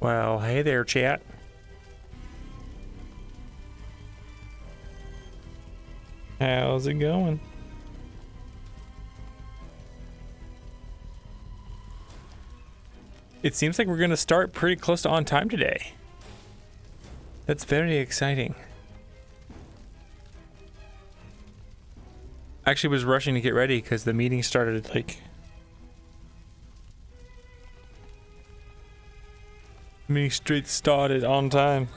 Well, hey there, chat. How's it going? It seems like we're going to start pretty close to on time today. That's very exciting. I actually was rushing to get ready because the meeting started like... meeting straight started on time.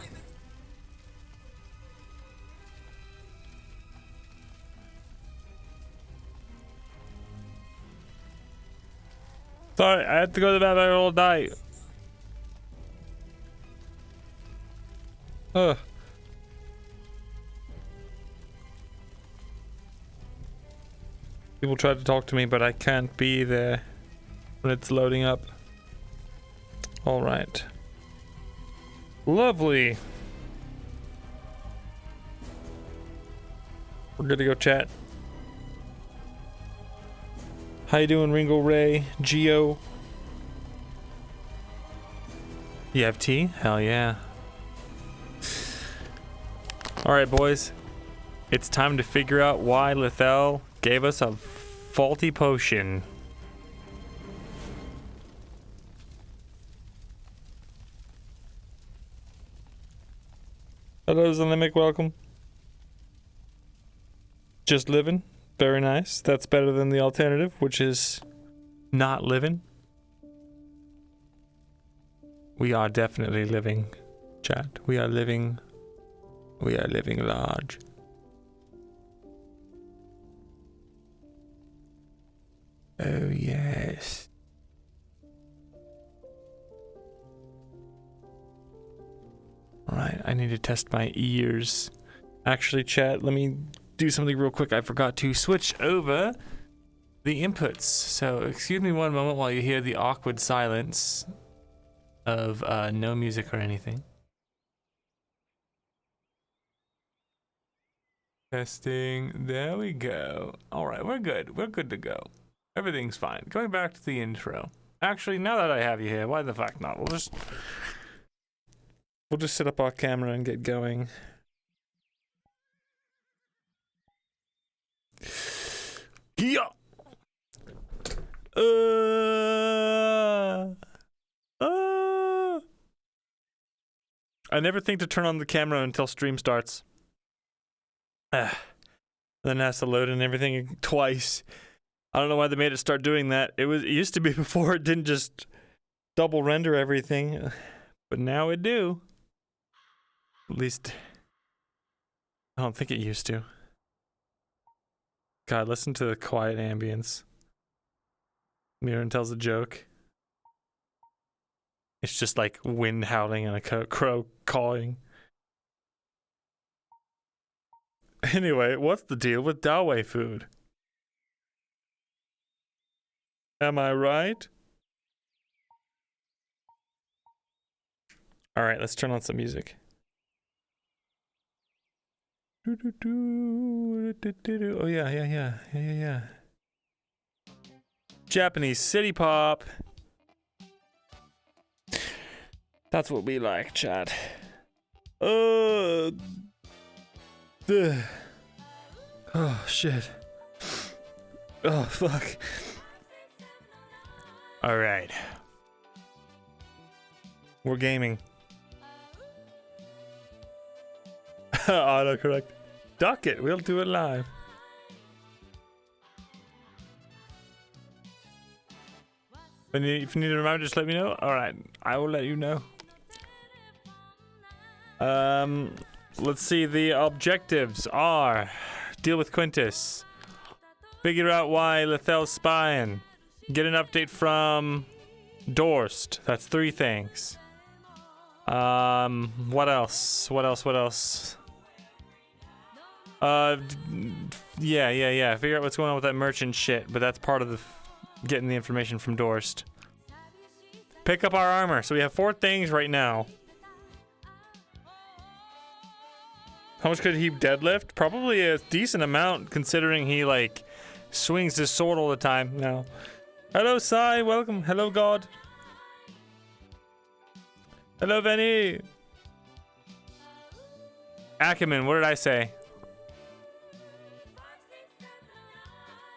Sorry, I have to go to the bathroom all night. Ugh. People try to talk to me, but I can't be there when it's loading up. All right. Lovely. We're good to go, chat. How you doing, Ringo, Ray, Geo? You have tea? Hell yeah. Alright, boys. It's time to figure out why Lethal gave us a faulty potion. Hello, Zalimic, welcome. Just living. Very nice. That's better than the alternative, which is not living. We are definitely living, chat. We are living large. Oh, yes. Alright, I need to test my ears. Actually, chat, let me do something real quick. I forgot to switch over the inputs. So, excuse me one moment while you hear the awkward silence of no music or anything. Testing. There we go. Alright, we're good. We're good to go. Everything's fine. Going back to the intro. Actually, now that I have you here, why the fuck not? We'll just set up our camera and get going. Yeah. I never think to turn on the camera until stream starts. Then it has to load and everything twice. I don't know why they made it start doing that. It used to be before it didn't just double render everything, but now it do. At least I don't think it used to. God, listen to the quiet ambience. Myrindal tells a joke. It's just like wind howling and a crow cawing. Anyway, what's the deal with Dawe food? Am I right? Alright, let's turn on some music. Oh yeah. Japanese city pop. That's what we like, chat. Oh shit. Oh fuck. All right. We're gaming. Autocorrect. Duck it. We'll do it live. If you need a reminder, just let me know. All right, I will let you know. Let's see. The objectives are: deal with Quintus, figure out why Lethal's spying, get an update from Dorst. That's 3 things. What else? Yeah. Figure out what's going on with that merchant shit, but that's part of the getting the information from Dorst. Pick up our armor. So we have 4 things right now. How much could he deadlift? Probably a decent amount, considering he like swings his sword all the time now. Hello, Sai. Welcome. Hello, God. Hello, Benny. Ackerman, what did I say?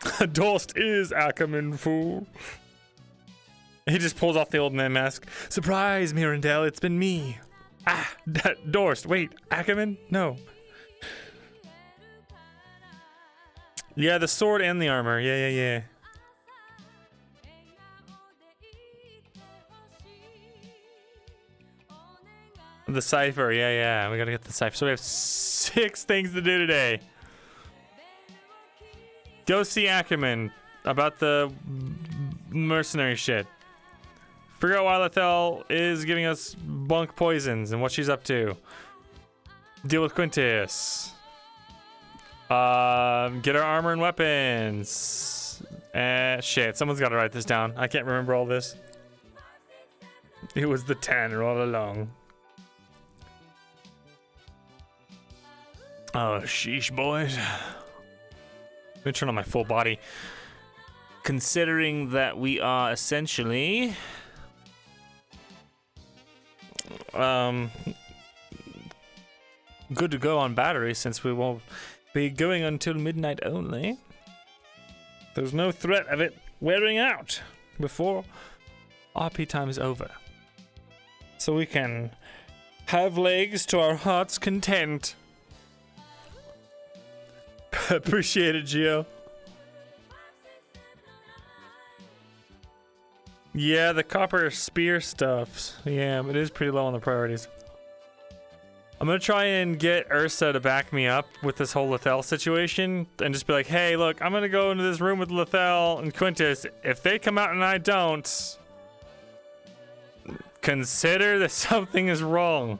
Dorst is Ackerman, fool. He just pulls off the old man mask. Surprise, Myrindal, it's been me. Ah, Dorst. Wait, Ackerman? No. Yeah, the sword and the armor. Yeah. The cipher. Yeah. We gotta get the cipher. So we have 6 things to do today. Go see Ackerman about the mercenary shit. Figure out why Lethal is giving us bunk poisons and what she's up to. Deal with Quintus. Get our armor and weapons. Shit, someone's got to write this down. I can't remember all this. It was the Tanner all along. Oh, sheesh, boys. Let me turn on my full body. Considering that we are essentially good to go on battery, since we won't be going until midnight only. There's no threat of it wearing out before RP time is over. So we can have legs to our heart's content. Appreciate it, Gio. Yeah, the copper spear stuff. Yeah, but it is pretty low on the priorities. I'm gonna try and get Ursa to back me up with this whole Lethal situation and just be like, hey, look, I'm gonna go into this room with Lethal and Quintus. If they come out and I don't, consider that something is wrong.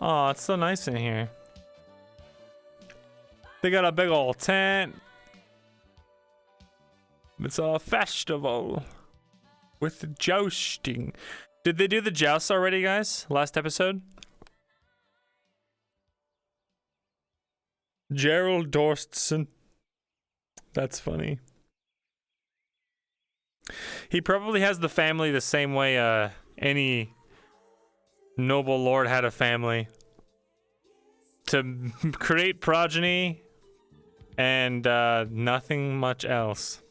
Oh, it's so nice in here. They got a big old tent. It's a festival with jousting. Did they do the jousts already, guys? Last episode? Gerald Dorstson. That's funny. He probably has the family the same way any noble lord had a family. To create progeny and nothing much else.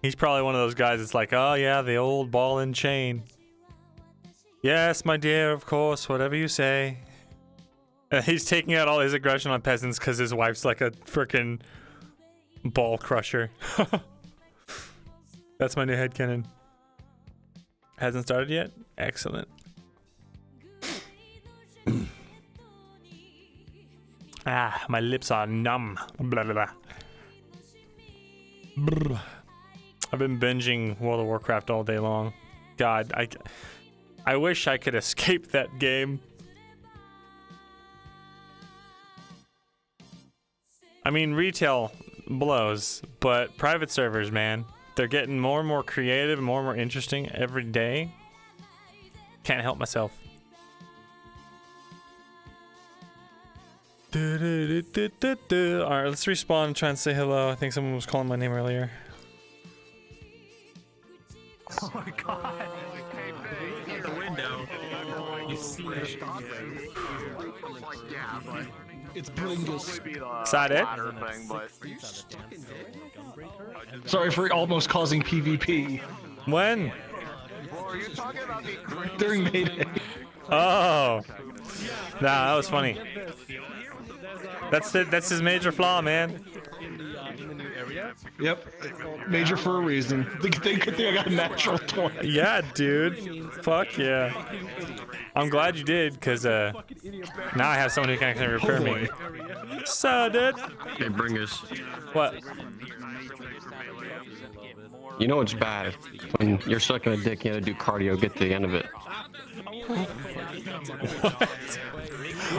He's probably one of those guys that's like, oh yeah, the old ball and chain. Yes, my dear, of course, whatever you say. He's taking out all his aggression on peasants because his wife's like a freaking ball crusher. That's my new headcanon. Hasn't started yet? Excellent. Ah, my lips are numb. Blah, blah, blah. Brr. I've been binging World of Warcraft all day long. God, I wish I could escape that game. I mean, retail blows, but private servers, man, they're getting more and more creative and more interesting every day. Can't help myself. Alright, let's respawn and try and say hello. I think someone was calling my name earlier. Oh my god! The window. You see it. It's Bringus. Is that it? Sorry for almost causing PvP. When? During Mayday. Oh. Nah, that was funny. That's his major flaw, man. Yep. Major for a reason. They got a natural 20. Yeah, dude. Fuck yeah. I'm glad you did, because now I have someone who can actually repair me. So, dude. Hey, Bringus. What? You know it's bad when you're sucking a dick, you gotta do cardio, get to the end of it. What?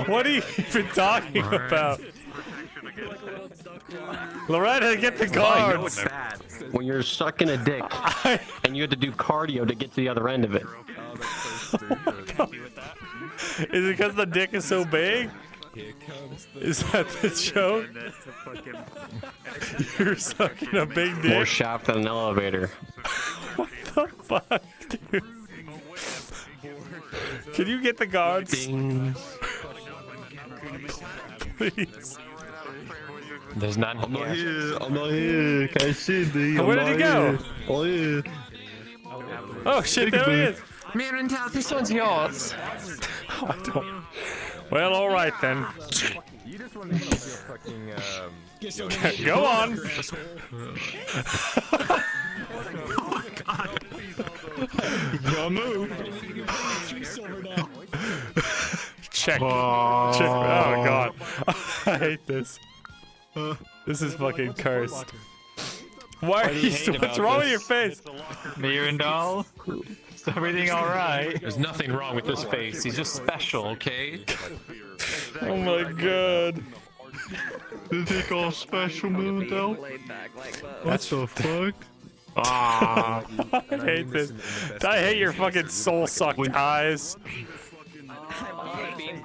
What are you even talking about? Loretta, get the guards! when you're sucking a dick and you have to do cardio to get to the other end of it. Is it because the dick is so big? Is that the joke? You're sucking a big dick. More shaft than an elevator. What the fuck, dude? Can you get the guards? Ding. Please. There's none I'm not here. I'm not here. Can you see me? Where did he go? Oh yeah. Oh shit, there he is. Myrindal, this one's yours. Oh, I don't. Well, all right then. You just want to use your fucking, Go on. Your move. Check. Check. Oh god. I hate this. This is fucking cursed. Why are you? What's wrong with your face? Myrindal? Is everything alright? There's nothing wrong with this face. He's just special, okay? Oh my god. You think all special, Myrindal? What the fuck? Ah, I hate this. I hate your fucking soul-sucked eyes.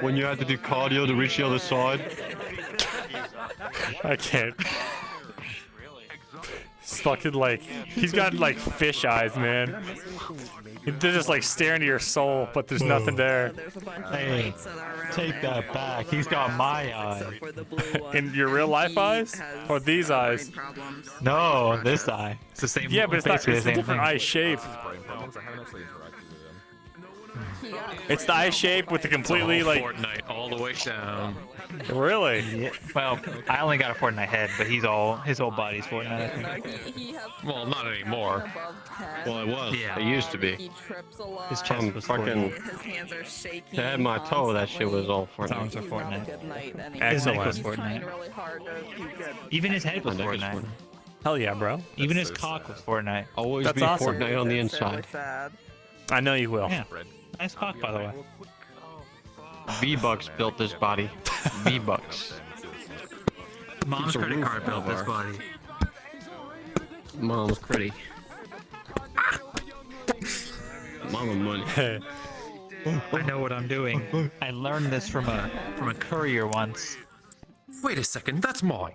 When you had to do cardio to reach the other side? I can't. It's fucking like, he's got like fish eyes, man. They're just like staring to your soul, but there's nothing there. Hey, take that back. He's got my eye. In your real life eyes? Or these eyes? No, this eye. It's the same. Yeah, but it's not, basically it's the a same different thing. eye shape. problems. I haven't actually interacted with them. It's the eye shape with the completely like, Fortnite all the way down. really? Yeah. Well, I only got a Fortnite head, but his whole body's Fortnite, I think. Well, not anymore. Well, it was. It used to be. He trips a lot. His chest was Fucking. Fortnite. His hands are shaking. I had my toe. That shit was all for Songs me. are Fortnite. Good night, and His neck was Excellent. he's trying Fortnite. really hard to do good. Even his head was My neck is Fortnite. Hell yeah, bro. Even his cock was Fortnite. Always That's be awesome. Fortnite on the It's really inside. sad. I know you will. Yeah. Nice cock, by the way. V-Bucks built this body. V-Bucks. Mom's credit card built this body. Mom's pretty. Mama money. I know what I'm doing. I learned this from a courier once. Wait a second, that's mine.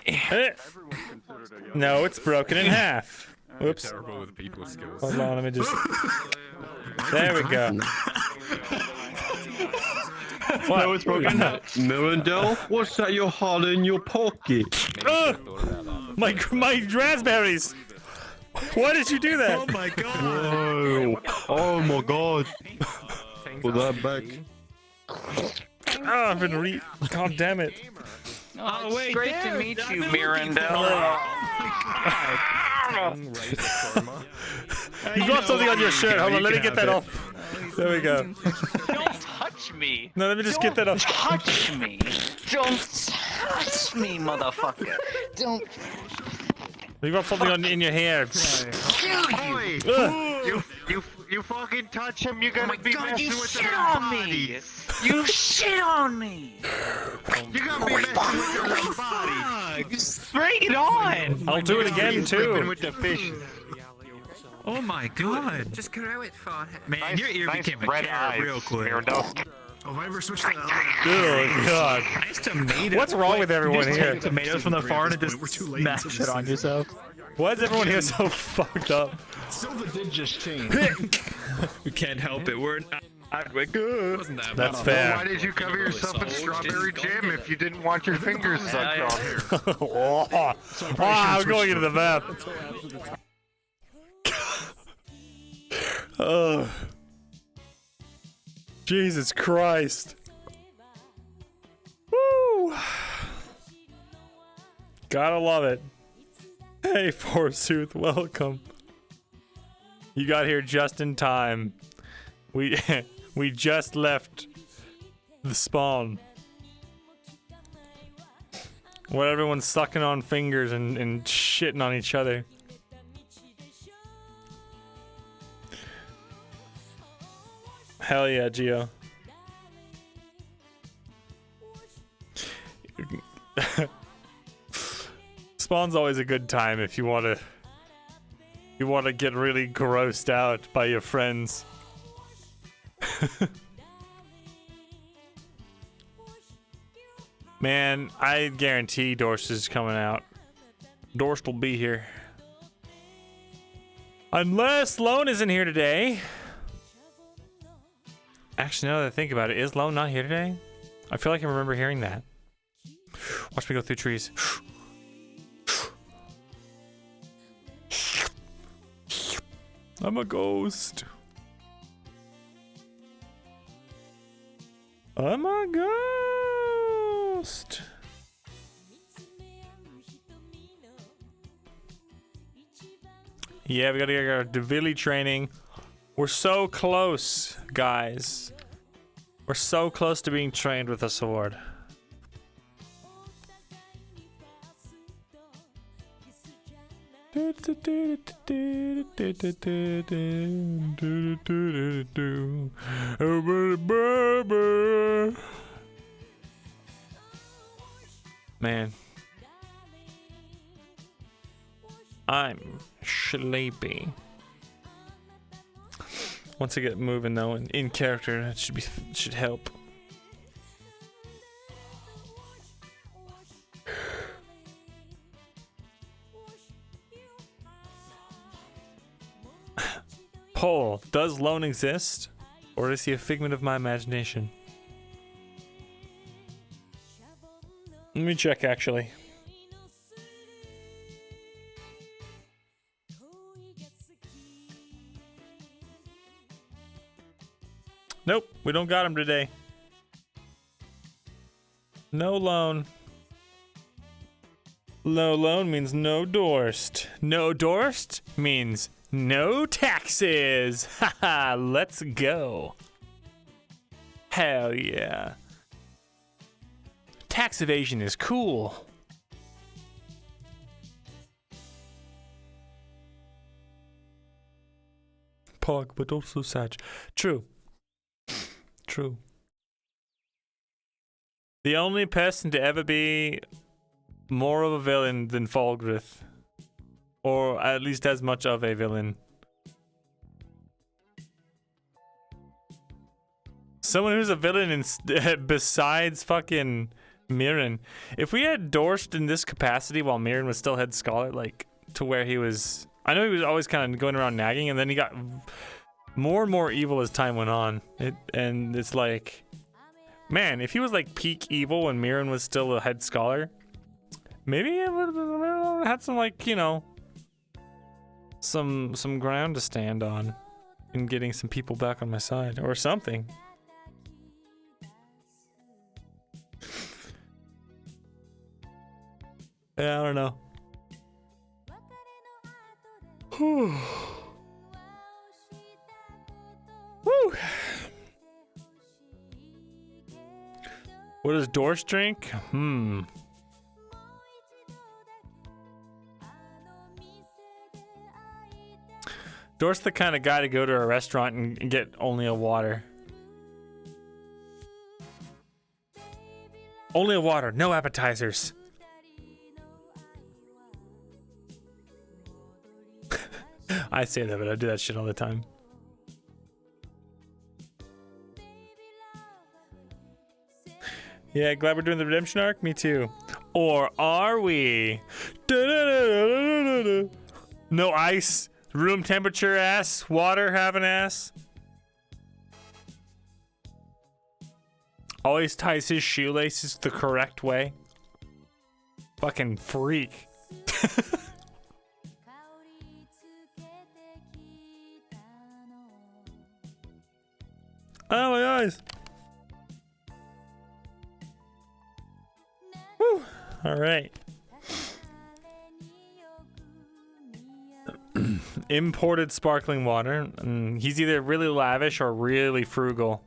Eh. No, it's broken in half. Whoops. Terrible with people skills. Hold on, let me just. There we go. What? It's broken. Myrindal, what's that you're holding in your pocket? My raspberries. Why did you do that? my god! Whoa. Oh my god. Put that back. Oh, I've been God damn it. Oh wait, Great to meet you, Myrindal. You got something on your shirt. Hold on, let me get that off. There we go. Don't touch me. No, let me just get that off. Touch me. Don't touch me, motherfucker. Don't You got something on in your hair. kill you. Ugh. You fucking touch him, you're gonna be God, you messing with shit their on me. bodies. You shit on me. You're gonna be messing with their bodies. bring it on! I'll do it again Sleeping too. with the fish. Oh my god! Just grow it for him. Man, your ear became a red carrot eyes, real quick. Myrindal. Oh god. Nice tomato. What's wrong with everyone You just here? take tomatoes from the farm and just smash it on yourself. Why is everyone here so fucked up? Silver did just change. We can't help it. We're Wasn't that That's Why fair. did you cover yourself in strawberry jam if you didn't want your fingers sucked off? Oh, I'm going into the map. Oh. Jesus Christ. Woo. Gotta love it. Hey, Forsooth, welcome. You got here just in time. We we just left the spawn. Where everyone's sucking on fingers and shitting on each other. Hell yeah, Gio. Spawn's always a good time if you want to get really grossed out by your friends. Man, I guarantee Dorst is coming out. Dorst will be here. Unless Lone isn't here today. Actually, now that I think about it, is Lone not here today? I feel like I remember hearing that. Watch me go through trees. I'm a ghost. I'm a ghost. Yeah, we gotta get our Divili training. We're so close, guys. We're so close to being trained with a sword. Man, I'm sleepy. Once I get moving though, in character, that should help. Poll: does Lone exist, or is he a figment of my imagination? Let me check, actually. Nope, we don't got him today. No Lone. No Lone means no Dorst. No Dorst means no taxes. Haha, let's go. Hell yeah. Tax evasion is cool. Pog, but also Sag. True. True. The only person to ever be more of a villain than Falgrith. Or at least as much of a villain. Someone who's a villain besides fucking Mirren. If we had Dorst in this capacity while Mirren was still head scholar, like to where he was, I know he was always kind of going around nagging, and then he got more and more evil as time went on. And it's like, man, if he was like peak evil when Mirren was still a head scholar, maybe it would have had some, like, you know, some ground to stand on in getting some people back on my side or something. Yeah, I don't know. Whew. Woo. What does Dorst drink? Dorst's the kind of guy to go to a restaurant and get only a water. Only a water, no appetizers. I say that, but I do that shit all the time. Yeah, glad we're doing the redemption arc. Me too. Or are we? No ice, room temperature ass, water having ass. Always ties his shoelaces the correct way. Fucking freak. Oh my eyes. Woo. All right. Imported sparkling water. He's either really lavish or really frugal.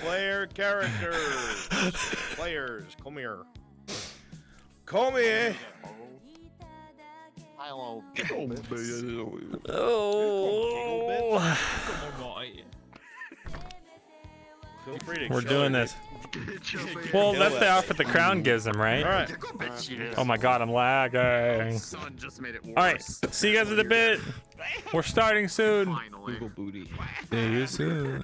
Player characters. Players, come here. Come here. Hello. Oh. Feel free to We're show doing it. this. Well, that's the outfit the crown gives him, right? All right. Oh my god, I'm lagging. Son just made it worse. All right, see you guys in a bit. We're starting soon. Finally. Google booty. See you soon.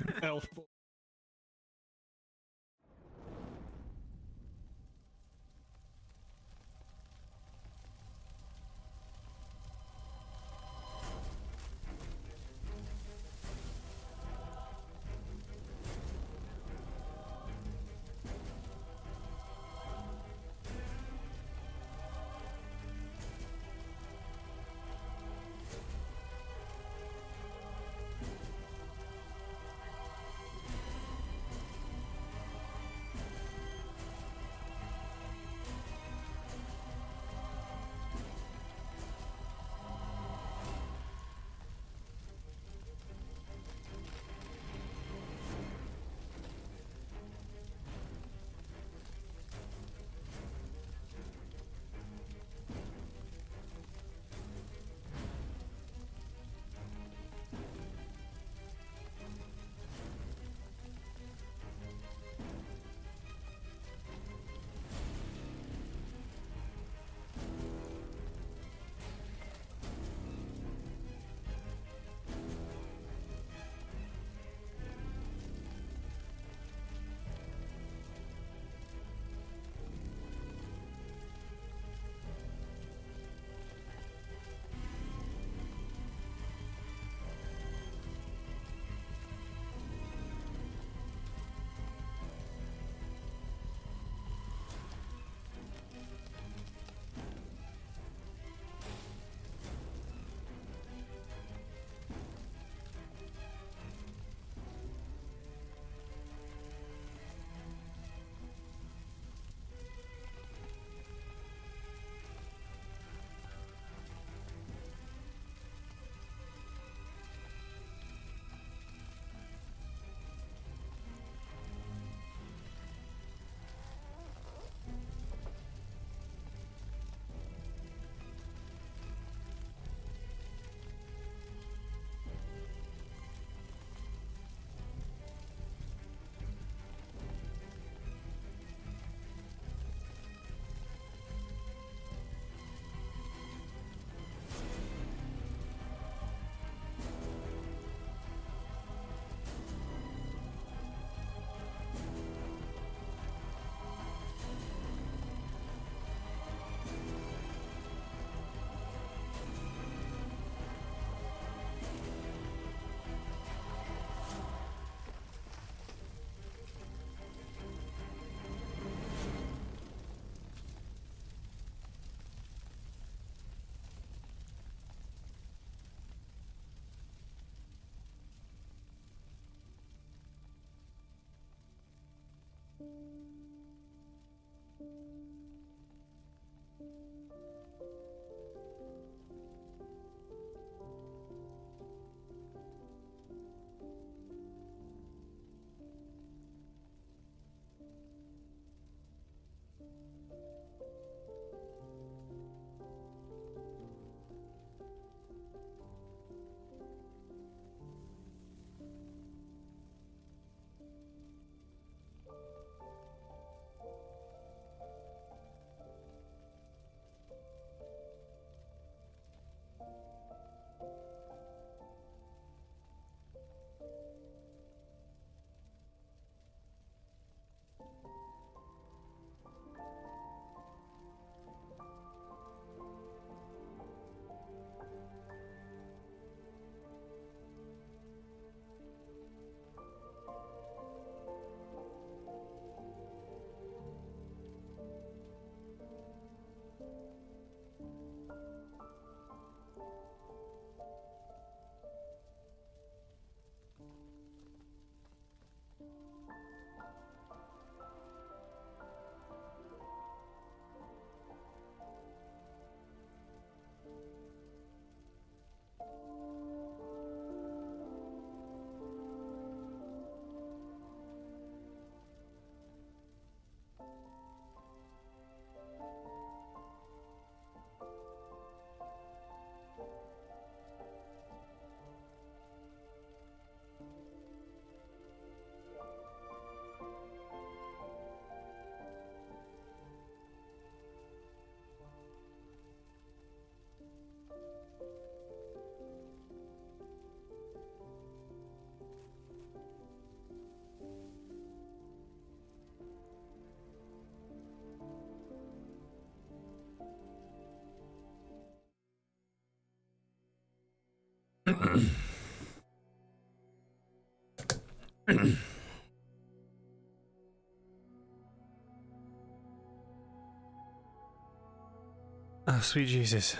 Oh, sweet Jesus.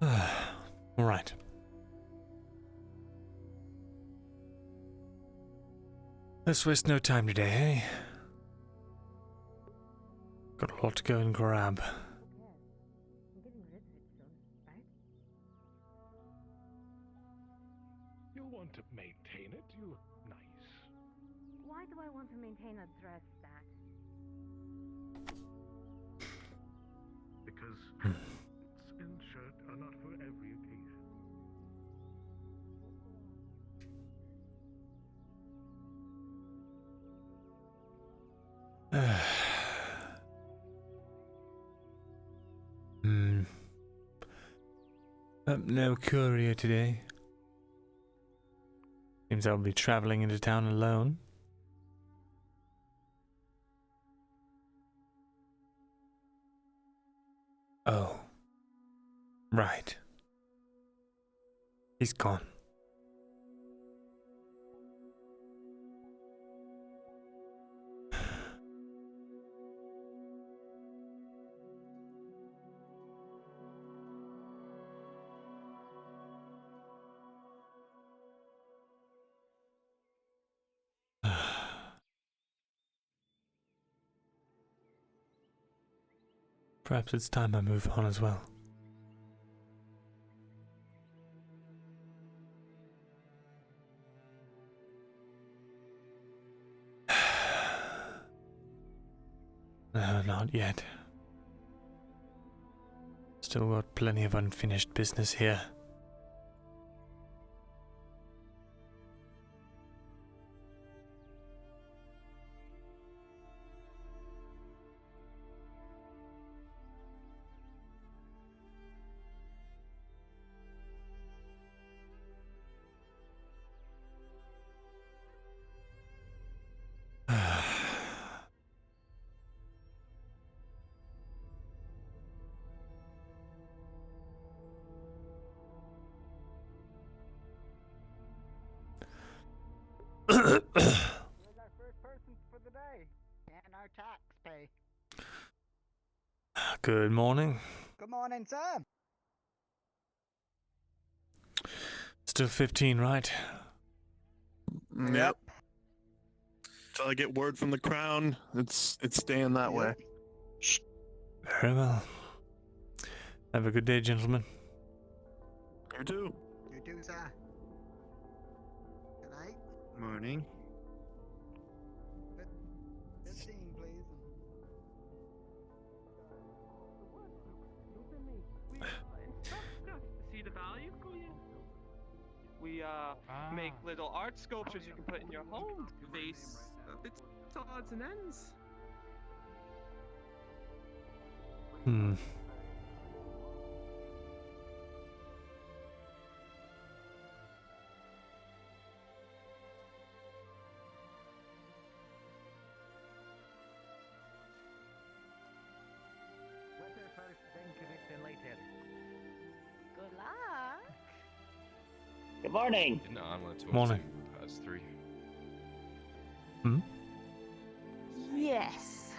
All right. Let's waste no time today, eh? Got a lot to go and grab. You want to maintain it, you nice. Why do I want to maintain a dress that? Because spin shirts are not for every occasion. No courier today. Seems I'll be traveling into town alone. Oh. Right. He's gone. Perhaps it's time I move on as well. No, not yet. Still got plenty of unfinished business here. Where's our first person for the day? And our tax pay. Good morning. Good morning, sir. Still 15, right? Yep. Till I get word from the crown, it's staying that way. Very well. Have a good day, gentlemen. You too. You do, sir. Good night. Morning. 15, please. See the value? Go yeah. We make little art sculptures you can put in your home. Face its odds and ends. Hmm. Weather first, then commission later. Good luck. Good morning. No, I'm going to Morning. past 3. Yes.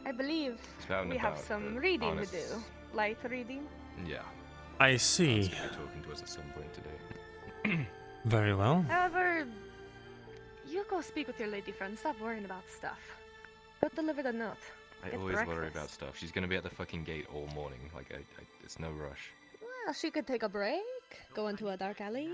I believe Out and we have about, some but reading honest- to do. Light reading. Yeah. I see. You're talking to us at some point today. Very well. However, you go speak with your lady friend. Stop worrying about stuff. Go deliver the note. I Get always worry breakfast. about stuff. She's going to be at the fucking gate all morning. Like, it's no rush. Well, she could take a break. Go into a dark alley.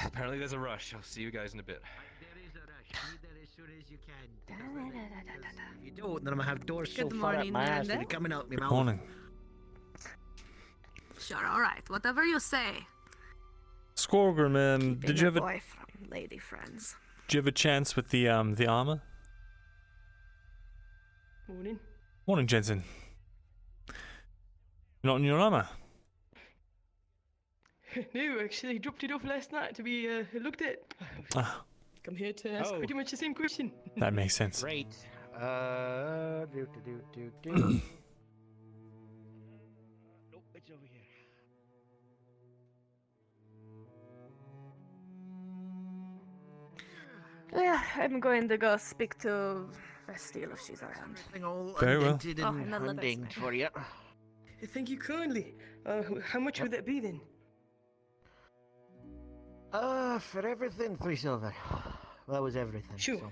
Apparently there's a rush. I'll see you guys in a bit. There is a rush. Be there as soon as you can. Da-da-da-da-da-da. If you don't, then I'm gonna have doors so Good far up morning, my ass Miranda. they're coming out my Good mouth. morning. Sure, all right. Whatever you say. Squorgrim, did you have a boy from lady friends? chance with the armor? Morning. Morning, Jensen. Not in your armor. No, actually, dropped it off last night to be looked at. Ah, Come here to ask Oh. pretty much the same question. that makes sense. Great. Do. Nope. Yeah, I'm going to go speak to Vestiel if she's around. Very well. Oh, and then let us know. for you. Thank you kindly. How much would that be then? For everything, 3 silver. That was everything. Sure.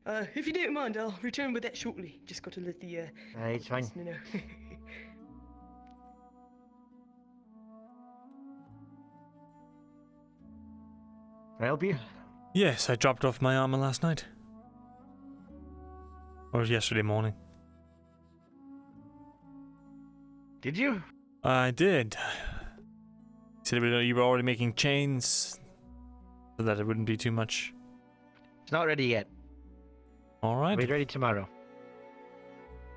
So. If you don't mind, I'll return with that shortly. Just got to let the It's fine. listener know. Can I help you? Yes, I dropped off my armor last night. Or yesterday morning. Did you? I did. Said you were already making chains, so that it wouldn't be too much. It's not ready yet. All right. It'll be ready tomorrow.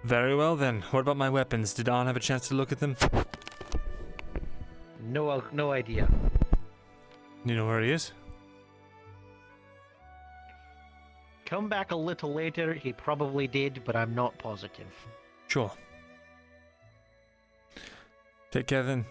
Very well then. What about my weapons? Did Arn have a chance to look at them? No idea. You know where he is? Come back a little later. He probably did, but I'm not positive. Sure. Take care then.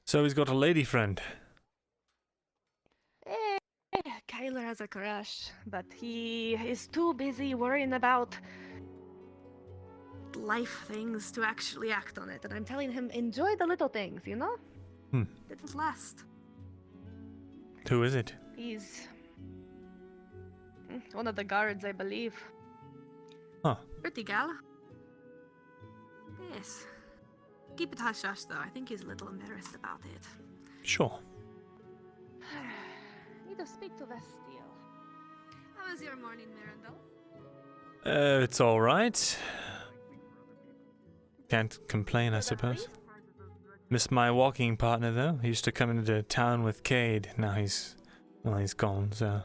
So he's got a lady friend. Kyler has a crush, but he is too busy worrying about life things to actually act on it. And I'm telling him, enjoy the little things, you know? Didn't last. Who is it? He's one of the guards, I believe. Huh. Pretty gal. Yes. Keep it hush hush though. I think he's a little embarrassed about it. Sure. Need to speak to Vestiel. How was your morning, Myrindal? It's all right. Can't complain, I suppose. Miss my walking partner though. He used to come into town with Cade. Now he's gone. So.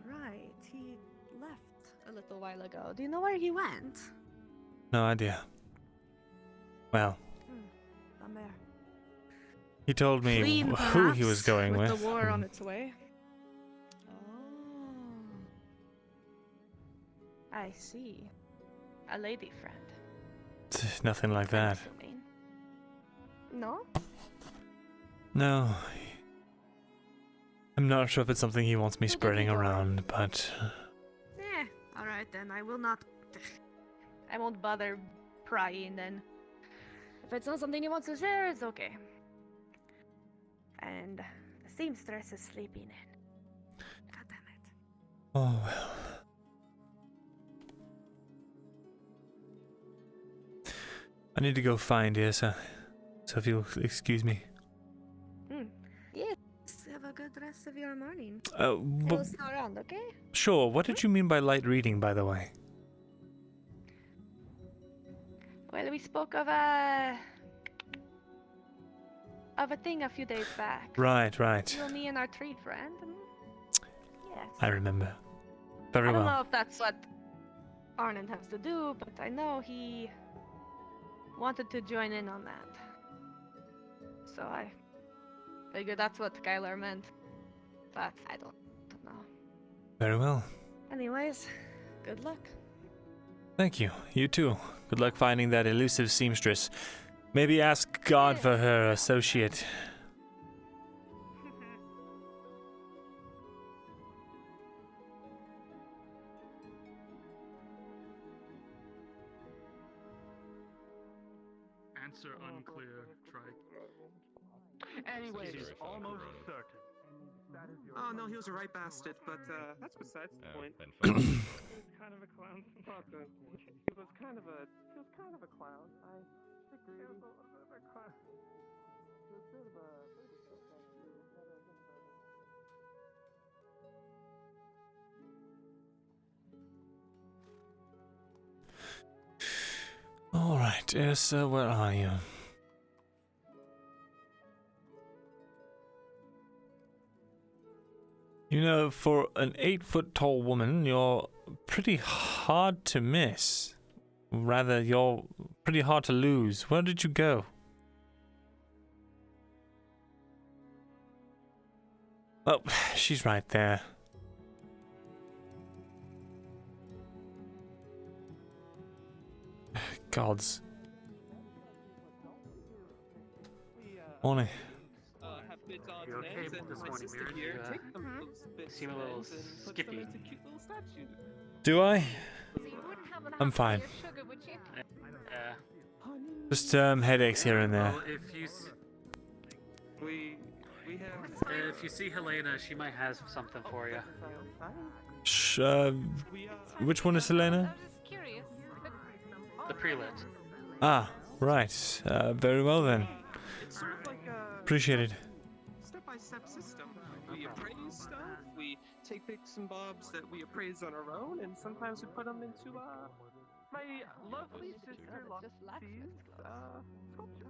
Right, he left a little while ago. Do you know where he went? No idea. Well. Down there. He told me Fleeing, who he was perhaps, going with. the war on its way. I see. A lady friend. Nothing like that. No? No. I'm not sure if it's something he wants me spreading around, but... Alright then, I will not... I won't bother prying then. If it's not something he wants to share, it's okay. And the seamstress is sleeping in. God damn it. Oh well. I need to go find Esa. So if you'll excuse me. Yes, have a good rest of your morning. But We'll still around, okay? sure, what did you mean by light reading, by the way? Well, we spoke of a thing a few days back. Right. You, me, and our tree friend. Yes. I remember. Very I don't well. know if that's what Arn intends to do, but I know he wanted to join in on that. So I figured that's what Skylar meant. But I don't know. Very well. Anyways, good luck. Thank you. You too. Good luck finding that elusive seamstress. Maybe ask God for her associate. Answer unclear, Trike. Anyways, almost certain. Oh no, he was a right bastard, but that's besides the point. He was kind of a clown. He was kind of a clown. I agree. He was a little bit of a clown. He was a bit of a All right, Esa, where are you? You know, for an 8-foot-tall woman, you're pretty hard to miss. Rather, you're pretty hard to lose. Where did you go? Oh, she's right there. Gods. Morning. Have good odds You and okay ends, with and this my one, sister Ymir? here You, take them those bits seem a and little ends and puts them skippy. into cute little statues. Do I? So you wouldn't have an I'm apple fine. or sugar, would you? Just headaches here and there. Well, if you We have if you see Helena, she might have something for you. Which one is Helena? I'm just curious. The prelate. Ah, right. Very well then. It's sort of like a Appreciate it. step-by-step system. We appraise stuff, we take bits and bobs that we appraise on our own, and sometimes we put them into my lovely sister Loxie's sculpture.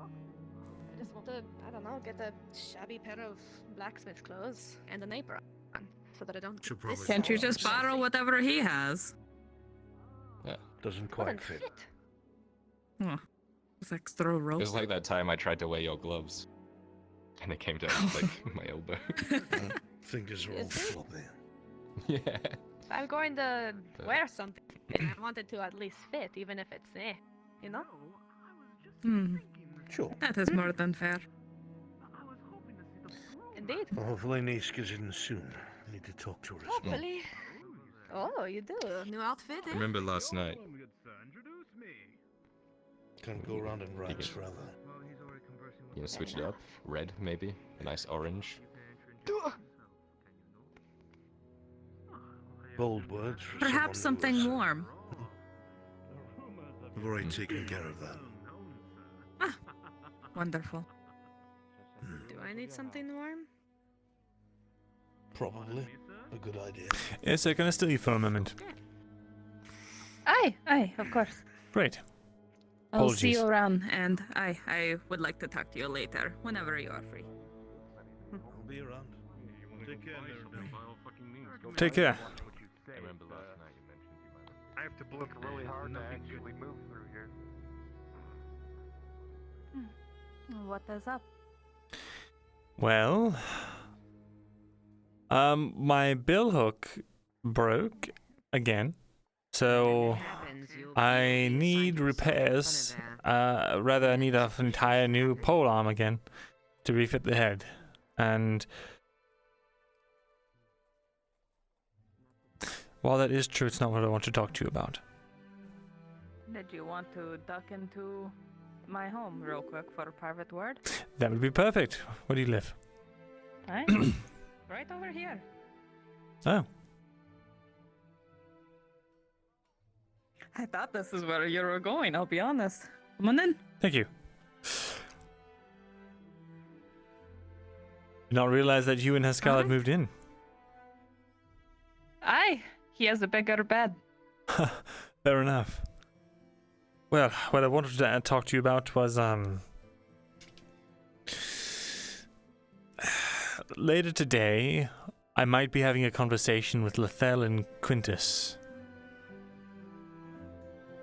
I just want to, I don't know, get a shabby pair of blacksmith clothes and an apron, so that I don't. Should probably Can't you just borrow whatever he has? Doesn't quite fit. Oh, it's extra rope. It was like that time I tried to wear your gloves, and it came down to like my elbow. Fingers are all floppy. Yeah. I'm going to wear something. I want it to at least fit, even if it's you know? Sure. That is more than fair. Indeed. Well, hopefully Niska's in soon. Need to talk to her as well. Hopefully. Oh, you do. New outfit, eh? Remember last night? Can't go around in rags forever. You know, switch it up. Red, maybe. A nice orange. Bold words for Perhaps someone who something warm. I've already taken care of that. Wonderful. Do I need something warm? Probably. A good idea. Yes, can I steal you for a moment? Aye, of course. Great. I'll see Apologies. you around, and I would like to talk to you later, whenever you are free. I'll be around. Take care, Myrindal. Take care. I remember last night you mentioned you might. I have to blink really hard to actually move through here. What is up? Well, my bill hook broke again, so I need repairs. Rather, I need an entire new pole arm again to refit the head, and while that is true, it's not what I want to talk to you about. Did you want to duck into my home real quick for a private word? That would be perfect. Where do you live? Aye. Right over here. Oh. I thought this is where you were going, I'll be honest. Come on in. Thank you. Did not realize that you and Haskell had moved in. Aye, he has a bigger bed. Fair enough. Well, what I wanted to talk to you about was, later today, I might be having a conversation with Lethel and Quintus.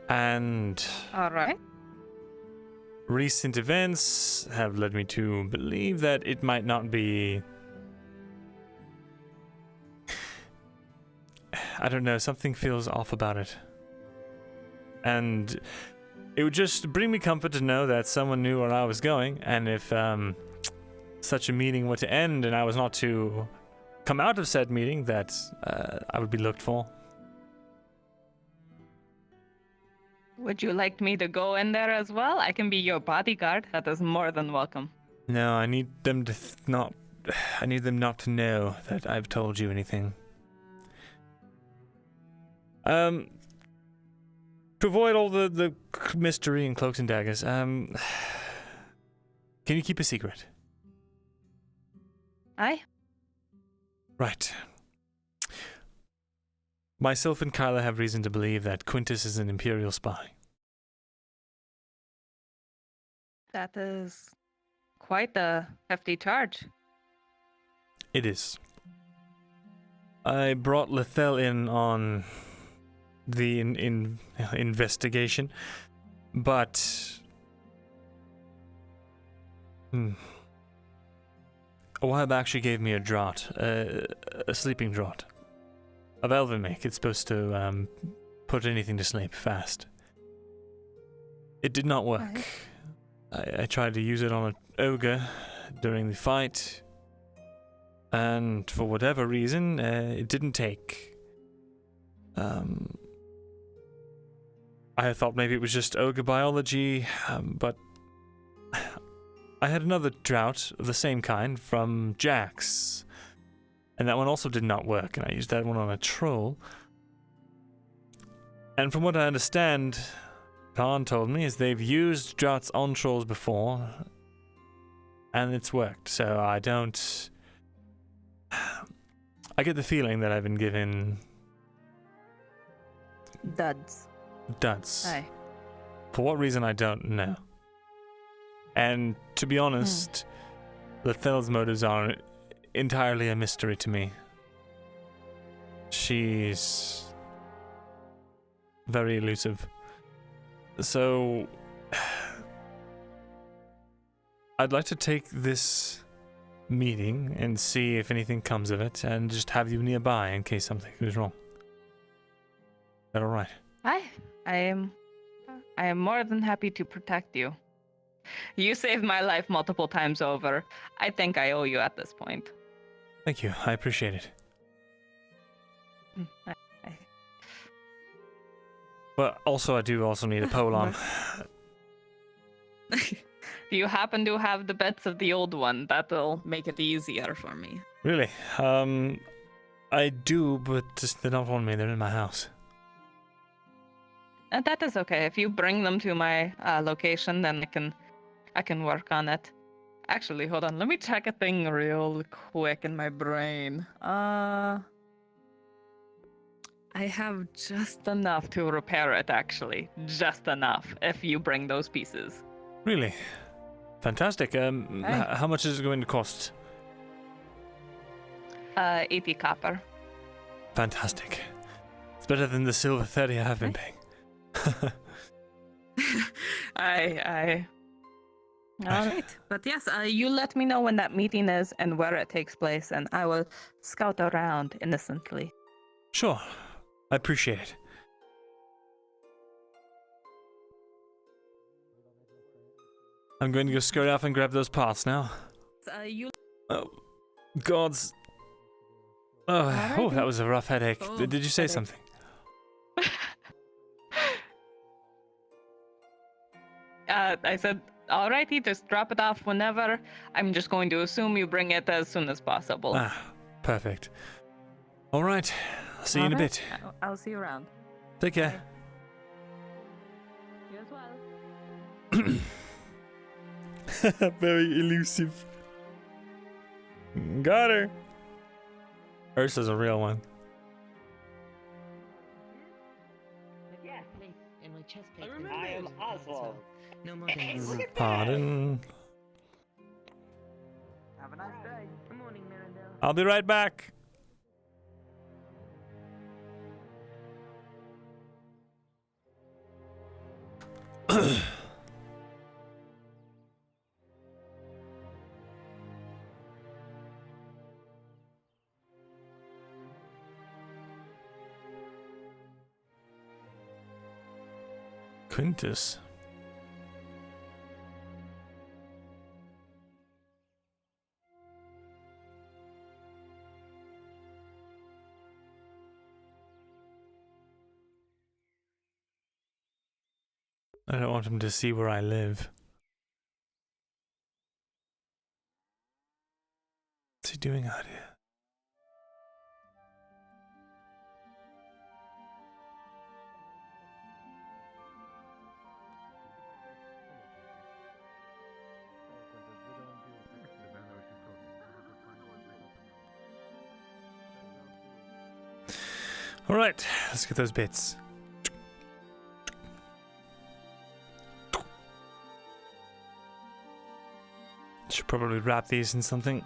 And Alright. recent events have led me to believe that it might not be... I don't know, something feels off about it. And it would just bring me comfort to know that someone knew where I was going, and if such a meeting were to end and I was not to come out of said meeting, that I would be looked for. Would you like me to go in there as well? I can be your bodyguard. That is more than welcome. No, I need them to I need them not to know that I've told you anything. To avoid all the mystery and cloaks and daggers, can you keep a secret? Aye. Right. Myself and Kyla have reason to believe that Quintus is an Imperial spy. That is quite a hefty charge. It is. I brought Lethel in on the investigation, but a while back she gave me a draught, a sleeping draught of Elven make. It's supposed to put anything to sleep fast. It did not work. I tried to use it on an ogre during the fight, and for whatever reason, it didn't take. I thought maybe it was just ogre biology, but I had another draught of the same kind from Jax, and that one also did not work, and I used that one on a troll. And from what I understand, Khan told me, is they've used draughts on trolls before, and it's worked, so I don't... I get the feeling that I've been given... Duds. Aye. For what reason, I don't know. And to be honest, Lethel's motives are entirely a mystery to me. She's very elusive. So, I'd like to take this meeting and see if anything comes of it, and just have you nearby in case something goes wrong. Is that alright? I am more than happy to protect you. You saved my life multiple times over. I think I owe you at this point. Thank you. I appreciate it. Well, also, I do also need a polearm. Do you happen to have the bits of the old one? That'll make it easier for me. Really? I do, but just they don't want me. They're in my house. That is okay. If you bring them to my location, then I can work on it. Actually, hold on. Let me check a thing real quick in my brain. I have just enough to repair it, actually. Just enough, if you bring those pieces. Really? Fantastic. How much is it going to cost? 80 copper. Fantastic. It's better than the silver 30 I have been paying. All right. But yes, you let me know when that meeting is and where it takes place, and I will scout around innocently. Sure. I appreciate it. I'm going to go scurry off and grab those pots now. Oh, gods. Oh, that was a rough headache. Did you say something? I said, alrighty, just drop it off whenever. I'm just going to assume you bring it as soon as possible. Ah, perfect. All right. I'll see you in a bit. I'll see you around. Take care. You as well. Very elusive. Got her. Ursa's a real one. Yeah, and my chest plate. I am Oswald. No more days. Pardon. Have a nice day. Good morning, Myrindal. I'll be right back. Quintus. I don't want him to see where I live. What's he doing out here? All right, let's get those bits. Should probably wrap these in something.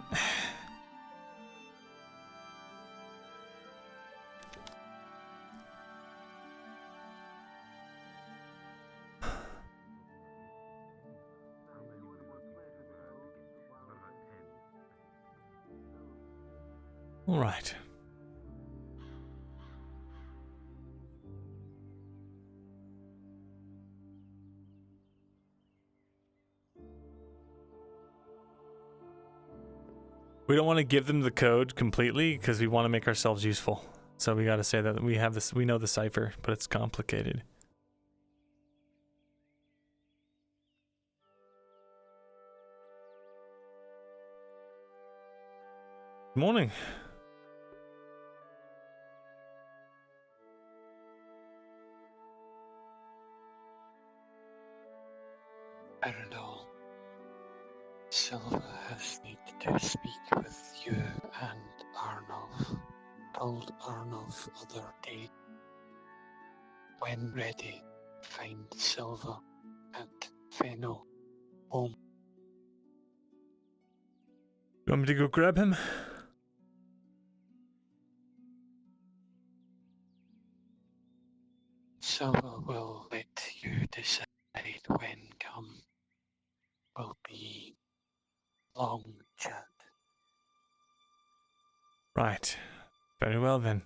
All right. We don't want to give them the code completely because we want to make ourselves useful. So we got to say that we have this. We know the cipher, but it's complicated. Good morning. Myrindal, Silva has needed to speak with you and Arnov. Told Arnov other day. When ready, find Silva at Fennel home. You want me to go grab him? Silva will let you decide when come. Will be long chat. Right. Very well then.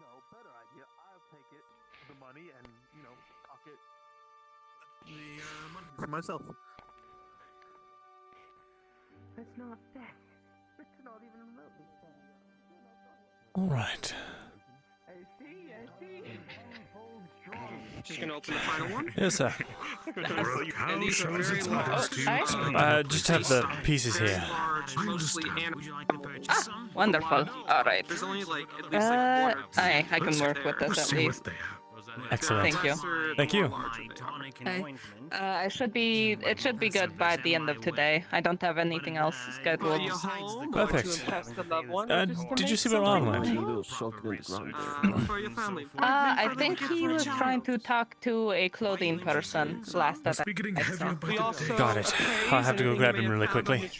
No, better idea. I'll take it, the money, and, you know, pocket the money for myself. That's not fair. It's not even remotely fair. All right. I see. Just gonna open the final one? Yes, sir. And these are very Just have the pieces here. mostly Wonderful. All right. There's only like at least like one or two. I can work with this at least. Excellent. Thank you. Thank you. It should be good by the end of today. I don't have anything else scheduled. Perfect. Did you see where Ron went? For your family. I think he was trying to talk to a clothing person last that I saw. Got it. I'll have to go grab him really quickly.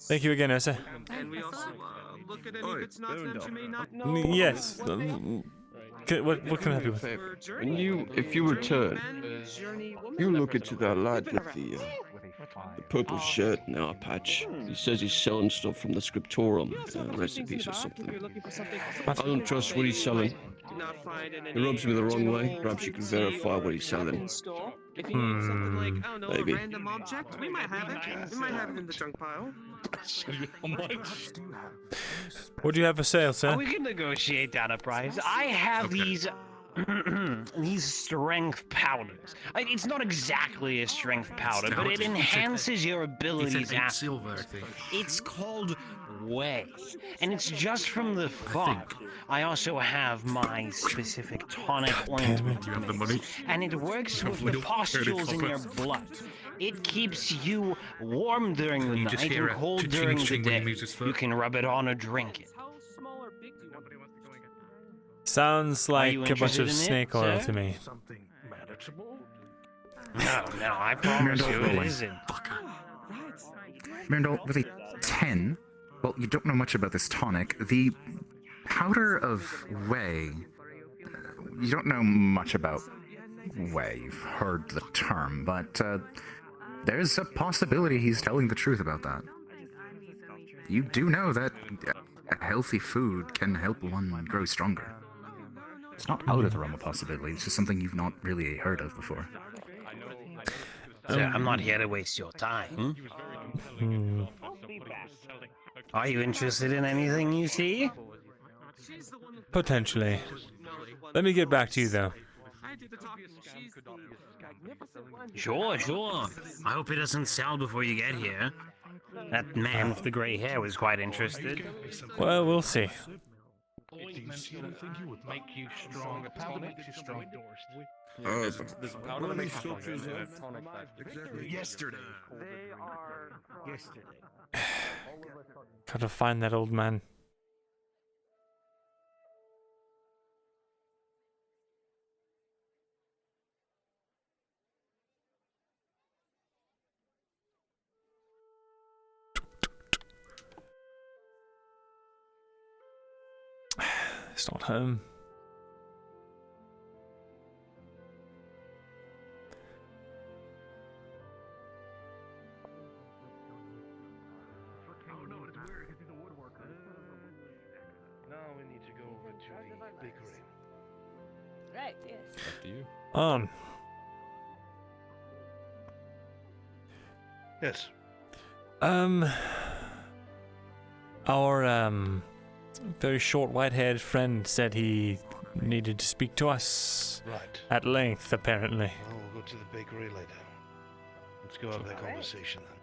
Thank you again, Ursa. And we also look at any bits and odds that you may not know. Yes. What can I help you with? When if you return, you look into that lad with the purple shirt and eye patch. He says he's selling stuff from the scriptorum, recipes or something. I don't trust what he's selling. He rubs me the wrong way. Perhaps you can verify what he's selling. If you need something like, I don't know, Maybe. a random object, we might have it. We might have it in the junk pile. What do you have for sale, sir? We can negotiate down a price. I have these these strength powders. It's not exactly a strength powder, but it enhances your abilities. It's called Way, and it's just from the fog. I also have my specific tonic ointment. Do you have the money? And it works with the pustules in your blood. It keeps you warm during the night and cold during the day. You can rub it on or drink it. Sounds like a bunch of interested in it, snake oil sir? to me. No, I promise you it isn't. Myrindal, with a 10, well, you don't know much about this tonic. The powder of whey, you don't know much about whey. You've heard the term, but there's a possibility he's telling the truth about that. You do know that healthy food can help one grow stronger. It's not out of the realm of possibility, it's just something you've not really heard of before. Sir, I'm not here to waste your time. Are you interested in anything you see? Potentially. Let me get back to you, though. Sure. I hope it doesn't sell before you get here. That man with the gray hair was quite interested. Well, we'll see. Ointment or anything you would make you strong. A powder makes you strong. There's powder that makes structures Yesterday. They are Yesterday. Gotta find that old man. It's not home. Now we need to go over to the bakery. Right, yes. After you. On. Yes. Our very short white-haired friend said he needed to speak to us. Right. At length, apparently. Well, we'll go to the bakery later. Let's go have that conversation then.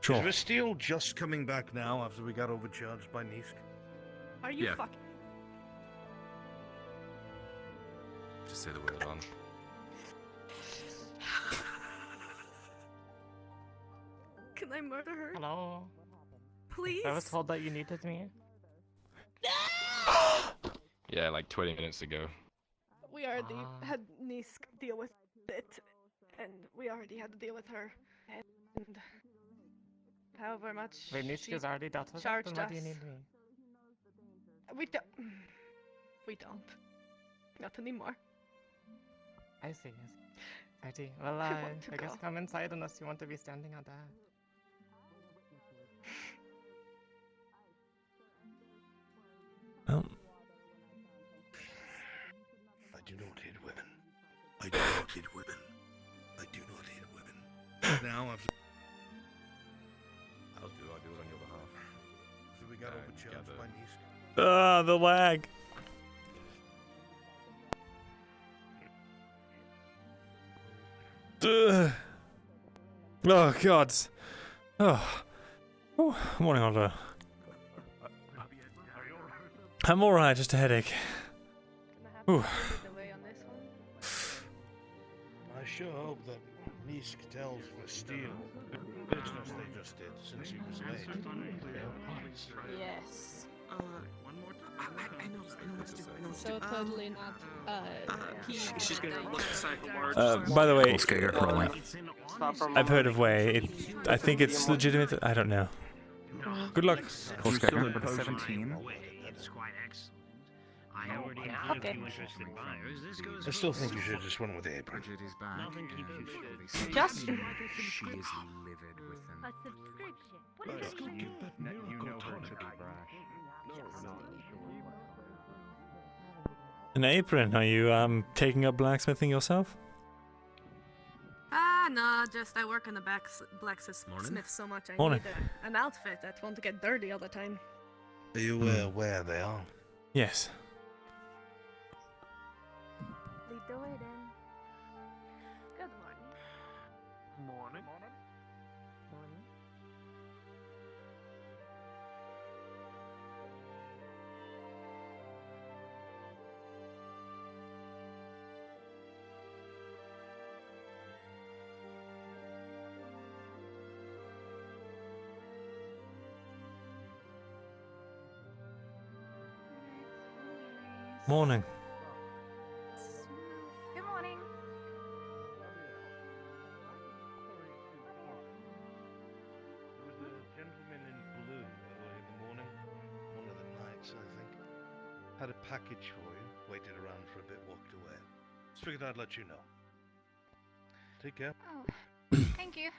Sure. Is Vestiel just coming back now after we got overcharged by Nisk? Are you Yeah. fucking? Just say the word on. Can I murder her? Hello. Please? I was told that you needed me. Yeah, like 20 minutes ago. We already had Nisk deal with it, and we already had to deal with her. And however much Wait, Nisk she is already dealt with it? charged Then why us. do you need me? We don't. We don't. Not anymore. I see. Righty. Well, I want to I guess go. come inside unless you want to be standing on that. Well, I do not hate women. I do not hate women. I do not hate women. Now after I'll do it on your behalf. we got overcharged by Nisk. the lag. Oh, God. Oh. Ooh, morning, Oliver. I'm alright, just a headache. Ooh. I sure hope that Nisk tells Vestiel the business they just did since he was late. Yes. One more time. I know what to do. I know what to So do. totally not. She's gonna look psycho By the way, Let's get rolling. I've heard of Way. I think it's legitimate. I don't know. Good luck. Full scale. 17. It's quite excellent. I already have a few interested buyers. This goes I still think you should have just went with the apron. Nothing keeps you Just. She is livid with him. A subscription. What is it? You know her to be brash. An apron. Are you taking up blacksmithing yourself? No, just I work in the blacksmith so much. I Morning. need an outfit that won't get dirty all the time. Are you aware they are? Yes. Lead the way then. Good morning. Morning. Morning. Morning. Good morning. There was a gentleman in blue early in the morning, one of the nights, I think. Had a package for you, waited around for a bit, walked away. Just figured I'd let you know. Take care. Oh, thank you.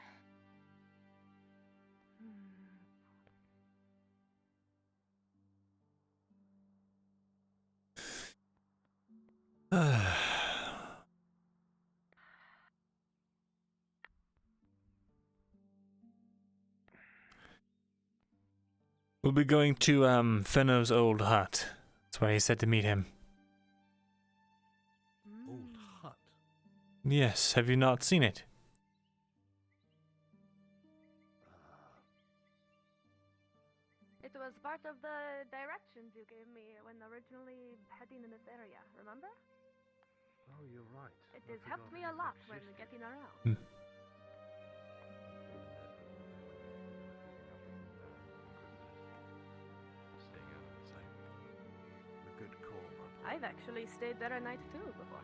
We'll be going to Fenno's old hut. That's where he said to meet him. Old hut. Yes, have you not seen it? It was part of the directions you gave me when originally heading in this area, remember? Oh, you're right. It has helped me a lot when getting around. A good call, I've actually stayed there a night too before.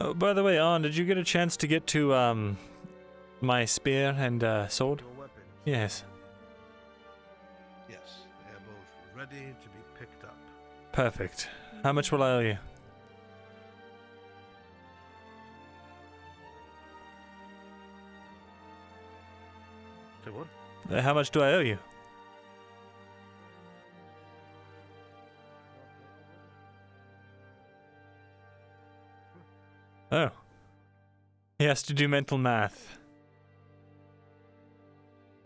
Oh, by the way, Arn, did you get a chance to get to my spear and sword? Your weapons? Yes. Yes, they are both ready to be picked up. Perfect. How much will I owe you? Say what? How much do I owe you? Oh. He has to do mental math.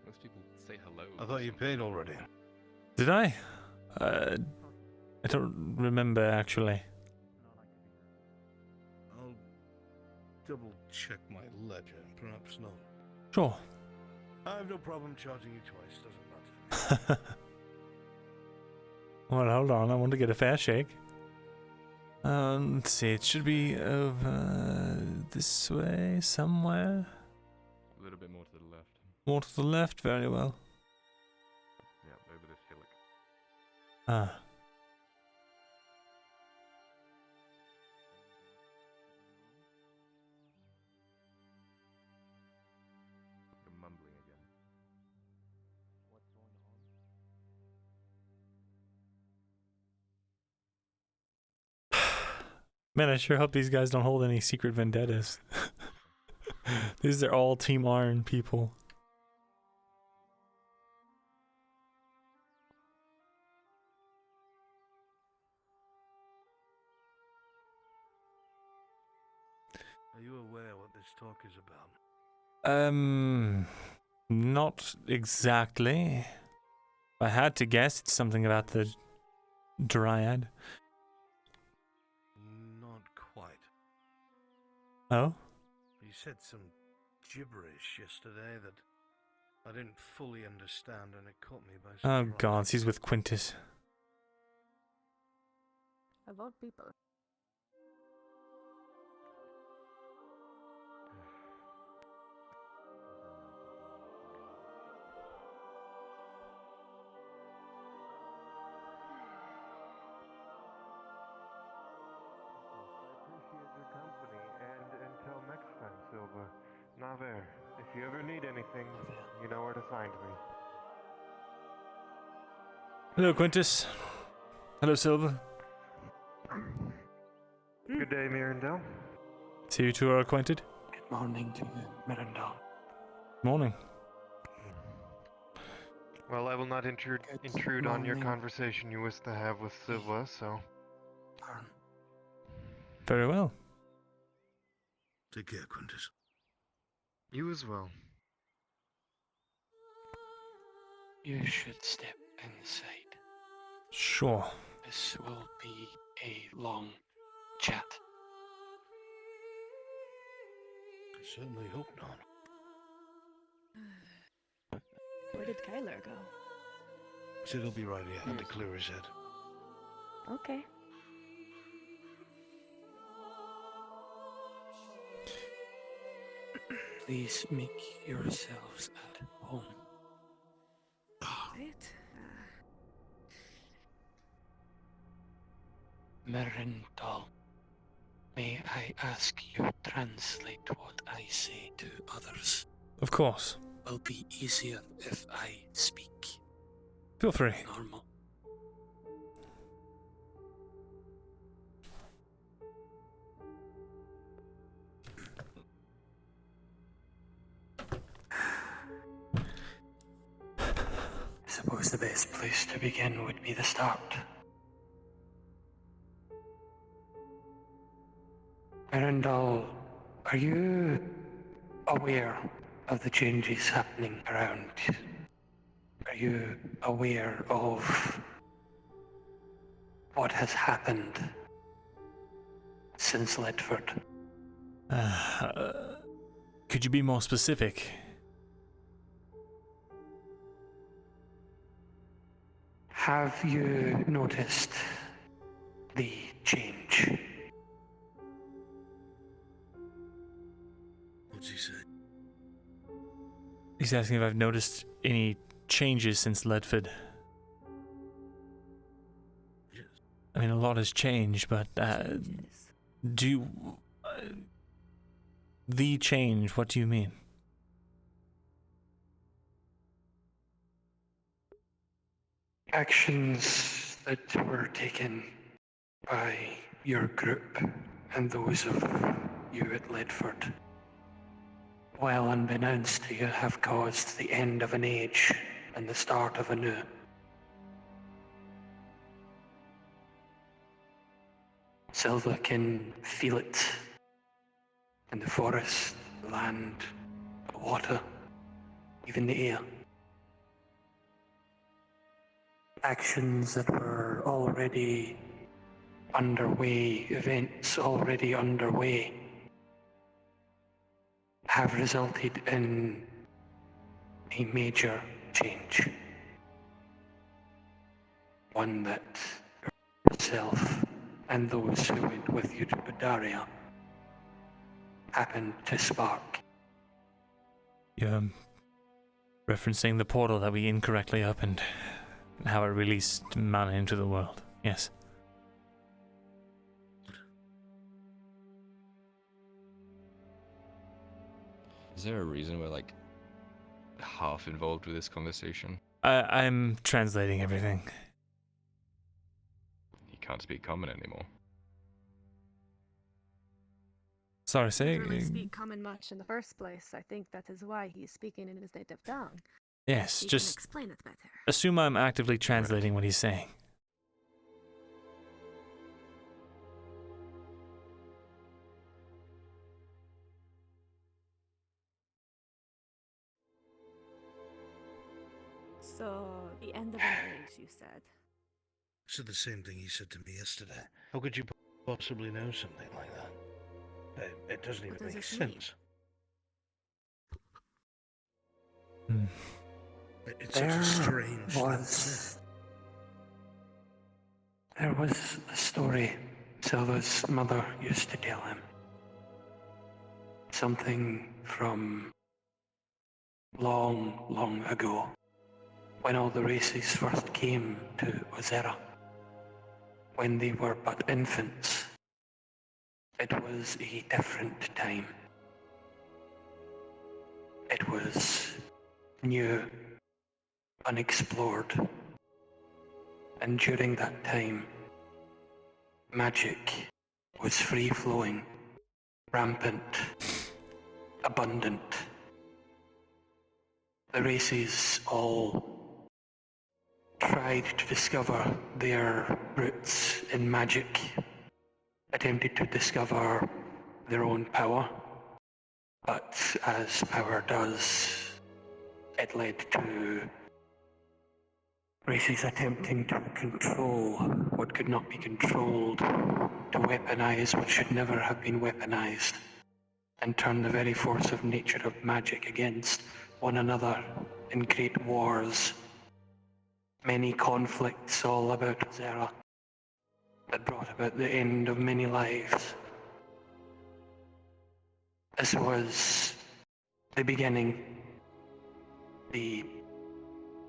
Most people say hello. I thought you paid already. Did I? I don't remember actually. I'll double check my ledger. Perhaps not. Sure. I have no problem charging you twice. Doesn't matter. Well, hold on. I want to get a fair shake. Let's see. It should be over this way somewhere. A little bit more to the left. More to the left. Very well. Yeah, over this hillock. Ah. You're mumbling again. Man, I sure hope these guys don't hold any secret vendettas. These are all Team Iron people. Are you aware what this talk is about? Not exactly. If I had to guess, it's something about the Dryad. Not quite. Oh? You said some gibberish yesterday that I didn't fully understand, and it caught me by surprise. Oh god, he's with Quintus. Of all people. Until next time, Silva. Naver, if you ever need anything, you know where to find me. Hello, Quintus. Hello, Silva. Good day, Myrindal. So you two are acquainted? Good morning to you, Myrindal. Morning. Well, I will not intrude on your conversation you wish to have with Silva, so... Very well. Take care, Quintus. You as well. You should step inside. Sure. This will be a long chat. I certainly hope not. Where did Kyler go? Said he'll be right here. Had to clear his head. Okay. Please make yourselves at home. Right. Myrindal, may I ask you translate what I say to others? Of course. Will be easier if I speak. Feel free. Normal. I suppose the best place to begin would be the start. Myrindal, are you aware of the changes happening around? Are you aware of what has happened since Ledford? Could you be more specific? Have you noticed the change? What's he say? He's asking if I've noticed any changes since Ledford. Yes. I mean, a lot has changed, but do you... the change, what do you mean? Actions that were taken by your group and those of you at Ledford, while unbeknownst to you, have caused the end of an age and the start of a new. Silva can feel it in the forest, the land, the water, even the air. Actions that were already underway, events already underway, have resulted in a major change. One that yourself and those who went with you to Badaria happened to spark. You're referencing the portal that we incorrectly opened, and how it released mana into the world. Yes. Is there a reason we're like half involved with this conversation? I'm translating everything. You can't speak common anymore. Sorry, say. He didn't really speak common much in the first place. I think that is why he's speaking in his native tongue. Yes, He just can explain it better. assume I'm actively translating what he's saying. So, the end of an age, you said. Said the same thing he said to me yesterday. How could you possibly know something like that? It doesn't even make sense. It's such a strange thing to say. There was a story Silva's mother used to tell him. Something from long, long ago, when all the races first came to Auzera, when they were but infants. It was a different time. It was new, unexplored, and during that time, magic was free-flowing, rampant, abundant. The races all tried to discover their roots in magic, attempted to discover their own power, but as power does, it led to races attempting to control what could not be controlled, to weaponize what should never have been weaponized, and turn the very force of nature of magic against one another in great wars. Many conflicts all about Auzera that brought about the end of many lives. This was the beginning, the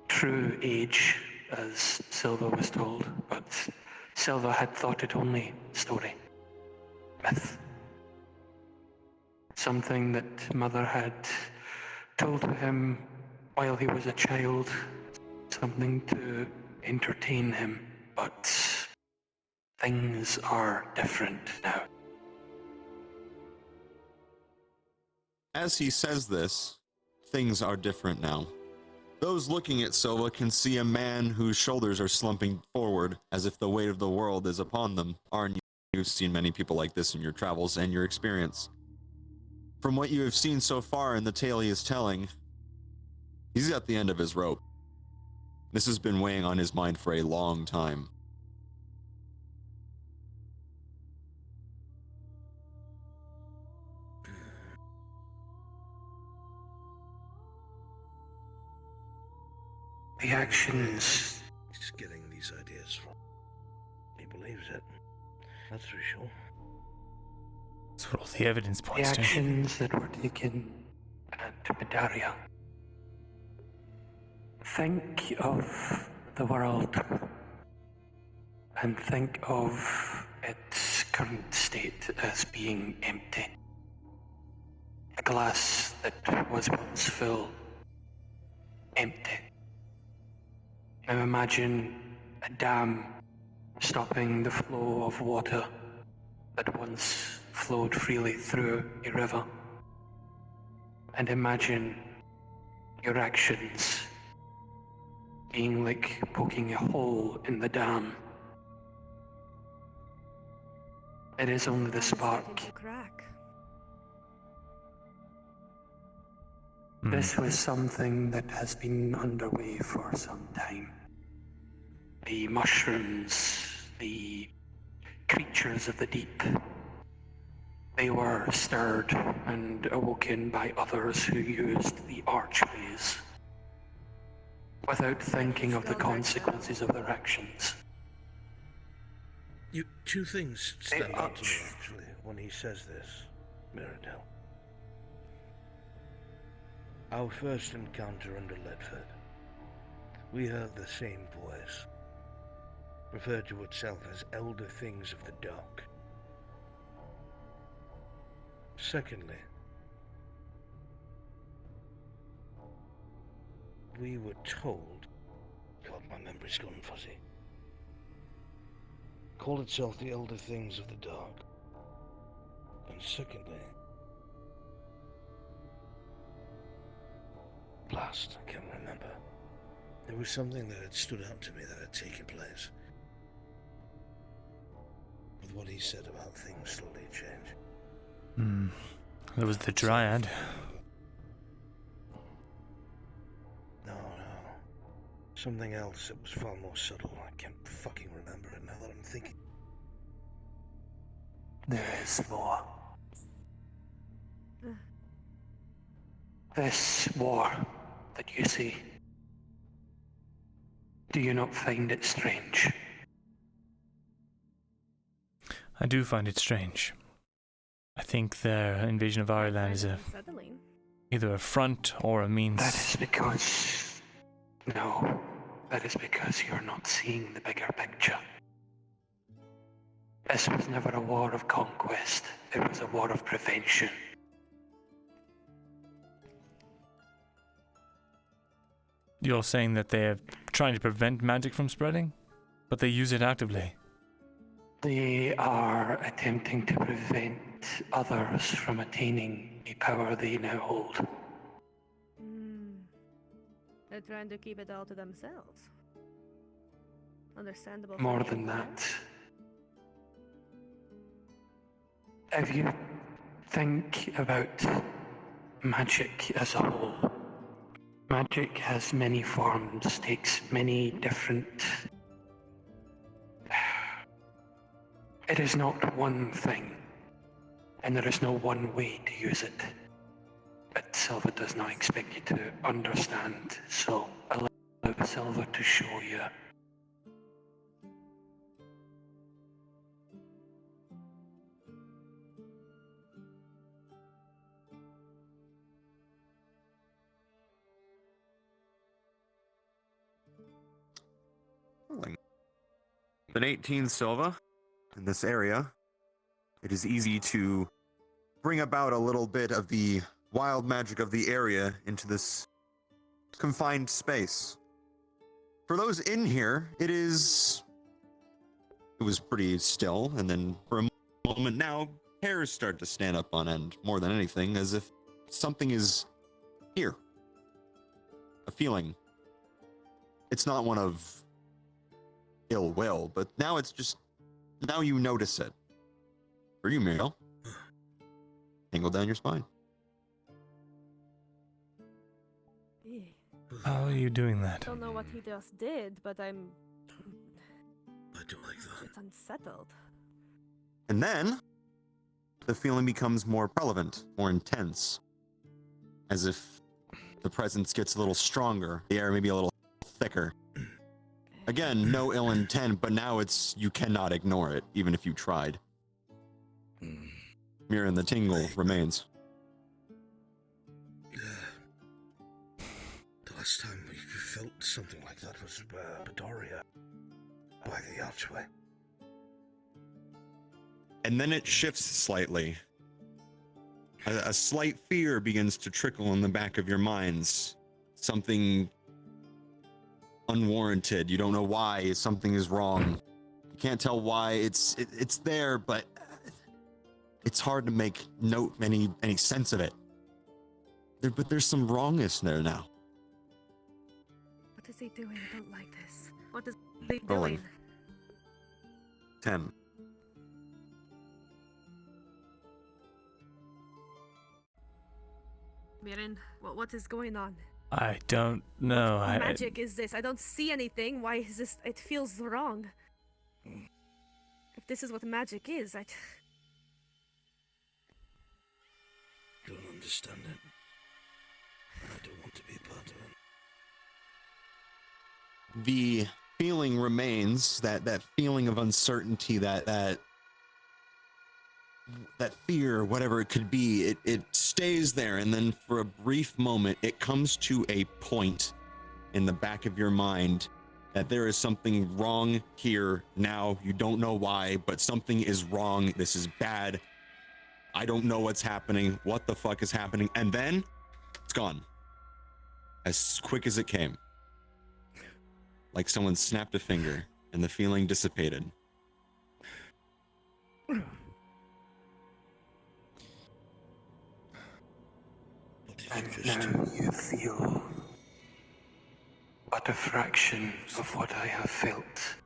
true age, as Silva was told, but Silva had thought it only story, myth. Something that Mother had told to him while he was a child, something to entertain him, but things are different now. As he says this, things are different now. Those looking at Silva can see a man whose shoulders are slumping forward as if the weight of the world is upon them. Aren't you've seen many people like this in your travels and your experience. From what you have seen so far in the tale he is telling, he's at the end of his rope. This has been weighing on his mind for a long time. The actions. He's getting these ideas from. He believes it. That's for sure. That's what all the evidence The points to. actions that were taken at Badaria. Think of the world and think of its current state as being empty. A glass that was once full, empty. Now imagine a dam stopping the flow of water that once flowed freely through a river. And imagine your actions being like poking a hole in the dam. It is only the spark. This was something that has been underway for some time. The mushrooms, the creatures of the deep, they were stirred and awoken by others who used the archways without thinking of the consequences of their actions. Two things stand out to me, actually, when he says this, Myrindal. Our first encounter under Ledford, we heard the same voice, referred to itself as Elder Things of the Dark. Secondly, we were told, God, my memory's gone fuzzy, called itself the Elder Things of the Dark. And secondly, last, I can't remember. There was something that had stood out to me that had taken place. With what he said about things slowly changing. There was the Dryad. No. Something else that was far more subtle. I can't fucking remember it now that I'm thinking. There is more. This war that you see, do you not find it strange? I do find it strange. I think their invasion of Ireland is either a front or a means. That is because... No, that is because you're not seeing the bigger picture. This was never a war of conquest, it was a war of prevention. You're saying that they are trying to prevent magic from spreading, but they use it actively. They are attempting to prevent others from attaining a power they now hold. They're trying to keep it all to themselves. Understandable. More than that. If you think about magic as a whole, magic has many forms, takes many different... It is not one thing, and there is no one way to use it. But Silva does not expect you to understand, so allow Silva to show you. An 18 Silva. In this area, it is easy to bring about a little bit of the wild magic of the area into this confined space. For those in here, it was pretty still, and then for a moment now, hairs start to stand up on end, more than anything, as if something is here. A feeling. It's not one of ill will, but now it's just, now you notice it. For you, Muriel. Tingle down your spine. How are you doing that? I don't know what he just did, but I'm... I don't like that. It's unsettled. And then, the feeling becomes more relevant, more intense. As if the presence gets a little stronger, the air maybe a little thicker. Again, no ill intent, but now you cannot ignore it, even if you tried. Mirror and the tingle remains. The last time we felt something like that was Bedoria, by the archway. And then it shifts slightly. A slight fear begins to trickle in the back of your minds. Something unwarranted. You don't know why. Something is wrong. You can't tell why. It's there, but it's hard to make any sense of it. But there's some wrongness there now. What is he doing? I don't like this. What is he Rolling. doing? 10. Mirin, what is going on? I don't know. What magic is this? I don't see anything. Why is this? It feels wrong. If this is what magic is, I don't understand it. I don't want to be a part of it. The feeling remains, that feeling of uncertainty, that fear, whatever it could be, it stays there, and then for a brief moment it comes to a point in the back of your mind that there is something wrong here now. You don't know why, but something is wrong. This is bad. I don't know what's happening. What the fuck is happening? And then it's gone as quick as it came, like someone snapped a finger and the feeling dissipated. And now you feel but a fraction of what I have felt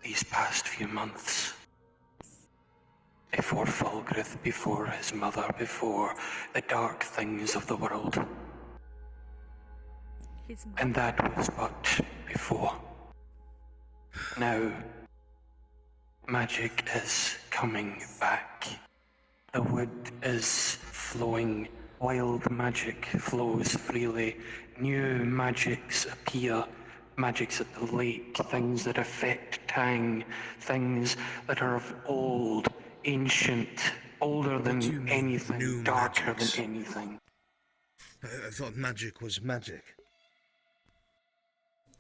these past few months. Before Fulgrith, before his mother, before the dark things of the world. And that was but before. Now, magic is coming back. The wood is flowing. Wild magic flows freely. New magics appear. Magics at the lake. Things that affect Tang. Things that are of old, ancient, older than anything, darker than anything. I thought magic was magic.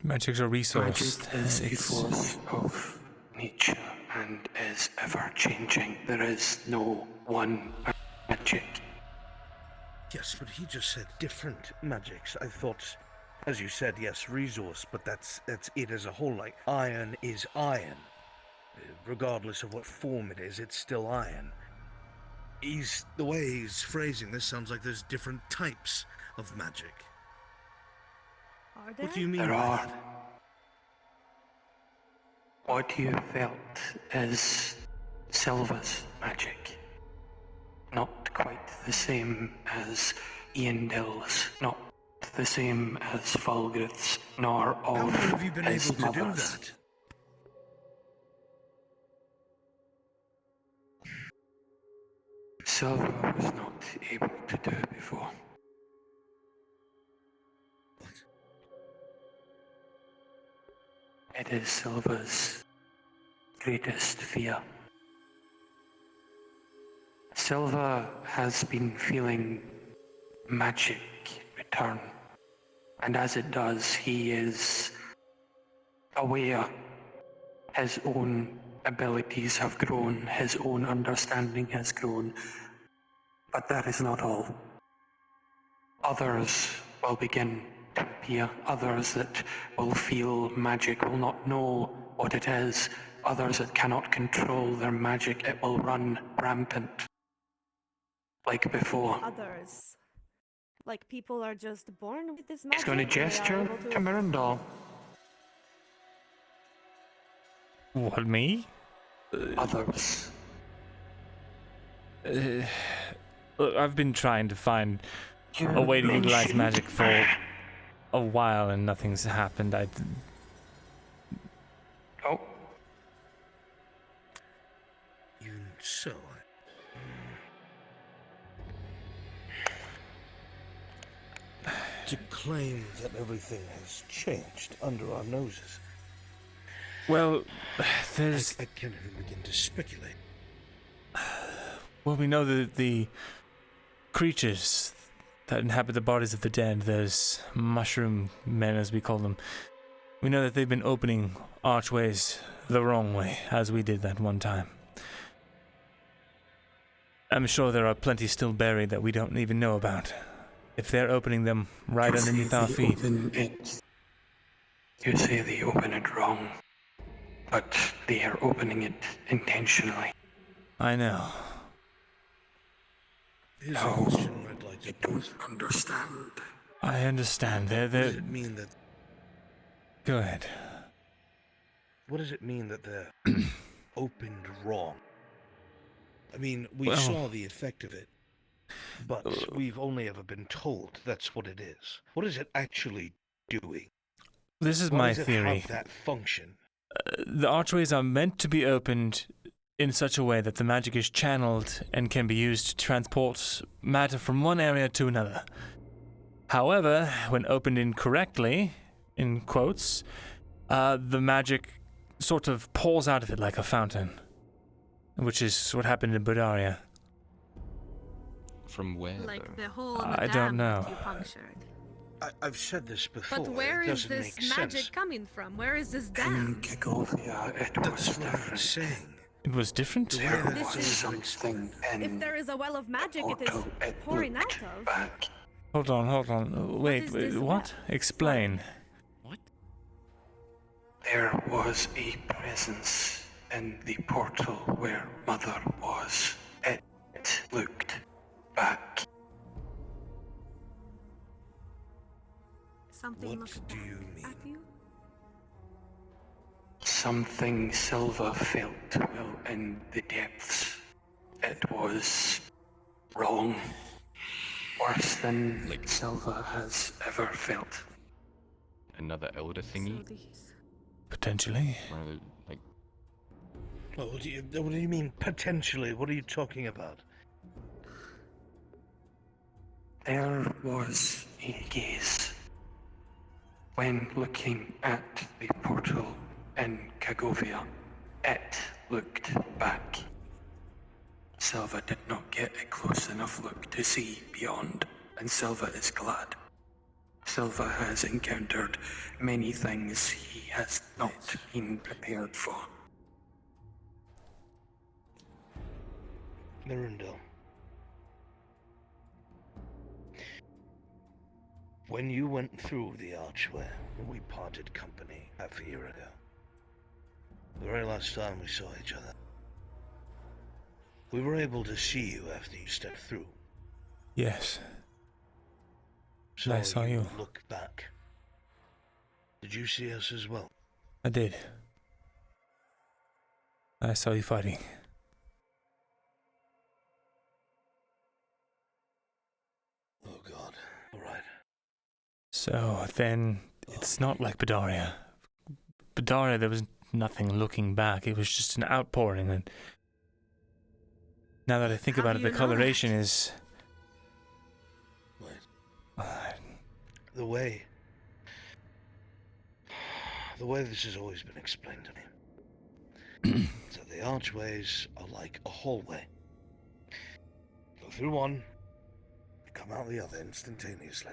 Magic's a resource. Magic is a force of nature and is ever changing. There is no one magic. Yes, but he just said different magics. I thought, as you said, yes, resource, but that's it as a whole. Like, iron is iron. Regardless of what form it is, it's still iron. The way he's phrasing this sounds like there's different types of magic. Are there? What do you mean There by are. that? What you felt is Silva's magic. Not quite the same as Iandil's, not the same as Fulgrith's, nor of How long have you been his able to do mother's. that? Silva was not able to do it before. It is Silva's greatest fear. Silva has been feeling magic return, and as it does, he is aware his own abilities have grown, his own understanding has grown, but that is not all. Others will begin to appear, others that will feel magic, will not know what it is, others that cannot control their magic, it will run rampant. Like before. Others. Like people are just born with this magic. He's going to and they are gesture able to Myrindal. What, me? Others. Look, I've been trying to find a way to utilize magic for a while and nothing's happened. Oh. Even so, to claim that everything has changed under our noses. Well, there's... I can't even begin to speculate. Well, we know that the creatures that inhabit the bodies of the dead, those mushroom men as we call them, we know that they've been opening archways the wrong way, as we did that one time. I'm sure there are plenty still buried that we don't even know about. If they're opening them right underneath our feet. You say they open it wrong. but they are opening it intentionally. I know. Here's a No, question I'd like to you don't understand. I understand. What does it mean that? Go ahead. What does it mean that they're opened wrong? I mean, we Well- saw the effect of it, but we've only ever been told that's what it is. What is it actually doing? This is Why my does it theory. have that function? The archways are meant to be opened in such a way that the magic is channeled and can be used to transport matter from one area to another. However, when opened incorrectly, in quotes, the magic sort of pours out of it like a fountain, which is what happened in Budaria. From where, Like though? the hole in I the don't dam know. that you punctured. I've said this before. But where it is doesn't this make magic sense. coming from? Where is this In dam? Cagovia, it was That's what I'm different. saying. It was different? There This was is- something in If there is a well of magic, it is portal it pouring looked out of. back. Hold on. Wait, is this what? about? Explain. There was a presence in the portal where Mother was. It looked back. Something What do you mean? at you? Something Silva felt well in the depths. It was wrong. Worse than Silva has ever felt. Another elder thingy? Potentially. One of the, like, Well, what do you mean potentially? What are you talking about? There was a gaze when looking at the portal in Cagovia. It looked back. Silva did not get a close enough look to see beyond, and Silva is glad. Silva has encountered many things he has not been prepared for. Myrindal. When you went through the archway, we parted company half a year ago. The very last time we saw each other. We were able to see you after you stepped through. Yes. So I saw you. Look back. Did you see us as well? I did. I saw you fighting. Oh God. All right. So then, it's not like Budaria. Budaria, there was nothing looking back. It was just an outpouring. And now that I think How about do it, the you know coloration is. The way this has always been explained to me. So the archways are like a hallway. Go through one, you come out the other instantaneously.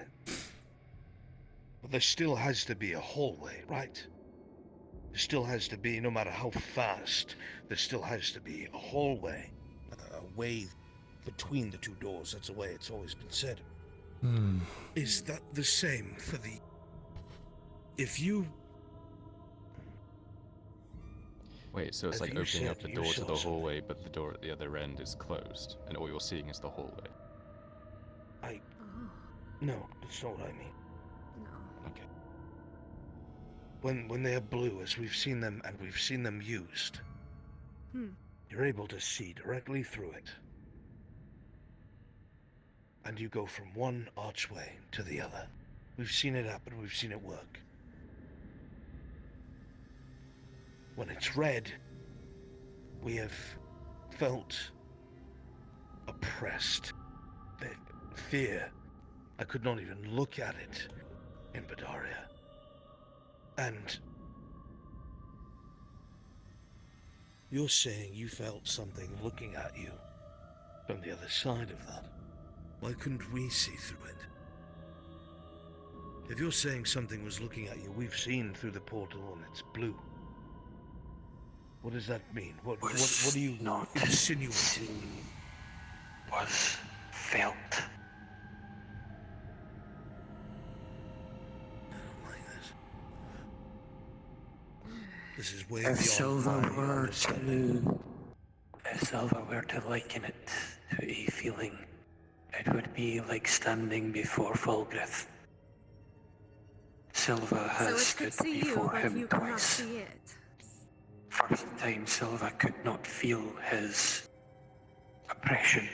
But there still has to be a hallway, right? There still has to be, no matter how fast, there still has to be a hallway. A way between the two doors, that's the way it's always been said. Is that the same for the... If you... wait, so it's Have like you opening said up the you door to saw the something? hallway, but the door at the other end is closed, and all you're seeing is the hallway. No, that's not what I mean. No. Okay. When they are blue, as we've seen them, and we've seen them used, you're able to see directly through it. And you go from one archway to the other. We've seen it happen, we've seen it work. When it's red, we have felt oppressed. Fear. I could not even look at it in Budaria. And you're saying you felt something looking at you from the other side of that. Why couldn't we see through it? If you're saying something was looking at you, we've seen through the portal and it's blue. What does that mean? What are you not insinuating? Was felt. The This is way If beyond Silva my were understanding. to, if Silva were to liken it to a feeling, it would be like standing before Fulgrith. Silva has So it stood could see you, before but him you cannot twice. see it. First time Silva could not feel his oppression.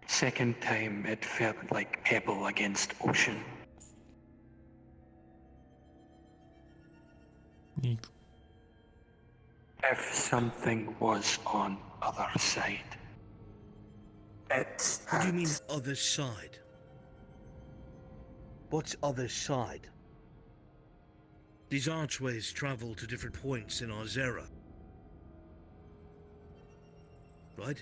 Second time it felt like pebble against ocean. If something was on other side, it's What do you mean, other side? What's other side? These archways travel to different points in Auzera. Right?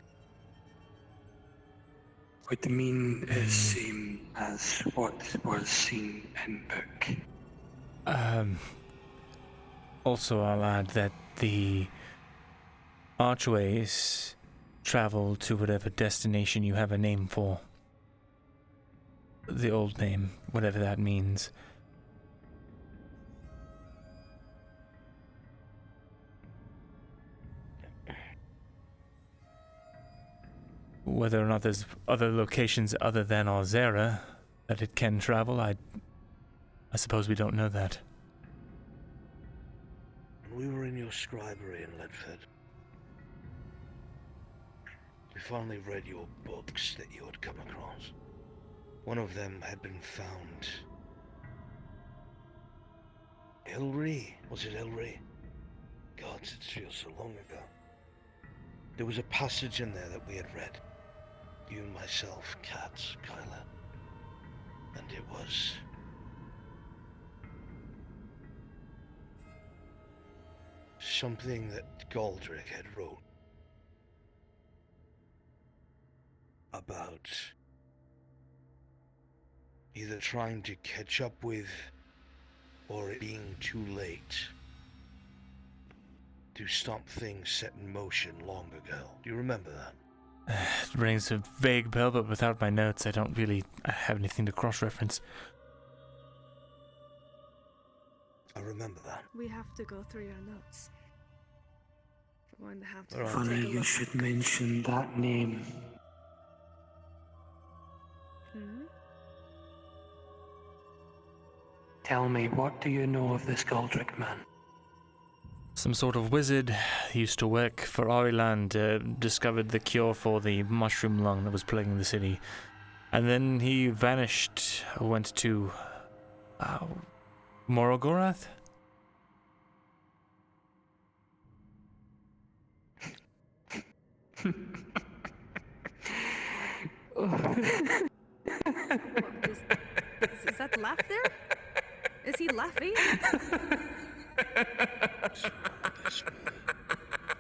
would mean is same as what was seen in book. Also, I'll add that the archways travel to whatever destination you have a name for. The old name, whatever that means. Whether or not there's other locations other than Auzera that it can travel, I suppose we don't know that. When we were in your scribery in Ledford, we finally read your books that you had come across. One of them had been found. Elry? Was it Elry? God, it feels so long ago. There was a passage in there that we had read. You and myself, Kat, Kyla. And it was... something that Galdrick had wrote. About... either trying to catch up with, or it being too late to stop things set in motion long ago. Do you remember that? It rings a vague bell, but without my notes, I don't really have anything to cross-reference. I remember that. We have to go through your notes. We're going to have to Funny take a you look. should mention that name. Tell me, what do you know of this Galdrick man? Some sort of wizard. He used to work for Oriland, discovered the cure for the mushroom lung that was plaguing the city. And then he vanished, went to... Morogorth? Is that laughter? Is he laughing?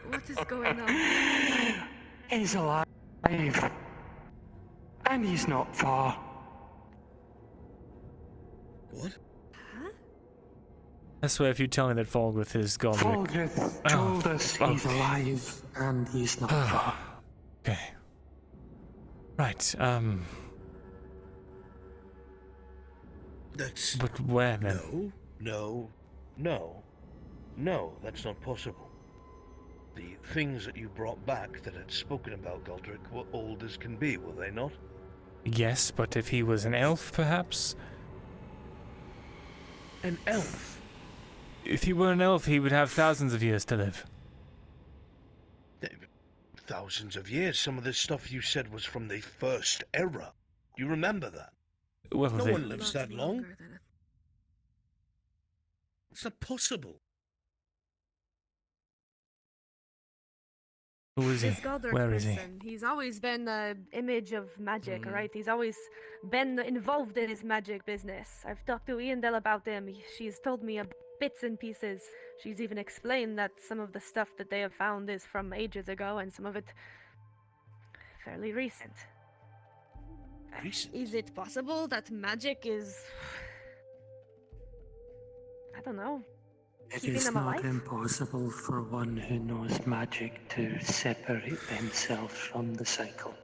What is going on? He's alive. And he's not far. What? Huh? I swear if you tell me that Fulgrith is Galdrick... Fulgrith told us he's alive and he's not far. Okay. Right, That's... But where then? No, that's not possible. The things that you brought back that had spoken about Galdrick were old as can be, were they not? Yes, but if he was an elf, perhaps? An elf? If he were an elf, he would have thousands of years to live. Thousands of years. Some of this stuff you said was from the first era. You remember that? Well, no one lives that long. It's not possible. Who is he? This Galdrick Where is he? person, he's always been an image of magic, right? He's always been involved in his magic business. I've talked to Myrindal about him. She's told me bits and pieces. She's even explained that some of the stuff that they have found is from ages ago, and some of it fairly recent. Is it possible that magic is... I don't know. It keeping is them not alive? impossible for one who knows magic to separate themselves from the cycle.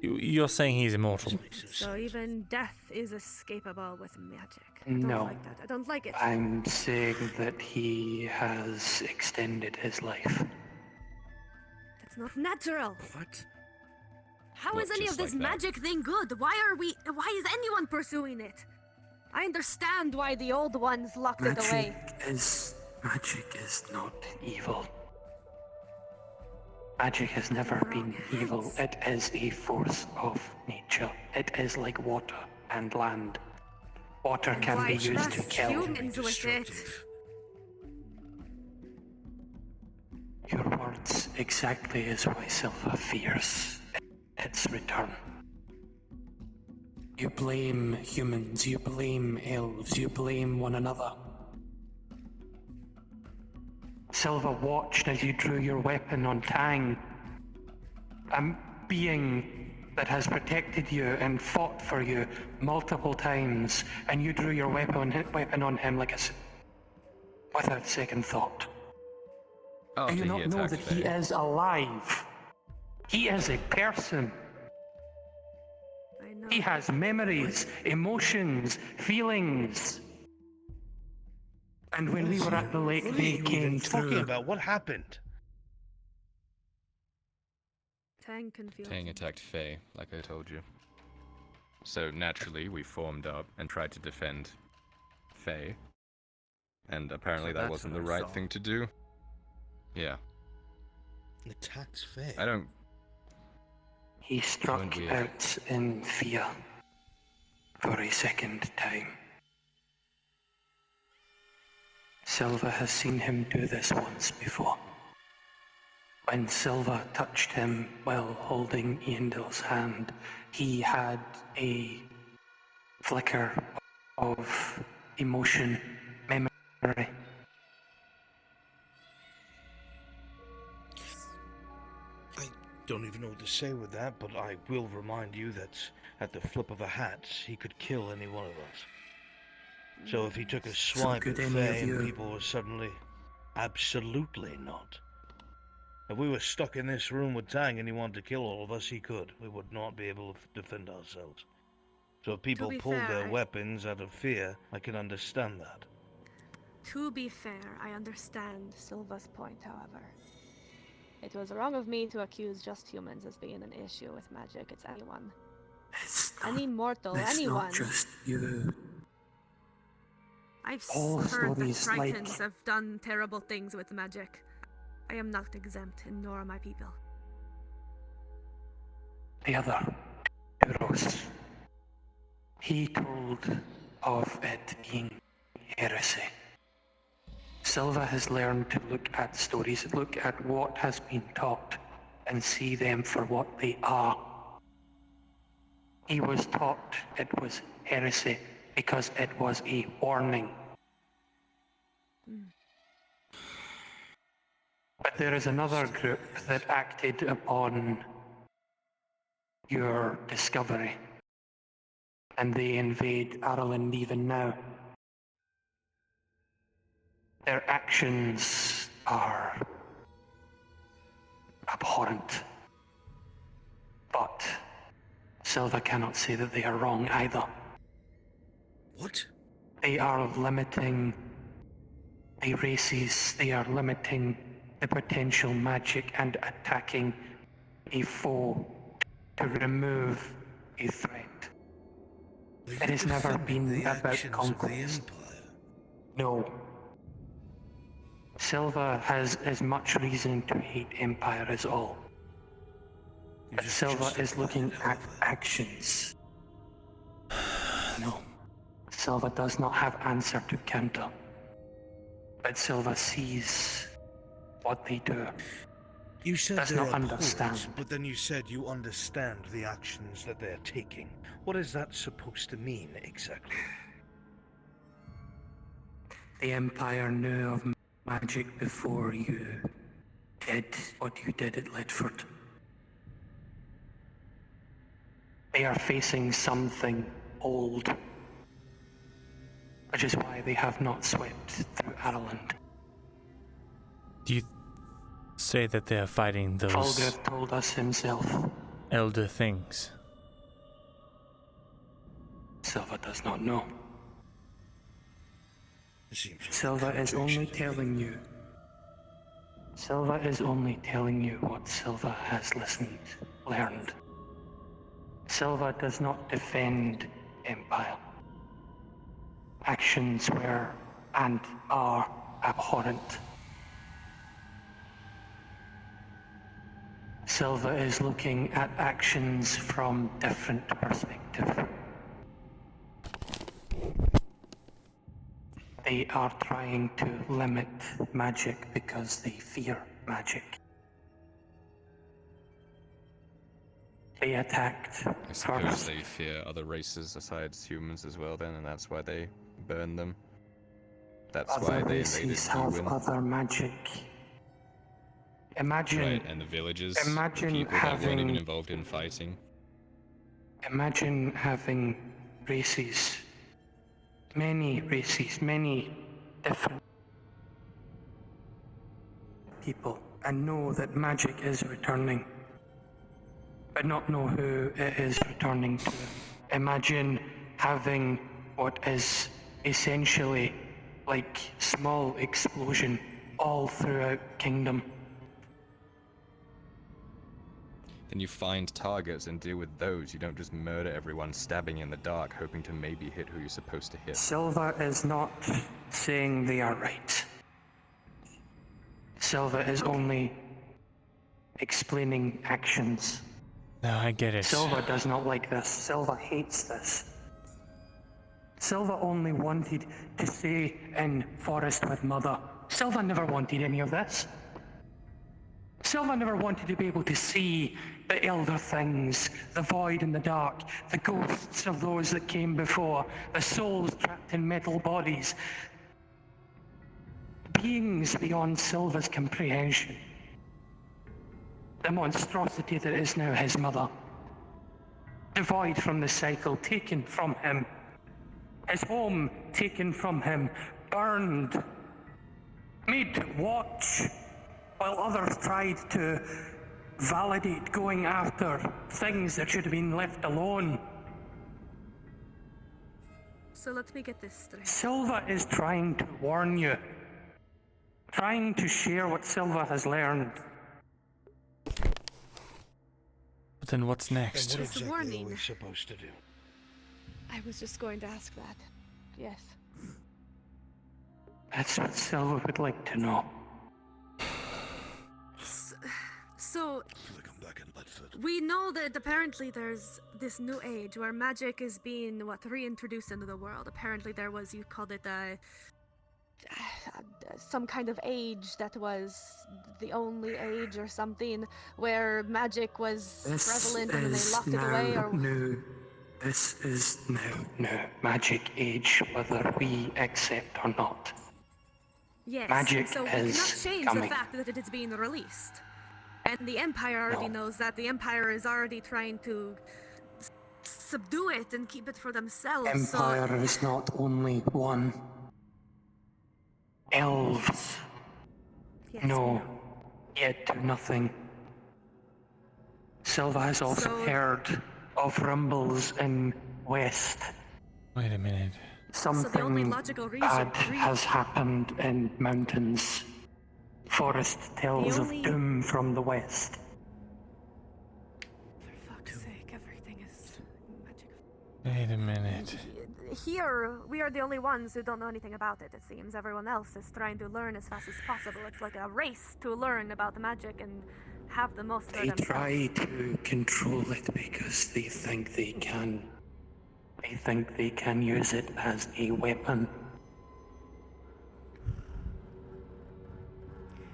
You're saying he's immortal? So even death is escapable with magic. No. like that. I don't like it. I'm saying that he has extended his life. That's not natural. What? How What, is any just of this like that? magic thing good? Why is anyone pursuing it? I understand why the old ones locked it away. Magic is not evil. Magic has never been evil. It is a force of nature. It is like water and land. Water can Why be used to trust kill. humans with it? Your words exactly is why Silva fears its return. You blame humans, you blame elves, you blame one another. Silva watched as you drew your weapon on Tang. A being that has protected you and fought for you multiple times, and you drew your weapon on him without second thought. Do you not know that he is alive? He is a person. I know. He has memories, emotions, feelings. And when we were at the lake, What are they you came even talking through. about? What happened? Tang can feel. Tang attacked Faye, like I told you. So naturally, we formed up and tried to defend Faye. And apparently So that that's wasn't what the I right thought. thing to do. Yeah. Attacked Faye. I don't... He struck weird. out in fear for a second time. Silva has seen him do this once before. When Silva touched him while holding Iandil's hand, he had a flicker of emotion, memory. I don't even know what to say with that, but I will remind you that at the flip of a hat, he could kill any one of us. So if he took a swipe could at any Faye of and you- people were suddenly... Absolutely not. If we were stuck in this room with Tang and he wanted to kill all of us, he could. We would not be able to defend ourselves. So if people be pulled fair, their I- weapons out of fear, I can understand that. To be fair, I understand Silva's point, however. It was wrong of me to accuse just humans as being an issue with magic. It's anyone. Any mortal, It's anyone. not just you. I've all heard that stories like- Tritons have done terrible things with magic. I am not exempt, and nor are my people. The other, Euros. He told of it being heresy. Silva has learned to look at stories, look at what has been taught, and see them for what they are. He was taught it was heresy because it was a warning. But there is another group that acted upon your discovery, and they invade Ireland even now. Their actions are abhorrent, but Silva cannot say that they are wrong either. What? They are limiting the races, they are limiting the potential magic and attacking a foe to remove a threat. It has never been about conquest. No. Silva has as much reason to hate Empire as all. But Silva is looking at actions. No. Silva does not have answer to counter. But Silva sees what they do. You said Does they're not abhorrent, understand. but then you said you understand the actions that they're taking. What is that supposed to mean, exactly? The Empire knew of magic before you did what you did at Ledford. They are facing something old, which is why they have not swept through Ireland. Do you say that they are fighting those Fulgrith told us himself. elder things? Silva does not know. Silva is only telling you. Silva is only telling you what Silva has learned. Silva does not defend Empire. Actions were and are abhorrent. Silva is looking at actions from different perspective. They are trying to limit magic because they fear magic. They attacked I suppose first. they fear other races besides humans as well then, and that's why they burn them. That's Other why they invaded races have Lewin. other magic. Imagine, Right, and the villagers, imagine the people that weren't even having- involved in fighting. Imagine having races, many different people, and know that magic is returning, but not know who it is returning to. Imagine having what is essentially like small explosion all throughout Kingdom. Then you find targets and deal with those. You don't just murder everyone stabbing in the dark, hoping to maybe hit who you're supposed to hit. Silva is not saying they are right. Silva is only explaining actions. No, I get it. Silva does not like this. Silva hates this. Silva only wanted to stay in forest with Mother. Silva never wanted any of this. Silva never wanted to be able to see the elder things, the void and the dark, the ghosts of those that came before, the souls trapped in metal bodies, beings beyond Silva's comprehension. The monstrosity that is now his mother. Devoid from the cycle, taken from him. His home taken from him, burned, made to watch, while others tried to validate going after things that should have been left alone. So let me get this straight. Silva is trying to warn you, trying to share what Silva has learned. But then what's next? Then what It's a exactly warning. are we supposed to do? I was just going to ask that. Yes. That's what Silva would like to know. So, we know that apparently there's this new age where magic is being, reintroduced into the world. Apparently there was, you called it some kind of age that was the only age or something, where magic was prevalent and they locked it away, or... new. This is now magic age, whether we accept or not. Yes, Magic so we is cannot change coming. the fact that it is being released. And the Empire already knows that. The Empire is already trying to subdue it and keep it for themselves. Empire is not only one. Elves. Yes, No, yet do nothing. Silva has also heard of rumbles in West. Wait a minute. Something only logical bad has happened in mountains. Forest tells only- of doom from the West. For fuck's sake, everything is magic. Wait a minute. Here, we are the only ones who don't know anything about it, it seems. Everyone else is trying to learn as fast as possible. It's like a race to learn about the magic and have the most for They themselves. try to control it because they think they can. They think they can use it as a weapon.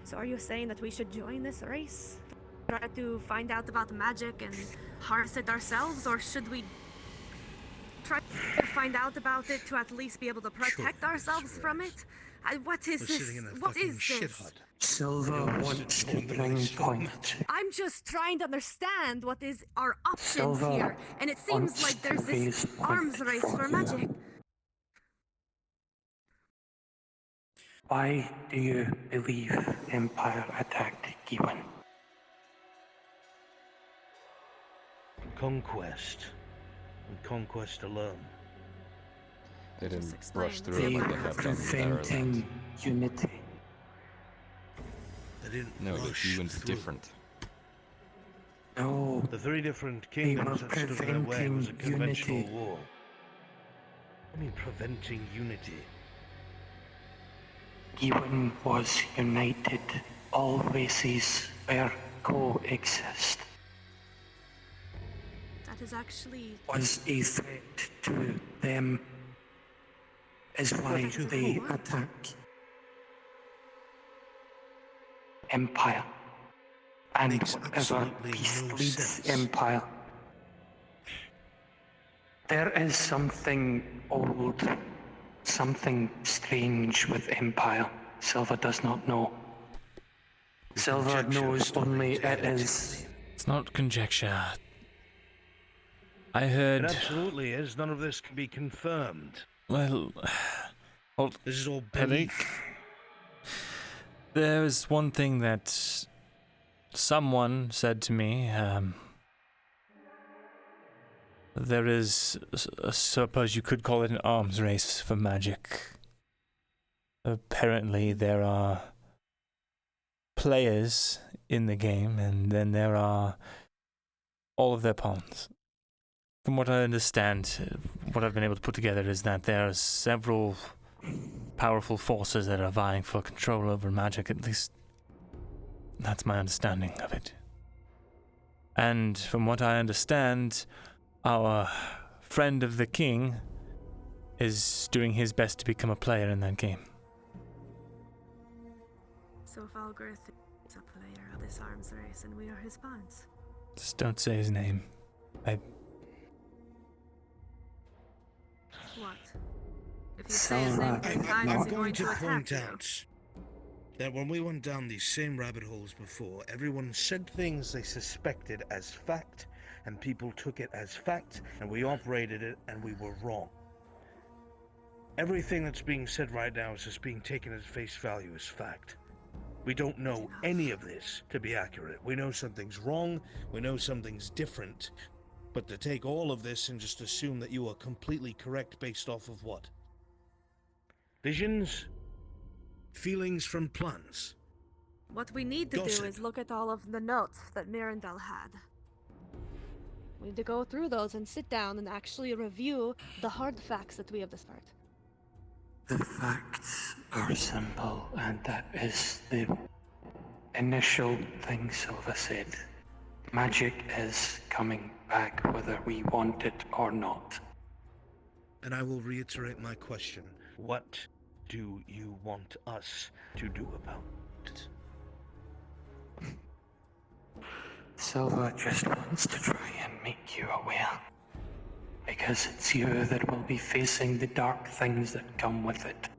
So are you saying that we should join this race? Try to find out about the magic and harness it ourselves? Or should we try to find out about it to at least be able to protect ourselves from it? What is We're this? sitting in a What fucking is shit this? hut. Silva wants to bring point. I'm just trying to understand what is our options Silva here. And it seems wants like to there's this raise point arms race for you. magic. Why do you believe Empire attacked Giwan? Conquest. And conquest alone. They just didn't explained. rush through They it like they were have done with preventing unity. They didn't No, the rush humans through. different. No, The three different they were kingdoms that stood in their way was a preventing conventional unity. war. I mean, preventing unity. Even was united. All races were coexist. That is actually Was a threat to them. Is why To they who? attack. Empire. And Makes whatever absolutely peace no leads sense. empire. There is something old, something strange with empire. Silver does not know. Silver knows only it is. It's not conjecture. I It heard. absolutely is. None of this can be confirmed. Well, This is all I think belief. there is one thing that someone said to me. There is, I suppose you could call it an arms race for magic. Apparently, there are players in the game, and then there are all of their pawns. From what I understand, what I've been able to put together is that there are several powerful forces that are vying for control over magic, at least that's my understanding of it. And from what I understand, our friend of the king is doing his best to become a player in that game. so Valgirth is a player of this arms race, and we are his pawns. Just don't say his name. What? If you say his name 3 times, I'm is he going to attack point you? out that when we went down these same rabbit holes before, everyone said things they suspected as fact, and people took it as fact, and we operated it, and we were wrong. Everything that's being said right now is just being taken at face value as fact. We don't know any of this to be accurate. We know something's wrong, we know something's different, but to take all of this and just assume that you are completely correct based off of what? Visions? Feelings from plants? What we need to do Gossip. is look at all of the notes that Myrindal had. We need to go through those and sit down and actually review the hard facts that we have discovered. The facts are simple, and that is the initial thing Silva said. Magic is coming back whether we want it or not. And I will reiterate my question. What do you want us to do about it? Silva just wants to try and make you aware. Because it's you that will be facing the dark things that come with it.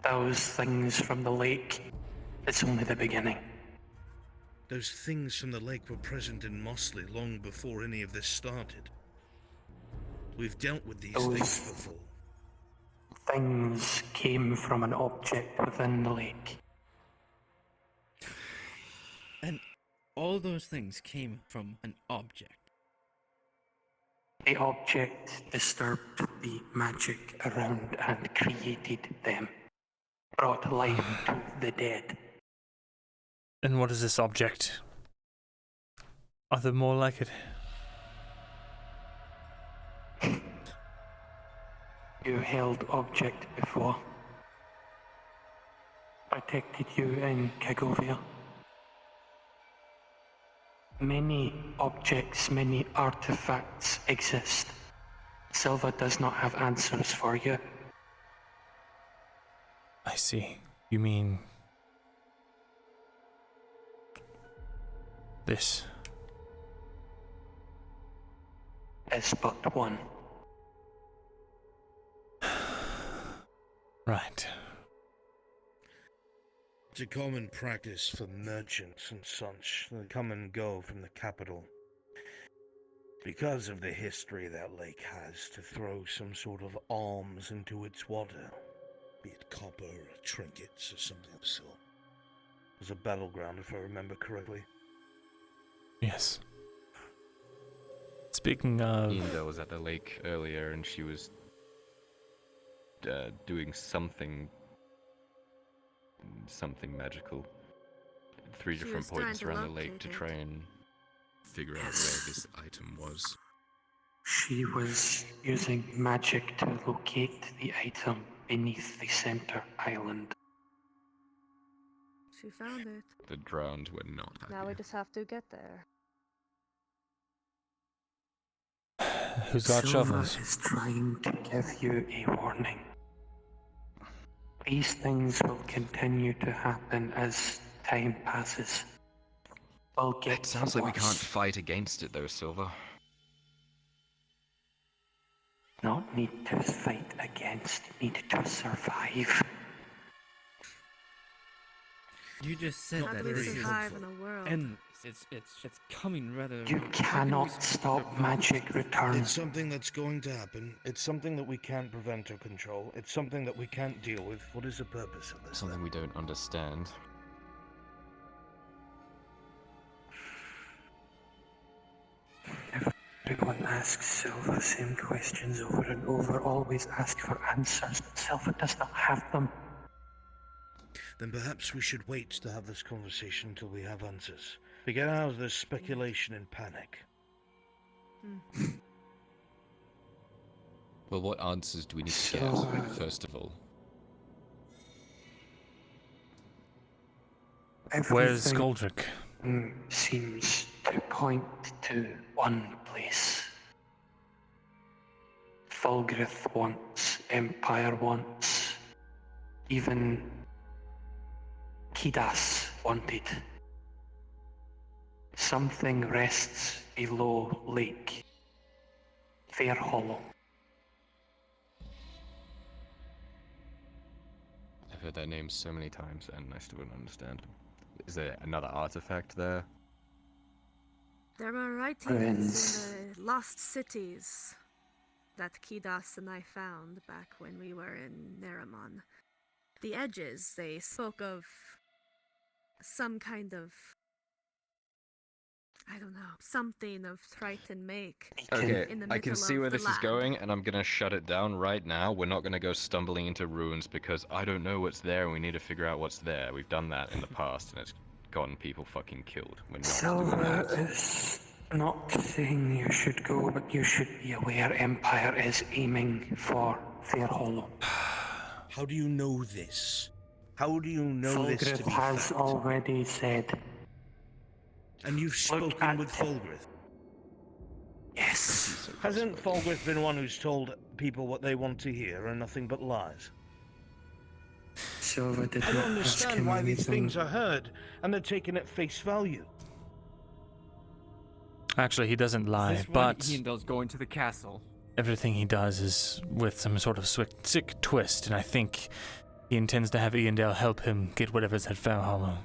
Those things from the lake, it's only the beginning. Those things from the lake were present in Mossley long before any of this started. We've dealt with these things before. Things came from an object within the lake. And all those things came from an object. The object disturbed the magic around and created them. Brought life to the dead. And what is this object? Are there more like it? You held object before. Protected you in Kagovia. Many objects, many artifacts exist. Silva does not have answers for you. I see. You mean this? Is but one. Right. It's a common practice for merchants and such that come and go from the capital. Because of the history that lake has, to throw some sort of alms into its water. Be it copper or trinkets or something of the sort. It was a battleground, if I remember correctly. Yes. Speaking of... Inda was at the lake earlier and she was doing something magical. 3 She different was trying points to around the lake locate to it. try and figure out where this item was. She was using magic to locate the item beneath the center island. She found it. The drowned were not happy. Now we just have to get there. Who's got Silva shovels? is trying to give you a warning. These things will continue to happen as time passes. We'll get It sounds like we worse. can't fight against it though, Silva. Not need to fight against, need to survive. You just said How that do we very survive helpful. in a world? And it's coming rather. You cannot stop magic return. It's something that's going to happen. It's something that we can't prevent or control. It's something that we can't deal with. What is the purpose of this? Something we don't understand. Everyone asks Silva the same questions over and over, always ask for answers, but Silva does not have them. Then perhaps we should wait to have this conversation until we have answers. To get out of this speculation and panic. Well, what answers do we need to get, first of all? Where's Everything, Goldrick? Seems to point to one place. Fulgrith wants, Empire wants, even Kidas wanted. Something rests below Lake Fair Hollow. I've heard that name so many times and I still don't understand. Is there another artifact there? There are writings in the lost cities that Kidas and I found back when we were in Neramon. The edges, they spoke of some kind of, I don't know, something of Triton make. Okay, in the I can middle see of where the this is land. going, and I'm gonna shut it down right now. We're not gonna go stumbling into ruins because I don't know what's there, and we need to figure out what's there. We've done that in the past, and it's gotten people fucking killed. We're not doing Silva that. is not saying you should go, but you should be aware Empire is aiming for Fair Hollow. How do you know this? How do you know this to Fulgrith be has fact? already said. And you've spoken with Fulgrith? Yes. Hasn't Fulgrith been one who's told people what they want to hear and nothing but lies? Silva did I not don't ask understand him why these anything. things are heard and they're taken at face value. Actually, he doesn't lie, This one, but Myrindal's going to the castle. everything he does is with some sort of sick twist, and I think he intends to have Myrindal help him get whatever's at Fair Hollow.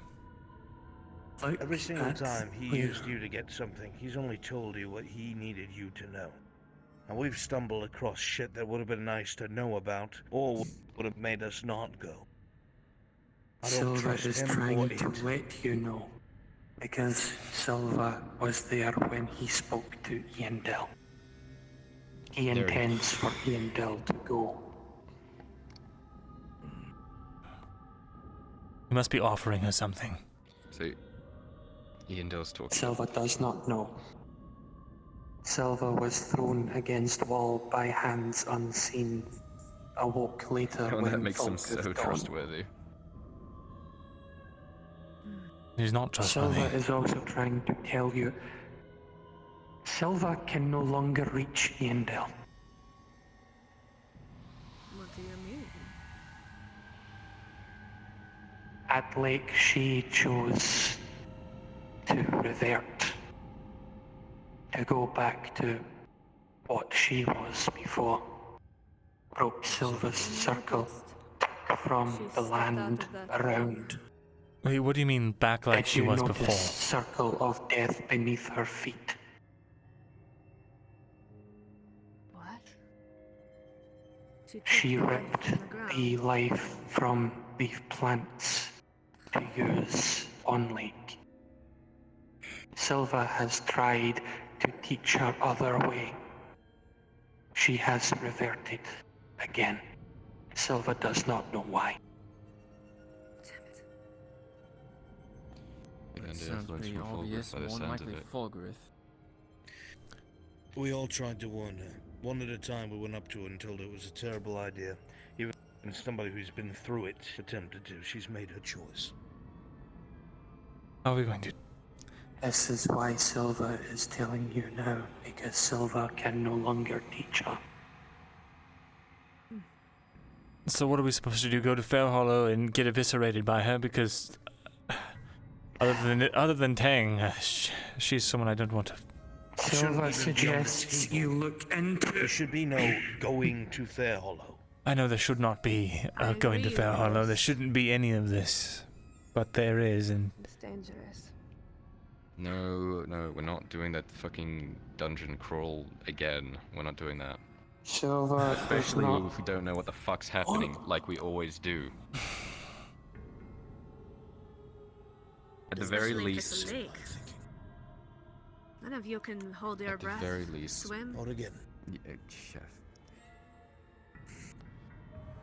Every single That's time he weird. used you to get something, he's only told you what he needed you to know. And we've stumbled across shit that would have been nice to know about, or would have made us not go. I don't Silva trust is him trying or to it. let you know, because Silva was there when he spoke to Myrindal. He There- intends for Myrindal to go. He must be offering her something. So, Myrindal's talking. Silva does not know. Silva was thrown against wall by hands unseen. Awoke later Oh, when that makes him so Fulgrith gone. trustworthy. He's not trustworthy. Silva is also trying to tell you Silva can no longer reach Myrindal. What do you mean? At Lake, she chose to revert, to go back to what she was before. Broke Silva's circle from the land around. Wait, what do you mean back like Did she you was notice before? circle of death beneath her feet? What? She ripped the life from the plants to use on Lake. Silva has tried to teach her other way. She has reverted again. Silva does not know why. And Sounds influence pretty from obvious. Fulgurith by the More than sounds of likely it. Fulgurith. We all tried to warn her. One at a time we went up to her and told her it was a terrible idea. Even somebody who's been through it attempted to. She's made her choice. How are we going to... This is why Silva is telling you now, because Silva can no longer teach her. So what are we supposed to do? Go to Fair Hollow and get eviscerated by her? Because other than Tang, she's someone I don't want to... Silva suggests you look into... There should be no going to Fair Hollow. I know there should not be going to Fair Hollow. There shouldn't be any of this. But there is, and... It's dangerous. No, we're not doing that fucking dungeon crawl again. We're not doing that. Silva Especially is not... if we don't know what the fuck's happening, like we always do. At the very Especially if it's least... a lake. None of you can hold your breath. At the very least... Swim. Not again. Yeah, chef.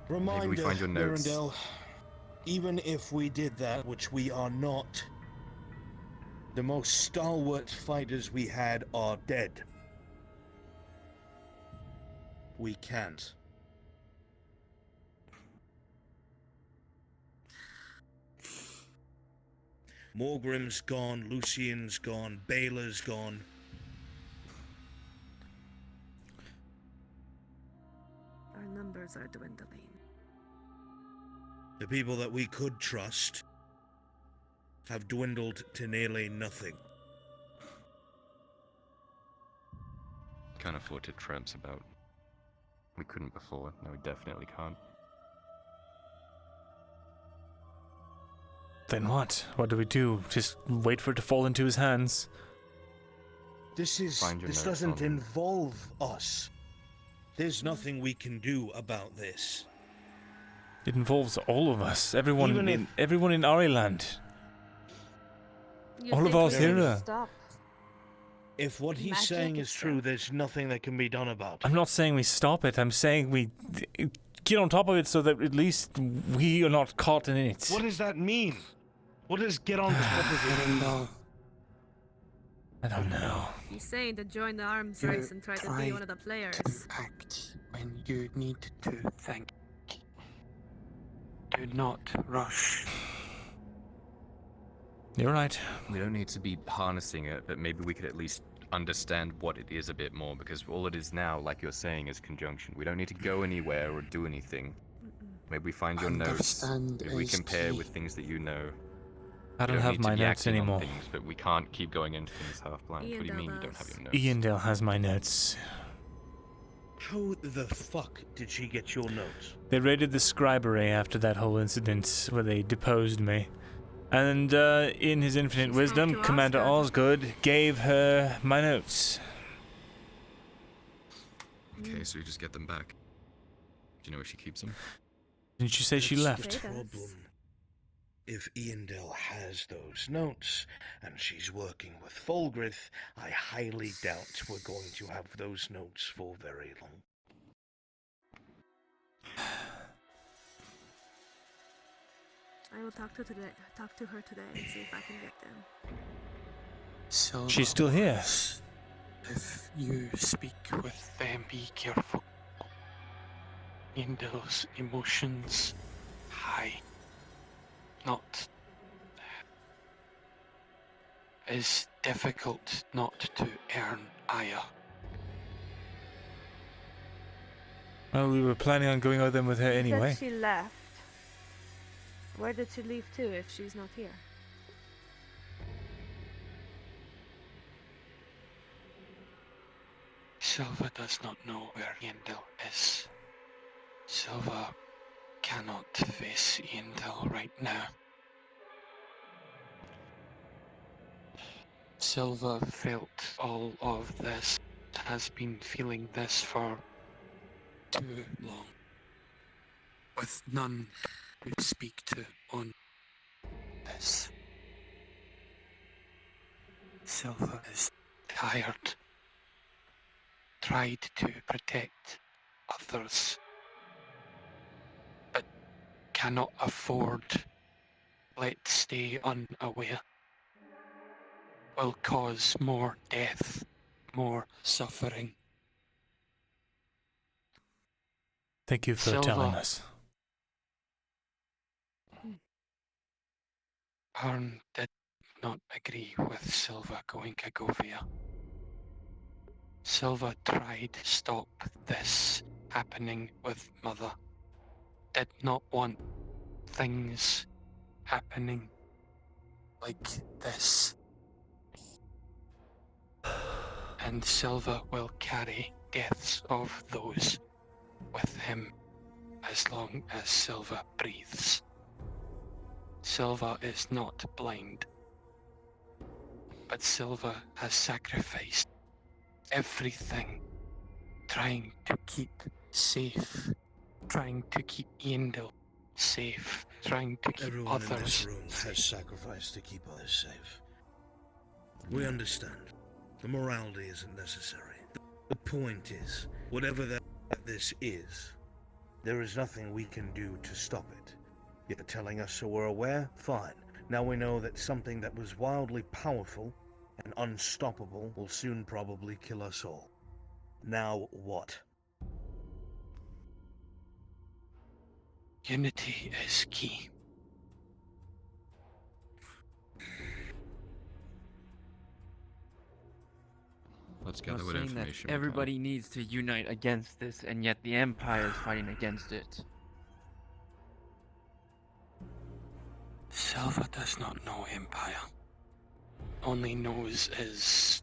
Reminder, Maybe we find your notes. Myrindal, even if we did that, which we are not, the most stalwart fighters we had are dead. We can't. Morgrim's gone, Lucian's gone, Baylor's gone. Our numbers are dwindling. The people that we could trust have dwindled to nearly nothing. Can't afford to tramps about. We couldn't before. No, we definitely can't. Then what? What do we do? Just wait for it to fall into his hands? This notes doesn't on- involve us. There's nothing we can do about this. It involves all of us. Everyone Even in Ariland. All of Auzera. Stop. If what he's Magic saying is itself. true, there's nothing that can be done about it. I'm not saying we stop it. I'm saying we get on top of it so that at least we are not caught in it. What does that mean? What does get on top of it mean? I don't know. He's saying to join the arms You race and try to be one of the players. Act when you need to think. Do not rush. You're right. We don't need to be harnessing it, but maybe we could at least understand what it is a bit more, because all it is now, like you're saying, is conjunction. We don't need to go anywhere or do anything. Maybe we find your notes. Understand Maybe we is compare key. with things that you know. I don't have need to my be notes acting on anymore. Things, but we can't keep going into things half blind. What do you mean you don't have your notes? Iandale has my notes. How the fuck did she get your notes? They raided the scribery after that whole incident where they deposed me. And in his infinite wisdom, Commander Osgood gave her my notes. Okay, so you just get them back. Do you know where she keeps them? Didn't you say she That's left? the problem. If Iandale has those notes, and she's working with Fulgurith, I highly doubt we're going to have those notes for very long. I will talk to her today and see if I can get them. Silva She's still here. warns, if you speak with them, be careful. Yandale's emotions high. Not is difficult not to earn ire. Well, we were planning on going over them with her She anyway. said she left. Where did she leave to if she's not here? Silva does not know where Yandale is. Silva cannot face Yandale right now. Silva felt all of this, has been feeling this for too long, with none to speak to on this. Silva is tired, tried to protect others, cannot afford let's stay unaware, will cause more death, more suffering. Thank you for telling us. Arn did not agree with Silva going Kagovia. Silva tried to stop this happening with Mother. Did not want things happening like this. And Silva will carry deaths of those with him as long as Silva breathes. Silva is not blind, but Silva has sacrificed everything, trying to keep safe, trying to keep Yendel safe, trying to keep Everyone in this others room safe. has sacrificed to keep others safe. We understand. The morality isn't necessary. The point is, whatever this is, there is nothing we can do to stop it. You're telling us so we're aware? Fine. Now we know that something that was wildly powerful and unstoppable will soon probably kill us all. Now what? Unity is key. Let's You're gather what saying that information we can. everybody needs to unite against this, and yet the Empire is fighting against it. Silva does not know Empire. Only knows is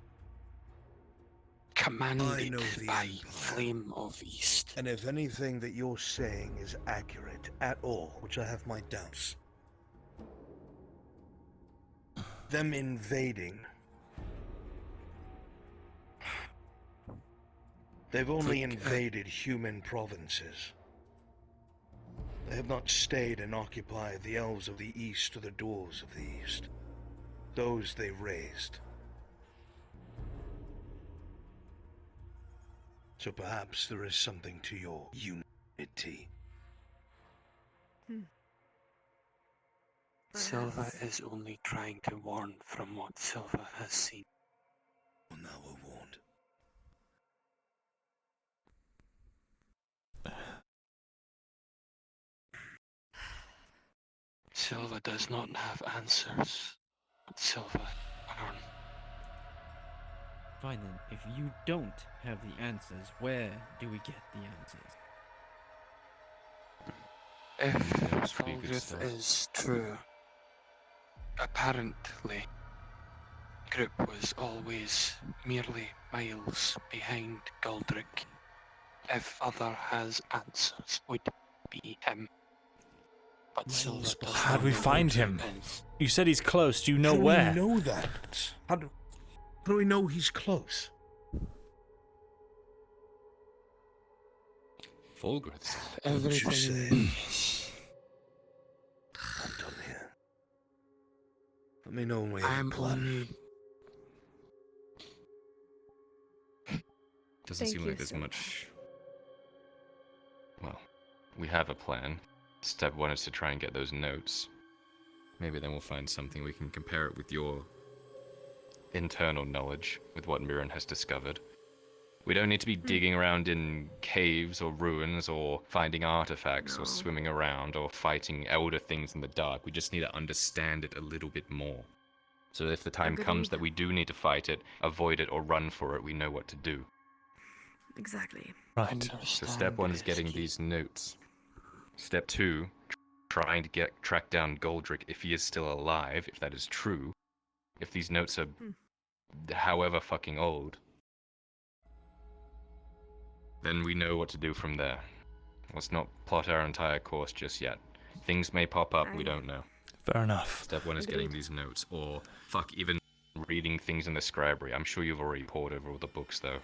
commanded by Flame of East. And if anything that you're saying is accurate at all, which I have my doubts, them invading, they've only invaded human provinces. They have not stayed and occupied the elves of the East or the dwarves of the East. Those they raised. So perhaps there is something to your unity. Silva is only trying to warn from what Silva has seen. Well, now we're warned. Silva does not have answers. Silva Arn. Fine then, if you don't have the answers, where do we get the answers? If Falgriff is true, apparently, Group was always merely miles behind Galdrick. If other has answers, would be him. But Silva does How do not we know find who him? is. You said he's close. Do you know How where? do we know that? How do we know he's close? Fulgrith. Everything. I'm done here. Let me know when we have a I'm plan. only. Doesn't seem like there's much. Well, we have a plan. Step one is to try and get those notes. Maybe then we'll find something we can compare it with your internal knowledge, with what Mirren has discovered. We don't need to be digging around in caves or ruins or finding artifacts or swimming around or fighting elder things in the dark. We just need to understand it a little bit more. So if the time comes that we do need to fight it, avoid it, or run for it, we know what to do. Exactly. Right. So step one is getting these notes. Step two, trying to track down Goldrick if he is still alive, if that is true. If these notes are however fucking old, then we know what to do from there. Let's not plot our entire course just yet. Things may pop up, we don't know. Fair enough. Step one is getting these notes, or even reading things in the scribery. I'm sure you've already poured over all the books, though.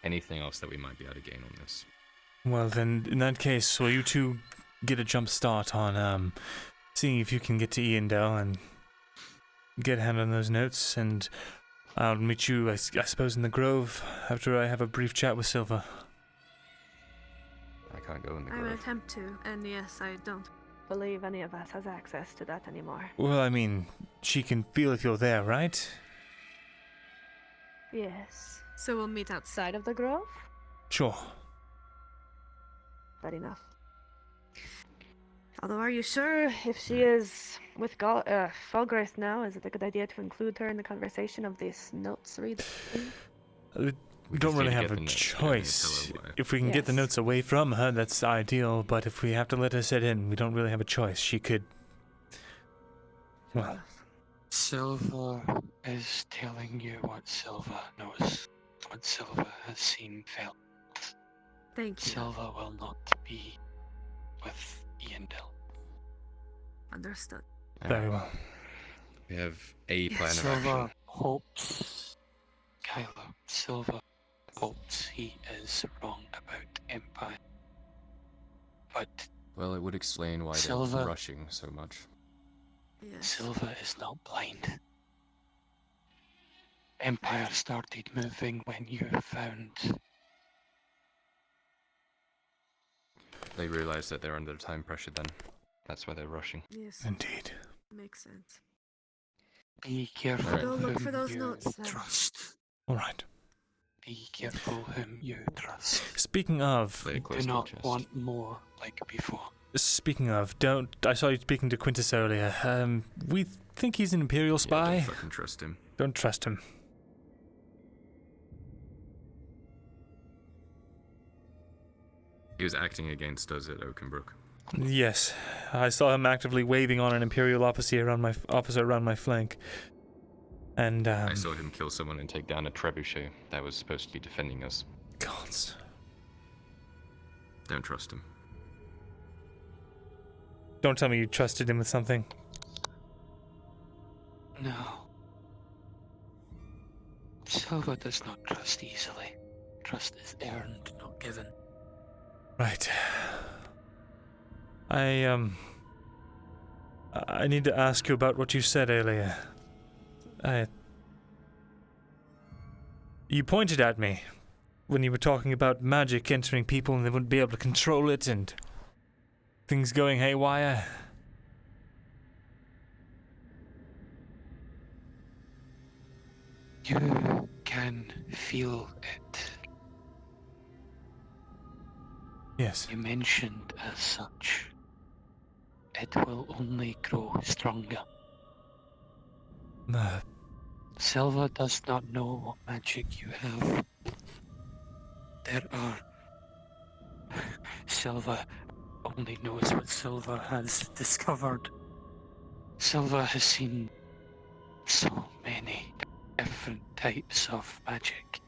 Anything else that we might be able to gain on this? Well, then, in that case, will you two get a jump start on seeing if you can get to Iandel and get a hand on those notes, and I'll meet you, I suppose, in the Grove after I have a brief chat with Silva. I can't go in the I will Grove. attempt to, and yes, I don't. believe any of us has access to that anymore. Well, I mean, she can feel if you're there, right? Yes. So we'll meet outside of the grove? Sure. Fair enough. Although, are you sure if she is with Falgraith now, is it a good idea to include her in the conversation of these notes reading? We don't really have a choice. If we can get the notes away from her, that's ideal, but if we have to let her sit in, we don't really have a choice. She could... Well... Silva is telling you what Silva knows, what Silva has seen, felt. Thank you. Silva will not be with Myrindal. Understood. Very well. We have a plan of Silva action. hopes, Kylo, Silva hopes he is wrong about Empire. But Well, it would explain why Silva- they're rushing so much. Silva is not blind. Empire started moving when you found. They realize that they're under time pressure then. That's why they're rushing. Yes. Indeed. Makes sense. Be careful Alright. Go look whom for those you notes then. trust. Alright. Be careful whom you trust. Speaking of... Play it close Do to the not chest. want more like before. Speaking of, I saw you speaking to Quintus earlier. We think he's an Imperial spy. Yeah, don't fucking trust him. Don't trust him. He was acting against us at Oakenbrook. Yes, I saw him actively waving on an Imperial officer around my flank. And, I saw him kill someone and take down a trebuchet that was supposed to be defending us. Gods. Don't trust him. Don't tell me you trusted him with something. No. Silva does not trust easily. Trust is earned, not given. Right. I need to ask you about what you said earlier. You pointed at me when you were talking about magic entering people and they wouldn't be able to control it and things going haywire. You can feel it. Yes. You mentioned as such. It will only grow stronger. Silva does not know what magic you have. There are... Silva only knows what Silva has discovered. Silva has seen so many different types of magic.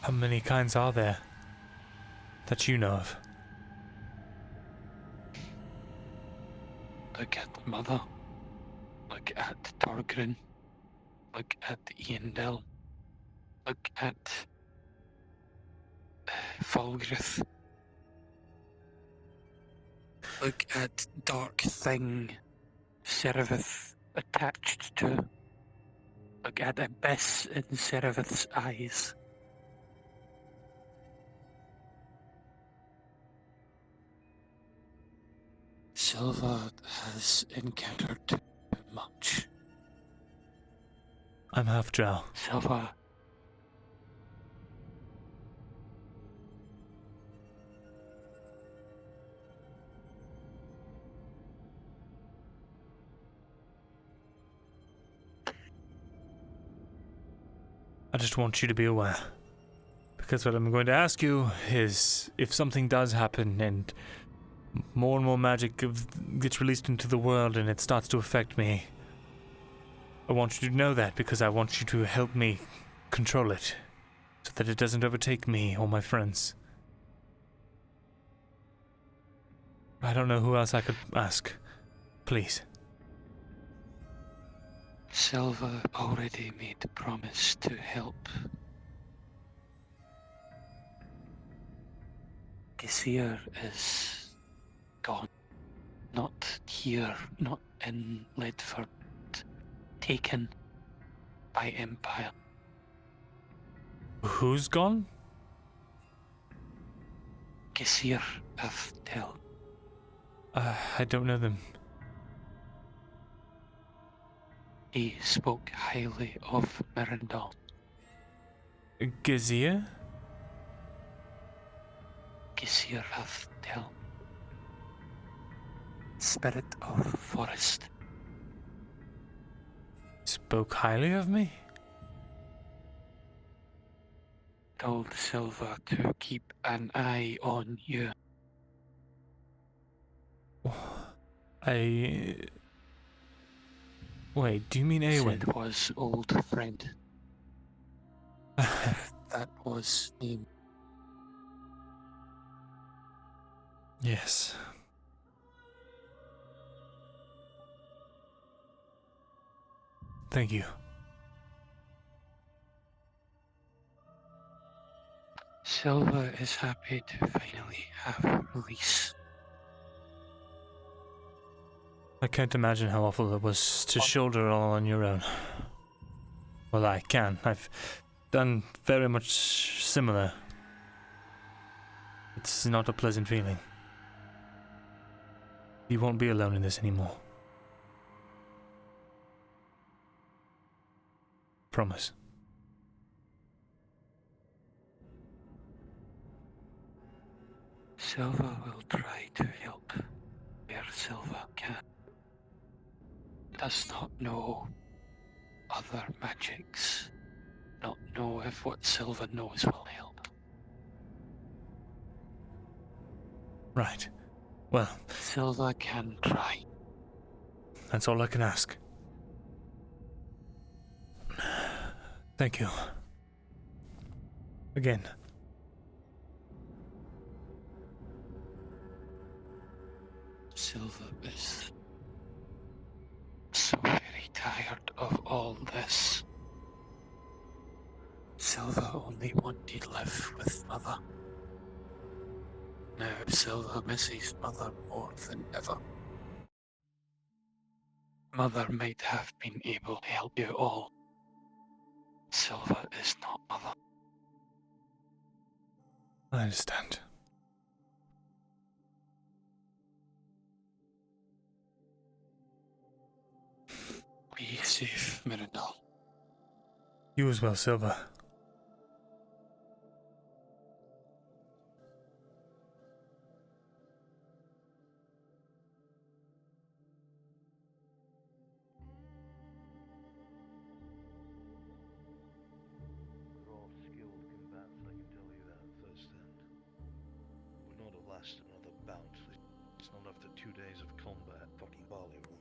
How many kinds are there that you know of? Look at Mother. Look at Torgrin. Look at Myrindal. Look at Falgraith. Look at Dark Thing Serevith attached to. Look at Abyss in Serevith's eyes. Silva has encountered too much. I'm half drow. Silva. I just want you to be aware. Because what I'm going to ask you is if something does happen and more and more magic gets released into the world and it starts to affect me, I want you to know that because I want you to help me control it so that it doesn't overtake me or my friends. I don't know who else I could ask. Please. Silva already made a promise to help. Gesir is gone. Not here, not in Ledford. Taken by Empire. Who's gone? Gesir Tel. I don't know them. He spoke highly of Myrindal. Gazia? Gizir hath tell. Spirit of forest. Spoke highly of me? Told Silva to keep an eye on you. Wait, do you mean Eowyn? Sid was old friend. That was name. Yes. Thank you. Silva is happy to finally have release. I can't imagine how awful it was to shoulder it all on your own. Well, I can. I've done very much similar. It's not a pleasant feeling. You won't be alone in this anymore. Promise. Silva will try to help where Silva can. Does not know other magics. Not know if what Silva knows will help. Right. Well, Silva can try. That's all I can ask. Thank you. Again. Silva is so very tired of all this. Silva only wanted to live with Mother. Now Silva misses Mother more than ever. Mother might have been able to help you all. Silva is not Mother. I understand. Be safe, Myrindal. You as well, Silva. They're all skilled combatants, I can tell you that firsthand. Would not have lasted another bout. It's not after 2 days of combat, fucking barley roll.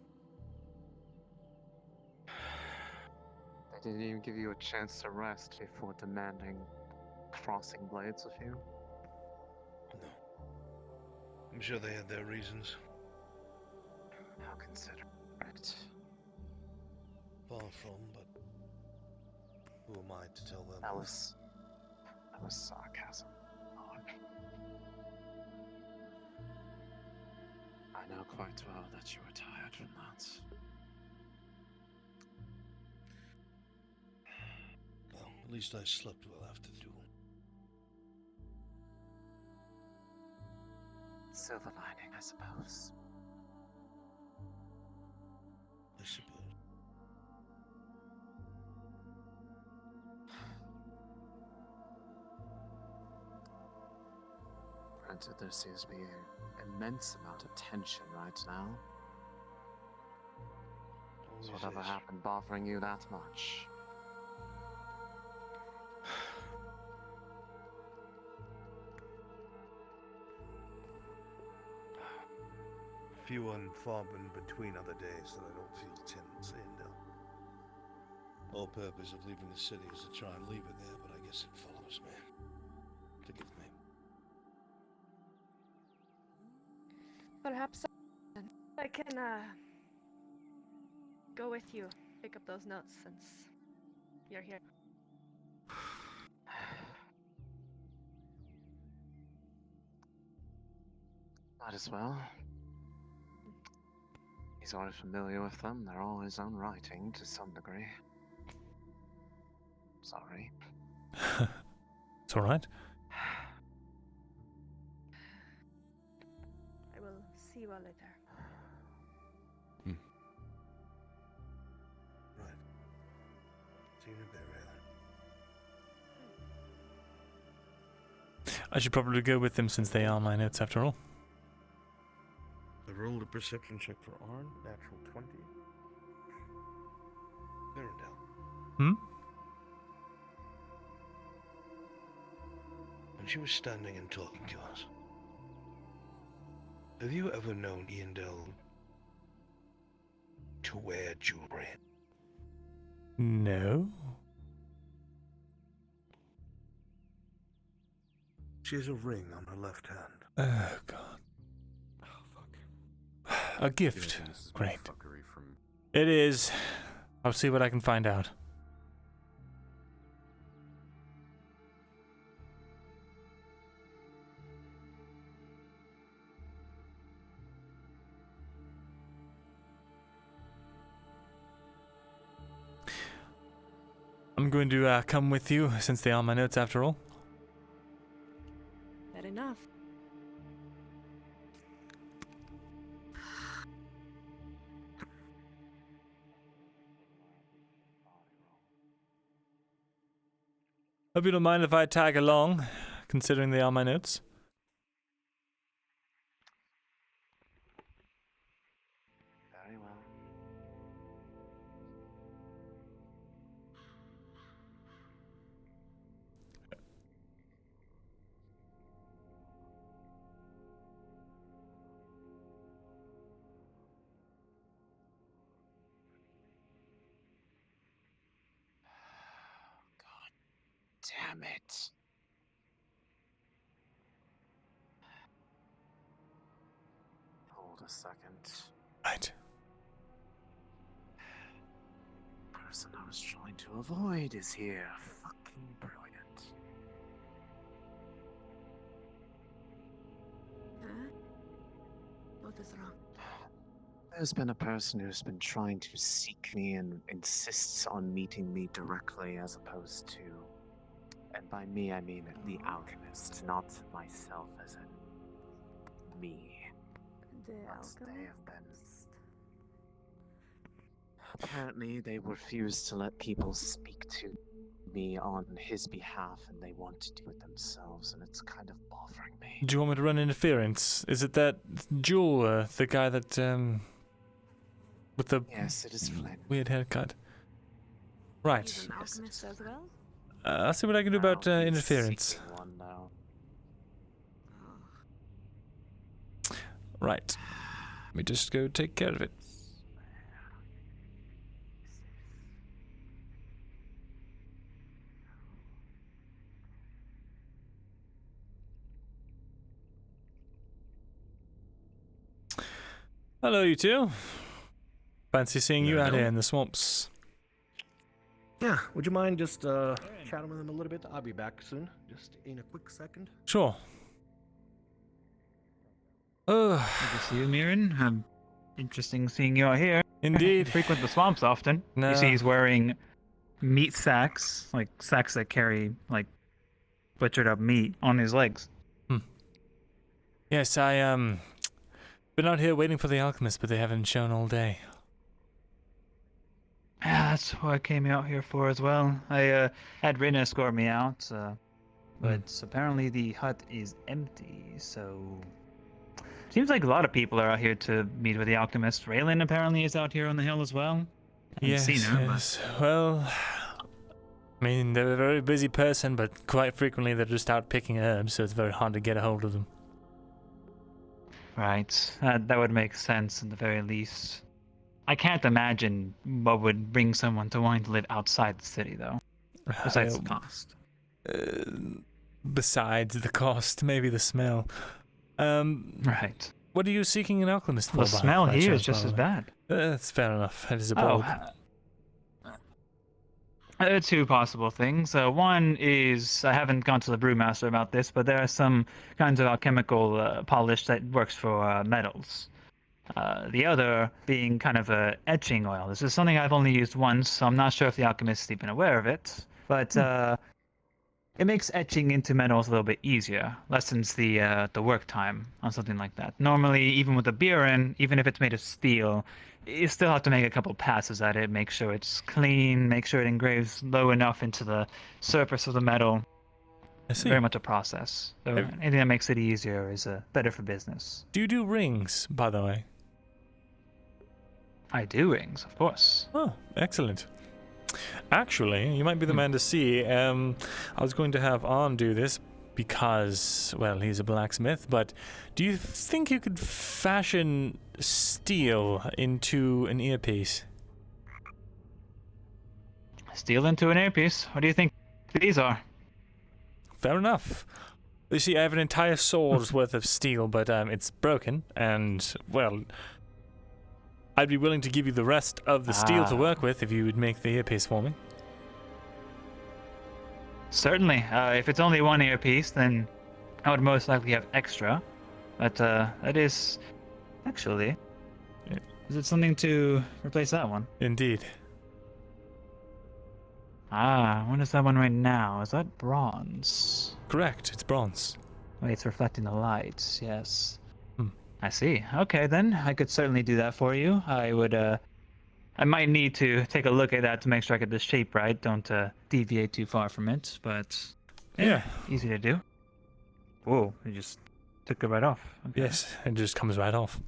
They didn't even give you a chance to rest before demanding crossing blades of you. No. I'm sure they had their reasons. How considerate. Far from, but who am I to tell them? That was sarcasm. I know quite well that you were tired from that. Well, at least I slept well after the duel. Silver lining, I suppose. I suppose. Granted, there seems to be an immense amount of tension right now. So whatever happened bothering you that much? Few and far between other days that I don't feel tense in. Whole purpose of leaving the city is to try and leave it there, but I guess it follows me. Forgive me. Perhaps I can go with you, pick up those notes since you're here. Might as well. He's already familiar with them. They're all his own writing to some degree. Sorry. It's alright. I will see you all later. Seen a bit, rather. I should probably go with them since they are my notes after all. I rolled a perception check for Arn, natural 20. Myrindal. Hmm? When she was standing and talking to us, have you ever known Myrindal to wear jewelry? No. She has a ring on her left hand. Oh, God. A gift. Great. It is. I'll see what I can find out. I'm going to come with you since they are my notes after all. Fair enough. Hope you don't mind if I tag along, considering they are my notes. Very well. Damn it. Hold a second. Right. The person I was trying to avoid is here. Fucking brilliant. Huh? What is wrong? There's been a person who's been trying to seek me and insists on meeting me directly as opposed to... And by me, I mean the alchemist, not myself as in me. The But they alchemist? have been... Apparently, they refuse to let people speak to me on his behalf, and they want to do it themselves, and it's kind of bothering me. Do you want me to run interference? Is it that Jewel, the guy that, with the Yes, it is Flynn. weird haircut? Right. He's an alchemist as well? I'll see what I can do about interference. One now. Right. Let me just go take care of it. Hello, you two. Fancy seeing you out here in the swamps. Yeah, would you mind just chatting with him a little bit? I'll be back soon, just in a quick second. Sure. Good to see you, Mirin. Interesting seeing you out here. Indeed. Frequent the swamps often. No. You see he's wearing meat sacks, like sacks that carry, like, butchered up meat on his legs. Yes, I, been out here waiting for the alchemist, but they haven't shown all day. Yeah, that's what I came out here for as well. I had Rin escort me out, but apparently the hut is empty, so... Seems like a lot of people are out here to meet with the alchemist. Raylan apparently is out here on the hill as well. I haven't seen her, Yes. Well, I mean, they're a very busy person, but quite frequently they're just out picking herbs, so it's very hard to get a hold of them. Right. That would make sense at the very least. I can't imagine what would bring someone to wanting to live outside the city, though. Besides the cost. Besides the cost, maybe the smell. Right. What are you seeking an alchemist for? The smell here is just as bad. That's fair enough. That is a bold. Two possible things. One is, I haven't gone to the brewmaster about this, but there are some kinds of alchemical polish that works for metals. The other being kind of a etching oil. This is something I've only used once, so I'm not sure if the alchemist's even aware of it. But it makes etching into metals a little bit easier, lessens the work time on something like that. Normally, even with a beer in, even if it's made of steel, you still have to make a couple passes at it, make sure it's clean, make sure it engraves low enough into the surface of the metal. I see. Very much a process. So anything that makes it easier is better for business. Do you do rings, by the way? I do rings, of course. Oh, excellent. Actually, you might be the man to see. I was going to have Arn do this because, well, he's a blacksmith, but do you think you could fashion steel into an earpiece? Steel into an earpiece? What do you think these are? Fair enough. You see, I have an entire sword's worth of steel, but it's broken, and, well, I'd be willing to give you the rest of the steel to work with if you would make the earpiece for me. Certainly. If it's only one earpiece, then I would most likely have extra. But that is... Actually... Is it something to replace that one? Indeed. What is that one right now? Is that bronze? Correct, it's bronze. Wait, it's reflecting the light, yes. I see. Okay, then. I could certainly do that for you. I would, I might need to take a look at that to make sure I get the shape right. Don't deviate too far from it, but... Yeah. Easy to do. Whoa, you just took it right off. Okay. Yes, it just comes right off.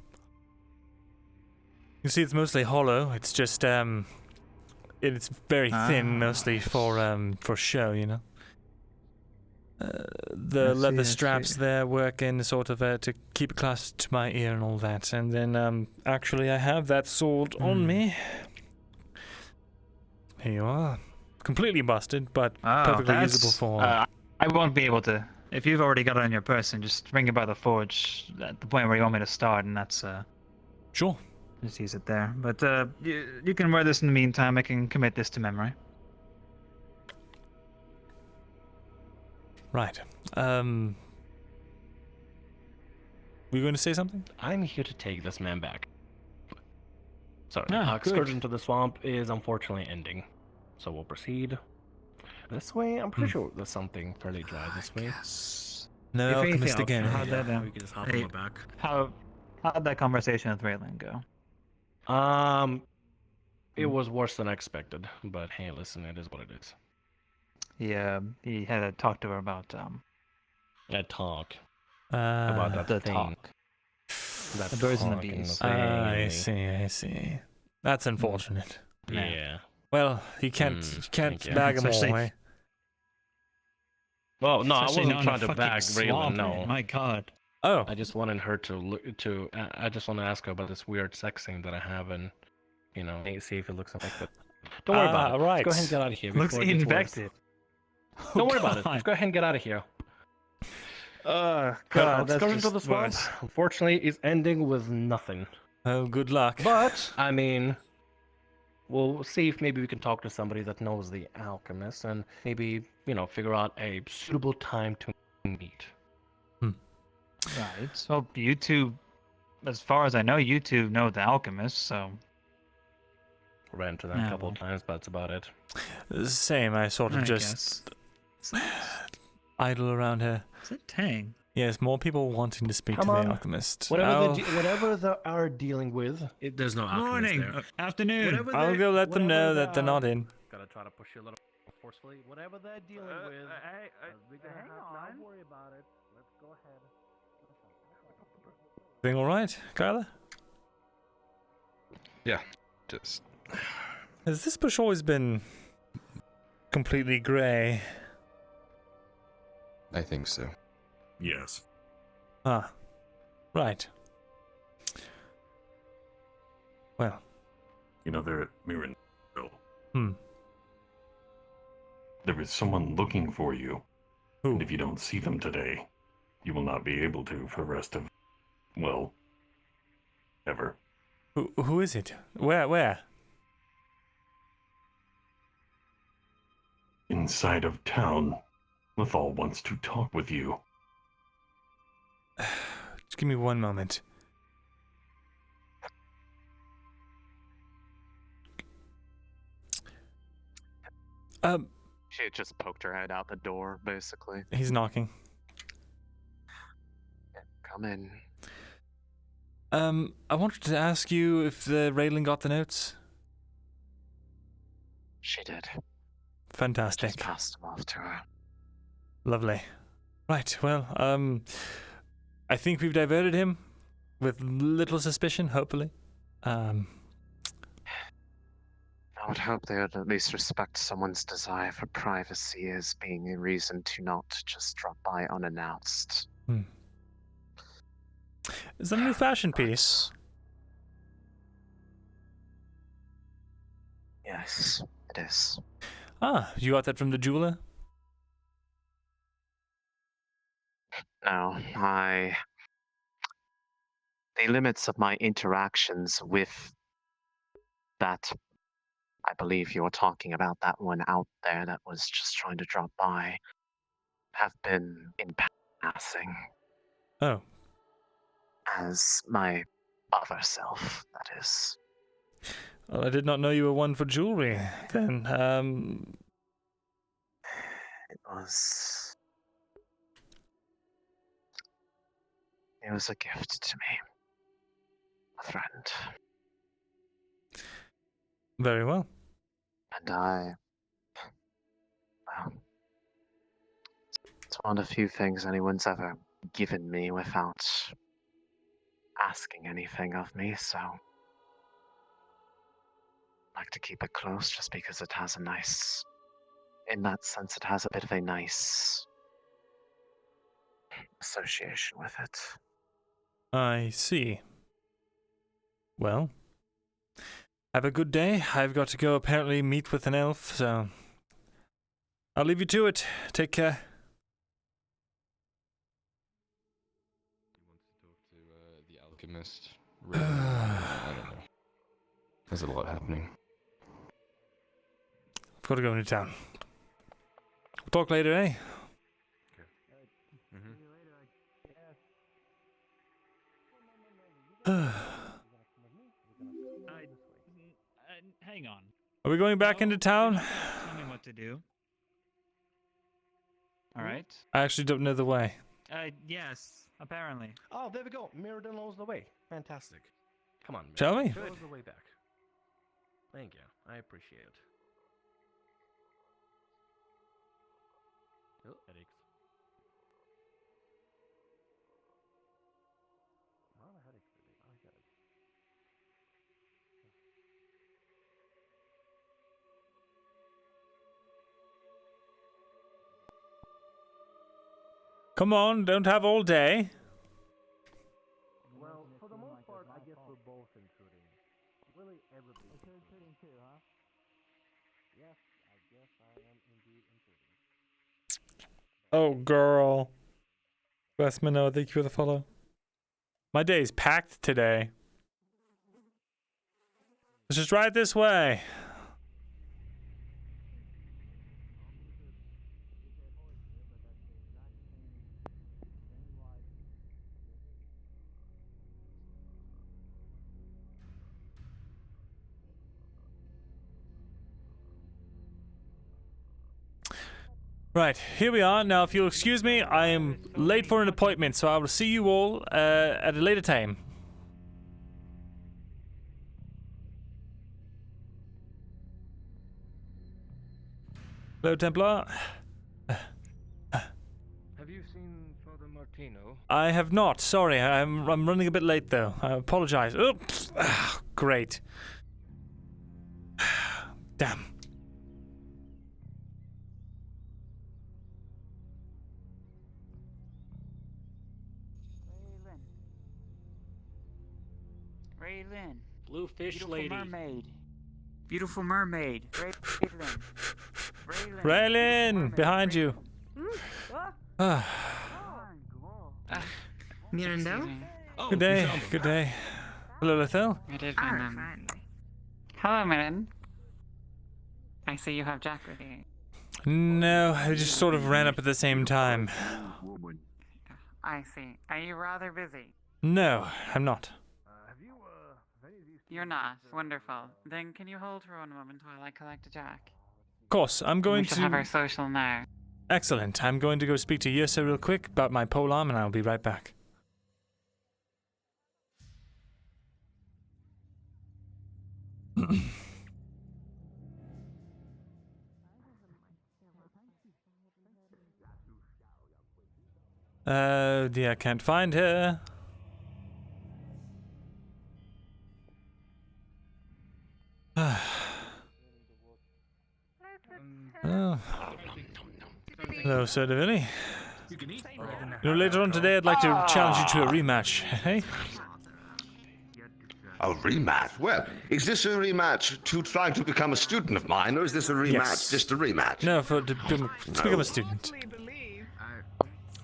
You see, it's mostly hollow. It's just, it's very thin, mostly for show, you know. The leather straps there work in sort of to keep it close to my ear and all that. And then, actually, I have that sword on me. Here you are. Completely busted, but perfectly usable for... I won't be able to... If you've already got it on your person, just bring it by the forge at the point where you want me to start, and that's... Sure. Just use it there. But you can wear this in the meantime. I can commit this to memory. Right. Were you going to say something? I'm here to take this man back. Sorry, Ah, excursion to the swamp is unfortunately ending. So we'll proceed. This way, I'm pretty sure there's something fairly dry this way. No, alchemist again. How'd that we can just hop on the back. How'd that conversation with Raylan go? It was worse than I expected, but hey, listen, it is what it is. Yeah, he had to talk to her about A talk about that the thing. talk. That The birds and the talk bees. I see. That's unfortunate. Yeah. Well, you can't thank you. bag them all, Especially- eh? Well, no, I Especially wasn't not in trying a to fucking bag swamp, Raylan, no. My God. Oh. I just wanted her to look to. I just want to ask her about this weird sex thing that I have, and you know, see if it looks infected. Don't worry about it. Right. Let's go ahead and get out of here. Looks before it gets worse. infected. Don't worry about it. God. Let's go ahead and get out of here. God, Let's that's go into just the swamp. worse. Unfortunately, it's ending with nothing. Oh, good luck. But I mean, we'll see if maybe we can talk to somebody that knows the alchemist, and maybe figure out a suitable time to meet. Right. Well, you two, as far as I know, you two know the alchemist, so... Ran into them a couple of times, but that's about it. Same, I sort of just idle around here. Is it Tang? Yes, more people wanting to speak Come to on. the alchemist. Whatever they are dealing with, there's no alchemist there. Afternoon. I'll go let them know that they're not in. Gotta try to push you a little forcefully. Whatever they're dealing with, we're gonna have to not worry about it. Let's go ahead. Thing all right, Kyla? Yeah, just... Has this bush always been completely grey? I think so. Yes. Ah, right. Well. They're at Myrindal. Hmm. There is someone looking for you. Who? And if you don't see them today, you will not be able to for the rest of, well, ever. Who is it? Where? Inside of town. Lethal wants to talk with you. Just give me one moment. She had just poked her head out the door, basically. He's knocking. Come in. I wanted to ask you if the Raylan got the notes. She did. Fantastic. Just passed them off to her. Lovely. Right, well, I think we've diverted him with little suspicion, hopefully. I would hope they would at least respect someone's desire for privacy as being a reason to not just drop by unannounced. Is that a new fashion piece? Yes, it is. Ah, you got that from the jeweler? No, the limits of my interactions with that, I believe you were talking about that one out there that was just trying to drop by, have been in passing. Oh. As my other self, that is. Well, I did not know you were one for jewelry, then. It was a gift to me. A friend. Very well. And well, it's one of the few things anyone's ever given me without asking anything of me, so I like to keep it close just because it has a nice, in that sense, it has a bit of a nice association with it. I see. Well, have a good day. I've got to go apparently meet with an elf, so I'll leave you to it. Take care. The alchemist. Really, I don't know. There's a lot happening. I've got to go into town. We'll talk later, eh? Hang on. Are we going back into town? Tell me what to do. All right. I actually don't know the way. Yes, apparently. Oh, there we go. Myrindal knows the way. Fantastic. Come on, Shall we? Show us the way back. Thank you. I appreciate it. Oh, headaches. Not a headache for me. I got it. Come on, don't have all day. Well, for the most part, I guess we're both intruding. Really, everybody. You're intruding too, huh? Yes, I guess I am indeed intruding. Oh, girl. Bless Minnow, thank you for the follow. My day's packed today. Let's just ride this way. Right, here we are. Now, if you'll excuse me, I am late for an appointment, so I will see you all at a later time. Hello, Templar. Have you seen Father Martino? I have not. Sorry, I'm running a bit late though. I apologize. Oops. Great. Damn. Raylan. Blue fish Beautiful lady. Mermaid. Beautiful mermaid. Raylan. Raylan, behind you. Myrindal? Oh, Good day. Good day. Hello, Lethel. I did find them. Hello, Mirin. I see you have Jack with you. No, I just sort of ran up at the same time. I see. Are you rather busy? No, I'm not. You're not. Wonderful. Then can you hold for one moment while I collect a Jack? Of course, I'm going We should have our social now. Excellent. I'm going to go speak to Yursa real quick about my polearm, and I'll be right back. Yeah, can't find her. Oh. Hello, Sir Divinity. Later on today, I'd like to challenge you to a rematch. Hey? A rematch? Well, is this a rematch to try to become a student of mine, or is this a rematch, Yes. just a rematch? No, to become a student.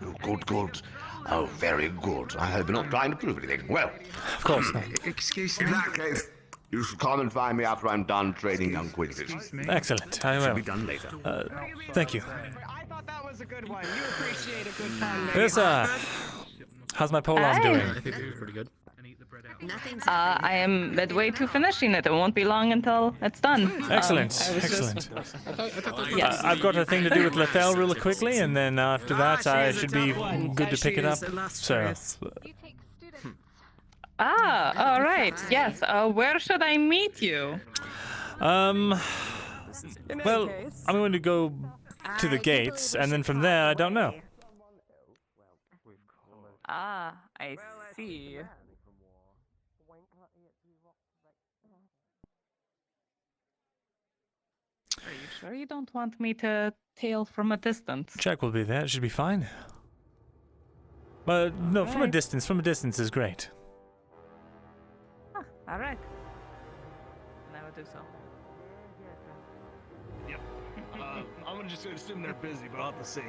Oh, good, good. Oh, very good. I hope you're not trying to prove anything. Well, of course not. Excuse me. In that case, you should come and find me after I'm done training young quizzes. Excellent. I will. Should be done later. Thank you. I thought that was a good one. You appreciate a good fun. Yes, how's my pole arm doing? I think they were pretty good. I am midway to finishing it. It won't be long until it's done. Excellent, I was excellent. Yes. I've got a thing to do with Lethal really quickly, and then after that I should be good to pick it up. So, all right. Yes. Where should I meet you? well, I'm going to go to the gates, and then from there, I don't know. Ah, I see. Are you sure you don't want me to tail from a distance? Jack will be there. It should be fine. But no, from a distance. From a distance is great. All right. And I will do so. Yep. I'm gonna just assume they're busy, but I'll have to see.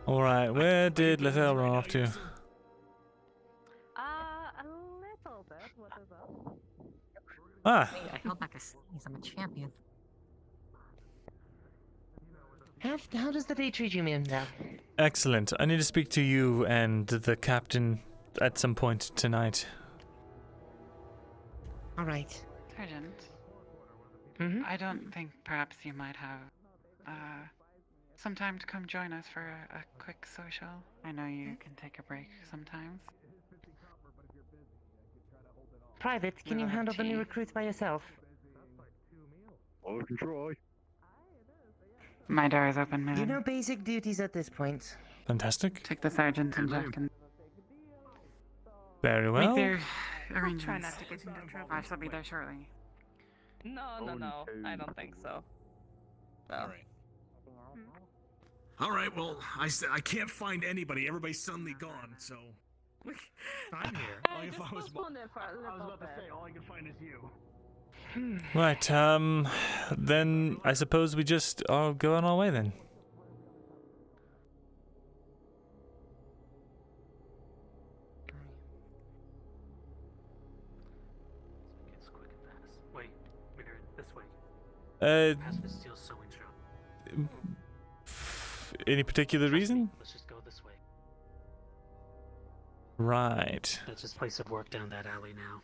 All right. Where did Lethal run off to? A little bit. What is up? Ah. Hey, I held back a sneeze. I'm a champion. How does the day treat you, Myrindal? Excellent. I need to speak to you and the captain at some point tonight. All right. Sergeant, Mm-hmm. I don't think perhaps you might have some time to come join us for a quick social. I know you can take a break sometimes. Private, can you handle the new recruits by yourself? I can try. My door is open, man. You know basic duties at this point. Fantastic. Take the sergeant and Jack and Very well. make their Try arrangements. not to get into trouble. I shall be there shortly. No. I don't think so. All right, well, I can't find anybody. Everybody's suddenly gone, so... I'm here. Hey, just postpone it for a little bit. all I can find is you. Right. Then I suppose we just all go on our way then. Wait, Mirror, this way. Uh, Pass still so intro. Any particular reason? Let's just go this way. Right. That's his place of work down that alley now.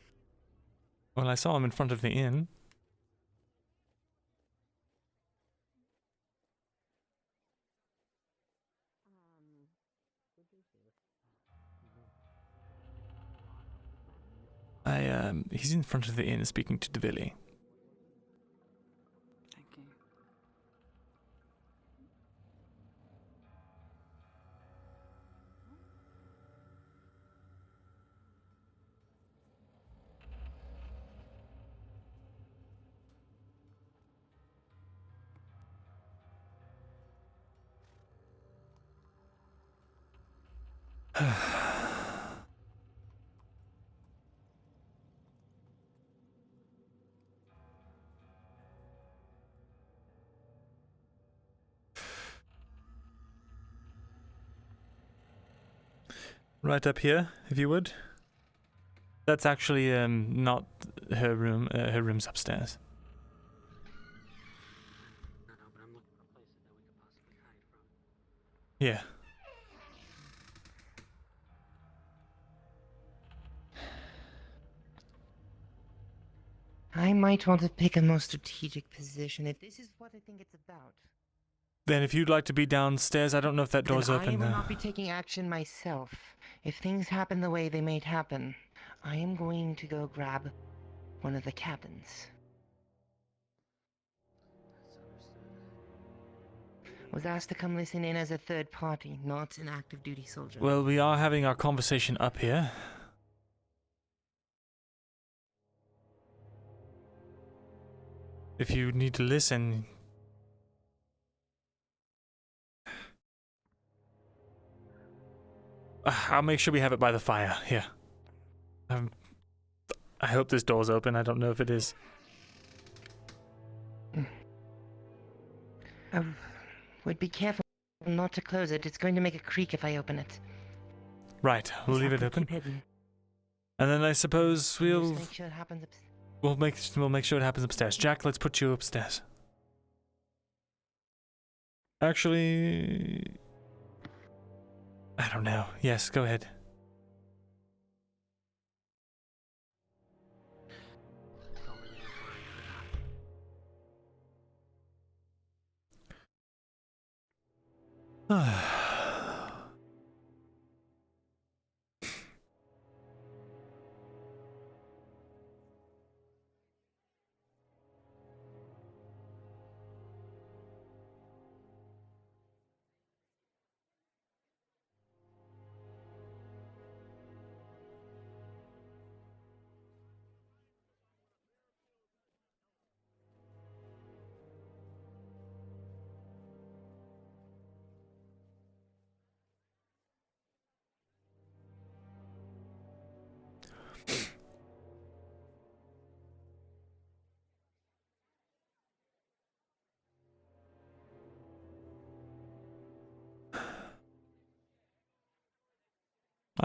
Well, I saw him in front of the inn. He's in front of the inn speaking to Devilly. Thank you. Right up here, if you would. That's actually not her room. Her room's upstairs. No, but I'm looking for places that we could possibly hide from. Yeah. I might want to pick a more strategic position if this is what I think it's about. Then if you'd like to be downstairs, I don't know if that door's Then open I will now. not be taking action myself. If things happen the way they may happen, I am going to go grab one of the captains. Was asked to come listen in as a third party, not an active duty soldier. Well, we are having our conversation up here. If you need to listen... I'll make sure we have it by the fire. Here. I hope this door's open. I don't know if it is. Would be careful not to close it. It's going to make a creak if I open it. Right, we'll leave it open. And then I suppose we'll... Just make sure it happens upstairs. We'll make sure it happens upstairs. Jack, let's put you upstairs. Actually... I don't know. Yes, go ahead.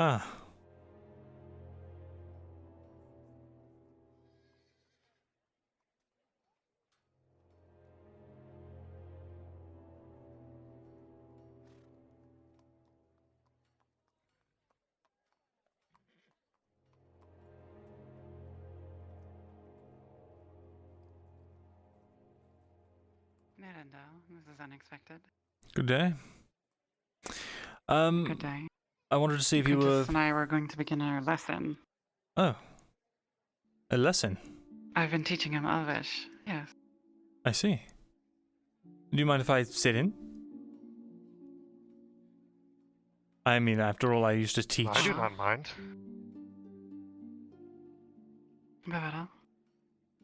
Ah. Myrindal, this is unexpected. Good day. Good day. I wanted to see if you were... Countess and I were going to begin our lesson. Oh. A lesson? I've been teaching him Elvish, yes. I see. Do you mind if I sit in? I mean, after all, I used to teach. I do not mind. Bavada,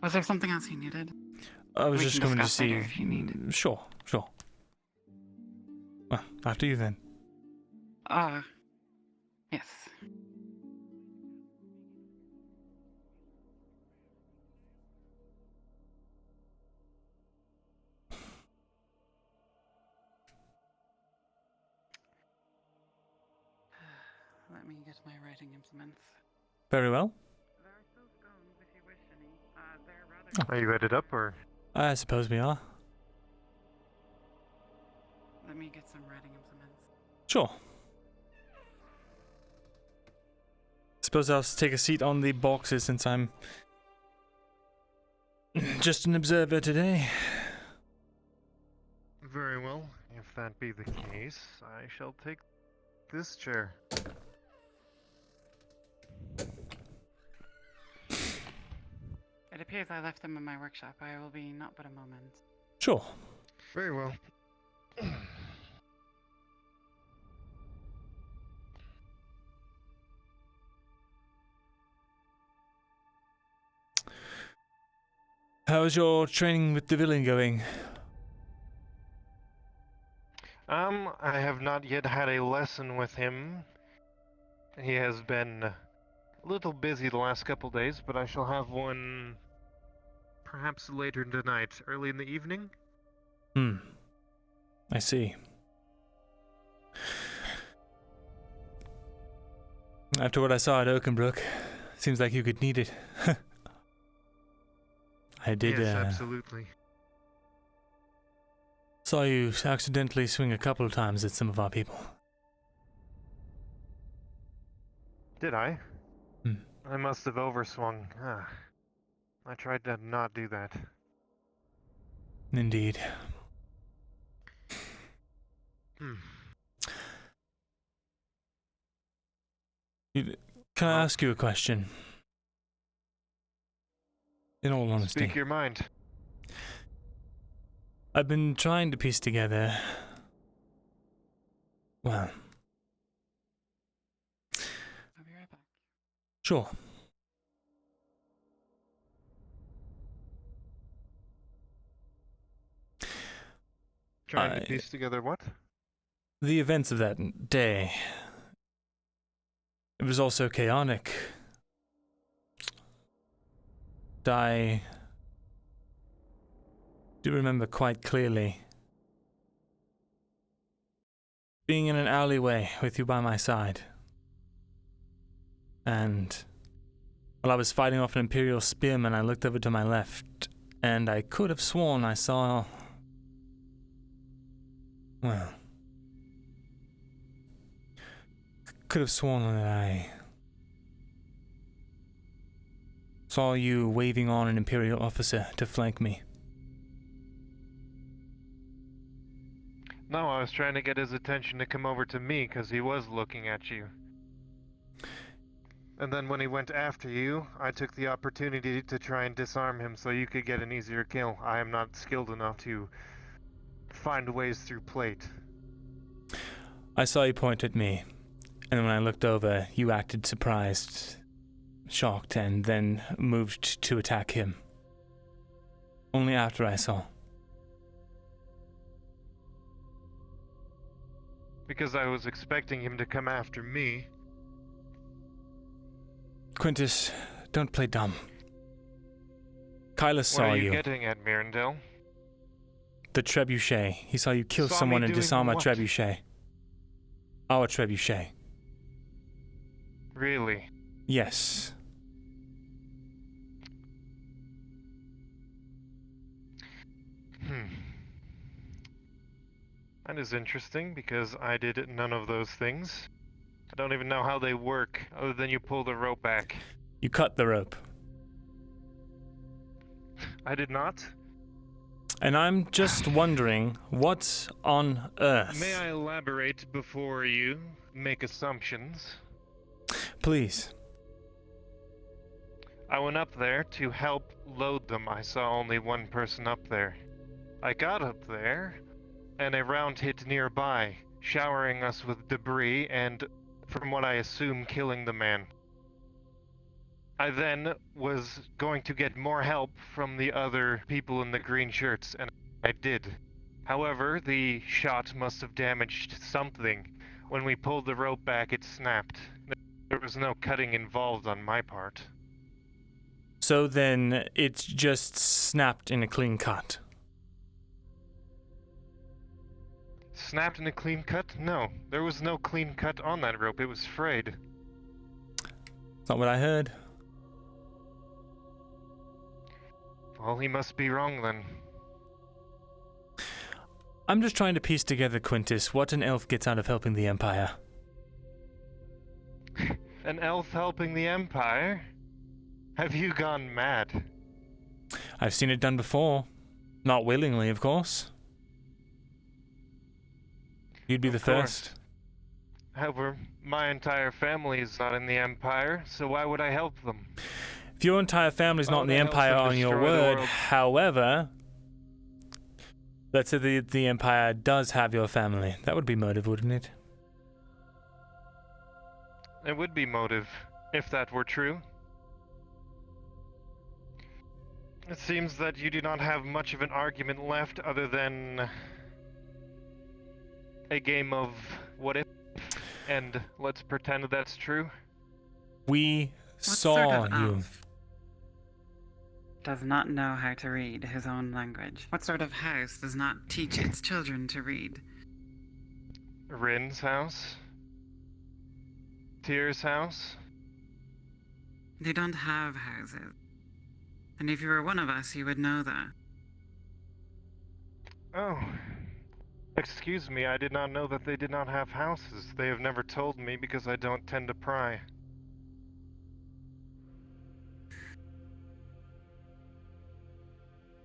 was there something else you needed? I was We just can going to discuss see... later if you need. Sure. Well, after you then. Yes. Let me get my writing implements. Very well. Are you ready up, or? I suppose we are. Let me get some writing implements. Sure. Suppose I'll take a seat on the boxes since I'm just an observer today. Very well. If that be the case, I shall take this chair. It appears I left them in my workshop. I will be not but a moment. Sure. Very well. How's your training with the villain going? I have not yet had a lesson with him. He has been a little busy the last couple days, but I shall have one perhaps later tonight, early in the evening. I see. After what I saw at Oakenbrook, seems like you could need it. I did, Yes, absolutely. Saw you accidentally swing a couple of times at some of our people. Did I? I must have overswung. I tried to not do that. Indeed. Can I ask you a question? In all honesty. Speak your mind. I've been trying to piece together... Well... I'll be right back. Sure. Trying to piece together what? The events of that day. It was all so chaotic. I do remember quite clearly being in an alleyway with you by my side. And while I was fighting off an Imperial spearman, I looked over to my left, and I could have sworn I saw... Well... Could have sworn that I saw you waving on an Imperial officer to flank me. No, I was trying to get his attention to come over to me because he was looking at you. And then when he went after you, I took the opportunity to try and disarm him so you could get an easier kill. I am not skilled enough to find ways through plate. I saw you point at me, and when I looked over, you acted surprised, shocked, and then moved to attack him. Only after I saw. Because I was expecting him to come after me. Quintus, don't play dumb. Kyla saw you. What are you getting at, Myrindal? The trebuchet. He saw you kill someone and disarm a trebuchet. Our trebuchet. Really? Yes. That is interesting, because I did none of those things. I don't even know how they work, other than you pull the rope back. You cut the rope. I did not. And I'm just wondering, what on earth... May I elaborate before you make assumptions? Please. I went up there to help load them. I saw only one person up there. I got up there, and a round hit nearby, showering us with debris and, from what I assume, killing the man. I then was going to get more help from the other people in the green shirts, and I did. However, the shot must have damaged something. When we pulled the rope back, it snapped. There was no cutting involved on my part. So then, it's just snapped in a clean cut. Snapped in a clean cut? No, there was no clean cut on that rope. It was frayed. That's not what I heard. Well, he must be wrong then. I'm just trying to piece together, Quintus, what an elf gets out of helping the Empire. An elf helping the Empire? Have you gone mad? I've seen it done before. Not willingly, of course. You'd be the first. However, my entire family is not in the Empire, so why would I help them? If your entire family's not in the Empire, on your word, however, let's say the Empire does have your family. That would be motive, wouldn't it? It would be motive, if that were true. It seems that you do not have much of an argument left other than a game of what if, and let's pretend that's true. We saw sort of you. elf does not know how to read his own language? What sort of house does not teach its children to read? Rin's house? Tyr's house? They don't have houses. And if you were one of us, you would know that. Oh. Excuse me, I did not know that they did not have houses. They have never told me because I don't tend to pry.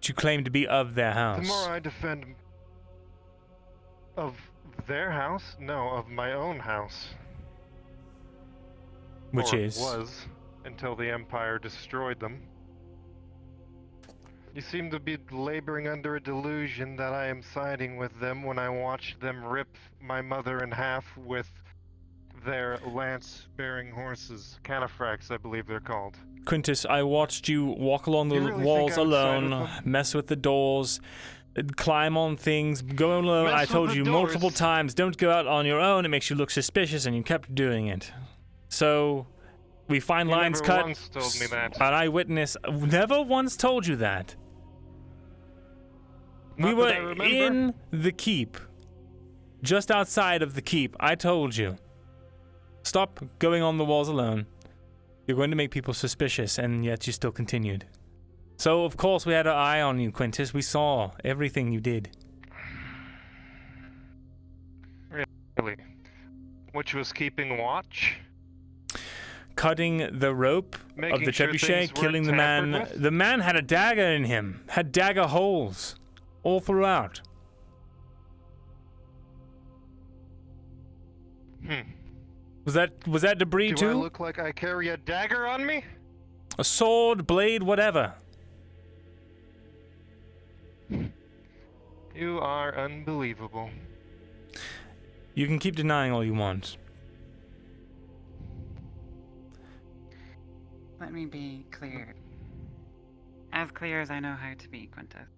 You claim to be of their house. The more I defend... Of their house? No, of my own house. Which Or is? was, until the Empire destroyed them. You seem to be laboring under a delusion that I am siding with them when I watched them rip my mother in half with their lance-bearing horses. Cataphracts, I believe they're called. Quintus, I watched you walk along the You really walls think I would side with alone, them? mess with the doors, climb on things, go alone. Mess I with told the you doors? multiple times, don't go out on your own. It makes you look suspicious, and you kept doing it. So, we find You lines never cut. once told me that. An eyewitness never once told you that. We Not that I were remember. in the keep, just outside of the keep. I told you. Stop going on the walls alone. You're going to make people suspicious, and yet you still continued. So, of course, we had our eye on you, Quintus. We saw everything you did. Really? Which was keeping watch? Cutting the rope of Making the sure trebuchet, things killing weren't the tampered man. with? The man had a dagger in him. Had dagger holes all throughout. Was that debris Do too? I look like I carry a dagger on me? A sword, blade, whatever. You are unbelievable. You can keep denying all you want. Let me be clear. As clear as I know how to be, Quintus.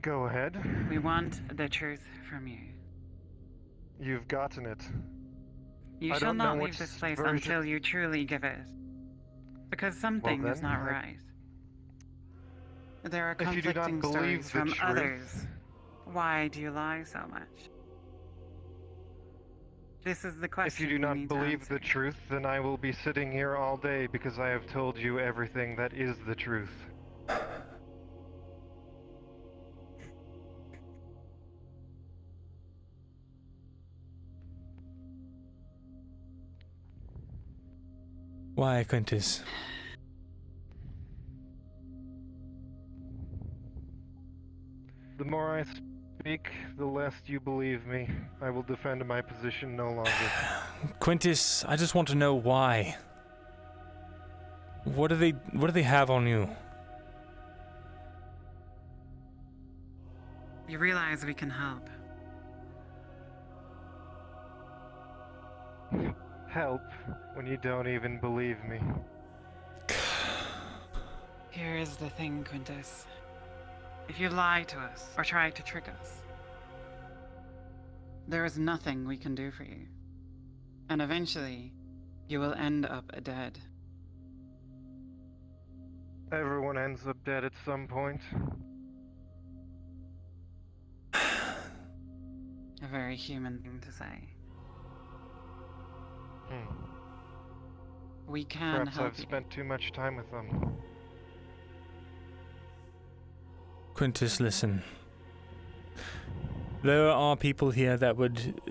Go ahead. We want the truth from you. You've gotten it. You I shall don't know not leave which this place version- until you truly give it. Because something is then, not right. There are If you do not conflicting believe stories the from truth- others. Why do you lie so much? This is the question. If you do we not need to believe answer. the truth, then I will be sitting here all day because I have told you everything that is the truth. Why, Quintus? The more I speak, the less you believe me. I will defend my position no longer. Quintus, I just want to know why. What do they have on you? You realize we can help. Help when you don't even believe me. Here is the thing, Quintus. If you lie to us or try to trick us, there is nothing we can do for you. And eventually, you will end up dead. Everyone ends up dead at some point. A very human thing to say. We can Perhaps help I've you. spent too much time with them. Quintus, listen. There are people here that would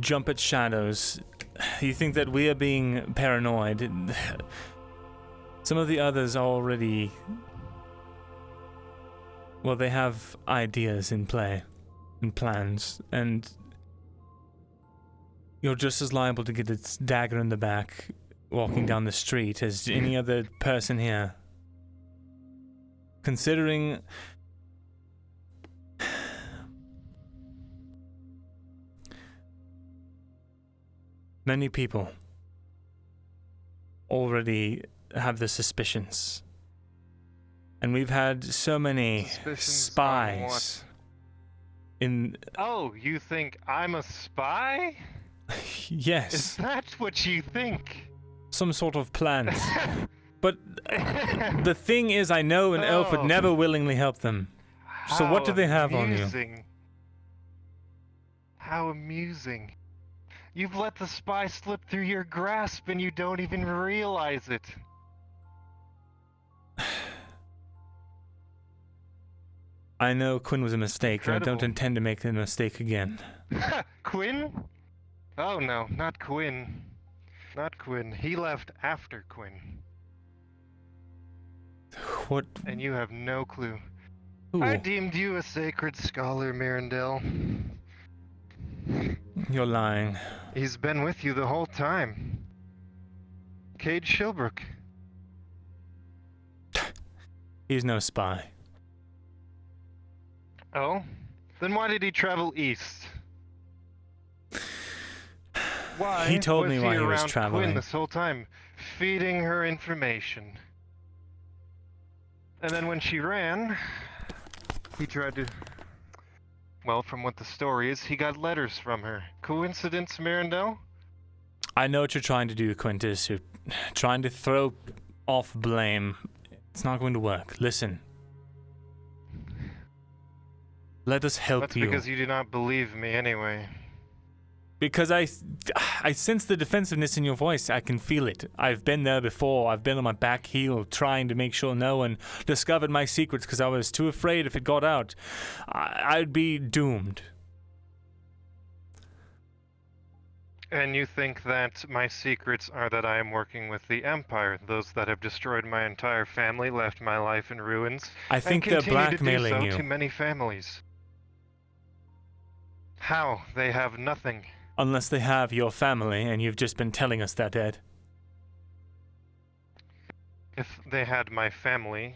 jump at shadows. You think that we are being paranoid. Some of the others are already... Well, they have ideas in play and plans, and you're just as liable to get a dagger in the back walking down the street as any other person here. Considering many people already have the suspicions, and we've had so many Suspicions on what? spies in... Oh, you think I'm a spy? Yes. Is that what you think? Some sort of plans. But the thing is, I know an elf would never willingly help them. So what do they have on you? How amusing. You've let the spy slip through your grasp and you don't even realize it. I know Quinn was a mistake, and I don't Incredible. intend to make the mistake again. Quinn? Oh no, not Quinn. Not Quinn. He left after Quinn. What? And you have no clue. Ooh. I deemed you a sacred scholar, Myrindal. You're lying. He's been with you the whole time. Cade Shilbrook. He's no spy. Oh? Then why did he travel east? Why He told was me why he was around Quinn traveling. this whole time, feeding her information? And then when she ran, he tried to... Well, from what the story is, he got letters from her. Coincidence, Myrindal? I know what you're trying to do, Quintus. You're trying to throw off blame. It's not going to work. Listen. Let us help That's you. because you do not believe me anyway. Because I sense the defensiveness in your voice. I can feel it. I've been there before. I've been on my back heel trying to make sure no one discovered my secrets because I was too afraid if it got out, I'd be doomed. And you think that my secrets are that I am working with the Empire, those that have destroyed my entire family, left my life in ruins, I think and they're continue to do blackmailing so you. to many families. How? They have nothing. Unless they have your family, and you've just been telling us that, Ed. If they had my family,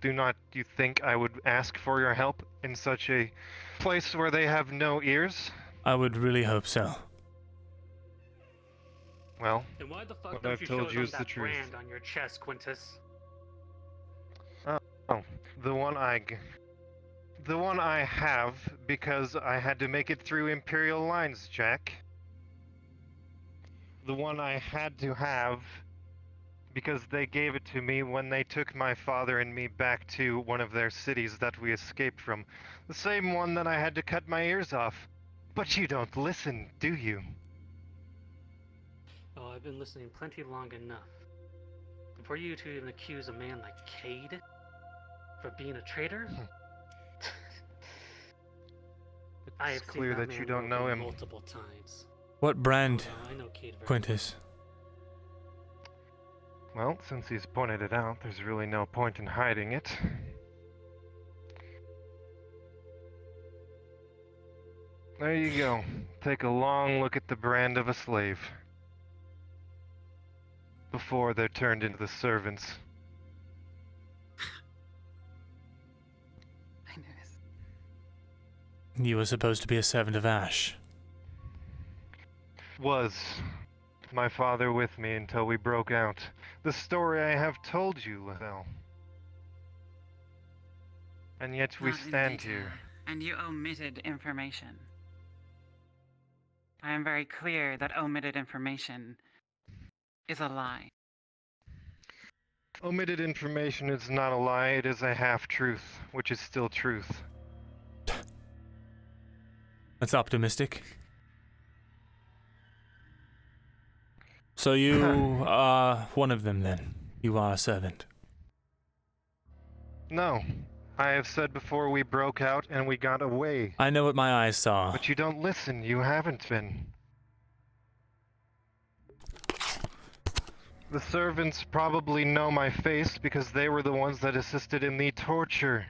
do not you think I would ask for your help in such a place where they have no ears? I would really hope so. Well, Then why the fuck what don't I've you told show you them is the that truth. brand on your chest, Quintus? Oh, the one I have because I had to make it through Imperial lines, Jack. The one I had to have because they gave it to me when they took my father and me back to one of their cities that we escaped from. The same one that I had to cut my ears off. But you don't listen, do you? Oh, I've been listening plenty long enough. For you to even accuse a man like Cade for being a traitor? I have It's clear seen that man you don't know broken him. multiple times. What brand, Oh, no, I know Cade very Quintus? Well, since he's pointed it out, there's really no point in hiding it. There you go. Take a long look at the brand of a slave. Before they're turned into the servants. I knew this. You were supposed to be a servant of Ash. Was my father with me until we broke out. The story I have told you, Lethal. And yet we Not in stand detail, here. And you omitted information. I am very clear that omitted information is a lie. Omitted information is not a lie, it is a half-truth, which is still truth. That's optimistic. So you are one of them then? You are a servant? No. I have said before we broke out and we got away. I know what my eyes saw. But you don't listen, you haven't been. The servants probably know my face because they were the ones that assisted in the torture.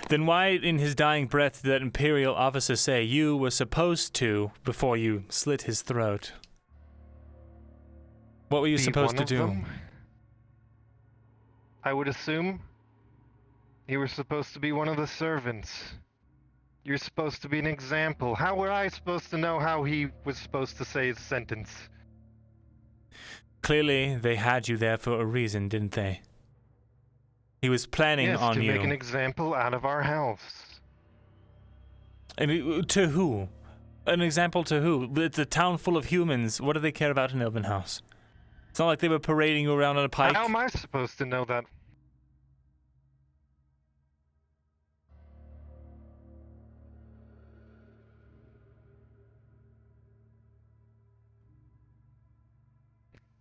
Then why, in his dying breath, did that Imperial officer say you were supposed to before you slit his throat? What were you Be supposed one to of do? them? I would assume you were supposed to be one of the servants. You're supposed to be an example. How were I supposed to know how he was supposed to say his sentence? Clearly, they had you there for a reason, didn't they? He was planning Yes, on to you. make an example out of our house. And to who? An example to who? It's a town full of humans. What do they care about an Elven house? It's not like they were parading you around on a pike. How am I supposed to know that?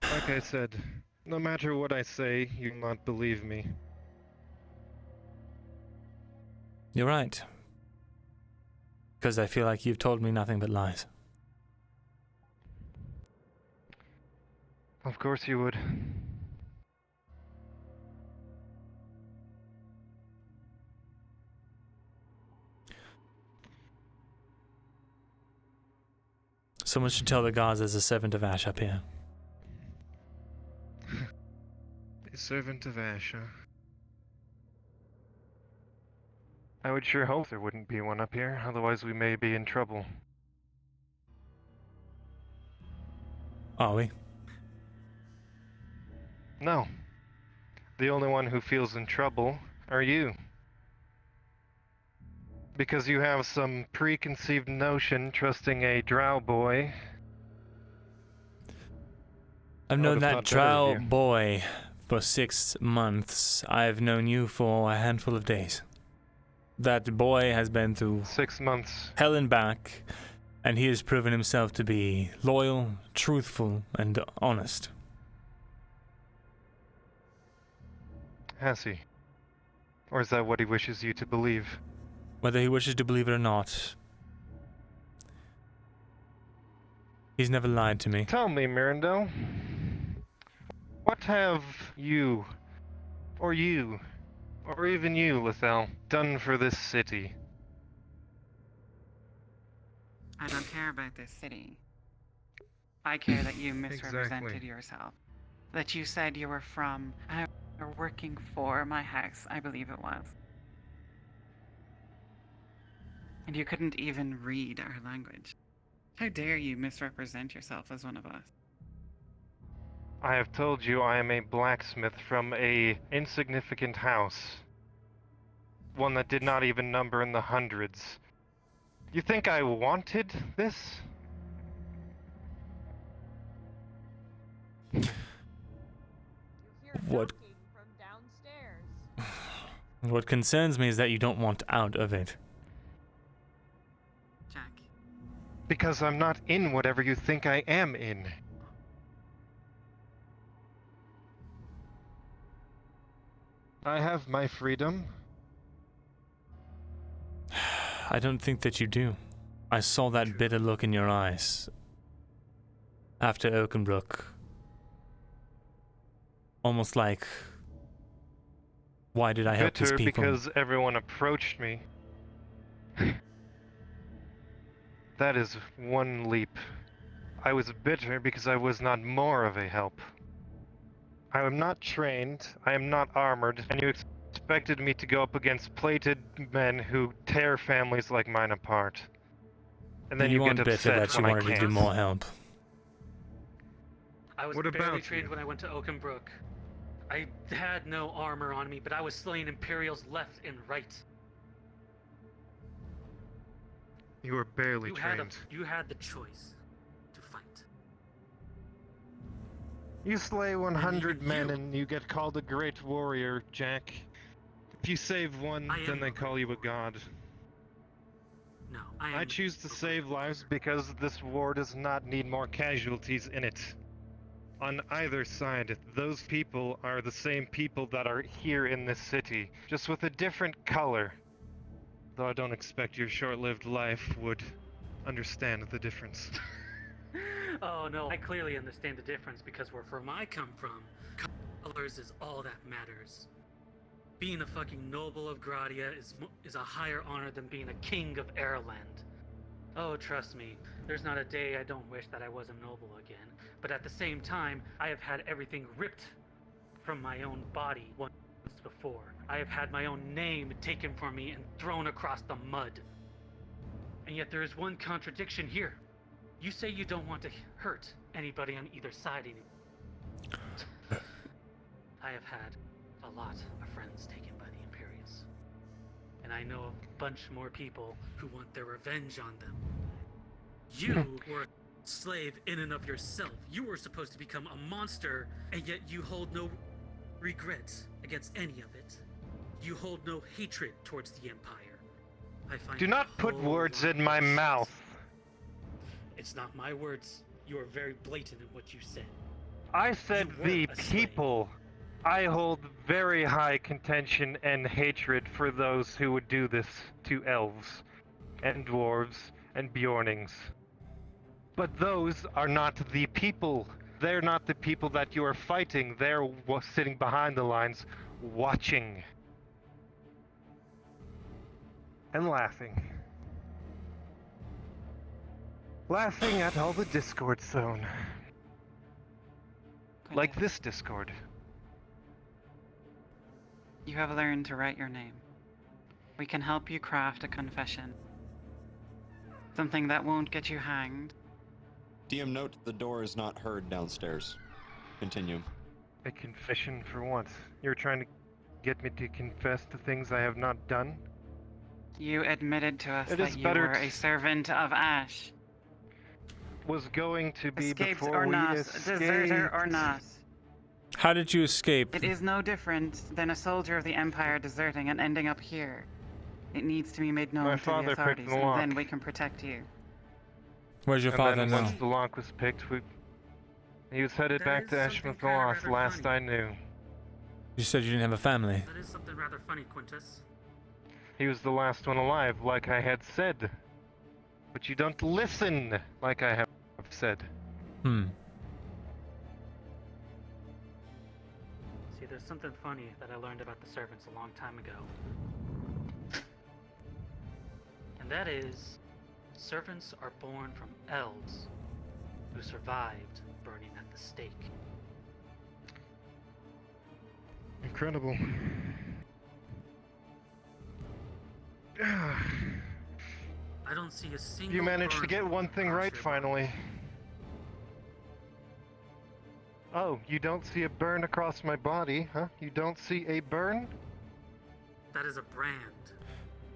Like I said, no matter what I say, you'll not believe me. You're right. Because I feel like you've told me nothing but lies. Of course you would. Someone should tell the gods there's a servant of Ash up here. A servant of Asha. I would sure hope there wouldn't be one up here, otherwise we may be in trouble. Are we? No. The only one who feels in trouble are you. Because you have some preconceived notion trusting a drow boy. I've I known would've that thought better of drow you. boy for 6 months. I've known you for a handful of days. That boy has been through 6 months. hell and back, and he has proven himself to be loyal, truthful, and honest. Has he? Or is that what he wishes you to believe? Whether he wishes to believe it or not, he's never lied to me. Tell me, Myrindal. What have you, or even you, Lethal, done for this city? I don't care about this city. I care that you misrepresented yourself. That you said you were from, or working for my house, I believe it was. And you couldn't even read our language. How dare you misrepresent yourself as one of us? I have told you I am a blacksmith from a insignificant house. One that did not even number in the hundreds. You think I wanted this? What What concerns me is that you don't want out of it. Jack. Because I'm not in whatever you think I am in. I have my freedom. I don't think that you do. I saw that bitter look in your eyes after Oakenbrook. Almost like, why did I help these Bitter people? because everyone approached me. That is one leap. I was bitter because I was not more of a help. I am not trained, I am not armored, and you expected me to go up against plated men who tear families like mine apart. And then you weren't get bitter upset that you when I wanted to do can't. more help. I was What barely about trained you? when I went to Oakenbrook. I had no armor on me, but I was slaying Imperials left and right. You were barely trained. You had the choice to fight. You slay 100 men and you get called a great warrior, Jack. If you save one, then they call you a god. No, I choose to save lives because this war does not need more casualties in it. On either side, those people are the same people that are here in this city, just with a different color. Though I don't expect your short-lived life would understand the difference. Oh no, I clearly understand the difference because where I come from, colors is all that matters. Being a fucking noble of Gradia is a higher honor than being a king of Airland. Oh, trust me, there's not a day I don't wish that I was a noble again. But at the same time, I have had everything ripped from my own body once before. I have had my own name taken from me and thrown across the mud. And yet there is one contradiction here. You say you don't want to hurt anybody on either side anymore. I have had a lot of friends taken by the Imperials. And I know a bunch more people who want their revenge on them. You were a slave in and of yourself. You were supposed to become a monster, and yet you hold no regrets against any of it. You hold no hatred towards the Empire. I find Do not put words in my mouth. It's not my words. You are very blatant in what you said. I said You were the a slave. people. I hold very high contention and hatred for those who would do this to elves, and dwarves, and Bjornings. But those are not the people. They're not the people that you are fighting. They're sitting behind the lines, watching. And laughing. Laughing at all the discord sown. Like this discord. You have learned to write your name. We can help you craft a confession. Something that won't get you hanged. DM note, the door is not heard downstairs. Continue. A confession for what? You're trying to get me to confess to things I have not done? You admitted to us It that is you better were a servant of Ash. Was going to be Escaped before or we not, escaped. deserter or not. How did you escape? It is no different than a soldier of the Empire deserting and ending up here. It needs to be made known My to the father picked authorities, the and lock. then we can protect you. Where's your And father then now? once the lock was picked, he was headed That back is to something Eshma kinda Thalas, rather last funny. I knew. You said you didn't have a family. That is something rather funny, Quintus. He was the last one alive, like I had said. But you don't listen, like I have said. See, there's something funny that I learned about the servants a long time ago. And that is, servants are born from elves who survived burning at the stake. Incredible. I don't see a single You managed to burn get one thing across right your finally. Oh, you don't see a burn across my body, huh? You don't see a burn? That is a brand.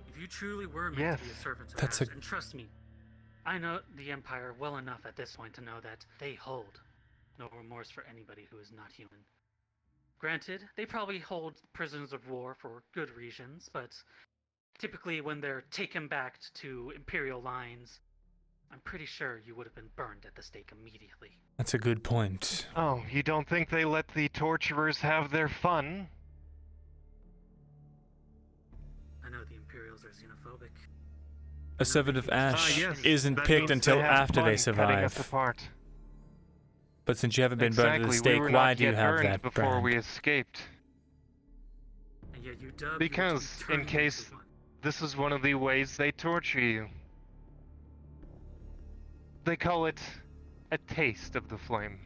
If you truly were meant Yes. to be a servant of That's Ash, a- and trust me, I know the Empire well enough at this point to know that they hold no remorse for anybody who is not human. Granted, they probably hold prisoners of war for good reasons, but typically when they're taken back to Imperial lines, I'm pretty sure you would have been burned at the stake immediately. That's a good point. Oh, you don't think they let the torturers have their fun? I know the Imperials are xenophobic. A servant of Ash yes, isn't that picked means until they have after they fun cutting us survive. apart. But since you haven't been burned at the Exactly, stake, we were why not do you yet have burned that before brand? we escaped. And yet you dub Because, in case this is one of the ways they torture you. They call it a taste of the flame.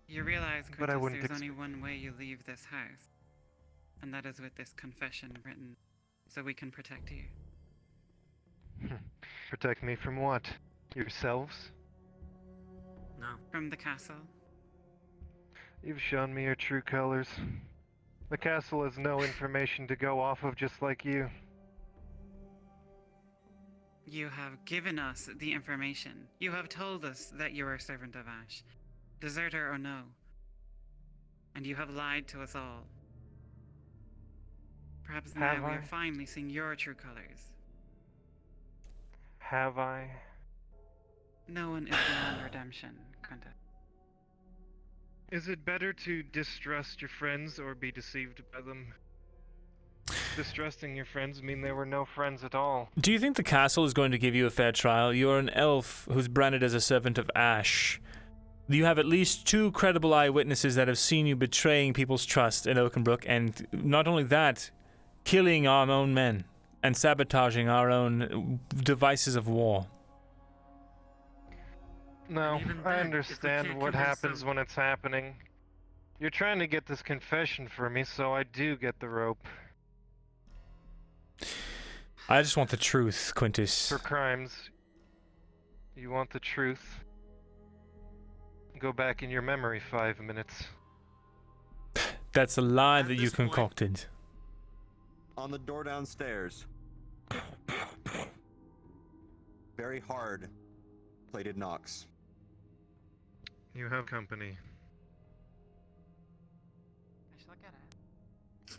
You realize, But I Quintus, wouldn't there's only one way you leave this house. And that is with this confession written, so we can protect you. Protect me from what? Yourselves? No. From the castle. You've shown me your true colors. The castle has no information to go off of, just like you. You have given us the information. You have told us that you are a servant of Ash, deserter or no. And you have lied to us all. Perhaps now Have we I? are finally seeing your true colors. Have I? No one is beyond redemption, Quintus. Is it better to distrust your friends or be deceived by them? Distrusting your friends mean they were no friends at all. Do you think the castle is going to give you a fair trial? You're an elf who's branded as a servant of Ash. You have at least 2 credible eyewitnesses that have seen you betraying people's trust in Oakenbrook, and not only that, killing our own men and sabotaging our own devices of war. No, even I then, if we understand can't what convince happens them- when it's happening. You're trying to get this confession for me, so I do get the rope. I just want the truth, Quintus. For crimes, you want the truth? Go back in your memory 5 minutes. That's a lie At that you this point- concocted. On the door downstairs. Very hard plated knocks. You have company. I should look at it.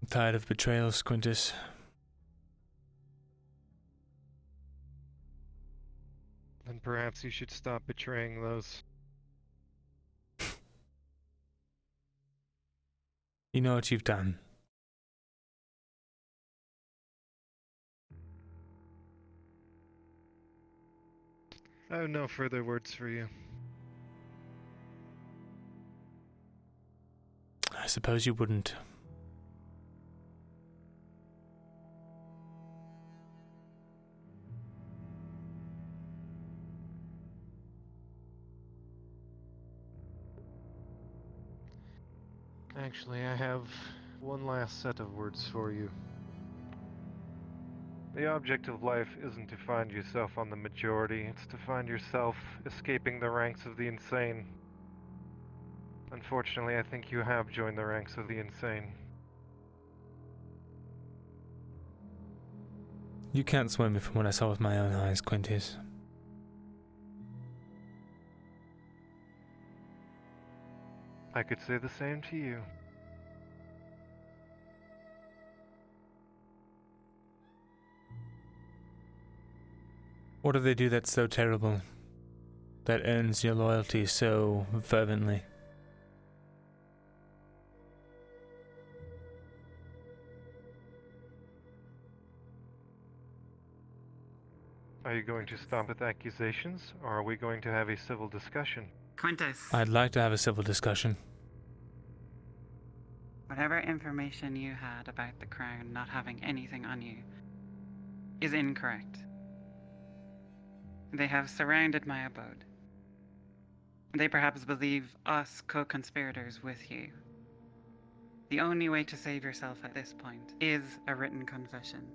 tired of betrayals, Quintus. Then perhaps you should stop betraying those. You know what you've done. I have no further words for you. I suppose you wouldn't. Actually, I have one last set of words for you. The object of life isn't to find yourself on the majority, it's to find yourself escaping the ranks of the insane. Unfortunately, I think you have joined the ranks of the insane. You can't swim me from what I saw with my own eyes, Quintus. I could say the same to you. What do they do that's so terrible? That earns your loyalty so fervently? Are you going to stop with accusations, or are we going to have a civil discussion? Quintus, I'd like to have a civil discussion. whatever information you had about the crown not having anything on you is incorrect. They have surrounded my abode. They perhaps believe us co-conspirators with you. The only way to save yourself at this point is a written confession.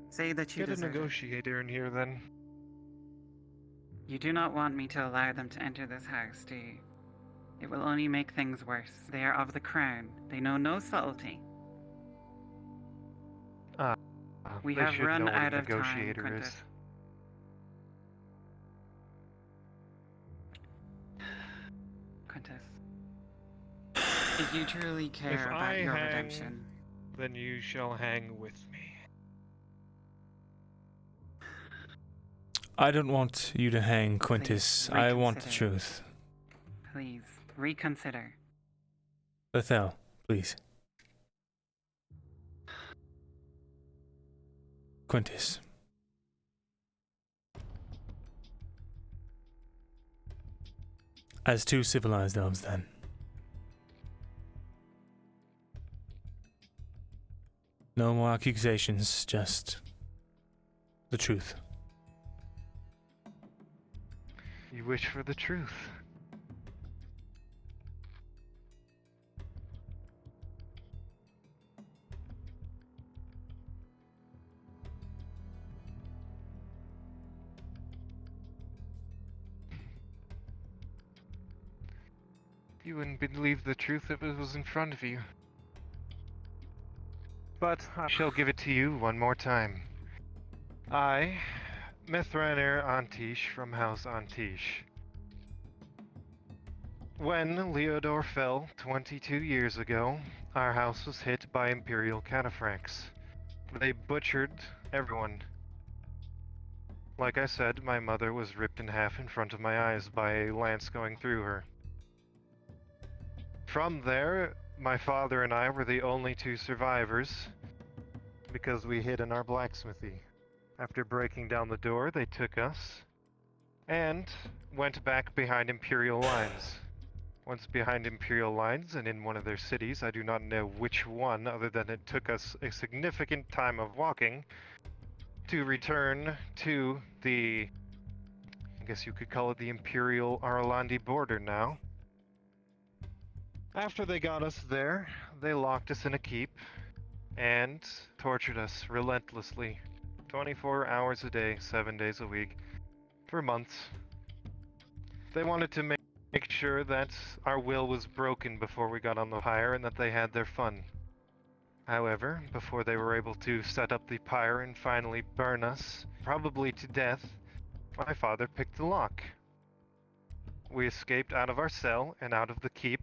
Say that you Get a deserve it. negotiator in here, then. You do not want me to allow them to enter this house, do you? It will only make things worse. They are of the crown. They know no subtlety. We they have should run know what out a of time, negotiator Quintus. is. Quintus. If you truly care If about I your hang, redemption, then you shall hang with me. I don't want you to hang, Quintus. I want the reconsider. truth. please reconsider. Bethel, please. Quintus. As two civilized elves, then. No more accusations, just the truth. You wish for the truth. You wouldn't believe the truth if it was in front of you. But I shall give it to you one more time. I, Mithranir Antish from House Antish. When Leodor fell 22 years ago, our house was hit by Imperial cataphracts. They butchered everyone. Like I said, my mother was ripped in half in front of my eyes by a lance going through her. From there, my father and I were the only two survivors because we hid in our blacksmithy. After breaking down the door, they took us and went back behind Imperial lines. Once behind Imperial lines and in one of their cities, I do not know which one, other than it took us a significant time of walking to return to the, I guess you could call it the Imperial Arlandi border now. After they got us there, they locked us in a keep and tortured us relentlessly, 24 hours a day, 7 days a week, for months. They wanted to make sure that our will was broken before we got on the pyre and that they had their fun. However, before they were able to set up the pyre and finally burn us, probably to death, my father picked the lock. We escaped out of our cell and out of the keep.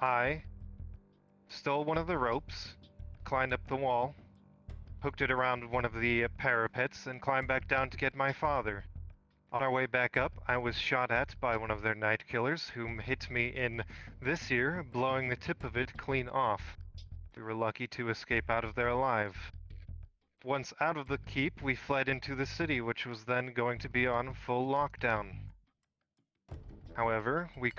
I stole one of the ropes, climbed up the wall, hooked it around one of the parapets, and climbed back down to get my father. On our way back up, I was shot at by one of their night killers, whom hit me in this ear, blowing the tip of it clean off. We were lucky to escape out of there alive. Once out of the keep, we fled into the city, which was then going to be on full lockdown. However, we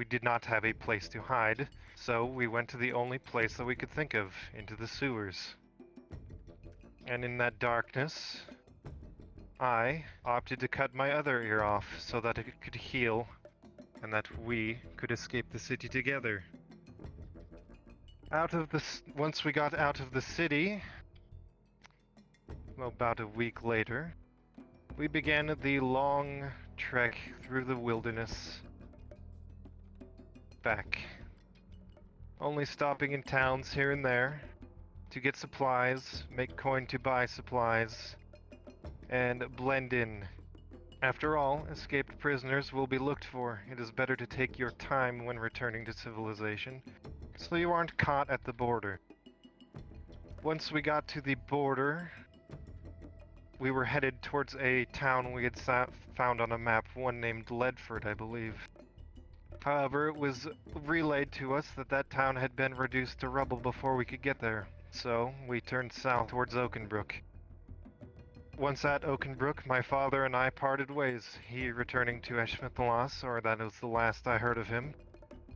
did not have a place to hide, so we went to the only place that we could think of, into the sewers. And in that darkness, I opted to cut my other ear off so that it could heal, and that we could escape the city together. Once we got out of the city, about a week later, we began the long trek through the wilderness back, only stopping in towns here and there to get supplies, make coin to buy supplies, and blend in. After all, escaped prisoners will be looked for. It is better to take your time when returning to civilization, so you aren't caught at the border. Once we got to the border, we were headed towards a town we had found on a map, one named Ledford, I believe. However, it was relayed to us that that town had been reduced to rubble before we could get there, so we turned south towards Oakenbrook. Once at Oakenbrook, my father and I parted ways, he returning to Eshma Thalas, or that was the last I heard of him,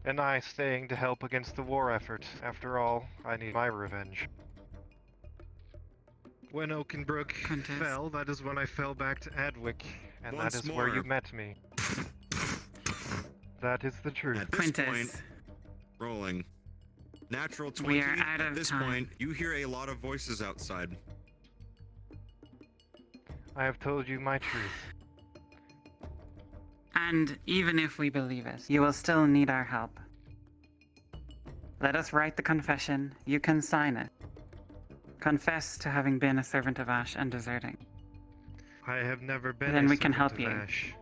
and I staying to help against the war effort. After all, I need my revenge. When Oakenbrook fell, that is when I fell back to Adwick, and that is where you met me. That is the truth. At this point, rolling. Natural 20. We are out At of this time. point, you hear a lot of voices outside. I have told you my truth. And even if we believe it, you will still need our help. Let us write the confession. You can sign it. Confess to having been a servant of Ash and deserting. I have never been Then a we can servant help of you. Ash.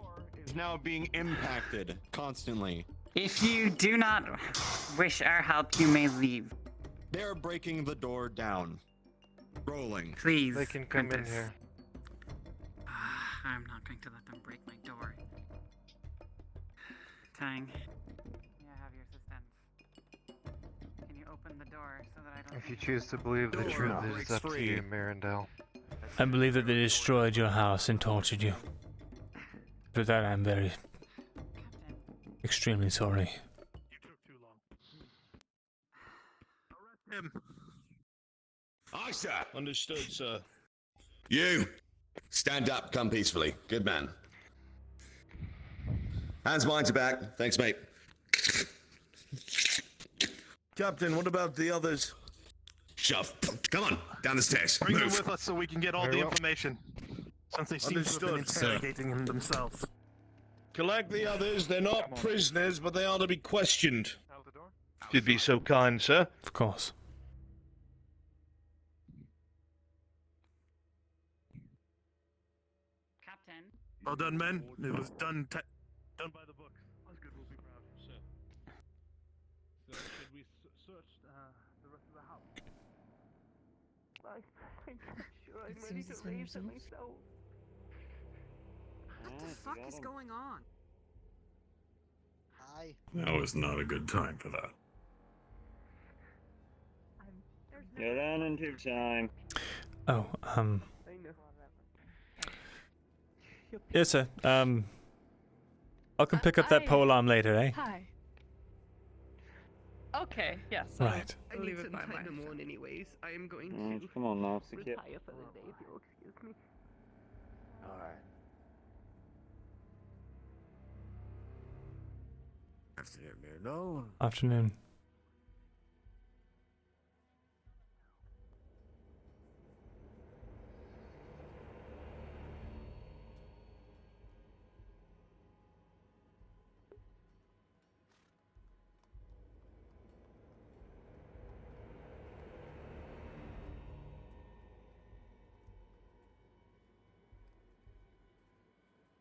Is now being impacted constantly. If you do not wish our help, you may leave. They're breaking the door down. Rolling. Please. They can come in Prentice. here. I'm not going to let them break my door. Tang. May I have your assistance? Can you open the door so that I don't... If you choose to believe the truth, it is up to you, Myrindal. I believe that they destroyed your house and tortured you. For that, I'm very, extremely sorry. Him. Aye, sir. Understood, sir. You. Stand up, come peacefully. Good man. Hands behind your back. Thanks, mate. Captain, what about the others? Shove. Come on, down the stairs. Bring them Move. with us so we can get all Very the well. information. Since they seem to have been Understood, sir. interrogating him themselves. Collect the others. They're not prisoners, but they are to be questioned. If you'd be so kind, sir. Of course. Captain. Well done, men. It was done by the book. Osgood will be proud, sir. So, should we search the rest of the house? I'm not sure I'm As soon ready as to it's been raise it resolved. myself. What the fuck is going on? Hi. Now is not a good time for that. Get on into time. Oh, I know. yes, sir. I'll come pick up that polearm later, eh? Hi. Okay, yes. Right. I need some time to mourn anyways. I am going to Come on now, Sikit. retire for the day if you'll excuse me. Alright. Afternoon, Myrindal. Afternoon.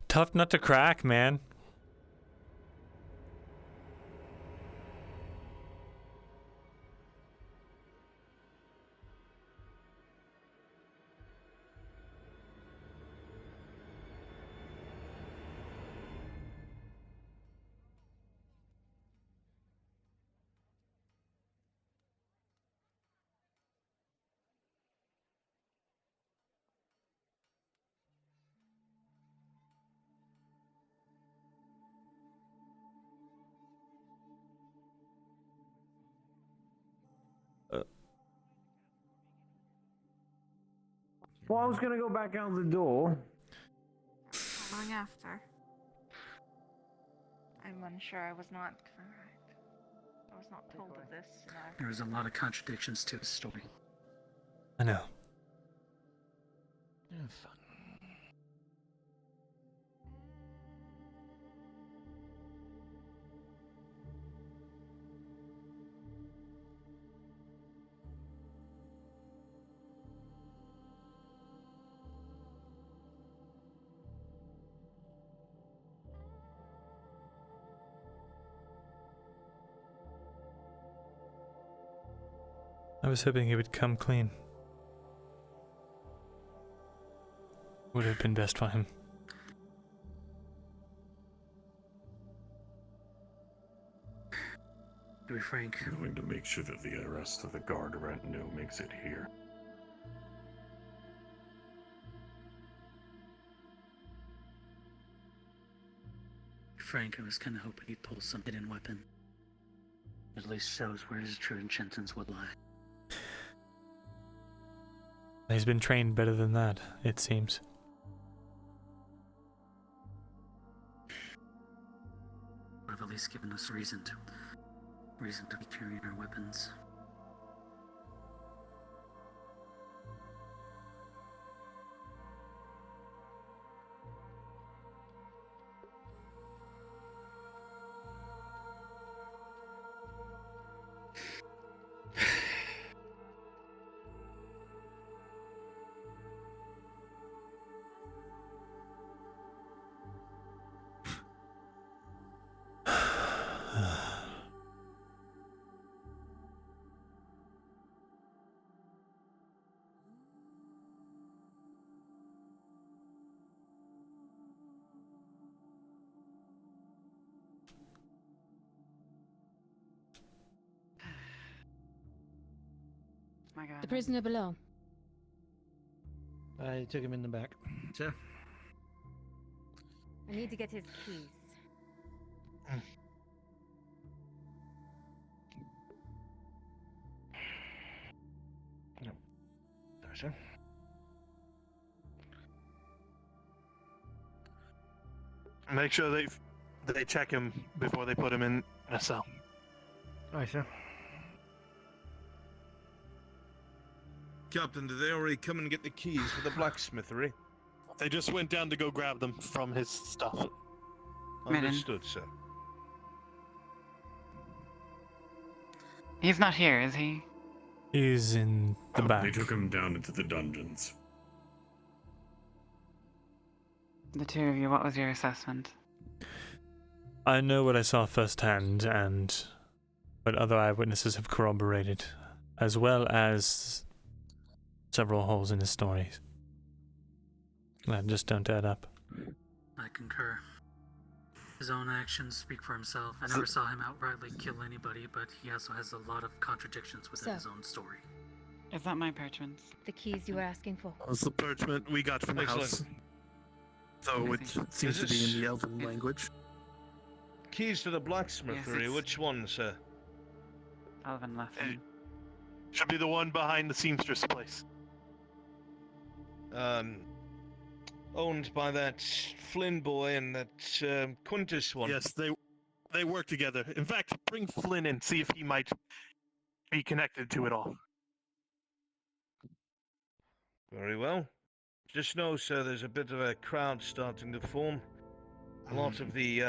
Tough nut to crack, man. Well, I was gonna go back out the door. How long after? I'm unsure. I was not correct. I was not told of this. There was a lot of contradictions to his story. I know. Yeah, fun. I was hoping he would come clean. Would have been best for him. To be frank, I'm going to make sure that the rest of the guard retinue makes it here. Frank, I was kind of hoping he'd pull some hidden weapon. At least shows where his true intentions would lie. He's been trained better than that, it seems. Or have at least given us reason to be carrying our weapons. My God. The prisoner below. I took him in the back. Sir? I need to get his keys. There, sir. Make sure they check him before they put him in a cell. Aye, sir. Captain, did they already come and get the keys for the blacksmithery? They just went down to go grab them from his stuff. Understood, sir. He's not here, is he? He's in the back. They took him down into the dungeons. The two of you, what was your assessment? I know what I saw firsthand and what other eyewitnesses have corroborated, as well as several holes in his stories that just don't add up. I concur. His own actions speak for himself. I never saw him outrightly kill anybody, but he also has a lot of contradictions within his own story. Is that my parchment? The keys you were asking for. That's the parchment we got from the house. Though it seems to be in the Elven language. Keys to the blacksmithery, which one, sir? Elven lesson. Should be the one behind the seamstress place. Owned by that Flynn boy and that Quintus one. Yes, they work together. In fact, bring Flynn in, see if he might be connected to it all. Very well. Just know, sir, there's a bit of a crowd starting to form. A lot of the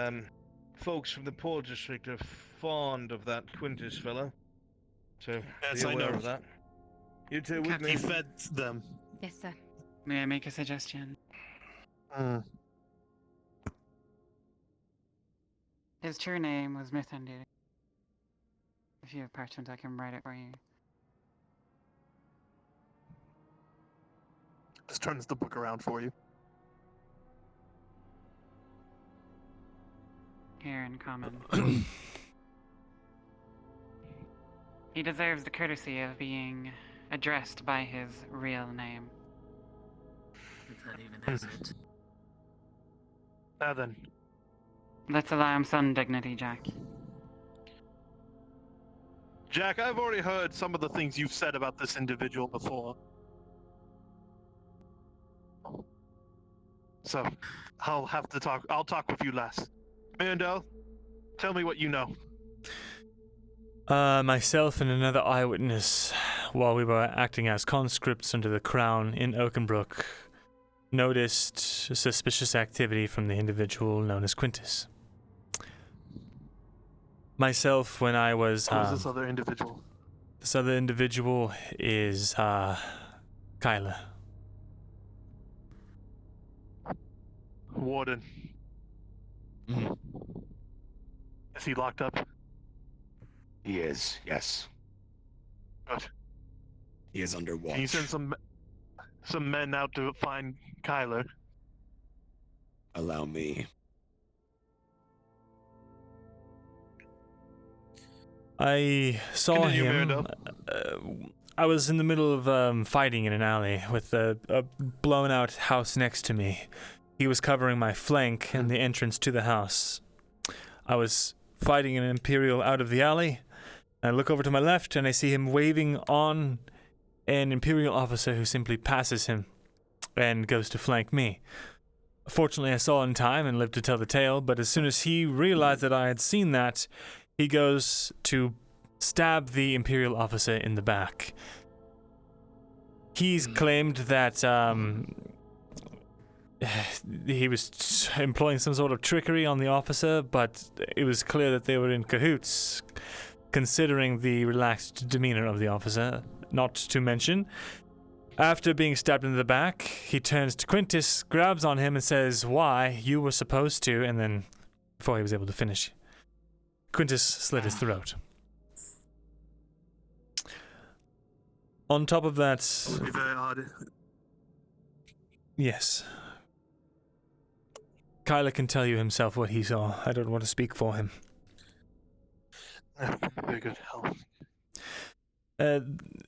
folks from the poor district are fond of that Quintus fellow. So, yes, be I aware know of that. You two with me? He fed them. Yes, sir. May I make a suggestion? His true name was Myrindal. If you have parchment, I can write it for you. Just turns the book around for you. Here in common. He deserves the courtesy of being addressed by his real name. If that even is it. Now then. Let's allow him some dignity, Jack. Jack, I've already heard some of the things you've said about this individual before. So, I'll have to talk. I'll talk with you last. Myrindal, tell me what you know. Myself and another eyewitness, while we were acting as conscripts under the crown in Oakenbrook, noticed suspicious activity from the individual known as Quintus. Myself, when I was... Who is this other individual? This other individual is, Kyla. Warden. Is he locked up? He is, yes. Good. He is under watch. Can you send some men out to find Kyler? Allow me. I saw Continue, him. I was in the middle of fighting in an alley with a blown out house next to me. He was covering my flank and the entrance to the house. I was fighting an Imperial out of the alley. I look over to my left and I see him waving on an Imperial officer who simply passes him and goes to flank me. Fortunately, I saw in time and lived to tell the tale, but as soon as he realized that I had seen that, he goes to stab the Imperial officer in the back. He's claimed that he was employing some sort of trickery on the officer, but it was clear that they were in cahoots, considering the relaxed demeanor of the officer. Not to mention, after being stabbed in the back, he turns to Quintus, grabs on him and says, "Why? You were supposed to," and then, before he was able to finish, Quintus slit his throat. On top of that... That would be very odd. Yes. Kyla can tell you himself what he saw. I don't want to speak for him. Very good help.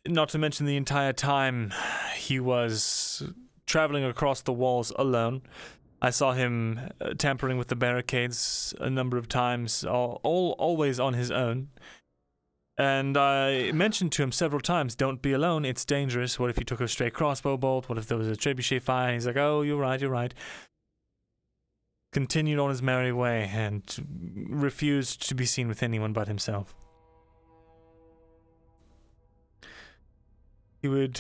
Not to mention the entire time he was traveling across the walls alone. I saw him tampering with the barricades a number of times, always on his own. And I mentioned to him several times, don't be alone, it's dangerous. What if you took a stray crossbow bolt? What if there was a trebuchet fire? And he's like, oh, you're right. Continued on his merry way and refused to be seen with anyone but himself. He would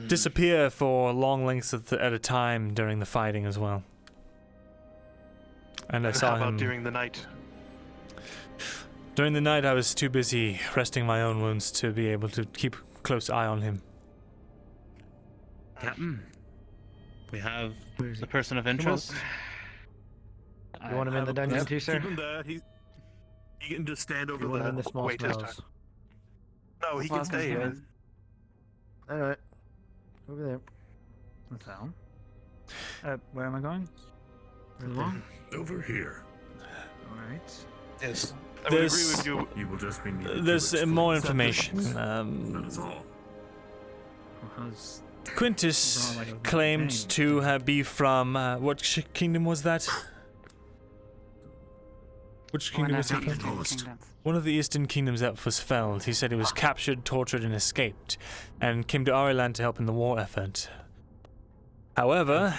disappear for long lengths at a time during the fighting as well. And I saw How about him... during the night? During the night, I was too busy resting my own wounds to be able to keep a close eye on him. Captain, we have the person of interest. You want him in the dungeon too, sir? Keep him there. He can just stand over You want him in the small wait his smells? turn. No, he can stay here. Alright. Over there. So, where am I going? Along? Over here. Alright. Yes. I would agree There's, with you. You will just be needed there's to more explain information. that is all. Quintus claimed to be from, what kingdom was that? Which kingdom was he from? One of the eastern kingdoms that was felled. He said he was captured, tortured, and escaped, and came to our land to help in the war effort. However,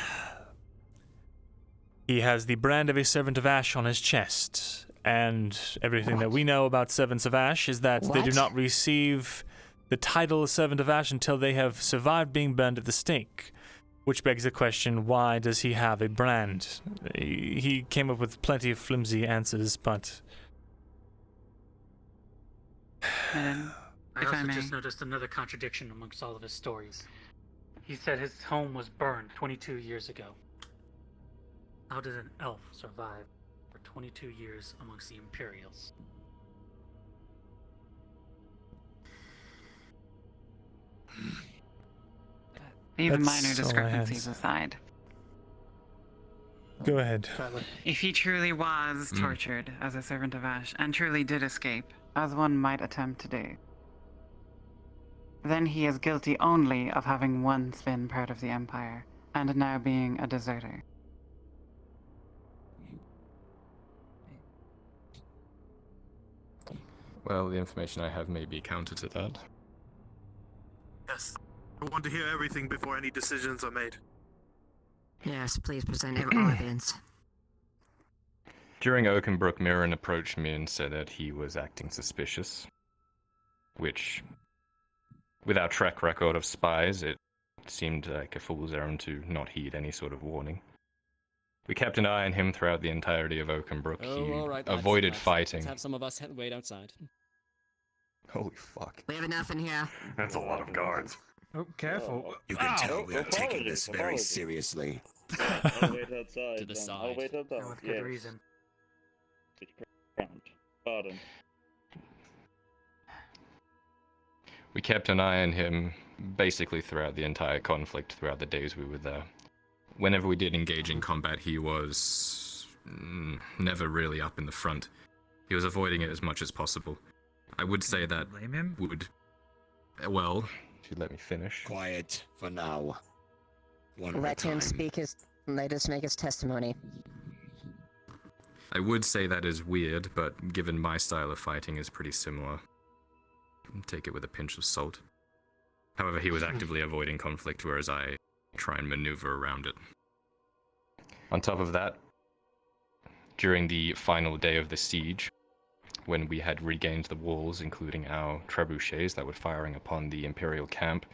he has the brand of a Servant of Ash on his chest, and everything that we know about Servants of Ash is that they do not receive the title Servant of Ash until they have survived being burned at the stake. Which begs the question, why does he have a brand? He came up with plenty of flimsy answers, but... Madam, I if also I may. just noticed another contradiction amongst all of his stories. He said his home was burned 22 years ago. How did an elf survive for 22 years amongst the Imperials? Even That's minor all I had. discrepancies aside. Go ahead. If he truly was tortured as a servant of Ash, and truly did escape, as one might attempt to do, then he is guilty only of having once been part of the Empire, and now being a deserter. Well, the information I have may be counter to that. Yes. I want to hear everything before any decisions are made. Yes, please present all evidence. During Oakenbrook, Mirren approached me and said that he was acting suspicious. Which, with our track record of spies, it seemed like a fool's errand to not heed any sort of warning. We kept an eye on him throughout the entirety of Oakenbrook. Oh, He all right, lads, avoided lads. fighting. Let's have some of us wait outside. Holy fuck. We have enough in here. That's a lot of guards. Oh, careful. You can tell we are taking this very seriously. I'll wait outside. To the then. side. I'll wait outside. With yes. good reason. Pardon. We kept an eye on him basically throughout the entire conflict, throughout the days we were there. Whenever we did engage in combat, he was never really up in the front. He was avoiding it as much as possible. I would say that Blame him? would... Well, if you let me finish. Quiet for now. One at a Let him time. speak his. Let us make his testimony. I would say that is weird, but given my style of fighting is pretty similar. Take it with a pinch of salt. However, he was actively avoiding conflict, whereas I try and maneuver around it. On top of that, during the final day of the siege, when we had regained the walls, including our trebuchets that were firing upon the Imperial camp,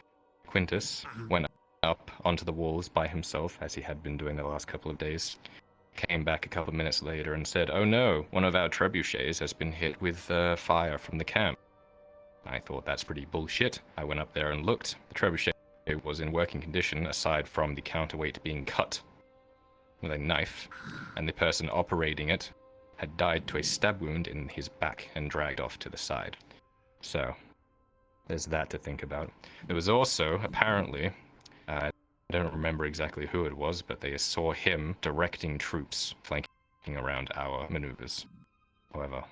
Quintus went up onto the walls by himself, as he had been doing the last couple of days. Came back a couple of minutes later and said, "Oh no, one of our trebuchets has been hit with fire from the camp." I thought that's pretty bullshit. I went up there and looked. The trebuchet was in working condition, aside from the counterweight being cut with a knife, and the person operating it had died to a stab wound in his back and dragged off to the side. So, there's that to think about. There was also, apparently, I don't remember exactly who it was, but they saw him directing troops flanking around our maneuvers. However,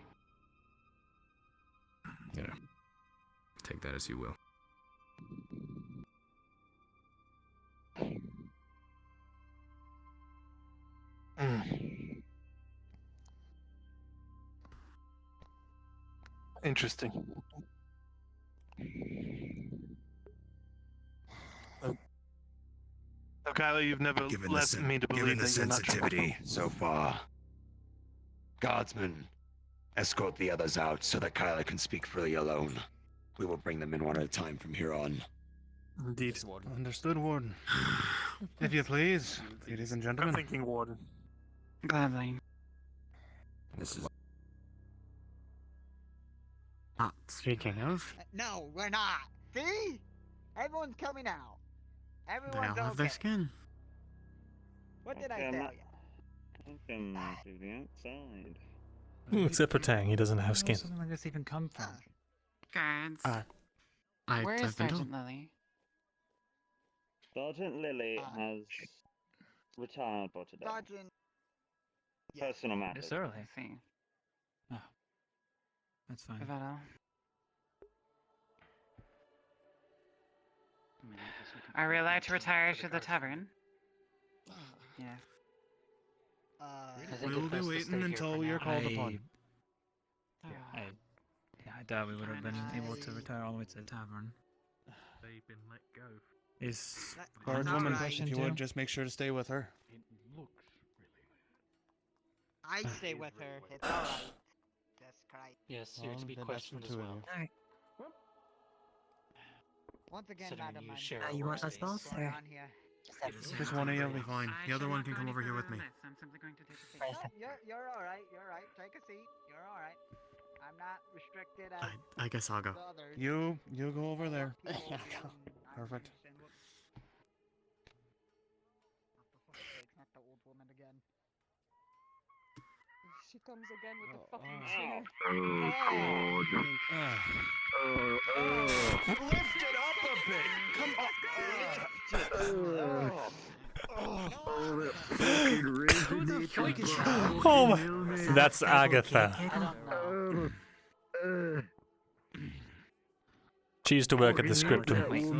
you know, take that as you will. Interesting. So, Kyler, you've never led me to believe given the that you're not sensitivity so far, guardsmen, escort the others out so that Kyler can speak freely alone. We will bring them in one at a time from here on. Indeed. Understood, Warden. If you please, ladies and gentlemen. I'm thinking, Warden. Gladly. This is... Speaking of... No, we're not. See? Everyone's coming out. Everyone's They all have okay. their skin. What did I Okay, tell Matt. you? Welcome to the outside. Except for Tang, he doesn't have skin. Something like this even come from? Guards. Where is I've been Sergeant told. Lily? Sergeant Lily has retired for today. Sergeant. Personal matters. It's early. I see. Oh. That's fine. Is that all? Are we allowed to retire to the tavern? Yes. We'll be waiting until you're called upon. I doubt we would have been able to retire all the way to the tavern. They've been let go. Is Guardswoman, question if you too? would, just make sure to stay with her. I stay with her. It's alright. That's right. Yes, you're to be Then that's the questioned as two of well. you. Alright. Once again, Considering madam, you I'm share sorry a you want us workspace. both, going or? on here. Just one of you will be fine. I The other shall one not can go come any over here further with on me. this. I'm simply going to take a seat. No, you're alright. You're alright. Take a seat. You're alright. I'm not restricted as I guess I'll go. the others. You go over there. People Yeah, being go. Perfect. Irish and for fuck's sake, not the old woman again. She comes again with the fucking Oh. chair. Lift it up a bit. Come Who the fuck is Oh, my. That's Agatha. She used to work at the scriptum. At least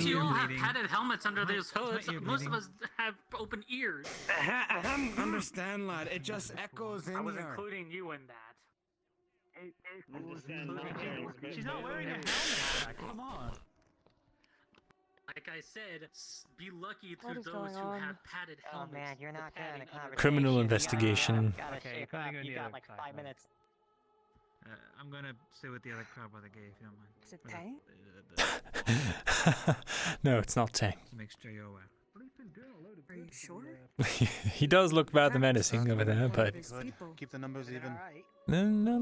you all have padded helmets under those hoods. Most of us have open ears. Understand, lad. It just echoes in I was here. including you in that. She's not wearing a helmet. Come on. Like I said, be lucky What through is those going who on? have padded Oh helmets. man, you're the not doing a padding conversation. Criminal You investigation. gotta Okay, shape you're up. gonna go You the got other like side, 5 man. minutes. I'm gonna stay with the other crowd by the gate if you don't mind. Is it For Tang? No, it's not Tang. to make sure you're aware. Are you sure? He does look rather menacing over there, but Keep the numbers even. no.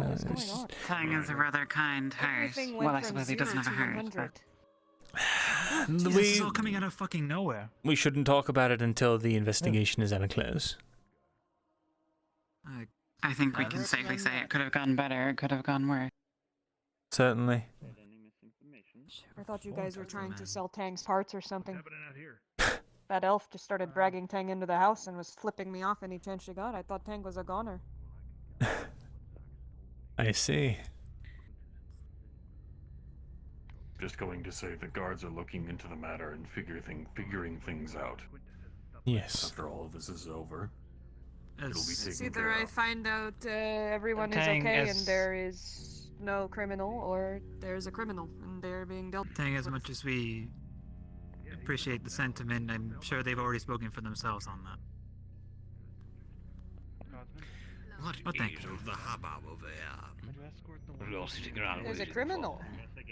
What's going It's on? Tang is a rather kind host. Everything went Well, I from suppose he 0 doesn't have a to host, 100. Jesus, this is all coming out of fucking nowhere. we shouldn't talk about it until the investigation is at a close. I think we can safely say it could have gone better, it could have gone worse. Certainly. I thought you guys were trying to sell Tang's parts or something. That elf just started dragging Tang into the house and was flipping me off any chance she got. I thought Tang was a goner. I see. Just going to say the guards are looking into the matter and figuring things out. Yes. After all of this is over, it'll be It's taken either care I of. find out everyone is Tang, okay as- and there is no criminal, or there's a criminal and they're being dealt Tang, as much as we appreciate the sentiment, I'm sure they've already spoken for themselves on that. What thank is you. all the hubbub over here? We're all sitting around There's a waiting criminal.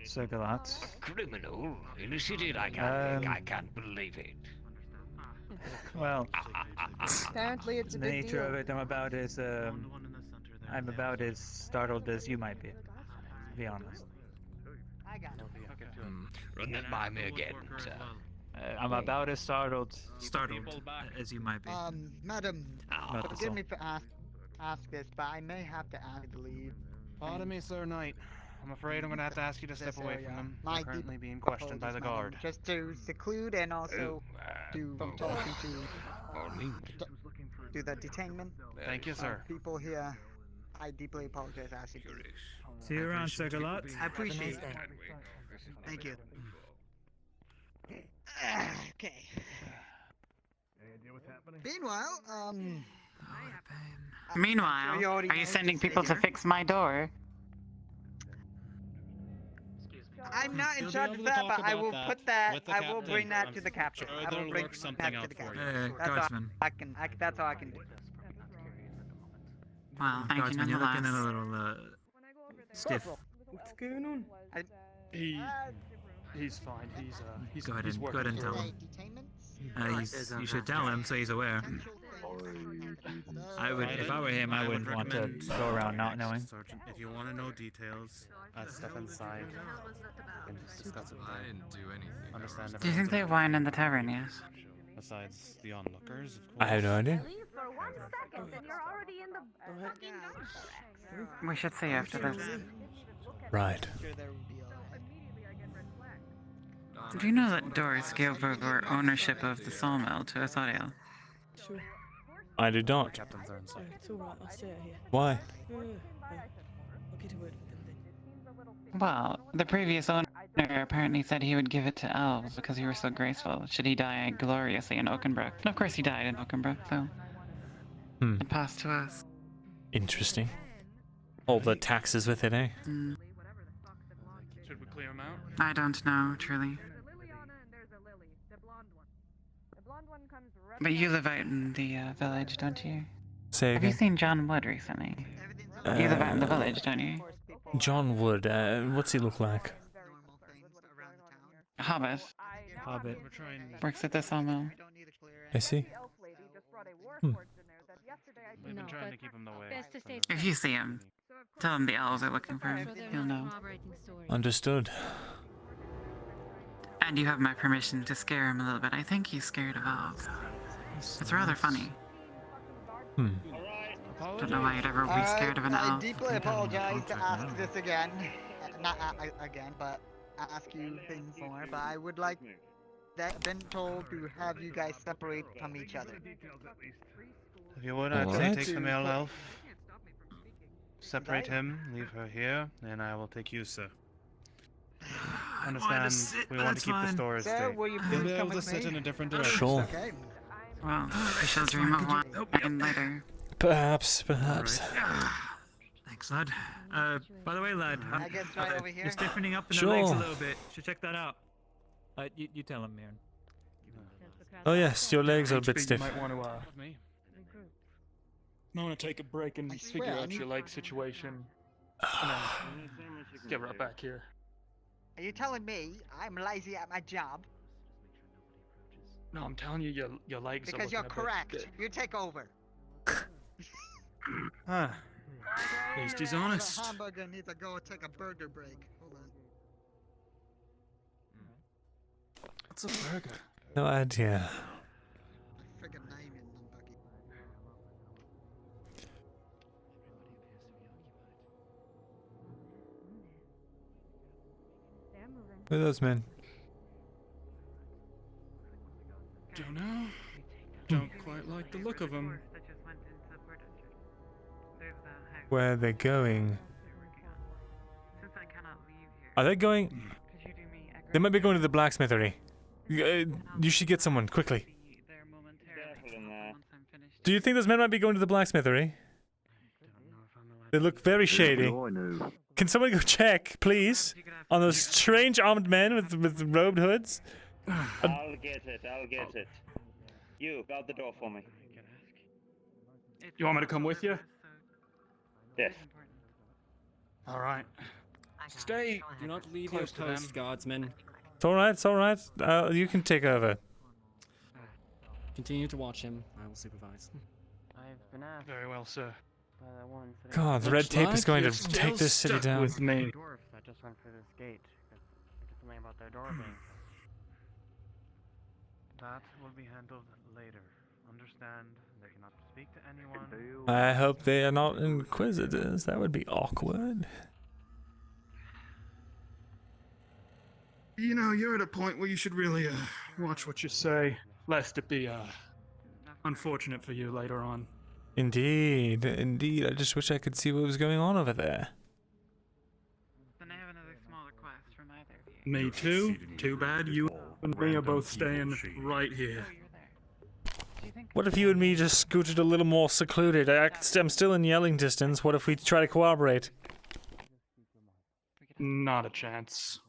Circulates. for- A criminal in a city like Um, I can't believe it. Well, Apparently it's a the big nature deal. of it I'm about as startled as you might be, to be honest. I got it. Run that by me again, sir. I'm about as startled as you might be. Madam, About this forgive all. me for ask this, but I may have to ask you to leave. Pardon me, Sir Knight. I'm afraid I'm going to have to ask you to step This away area. from them. My They're currently deep being questioned by the apologies, madam. guard. Just to seclude and also from talking to the detainment. Thank you, of sir. People here. I deeply apologize. I ask you to leave. See you around, Circulates. I appreciate it. Thank you. Okay. Meanwhile, Meanwhile, you already are you know sending to stay people to here. fix my door? I'm not in You'll be charge able of to that, talk but I about will that put that. with the I will captain. bring that I'm to the captain. sure I will they'll bring work something that to out the for captain. you. That's all Guardsman. that's all I can do. Well, thank you Guardsman, you're looking a nonetheless. little stiff. What's going on? He's fine. He's Go ahead he's and working tell through him. it. You should tell him so he's aware. I would, if I were him, I wouldn't want to recommend- go around not knowing. Sergeant, if you want to know details, I'd step inside and just discuss it. I didn't do anything. Understand Do you think they have wine in the tavern, yes? Besides the onlookers, of course. I have no idea. For 1 second, and you're already in the fucking door. We should see after this. Right. Do you know that Doris gave over ownership of the sawmill to Auzera? Sure. I do not. Captains are inside. It's alright, I'll stay out here. Why? I'll get a word with them then. Well, the previous owner apparently said he would give it to elves because you were so graceful, should he die gloriously in Oakenbrook. And of course he died in Oakenbrook, so it passed to us. Interesting. All the taxes with it, eh? Should we clear him out? I don't know, truly. But you live out in the village, don't you? Say Have you again. seen John Wood recently? You live out in the village, don't you? John Wood. What's he look like? Hobbit. Hobbit. Works at the sawmill. I see. We've been trying to keep him away. If you see him, tell him the elves are looking for him. He'll know. Understood. And you have my permission to scare him a little bit. I think he's scared of elves. It's rather funny. Don't know why you'd ever be scared of an I elf. deeply apologize to ask this again. Not again, but ask you things more. But I would like been told to have you guys separate from each other. If you would, I'd say Alright. take the male elf. Separate him, leave her here, and I will take you, sir. Understand, we want to keep the stores Sir, straight. will you You'll please be come able to with sit me? in a different direction. Sure. Okay. Well, I shall dream of one again later. Perhaps. Thanks, lad. By the way, lad, I guess right over here. you're stiffening up in the Sure. legs a little bit. Should check that out. You tell him, Mirren. Oh yes, your legs are a bit HB, stiff. You might want to, I want to take a break and figure swear, I out need- your leg situation. And then get right back here. Are you telling me I'm lazy at my job? No, I'm telling you, your legs Because are you're looking a correct. bit... You take over. Ah, at least he's honest. The hamburger needs to go take a burger break. Hold on. What's a burger? No idea. Friggin' name in Bucky. Who are those men? Don't know. Don't quite like the look of them. Where are they going? Are they going? They might be going to the blacksmithery. You should get someone quickly. Do you think those men might be going to the blacksmithery? They look very shady. Can someone go check, please, on those strange armed men with robed hoods? I'll get it. You, guard the door for me. You want me to come with you? Yes. Alright. Stay. Do not leave close your to them. post, guardsmen. It's alright, it's alright. You can take over. Continue to watch him. I will supervise. I've been asked Very well, sir. by that one sitting God, the red tape is going to take this city down. With me. dwarfs that just went through this gate. Because something about their door being. That will be handled later. Understand, they cannot speak to anyone. I hope they are not inquisitors. That would be awkward. You know, you're at a point where you should really watch what you say, lest it be unfortunate for you later on. Indeed, indeed. I just wish I could see what was going on over there. Then I have another small request from either of you. Me too. Too bad you and me are both staying right here. What if you and me just scooted a little more secluded? I'm still in yelling distance. What if we try to cooperate? Not a chance.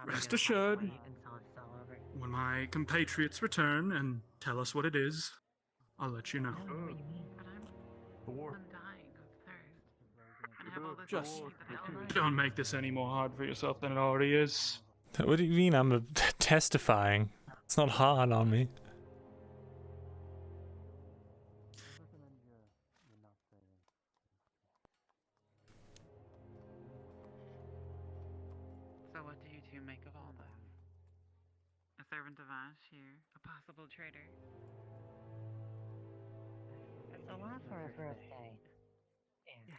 Rest assured, when my compatriots return and tell us what it is, I'll let you know. Just don't make this any more hard for yourself than it already is. What do you mean? I'm testifying. It's not hard on me. So what do you two make of all this? A servant of Ash here, a possible traitor. It's a lot for a first day. Yeah.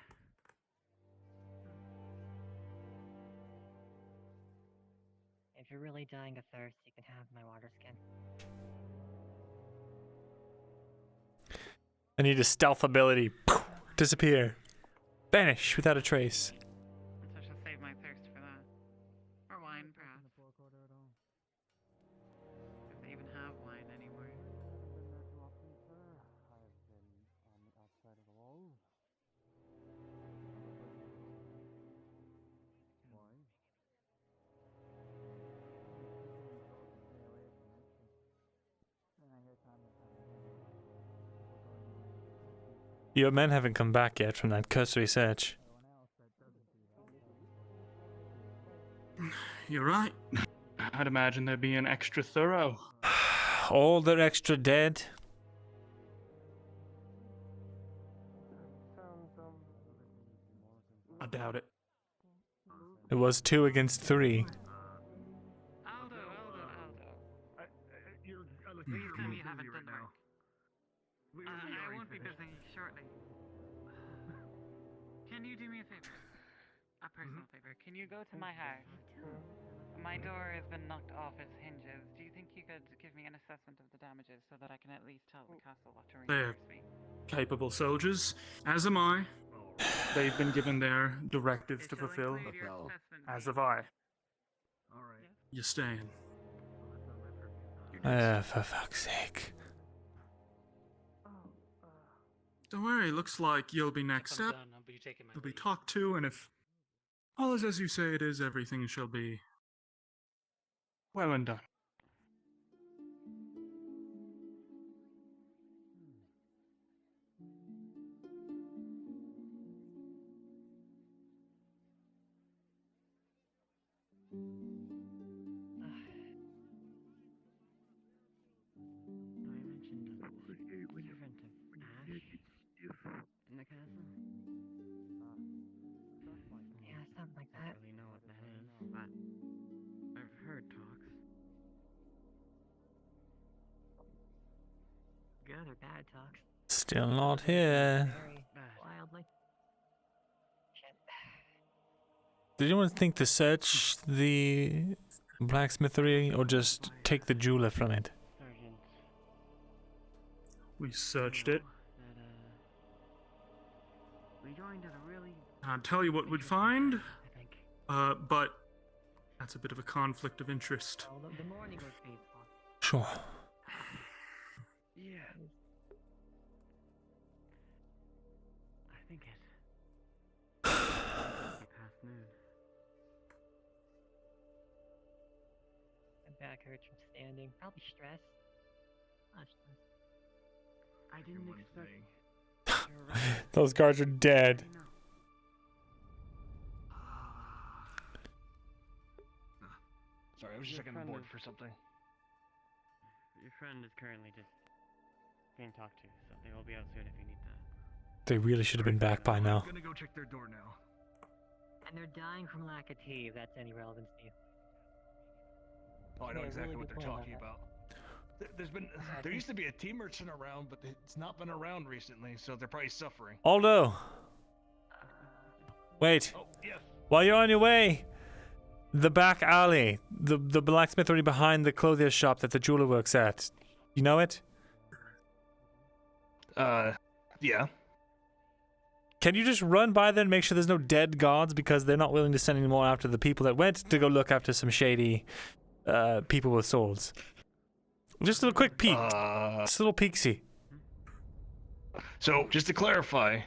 If you're really dying of thirst, you can have my water skin. I need a stealth ability. Disappear. Vanish without a trace. So I shall save my thirst for that. Or wine, perhaps. If they even have wine anywhere. Your men haven't come back yet from that cursory search. You're right. I'd imagine they're being extra thorough. All they're extra dead. I doubt it. It was 2 against 3. Aldo. Please tell me you haven't done the work. I won't be busy shortly. Can you do me a favor? A personal favor. Can you go to my house? My door has been knocked off its hinges. Do you think you could give me an assessment of the damages so that I can at least tell the castle what to They're reimburse me? capable soldiers, as am I. They've been given their directives to fulfill, as have I. You're staying. For fuck's sake. Don't worry, looks like you'll be next up. You'll be talked to, and if All is as you say it is, everything shall be well and done. In the castle? Yeah, something like that. I don't really know what that is, but I've heard talks. Good or bad talks? Still not here. Very wildly. Shit. Did anyone think to search the blacksmithery or just take the jeweler from it? Sergeant. We searched it. We joined at a really... I'll tell you what we'd find, but that's a bit of a conflict of interest. Well, the morning was peaceful. Sure. Yeah. I think it. Past noon. My back hurts from standing. Probably stress. I didn't expect. Those guards are dead. Sorry, I was just checking the board for something. Your friend is currently just being talked to, so they will be out soon if you need that. They really should have been back by now. I'm gonna go check their door now. And they're dying from lack of tea, if that's any relevance to you. Oh, I know exactly what they're talking about. There used to be a tea merchant around, but it's not been around recently, so they're probably suffering. Aldo! Wait. Oh, yes. While you're on your way, the back alley, the blacksmithery behind the clothier shop that the jeweler works at. You know it? Yeah. Can you just run by there and make sure there's no dead gods because they're not willing to send any more after the people that went to go look after some shady people with swords? Just a little quick peek. Just a little peeksy. So, just to clarify,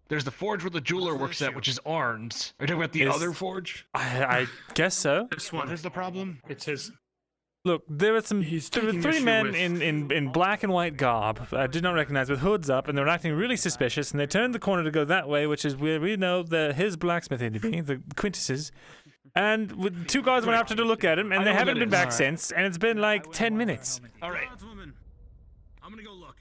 there's the forge where the jeweler works at, which is Arn's. Are you talking about the other forge? I guess so. What is the problem? It's his. Look, there were three men with- in black and white garb I did not recognize with hoods up, and they were acting really suspicious, and they turned the corner to go that way, which is where we know his blacksmithing to be, the Quintus's. And two guards went after to look at him, and they haven't been back since, and it's been like 10 minutes. All right. Guardswoman, I'm gonna go look.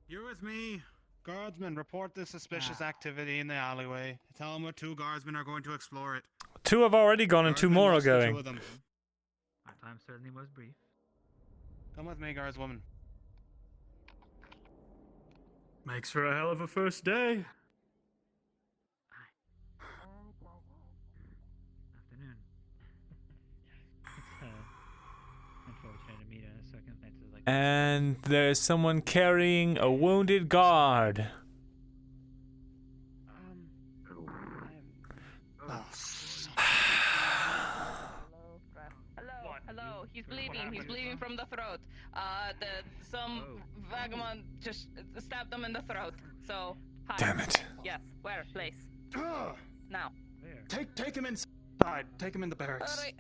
You're with me. Guardsmen, report the suspicious activity in the alleyway. Tell them what 2 guardsmen are going to explore it. 2 have already gone, and 2 more are going. My time certainly was brief. Come with me, guardswoman. Makes for a hell of a first day. Afternoon. It's unfortunate to meet circumstances like that. And there's someone carrying a wounded guard. Hello, he's bleeding. He's bleeding from the throat. Some vagabond just stabbed him in the throat. So, hi. Damn it. Yes, where? Place. Now. Take him inside. Take him in the barracks. Alright.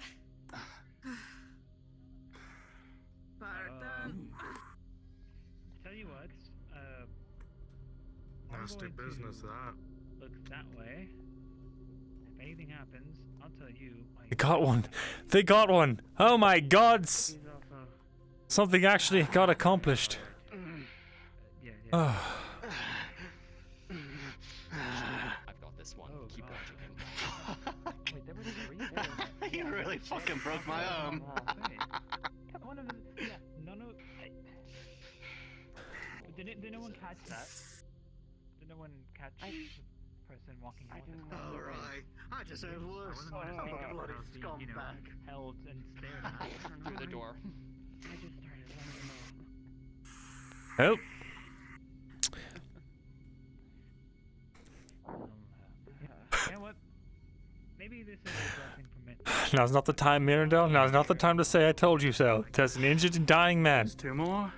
Tell you what, Nasty business, that. look that way. If anything happens, I'll tell you. They got one. They got one. Oh my gods. Something actually got accomplished. Oh. I've got this one. Keep watching him. You really fucking broke my arm. Did no one catch that? Did no one catch the person walking out? Oh, right. I deserve worse. Bloody scumbag. Held and stared at through the door. I just started running Oh. You know what? Maybe this is a blessing from it. Now's not the time, Myrindal. Now's not the time to say I told you so. There's an injured and dying man. 2 more.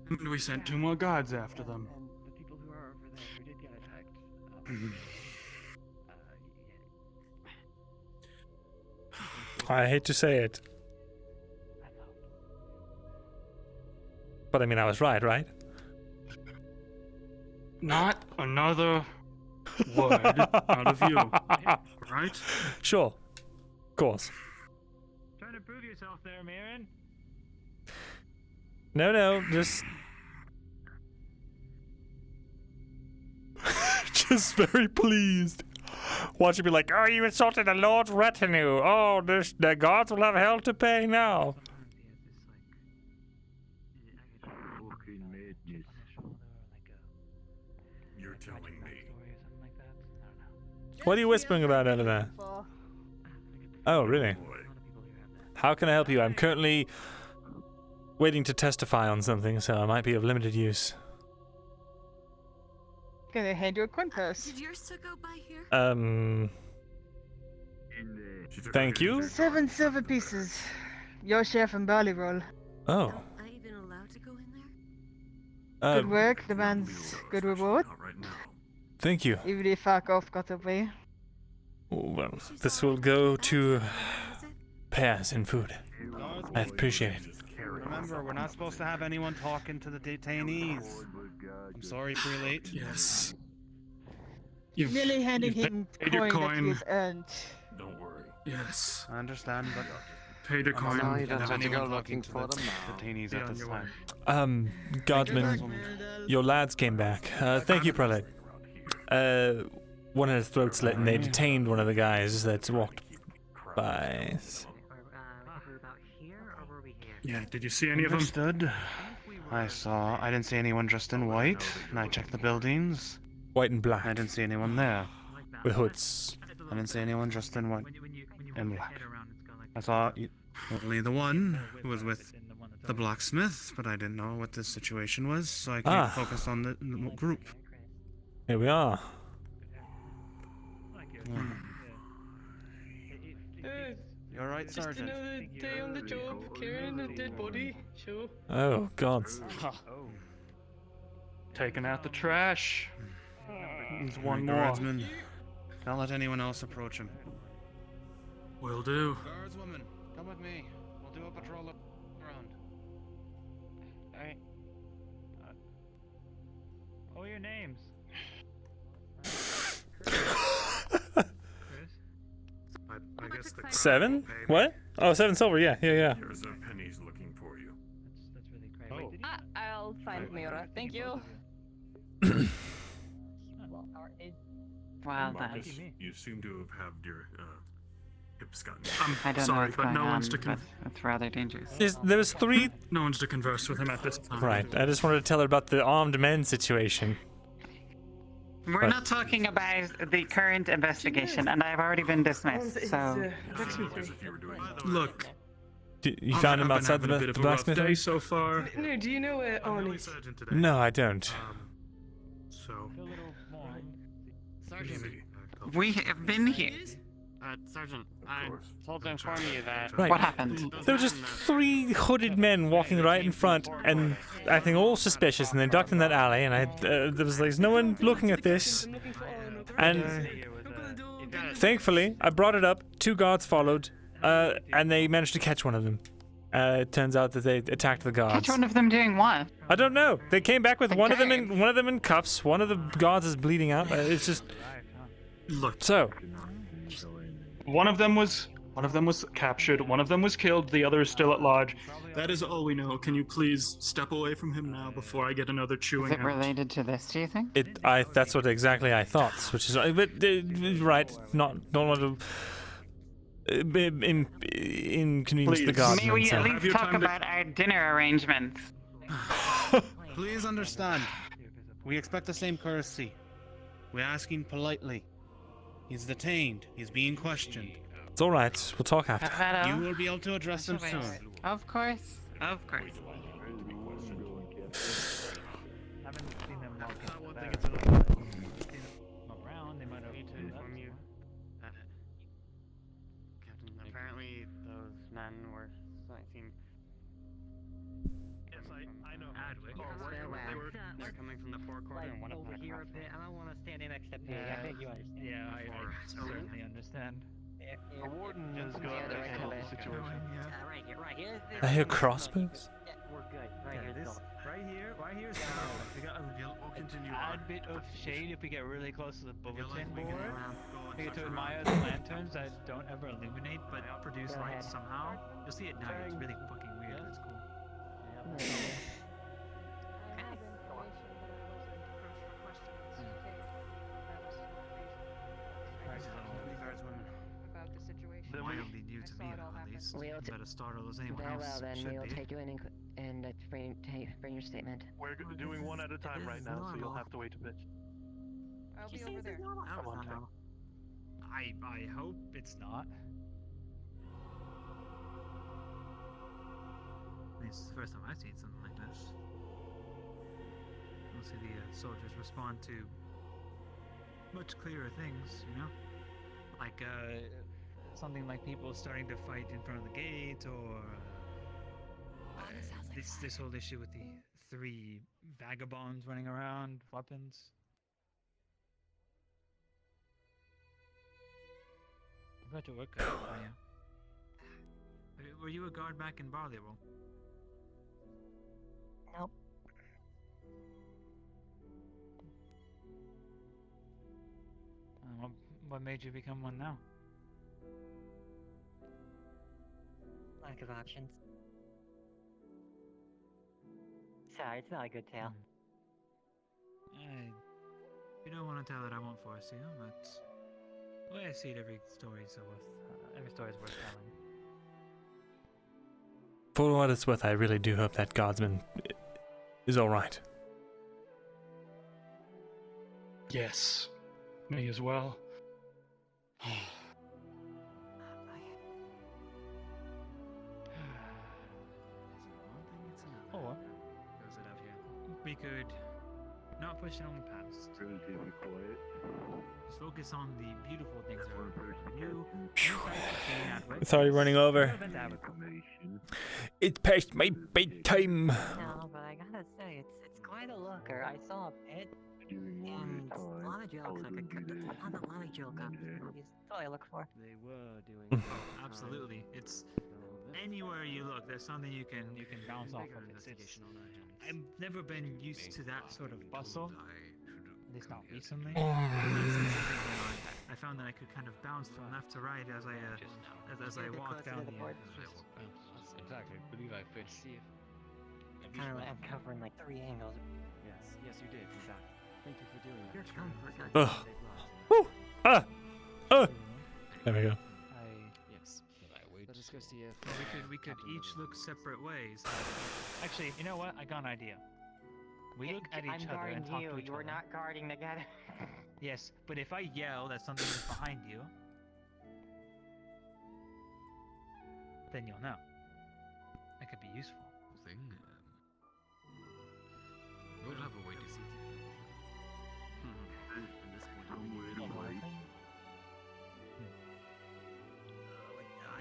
And we sent 2 more guards after them. And the people who are over there who did get attacked. I hate to say it. But I mean, I was right? Not another word out of you. Right? Sure. Of course. Trying to prove yourself there, Myrin. No, just... just very pleased. Watch it be like, oh, you insulted the Lord's retinue. Oh, the gods will have hell to pay now. You're telling me. What are you whispering about over there? Oh, really? How can I help you? I'm currently waiting to testify on something, so I might be of limited use. Gonna hand you a coin purse. Did yours still go by here? Thank you. 7 silver pieces. Your share from barley roll. Oh. Am I even allowed to go in there? Good work demands good reward. Thank you. Even if fuck off got away. Well, this will go to pairs in food. I appreciate it. Remember, we're not supposed to have anyone talking to the detainees. I'm sorry, prelate. Yes. Merely handing him paid your coin that coin. he's earned. Don't worry. Yes. I understand, but Paid a coin. sorry, and don't have have to anyone go talking looking to for the them now. detainees at this on time. Guardsman, your lads came back. Thank you, Prelate. One had his throat slit and they detained one of the guys that walked by. Yeah, did you see any of them? Understood. I didn't see anyone dressed in white, and I checked the buildings. White and black. I didn't see anyone there. With hoods. I didn't see anyone dressed in white and black. I saw only the one who was with the blacksmith, but I didn't know what the situation was, so I can't focus on the group. Here we are. You're right, Just Sergeant. another day on the job, carrying a dead body. Sure. Oh, God. Taking out the trash. There's one more. Guardsman, don't let anyone else approach him. Will do. Guardswoman, come with me. We'll do a patrol around. Alright. What are your names? I guess the 7? What? Oh, 7 silver, yeah. Here's a penny's looking for you. That's really great. Wait, did you... I'll find Mira. Thank you. Well, Marcus, that's... you seem to have had your hips gotten. I don't know Sorry, what's but going no on, one's to but it's rather dangerous. There was 3... No one's to converse with him at this time. Right, I just wanted to tell her about the armed men situation. We're not talking about the current investigation, and I've already been dismissed, so... Look. You found him outside I've been having a bit of the a rough blacksmith? day so far. No, do you know where Arnie is? No, I don't. So. Sergeant. We have been here. Sergeant, I told to inform you that. Right. What happened? There were just 3 hooded men walking right in front and acting all suspicious, and they ducked in that alley, and there was like no one looking at this. And thankfully, I brought it up, 2 guards followed, and they managed to catch one of them. It turns out that they attacked the guards. Catch one of them doing what? I don't know. They came back with one of them in cuffs. One of the guards is bleeding out. It's just... Look. So... One of them was captured, one of them was killed, the other is still at large. That is all we know. Can you please step away from him now before I get another chewing Is it out? related to this, do you think? That's what exactly I thought, which is but right. Don't want to inconvenience the guards. May we at least talk about our dinner arrangements? Please understand. We expect the same courtesy. We're asking politely. He's detained. He's being questioned. It's all right. We'll talk after. You will be able to address him soon. Of course. Of course. Haven't seen them around. They might have need to inform you that Captain, apparently those men were seen. Yes, I know. They're coming from the forecourt and one of them. Over here a bit. I don't want to stand next to Pig. I think you understand. Yeah, I certainly understand. The warden is going to handle the situation. Right here. I hear crossbows. Yeah, we're good. Right Yeah, here. this right here is We got. We'll continue a on. bit of shade if we get really close to the bulletin we can board. go We get to such admire the lanterns that don't ever illuminate but produce Go light ahead. somehow. You'll see it now. It's really fucking weird, but it's cool. About the situation. Mildly new to me, at least. Better startled as anyone Very else well then, should we'll be. take you in and bring your statement. We're doing one at a time right now, so you'll have to wait a bit. I'll be over there. Come on, Tech. I hope it's not. This is the first time I've seen something like this. Mostly the soldiers respond to much clearer things, you know? Like something like people starting to fight in front of the gate, or this whole issue with the 3 vagabonds running around with weapons. I'm about to work for you. Were you a guard back in Barleywood? Nope. What made you become one now? Lack of options. Sorry, it's not a good tale. You don't want to tell it, I won't force you, but the way I see it, every story is worth telling. For what it's worth, I really do hope that guardsman is alright. Yes, me as well. Or we could not push it on the past. Relatively quiet. Just focus on the beautiful things around you. It's already running over. It's past my bedtime. No, but I gotta say, it's quite a looker. I saw a pit, and a lot of jokes. A lot of joke up. That's all I look for. They were doing. Absolutely, it's anywhere you look. There's something you can bounce off of. I've never been used to that sort of bustle. At least not recently. I found that I could kind of bounce from left to right as I walked down the. Exactly. I believe I fit. Kind of like I'm covering like 3 angles. Yes, you did. In fact, thank you for doing that. Your comfort. Ugh. Woo! Ah! There we go. Yes. Let us go see if We could each look separate ways. Actually, you know what? I got an idea. We look at each other and talk to each other. You were not guarding together. Yes, but if I yell that something is behind you, then you'll know. That could be useful. Thing. We'll have a way to see.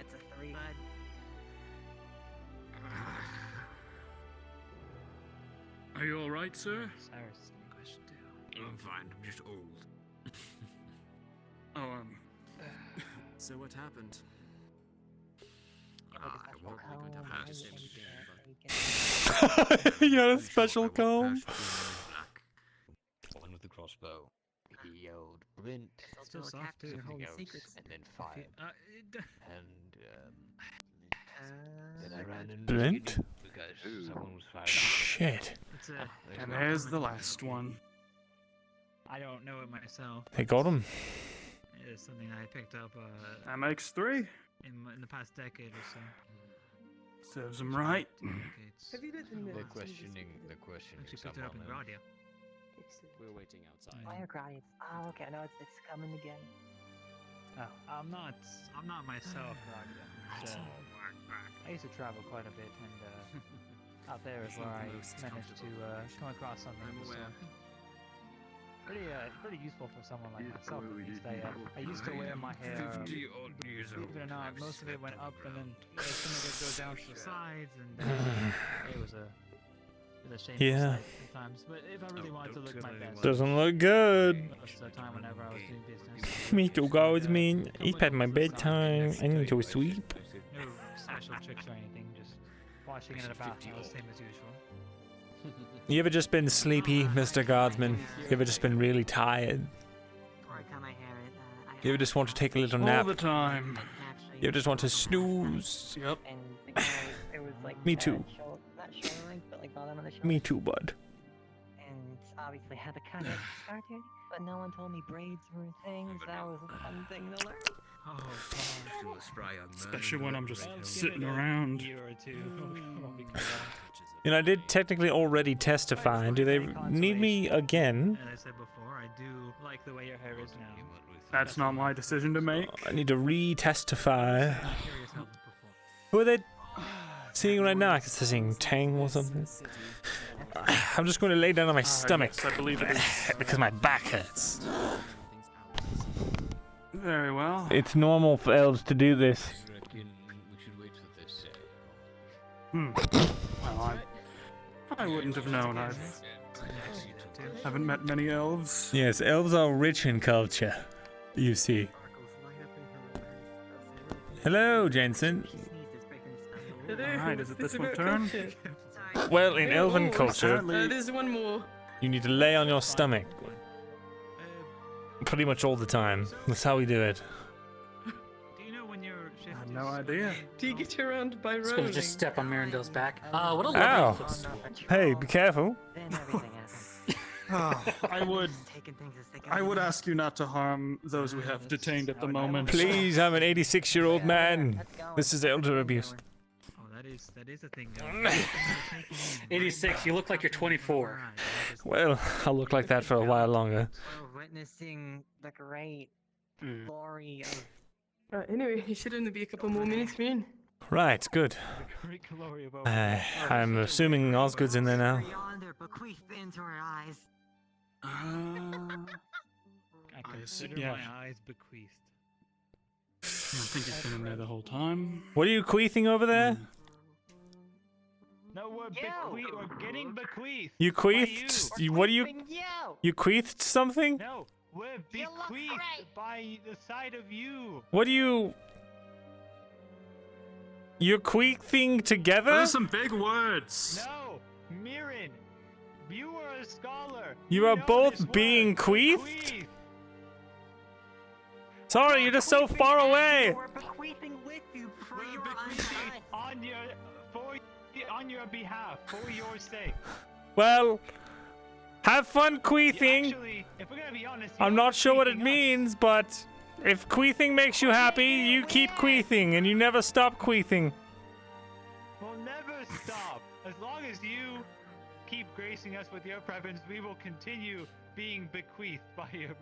It's a 3. Are you all right, sir? Cyrus is a question too. I'm fine. I'm just old. So what happened? I won't be going to pass. You got a special comb? One with the crossbow. He yelled, "Brint!" Still soft too. Something else, and then fired. Then I ran in Brint? because someone was firing. Shit. And there's the last one. I don't know it myself. They got him. It's something I picked up That makes 3. in the past decade or so. Serves them right. Have you written They're questioning Actually picked it up in someone. Gradia. We're waiting outside. Fire Gradius. Oh, okay. I know it's coming again. Oh, I'm not myself, Gradia. I used to travel quite a bit, and out there is where I managed to come across something. I'm aware. Pretty useful for someone like myself. At least I used to wear my hair. Believe it or not, most of it went up, and then some of it goes down to the sides, and it was a It's a shame Yeah. sometimes, but if I really wanted to look my best, Doesn't look good. most of the time whenever I was doing business. Me too, guys, man. It's past my bedtime. I need to sleep. No special tricks or anything, just washing it in a bath now, same as usual. You ever just been sleepy, Mr. Guardsman? You ever just been really tired? You ever just want to take a little nap? All the time. You ever just want to snooze? Yep. It was like Me too. not shoulder length, but like bottom of the shoulder. Me too, bud. And obviously had to cut it started, but no one told me braids were things. That was a fun thing to learn. Oh, Especially when I'm just sitting around. And I did technically already testify. Do they need me again? As I said before, I do like the way your hair is now. That's not my decision to make. I need to re-testify. Who are they seeing right now? I guess they're seeing Tang or something. I'm just going to lay down on my stomach. Yes, I believe it is. Because my back hurts. Very well. It's normal for elves to do this. Well, I wouldn't have known. I haven't met many elves. Yes, elves are rich in culture, you see. Hello, Jensen. Alright, is it this one turn? Well, in elven culture, There's one more. you need to lay on your stomach. Pretty much all the time. That's how we do it. Do you know when your shift I have no idea. Do you get around by Just rolling? gonna just step on Myrindal's back. What a lovely Ow! footstool. Hey, be careful. I would ask you not to harm those we have detained at the moment. Please, I'm an 86-year-old man. This is elder abuse. Oh, that is a thing. 86, you look like you're 24. Well, I'll look like that for a while longer. Witnessing the great glory of. Anyway, it should only be a couple more minutes, man. Right, good. I'm assuming Osgood's in there now. Yonder bequeathed into her eyes. I consider yeah. my eyes bequeathed. I think he's been in there the whole time. What are you queething over there? No, we're getting bequeathed. You queethed? What are you? You queethed something? No, we're bequeathed by the side of you. What do you? You're queething together? Those are some big words. No, Myrin, you are a scholar. You are both being queethed? Sorry, you're just so far away. We're bequeathing with you for your on your behalf, for your sake. Well, have fun queething. Actually, if we're gonna be honest, I'm not sure what it means, but if queething makes you happy, you keep queething and you never stop queething. We'll never stop. As long as you keep gracing us with your presence, we will continue being bequeathed by you.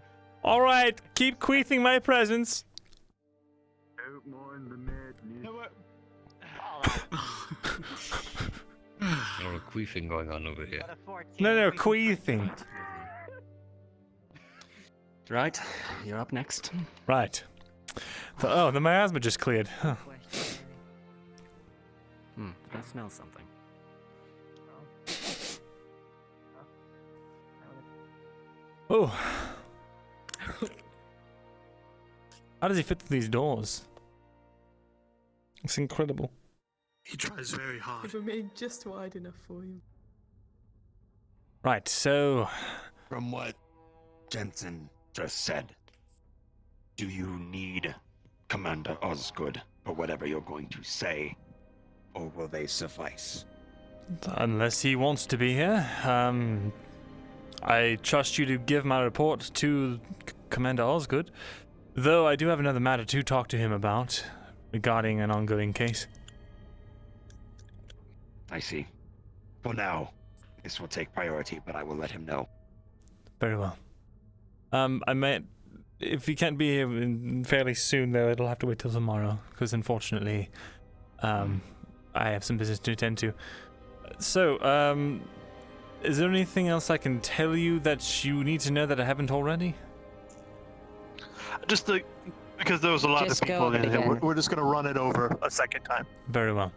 All right, keep queething my presence. Or a queefing going on over here. No, queething. Right, you're up next. Right. Oh, the miasma just cleared. Huh. I smell something. Oh. How does he fit through these doors? It's incredible. He tries very hard. If it made just wide enough for him. Right, so... From what Jensen just said, do you need Commander Osgood for whatever you're going to say, or will they suffice? Unless he wants to be here. I trust you to give my report to Commander Osgood, though I do have another matter to talk to him about regarding an ongoing case. I see. For now, this will take priority, but I will let him know. Very well. I might... If he can't be here fairly soon, though, it'll have to wait till tomorrow, because unfortunately, I have some business to attend to. So, is there anything else I can tell you that you need to know that I haven't already? Just because there was a lot of people in here, we're just going to run it over a second time. Very well.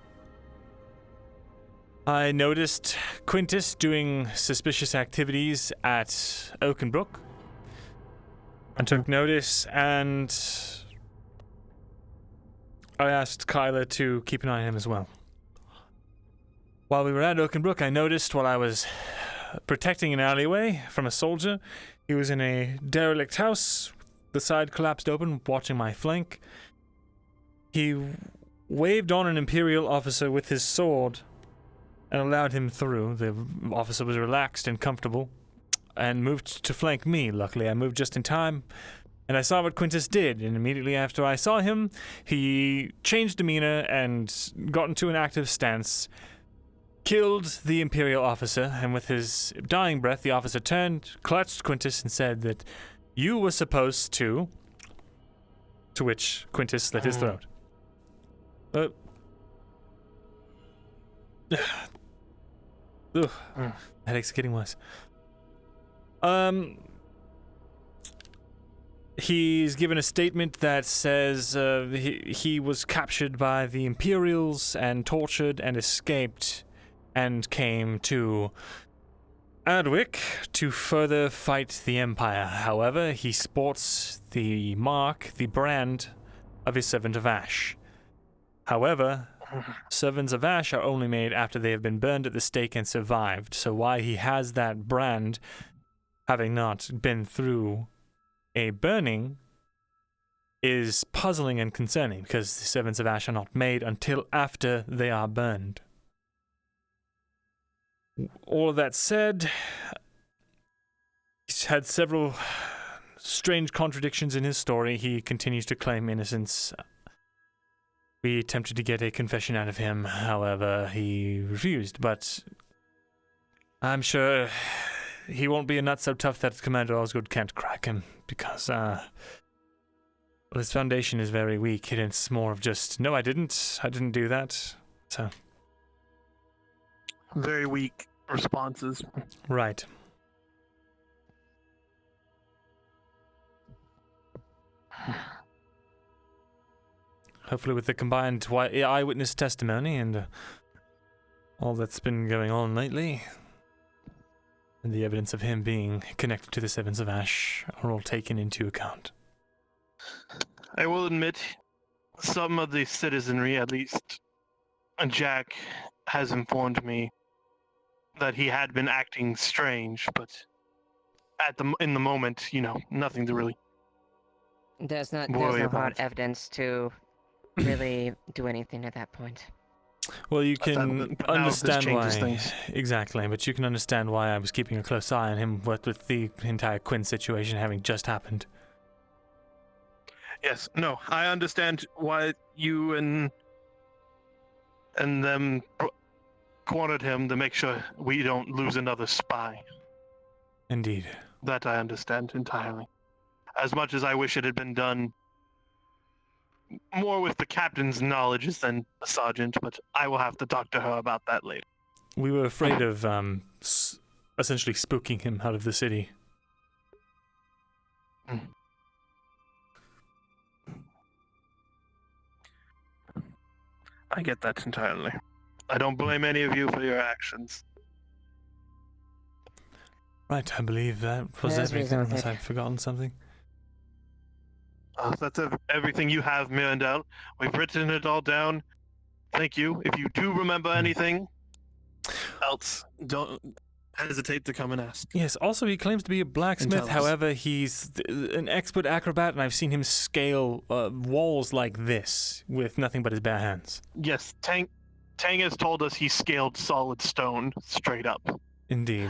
I noticed Quintus doing suspicious activities at Oakenbrook. I took notice, and I asked Kyla to keep an eye on him as well. While we were at Oakenbrook, I noticed while I was protecting an alleyway from a soldier, he was in a derelict house, the side collapsed open, watching my flank. He waved on an Imperial officer with his sword and allowed him through. The officer was relaxed and comfortable and moved to flank me. Luckily, I moved just in time, and I saw what Quintus did, and immediately after I saw him, he changed demeanor and got into an active stance, killed the Imperial officer, and with his dying breath, the officer turned, clutched Quintus, and said that you were supposed to which Quintus slit his throat. Headache's getting worse. He's given a statement that says he was captured by the Imperials and tortured and escaped and came to Ardwick to further fight the Empire. However, he sports the mark, the brand of a Servant of Ash. However, Servants of Ash are only made after they have been burned at the stake and survived. So why he has that brand, having not been through a burning, is puzzling and concerning, because the Servants of Ash are not made until after they are burned. All of that said, he's had several strange contradictions in his story. He continues to claim innocence. We attempted to get a confession out of him, however, he refused, but I'm sure he won't be a nut so tough that Commander Osgood can't crack him, because, his foundation is very weak, and it's more of just, no, I didn't do that, so. Very weak responses. Right. Hopefully with the combined eyewitness testimony and all that's been going on lately, and the evidence of him being connected to the Servants of Ash are all taken into account. I will admit, some of the citizenry, at least Jack, has informed me that he had been acting strange, but in the moment, nothing to really There's no worry hard about. evidence to really do anything at that point. Well, you can But now this understand changes why. things. Exactly, but you can understand why I was keeping a close eye on him with the entire Quinn situation having just happened. Yes, no, I understand why you and them cornered him to make sure we don't lose another spy. Indeed. That I understand entirely. As much as I wish it had been done more with the captain's knowledge than the sergeant, but I will have to talk to her about that later. We were afraid of essentially spooking him out of the city. I get that entirely. I don't blame any of you for your actions. Right, I believe that was Yes, everything, unless exactly. I've forgotten something. That's everything you have, Myrindal. We've written it all down. Thank you. If you do remember anything else, don't hesitate to come and ask. Yes, also he claims to be a blacksmith, tell us. however, he's an expert acrobat, and I've seen him scale walls like this with nothing but his bare hands. Yes, Tang has told us he scaled solid stone straight up. Indeed.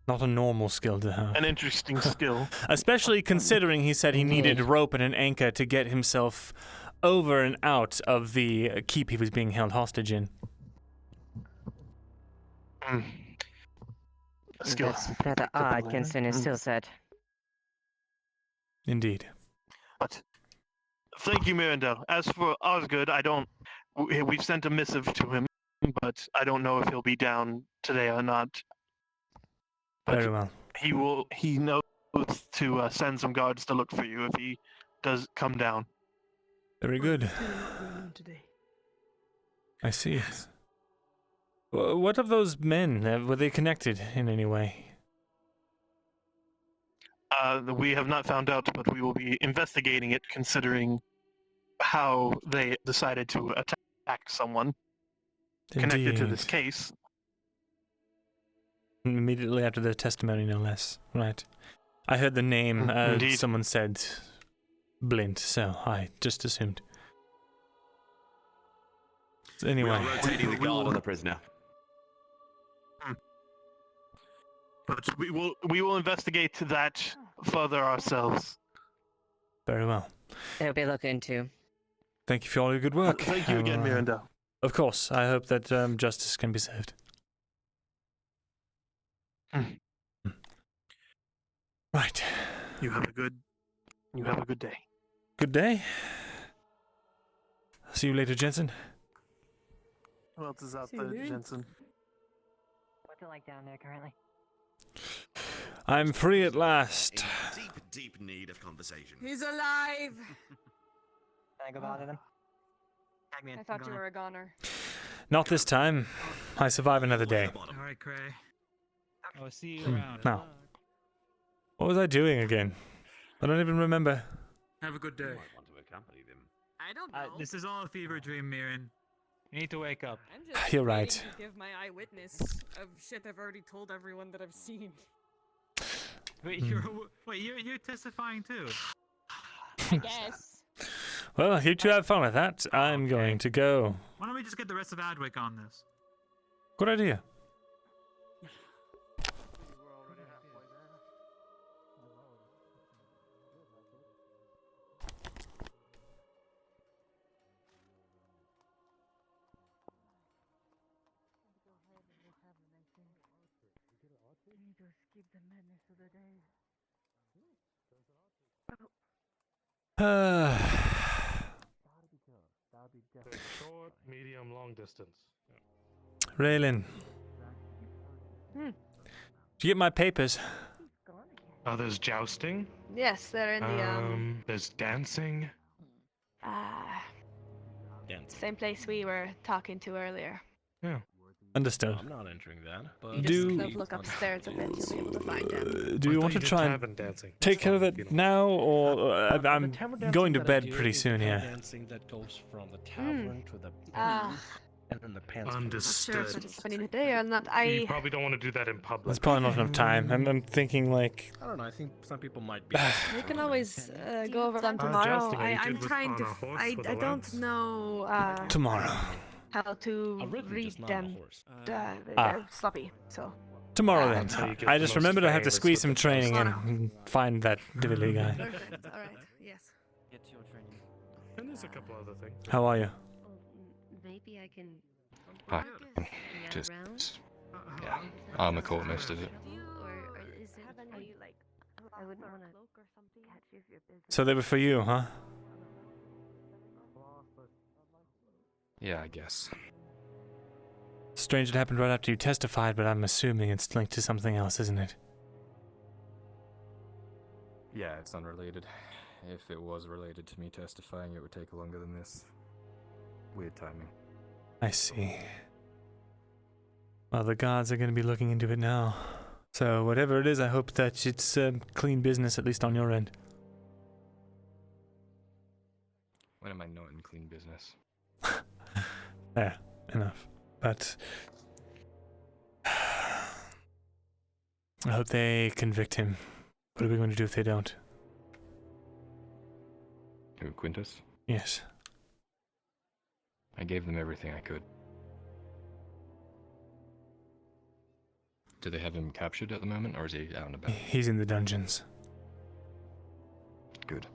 Not a normal skill to have. An interesting skill. Especially considering he said he needed rope and an anchor to get himself over and out of the keep he was being held hostage in. Skill. That's rather odd, considering it's still said. Indeed. But thank you, Myrindal. As for Osgood, we've sent a missive to him, but I don't know if he'll be down today or not. But Very well. He knows to send some guards to look for you if he does come down. Very good. I see. What of those men? Were they connected in any way? We have not found out, but we will be investigating it, considering how they decided to attack someone connected to this Indeed. case. Immediately after their testimony, no less. Right. I heard the name. Indeed. Someone said Blint, so I just assumed. So anyway. We are rotating the guard on the prisoner. But we will investigate that further ourselves. Very well. They'll be looking into. Thank you for all your good work. Thank you again, Myrindal. Of course. I hope that justice can be served. Right. You have a good day. Good day. See you later, Jensen. Who else is out See there, you. Jensen? What's it like down there currently? I'm free at last. Deep need of conversation. He's alive! Can I go bother them? Tag me in. I thought you were a goner. Not this time. I survive another day. Alright, Cray. I'll see you around. Now, what was I doing again? I don't even remember. Have a good day. I don't know. This is all a fever dream, Mirin. You need to wake up. I'm just You're waiting right. to give my eyewitness of shit I've already told everyone that I've seen. Wait, you're testifying too. I guess. Well, you two have fun with that. I'm going to go. Why don't we just get the rest of Adwick on this? Good idea. Short, medium, long distance. Raylan. Hmm. Did you get my papers? There's jousting. Yes, they're in the There's dancing. same place we were talking to earlier. Yeah. Understood. I'm not entering that. You just kind of look upstairs a bit, you'll be able to find him. Do you want to try and take care of it now, or I'm going to bed pretty soon here? Dancing that goes from the tavern to the and then the pants. Understood. Not sure if it's spending the day or not. You probably don't want to do that in public. There's probably not enough time. I'm thinking like. I don't know. I think some people might be. We can always go over them tomorrow. I'm trying to. I don't know. Tomorrow. How to read them. They're sloppy, so. Tomorrow then. I just remembered I have to squeeze some training in and find that divinity guy. Perfect. All right. Yes. Get your training. And there's a couple other things. How are you? Maybe I can. Fine. Just yeah. Armor core most of it. Or is it? I wouldn't want to catch you if you're busy. So they were for you, huh? Yeah, I guess. Strange it happened right after you testified, but I'm assuming it's linked to something else, isn't it? Yeah, it's unrelated. If it was related to me testifying, it would take longer than this. Weird timing. I see. Well, the gods are going to be looking into it now. So whatever it is, I hope that it's clean business, at least on your end. When am I not in clean business? There, enough. But I hope they convict him. What are we going to do if they don't? Who, Quintus? Yes. I gave them everything I could. Do they have him captured at the moment, or is he out and about? He's in the dungeons. Good.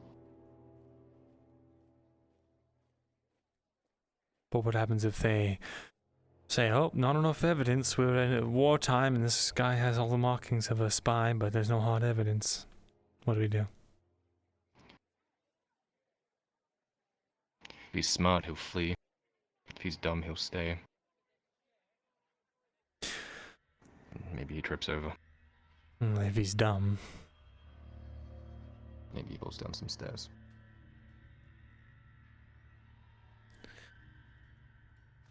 But what happens if they say, oh, not enough evidence, we're in wartime and this guy has all the markings of a spy, but there's no hard evidence? What do we do? If he's smart, he'll flee. If he's dumb, he'll stay. Maybe he trips over. If he's dumb. Maybe he falls down some stairs.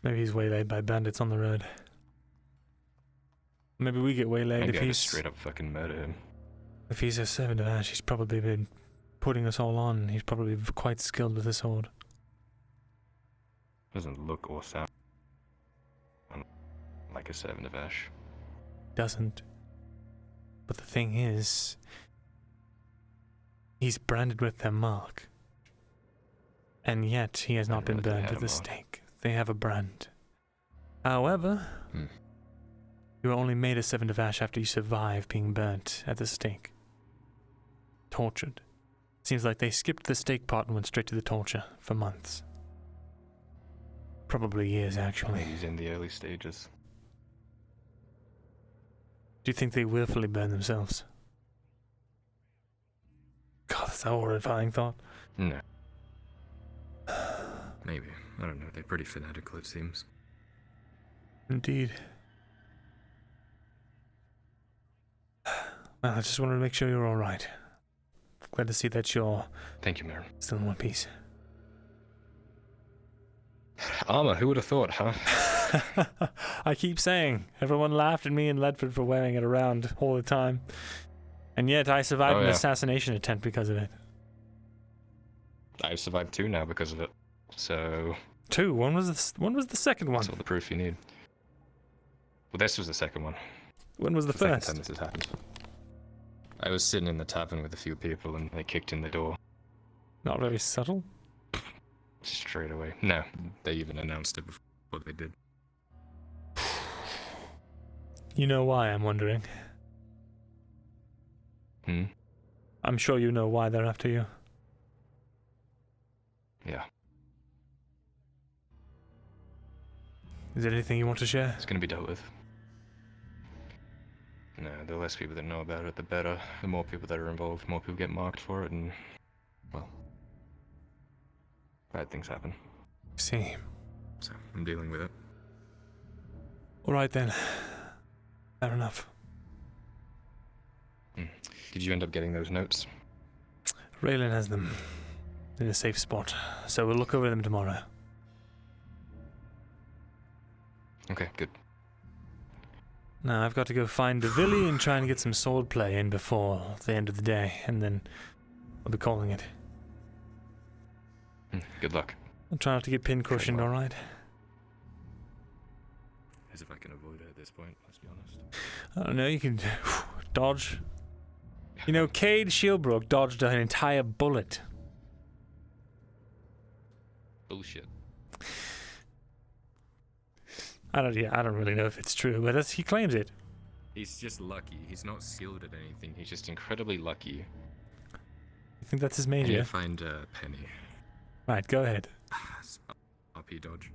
Maybe he's waylaid by bandits on the road. Maybe we get waylaid Maybe if I he's just straight up fucking murder him. If he's a servant of Ash, he's probably been putting us all on. He's probably quite skilled with the sword. Doesn't look or sound like a servant of Ash. Doesn't. But the thing is, he's branded with their mark. And yet, he has not been burned at the stake. They have a brand. However, you are only made a servant of Ash after you survive being burnt at the stake. Tortured. Seems like they skipped the stake part and went straight to the torture for months. Probably years, actually. He's in the early stages. Do you think they willfully burn themselves? God, that's a horrifying thought. No. Maybe. I don't know. They're pretty fanatical, it seems. Indeed. Well, I just wanted to make sure you're alright. Glad to see that you're... Thank you, Myrin. Still in one piece. Armor, who would have thought, huh? I keep saying, everyone laughed at me in Ledford for wearing it around all the time. And yet I survived an assassination attempt because of it. I've survived 2 now because of it. So... 2? When was the second one? That's all the proof you need. Well, this was the second one. When was the second first? time this has happened. I was sitting in the tavern with a few people and they kicked in the door. Not very subtle? Straight away. No, they even announced it before they did. You know why, I'm wondering. I'm sure you know why they're after you. Yeah. Is there anything you want to share? It's gonna be dealt with. No, the less people that know about it, the better. The more people that are involved, more people get marked for it, and, well, bad things happen. See. So, I'm dealing with it. Alright then. Fair enough. Did you end up getting those notes? Raylan has them in a safe spot, so we'll look over them tomorrow. Okay, good. Now I've got to go find Davili and try and get some sword play in before the end of the day, and then I'll be calling it. Good luck. I'll try not to get pin cushioned, alright? As if I can avoid it at this point, let's be honest. I don't know, you can dodge. You know, Cade Shieldbrook dodged an entire bullet. Bullshit. I don't really know if it's true, but he claims it. He's just lucky. He's not skilled at anything. He's just incredibly lucky. You think that's his I need major? to find Penny. Right, go ahead. RP dodge.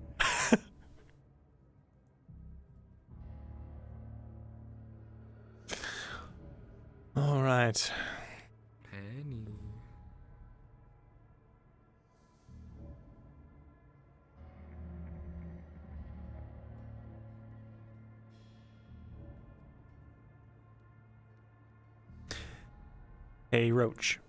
All right. Penny. Hey, Roach.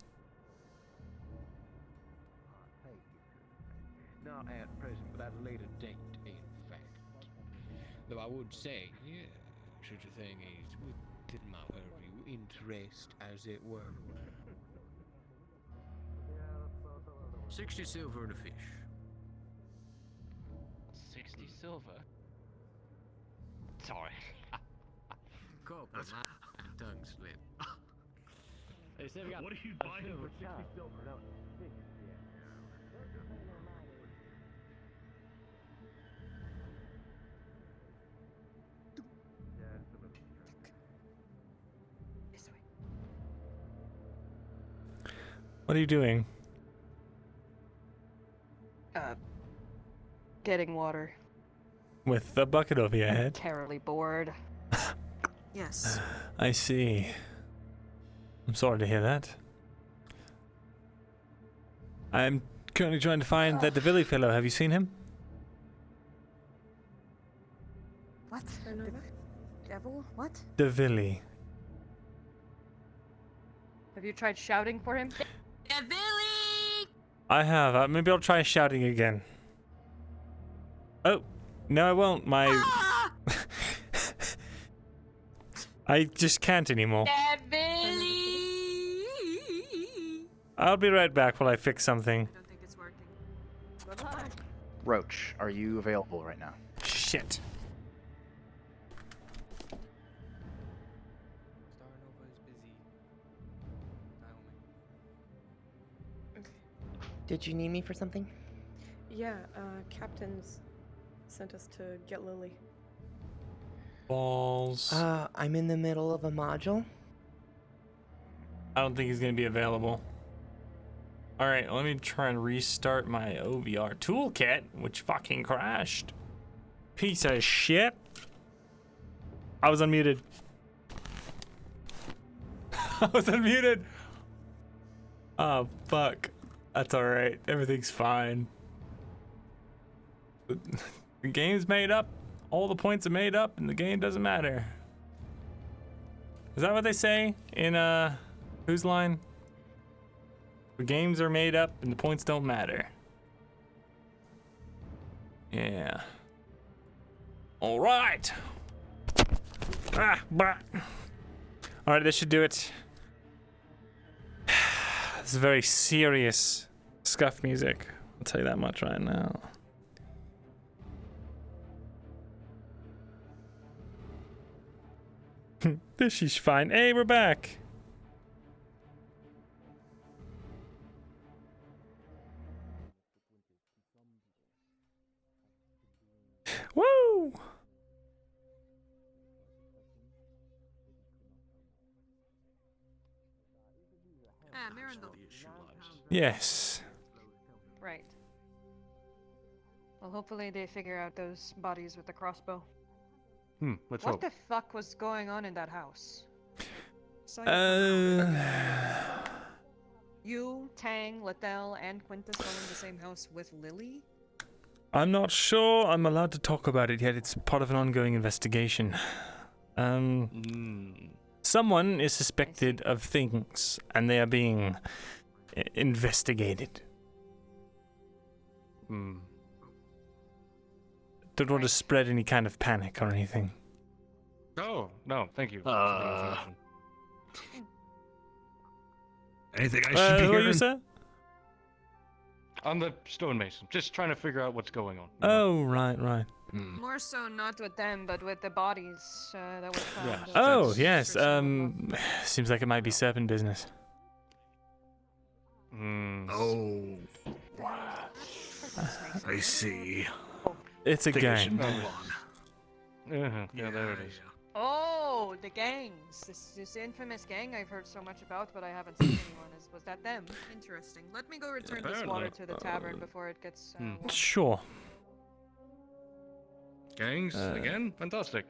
Not at present, but at a later date, in fact. Though I would say, yeah, such a thing is within my purview, interest, as it were. 60 silver and a fish. 60 silver? Sorry. Corporal, my tongue slip. What are you buying for 60 silver? No, 6. What are you doing? Getting water. With a bucket over your head? Terribly bored. Yes. I see. I'm sorry to hear that. I'm currently trying to find that Davili fellow. Have you seen him? What? Devil? What? Davili. Have you tried shouting for him? I have. Maybe I'll try shouting again. Oh, no I won't. My... I just can't anymore. I'll be right back while I fix something. Roach, are you available right now? Shit. Did you need me for something? Yeah, captains sent us to get Lily. Balls. I'm in the middle of a module. I don't think he's gonna be available. All right, let me try and restart my OVR toolkit, which fucking crashed. Piece of shit. I was unmuted. I was unmuted. Oh, fuck. That's all right. Everything's fine. The game's made up. All the points are made up, and the game doesn't matter. Is that what they say in, whose line? The games are made up, and the points don't matter. Yeah. All right. All right, this should do it. This is very serious scuff music. I'll tell you that much right now. This is fine. Hey, we're back. Woo! Myrindal. Yes. Right. Well, hopefully they figure out those bodies with the crossbow. Let's What hope. the fuck was going on in that house? You, Tang, Liddell, and Quintus all in the same house with Lily? I'm not sure I'm allowed to talk about it yet. It's part of an ongoing investigation. Someone is suspected of things, and they are being investigated. Don't want to spread any kind of panic or anything. Oh, no, thank you. Anything I should be who are hearing? you, sir? I'm the stonemason, just trying to figure out what's going on. Oh, right. More so not with them, but with the bodies that were found. Oh, yes. Seems like it might be serpent business. Oh. I see. It's a Think we should gang. move on. Yeah, there it is. Oh, the gangs. This infamous gang I've heard so much about, but I haven't seen anyone. Was that them? Interesting. Let me go return this water to the tavern before it gets warm. Sure. Gangs again? Fantastic.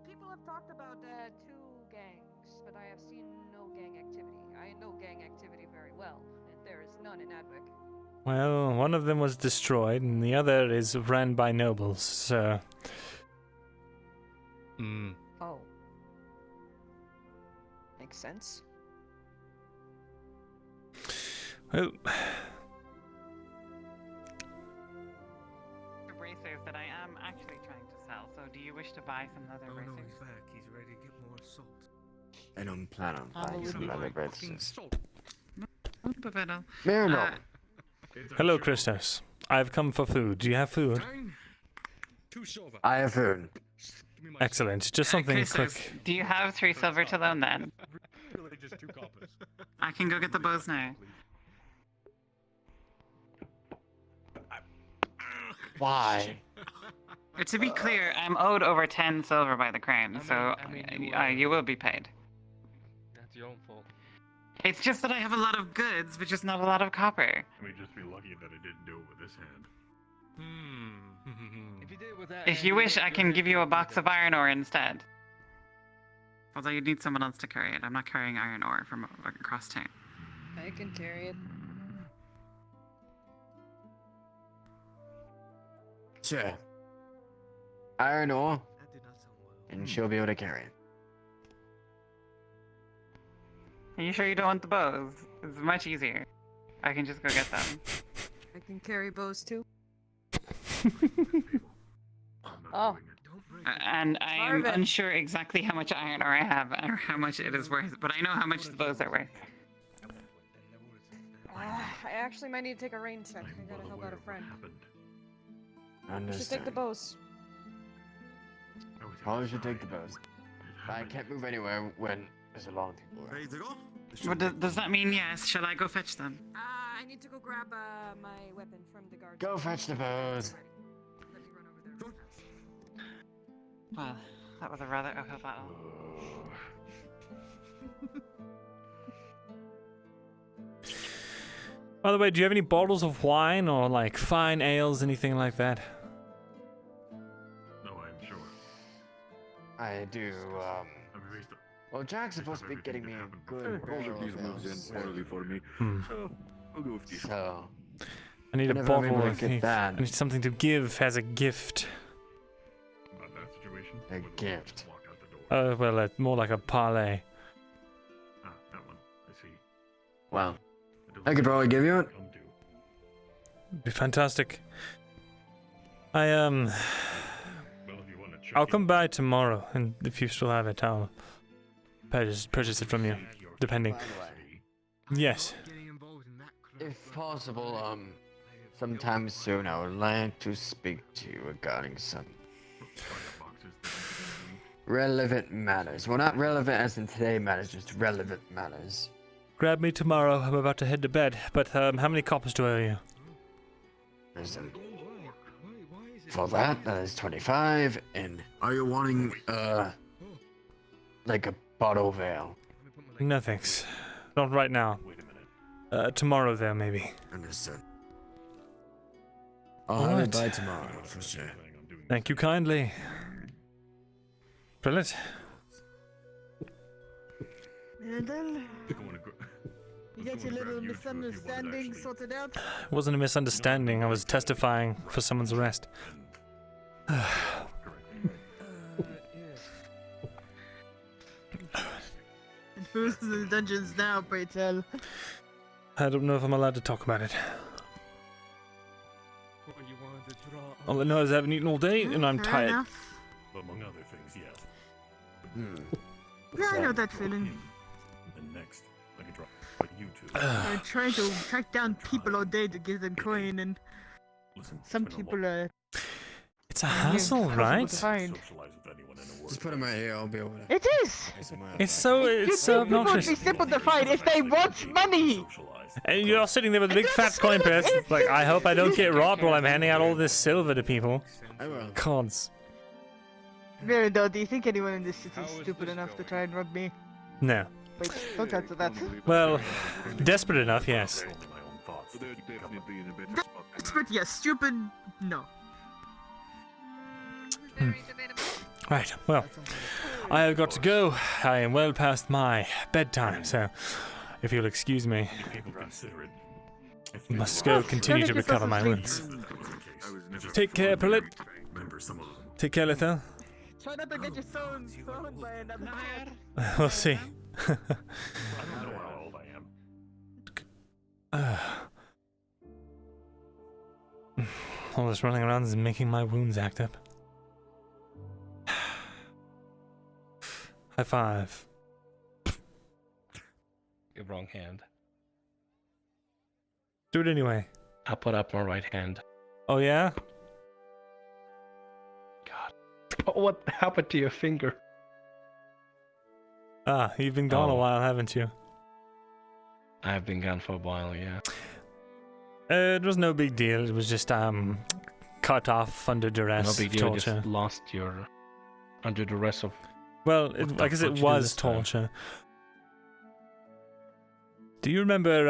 People have talked about two gangs, but I have seen no gang activity. I know gang activity very well, and there is none in Adwick. Well, one of them was destroyed, and the other is ran by nobles, so... Oh. Makes sense. Well... The racers that I am actually trying to sell, so do you wish to buy some leather racers? he's back. He's ready to get more salt. I don't plan on buying some leather braces. Myrindal. Hello, Christos. I've come for food. Do you have food? I have food. Excellent. Just something Christos, quick. do you have 3 silver to loan then? I can go get the bows now. Why? To be clear, I'm owed over 10 silver by the crown, so you will be paid. That's your own fault. It's just that I have a lot of goods, but just not a lot of copper. We just be lucky that I didn't do it with this hand. If you did it with that, If you wish, I can give you a box of iron ore instead. Although you'd need someone else to carry it. I'm not carrying iron ore from across town. I can carry it. Sure. Iron ore. And she'll be able to carry it. Are you sure you don't want the bows? It's much easier. I can just go get them. I can carry bows too. Oh. And I'm Marvin. unsure exactly how much iron ore I have or how much it is worth, but I know how much the bows are worth. I actually might need to take a rain check. I gotta help out a friend. You should Understand. take the bows. Probably should take the bows. I can't move anywhere when there's a lot of people around. Ready to go? Well, does that mean yes? Shall I go fetch them? I need to go grab my weapon from the guard. Go fetch the bows. Let me run over there real fast. Well, that was a rather uphill battle. By the way, do you have any bottles of wine or like fine ales, anything like that? No, I'm sure. I do, Well, Jack's supposed to be getting me a good barrel of ale, for me. so I'll go with you. So, I need a whenever I'm able bottle. to get that. I need something to give as a gift. About that situation? A gift. Well, more like a parlay. Ah, that one. I see. Well, I could probably give you it. Be fantastic. I'll come by tomorrow, and if you still have it, I'll purchase it from you, depending. Yes. If possible, sometime soon, I would like to speak to you regarding some relevant matters. Well, not relevant as in today matters, just relevant matters. Grab me tomorrow. I'm about to head to bed. But how many coppers do I owe you? Listen. For that is 25. And are you wanting, like a bottle of ale? No thanks. Not right now. Tomorrow, though, maybe. Understood. I'll have it by tomorrow, for sure. Thank you kindly. Brilliant. Myrindal, you got your little misunderstanding sorted out? It wasn't a misunderstanding. I was testifying for someone's arrest. And who's in the dungeons now, pray tell? I don't know if I'm allowed to talk about it. All I know is I haven't eaten all day, and I'm Fair tired. enough. Among other things, yes. Yeah, I know that feeling. And next, I can drop you two. I'm trying to track down people all day to give them coin, and some people are. It's a hassle, right? Just put them right here, I'll be able to. It is! It's so People would obnoxious. be simple to find if they want money! And you're sitting there with a big fat coin purse. Like, I hope I don't get robbed while I'm handing out all this silver to people. I will. Cons. Myrindal, do you think anyone in this city is stupid enough to try and rob me? No. Wait, don't answer that. Well, desperate enough, yes. Desperate, yes. Stupid, no. Right, well, I have got to go. I am well past my bedtime, so if you'll excuse me, I must go continue to recover my wounds. Take care, Prillet. Take care, Lethal. Try not to get your soul by another man. We'll see. I don't know how old I am. All this running around is making my wounds act up. High five. Your wrong hand. Do it anyway. I put up my right hand. Oh, yeah? Oh, what happened to your finger? Ah, you've been gone a while, haven't you? I've been gone for a while, yeah. It was no big deal. It was just cut off under duress. No big deal, torture. just lost your... under duress of... Well, I guess it was torture. Do you remember,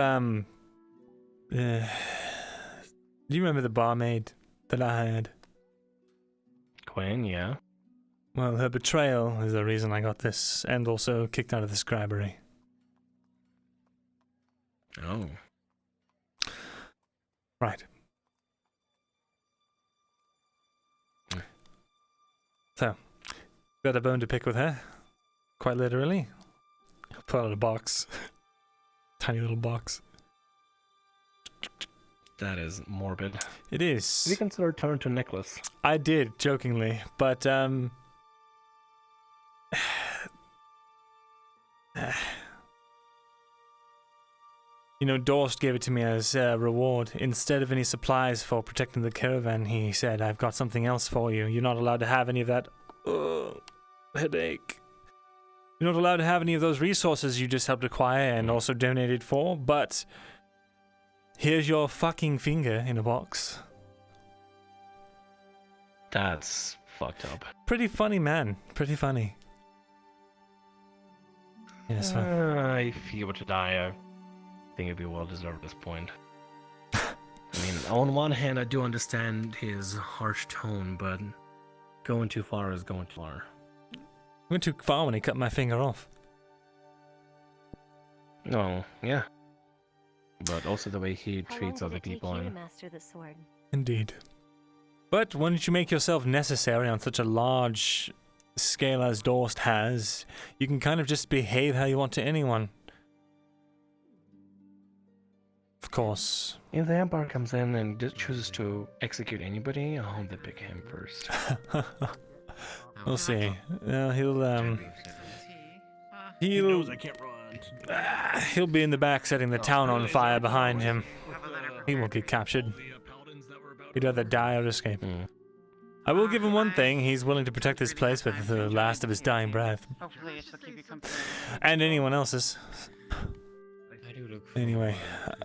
do you remember the barmaid that I had? Gwen, yeah. Well, her betrayal is the reason I got this, and also kicked out of the scribery. Oh. Right. So, got a bone to pick with her. Quite literally. Pull out a box. Tiny little box. That is morbid. It is. Did you consider turn to necklace? I did, jokingly, but You know, Dorst gave it to me as a reward. Instead of any supplies for protecting the caravan, he said, I've got something else for you. You're not allowed to have any of that headache. You're not allowed to have any of those resources you just helped acquire and also donated for, but here's your fucking finger in a box. That's fucked up. Pretty funny, man. Pretty funny. Yes, if you were to die, I think it'd be well deserved at this point. I mean, on one hand, I do understand his harsh tone, but going too far is going too far. Went too far when he cut my finger off. No, yeah. But also the way he treats other people. To master the sword? Indeed. But once you make yourself necessary on such a large scale as Dorst has, you can kind of just behave how you want to anyone. Of course. If the Empire comes in and just chooses to execute anybody, I hope they pick him first. We'll see. He knows I can't run. He'll be in the back setting the town on fire behind him. He won't get captured. He'd rather die or escape. I will give him one thing. He's willing to protect this place with the last of his dying breath. Hopefully it shall keep you company. And anyone else's. Anyway,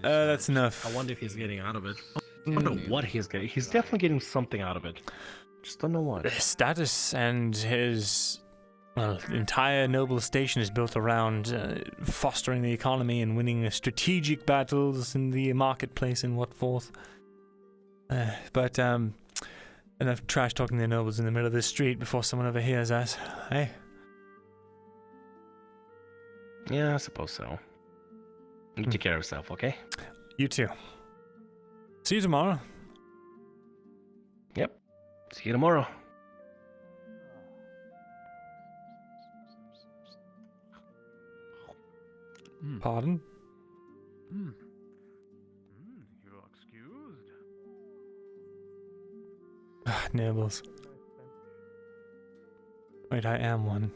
that's enough. I wonder if he's getting out of it. I don't know what he's getting. He's definitely getting something out of it. Just don't know what. His status and his entire noble station is built around fostering the economy and winning strategic battles in the marketplace and what forth. But enough trash talking to the nobles in the middle of the street before someone overhears us. Hey? Yeah, I suppose so. You take care of yourself, okay? You too. See you tomorrow. Yep. See you tomorrow. Pardon? You're excused. Nobles. Wait, I am one.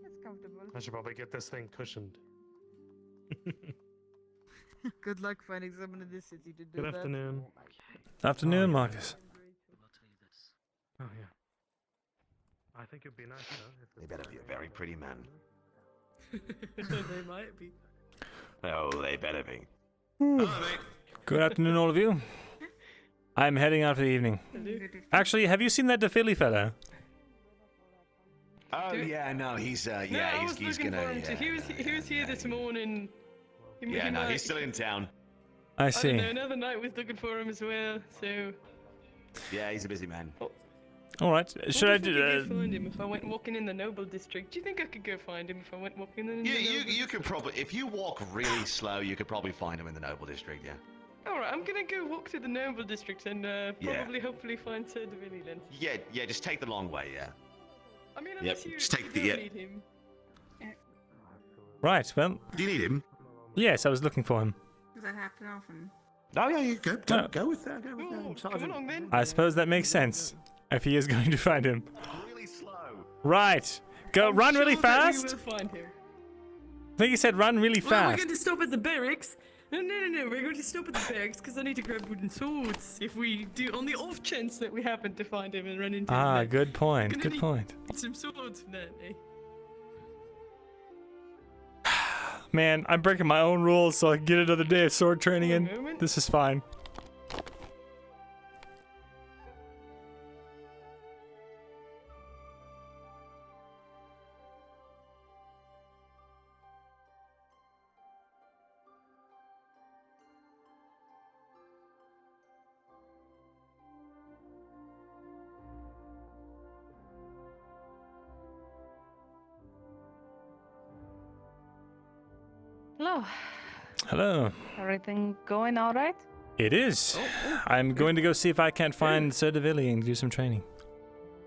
That's comfortable. I should probably get this thing cushioned. Good luck finding someone in this city to do Good that. afternoon. Afternoon, Marcus. Oh, yeah. I think it'd be nice, though. They better be a very pretty man. They might be. Oh, they better be. Good afternoon, all of you. I'm heading out for the evening. Actually, have you seen that DePhilly fellow? Oh yeah, no, he's I was he's looking gonna. for him too. He was here this morning. Yeah, no, he's still in town. I I see. don't know, another night was looking for him as well. So. Yeah, he's a busy man. All right. Should I I could do? go find him if I went walking in the noble district. Do you think I could go find him if I went walking in the You could probably, if you walk really slow, you could probably find him in the noble district. Yeah. All right, I'm gonna go walk to the noble district and probably hopefully find Sir DeVilly then. Yeah, just take the long way. Yeah. I mean, Yep, unless you, just take you the, don't need him. Right. Well. Do you need him? Yes, I was looking for him. Does that happen often? Oh yeah, you go. No. Go with that. Go with that. Come along then. I suppose that makes sense. If he is going to find him. Really slow. Right. Go. I'm Run sure really that fast. we will find him. I think he said run really Well, we're fast. going to stop at the barracks. No, we're going to stop at the barracks because I need to grab wooden swords. If we do, on the off chance that we happen to find him and run into him. Ah, then. good point. Gonna Good need point. Some swords for that, eh? Man, I'm breaking my own rules so I can get another day of sword training in. moment. This is fine. Hello. Hello. Everything going all right? It is. I'm going to go see if I can't find Sir DeVilly and do some training.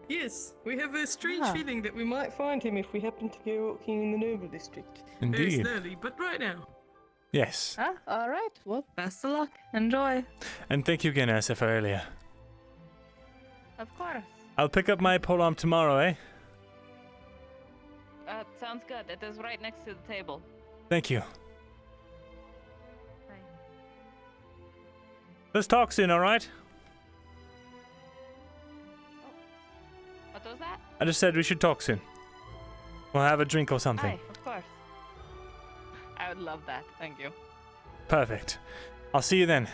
Yes, we have a strange Ah. feeling that we might find him if we happen to go walking in the noble district. Very Indeed. slowly, but right now. Yes. Ah, all right. Well, best of luck. Enjoy. And thank you again, Asa, for earlier. Of course. I'll pick up my polearm tomorrow, eh? Sounds good. It is right next to the table. Thank you. Let's talk soon, all right? What was that? I just said we should talk soon. We'll have a drink or something. Aye, of course. I would love that. Thank you. Perfect. I'll see you then.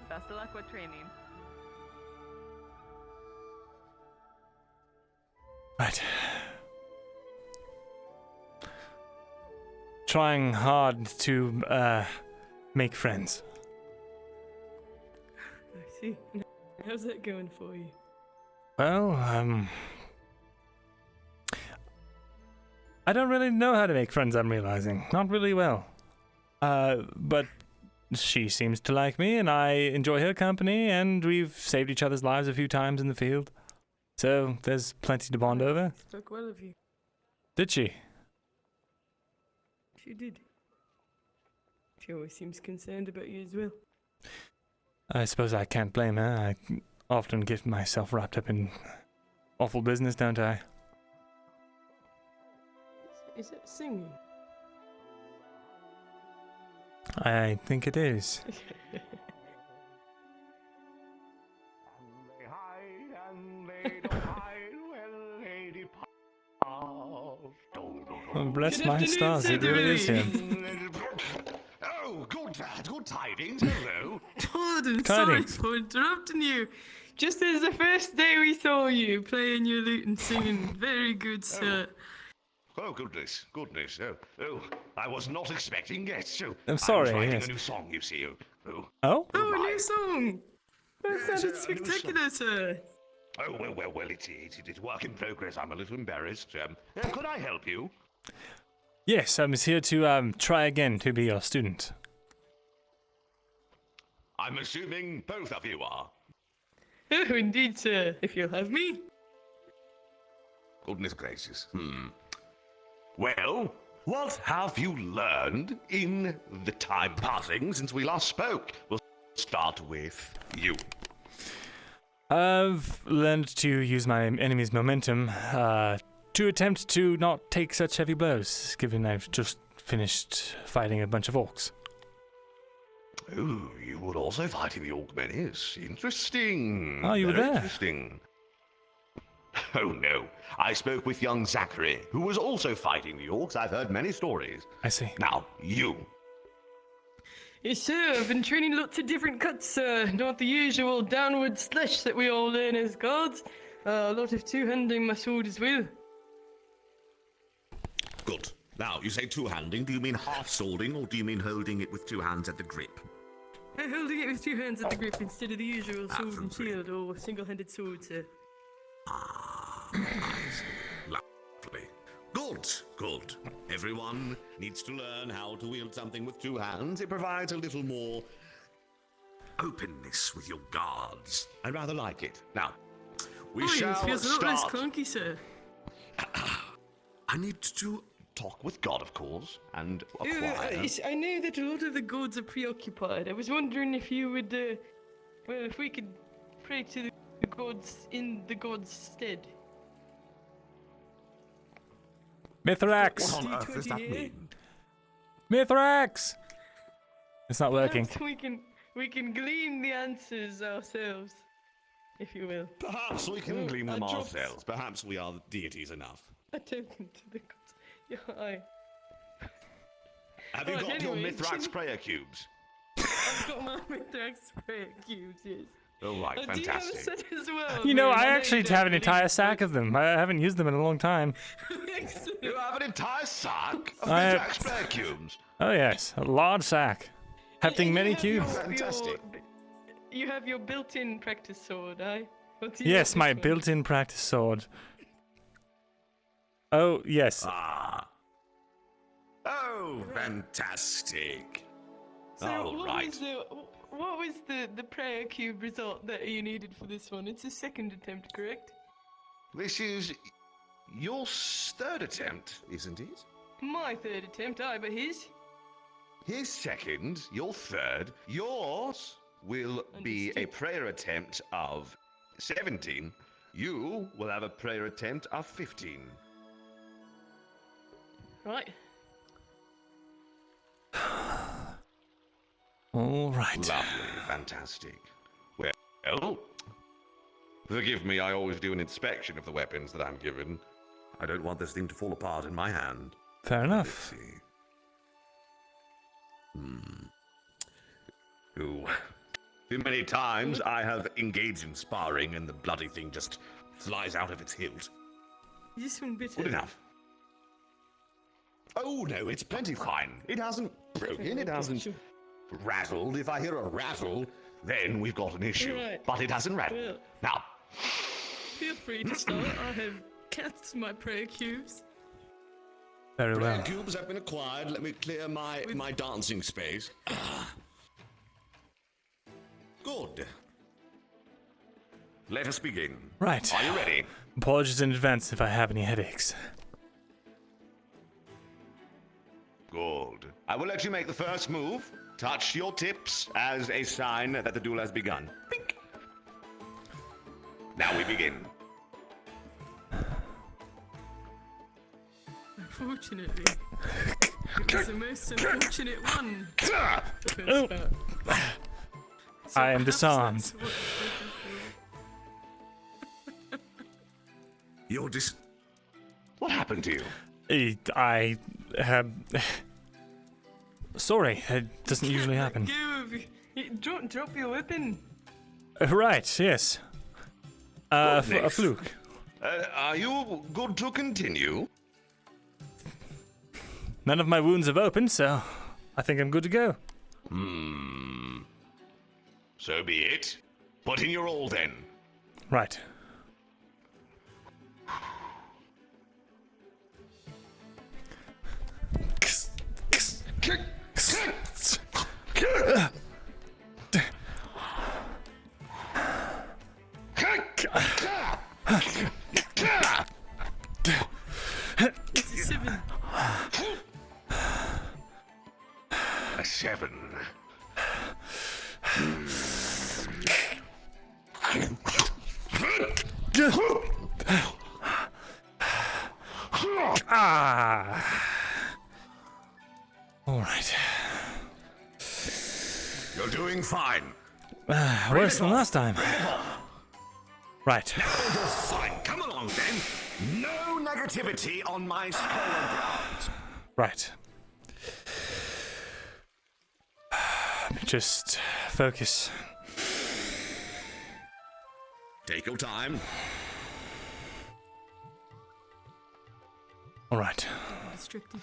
Best of luck with training. Right. Trying hard to make friends. I see. How's that going for you? Well, I don't really know how to make friends, I'm realizing. Not really well. But she seems to like me, and I enjoy her company, and we've saved each other's lives a few times in the field. So there's plenty to bond over. Spoke well of you. Did she? She did. She always seems concerned about you as well. I suppose I can't blame her. I often get myself wrapped up in awful business, don't I? Is it singing? I think it is. Oh, bless my stars, it really is him. Oh, good tidings. Hello. Pardon, sorry for interrupting you. Just as the first day we saw you playing your lute and singing. Very good, sir. Oh, goodness. Oh, I was not expecting guests. I'm sorry, I was writing yes. a new song, you see. Oh, Oh? Oh, a new song. That sounded spectacular, sir. oh well, it's work in progress. I'm a little embarrassed. Could I help you? Yes, I was here to try again to be your student. I'm assuming both of you are. Oh, indeed, sir. If you'll have me. Goodness gracious. Well, what have you learned in the time passing since we last spoke? We'll start with you. I've learned to use my enemy's momentum to attempt to not take such heavy blows, given I've just finished fighting a bunch of orcs. Oh, you were also fighting the orc menace. Interesting. Oh, you were Very there. Interesting. Oh no, I spoke with young Zachary, who was also fighting the orcs. I've heard many stories. I see. Now, you. Yes, sir. I've been training lots of different cuts, sir. Not the usual downward slash that we all learn as guards. A lot of two-handing my sword as well. Good. Now, you say two-handing. Do you mean half-swording, or do you mean holding it with two hands at the grip? Holding it with two hands at the grip instead of the usual sword and shield or single-handed sword, sir. Lovely. Good. Everyone needs to learn how to wield something with two hands. It provides a little more openness with your guards. I rather like it. Now, we shall it feels a lot less start. clunky, sir. I need to talk with God, of course, and acquire. I know that a lot of the gods are preoccupied. I was wondering if you would, if we could pray to the gods in the gods' stead. Mithrax! What on earth does that mean? Mithrax! It's not working. Perhaps we can glean the answers ourselves, if you will. Perhaps we can glean them I dropped ourselves. Perhaps we are deities enough. a token to the gods. Yeah, aye. Have you Right, got your anyway, Mithrax prayer cubes? I've got my Mithrax prayer cubes, yes. Oh, right, Do you have a fantastic. set as well? You know, Miriam? I know actually you don't have an believe entire it, sack of them. I haven't used them in a long time. Excellent. You have an entire sack of I have- Mithrax prayer cubes? Oh yes, a large sack. Hefting many You have your- cubes. Fantastic. You have your built-in practice sword, aye? What do you Yes, have my this one? built-in practice sword. Oh, yes. Oh, fantastic. So All right. what was the prayer cube result that you needed for this one? It's a second attempt, correct? This is your third attempt, isn't it? My third attempt, aye, but his? His second, your third, yours will be a prayer attempt of 17. You will have a prayer attempt of 15. Right. All right. Lovely, fantastic. Well, forgive me, I always do an inspection of the weapons that I'm given. I don't want this thing to fall apart in my hand. Fair enough. Let's see. Too many times I have engaged in sparring and the bloody thing just flies out of its hilt. This one bitter. Good enough. Oh no, it's plenty fine. It hasn't broken, it hasn't rattled. If I hear a rattle, then we've got an issue. Right. But it hasn't rattled. Well, Now, feel free to start. I have cast my prayer cubes. Very well. cubes have been acquired. Let me clear my dancing space. Good. Let us begin. Right. Are you ready? Apologies in advance if I have any headaches. Good. I will let you make the first move. Touch your tips as a sign that the duel has begun. Pink. Now we begin. Unfortunately, it was the most unfortunate one. Oh. I am disarmed. You're What happened to you? I have. Sorry, it doesn't usually happen. Drop your weapon. Right, yes. A fluke. Are you good to continue? None of my wounds have opened, so I think I'm good to go. So be it. Put in your all then. Right. It's a 7. A 7. All right. You're doing fine. Worse than last time. Right. You're fine. Come along then. No negativity on my spoiler grounds. Right. Just focus. Take your time. All right. Restricted.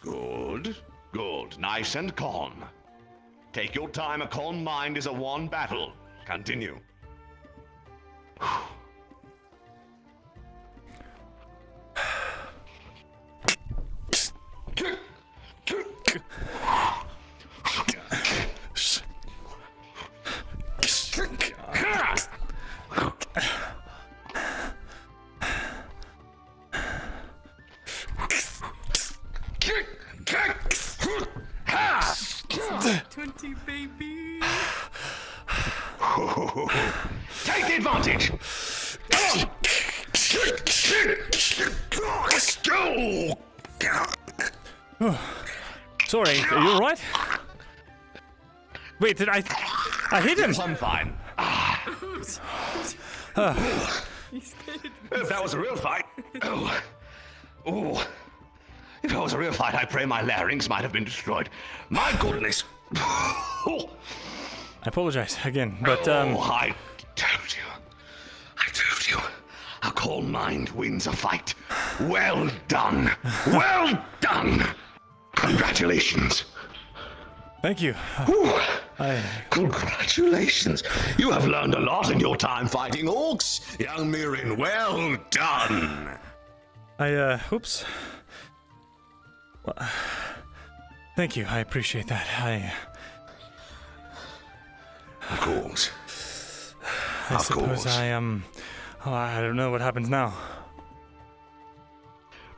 Good. Good. Nice and calm. Take your time. A calm mind is a won battle. Continue. Baby. Take the advantage. Sorry, are you alright? Wait, did I hit him? I'm fine. If that was a real fight. Oh. If that was a real fight, I pray my larynx might have been destroyed. My goodness. I apologize again, but I told you. A calm mind wins a fight. Well done. Well done. Congratulations. Thank you. Congratulations. You have learned a lot in your time fighting orcs, young Mirin. Well done. Oops. Well, thank you. I appreciate that. Of course. I suppose I don't know what happens now.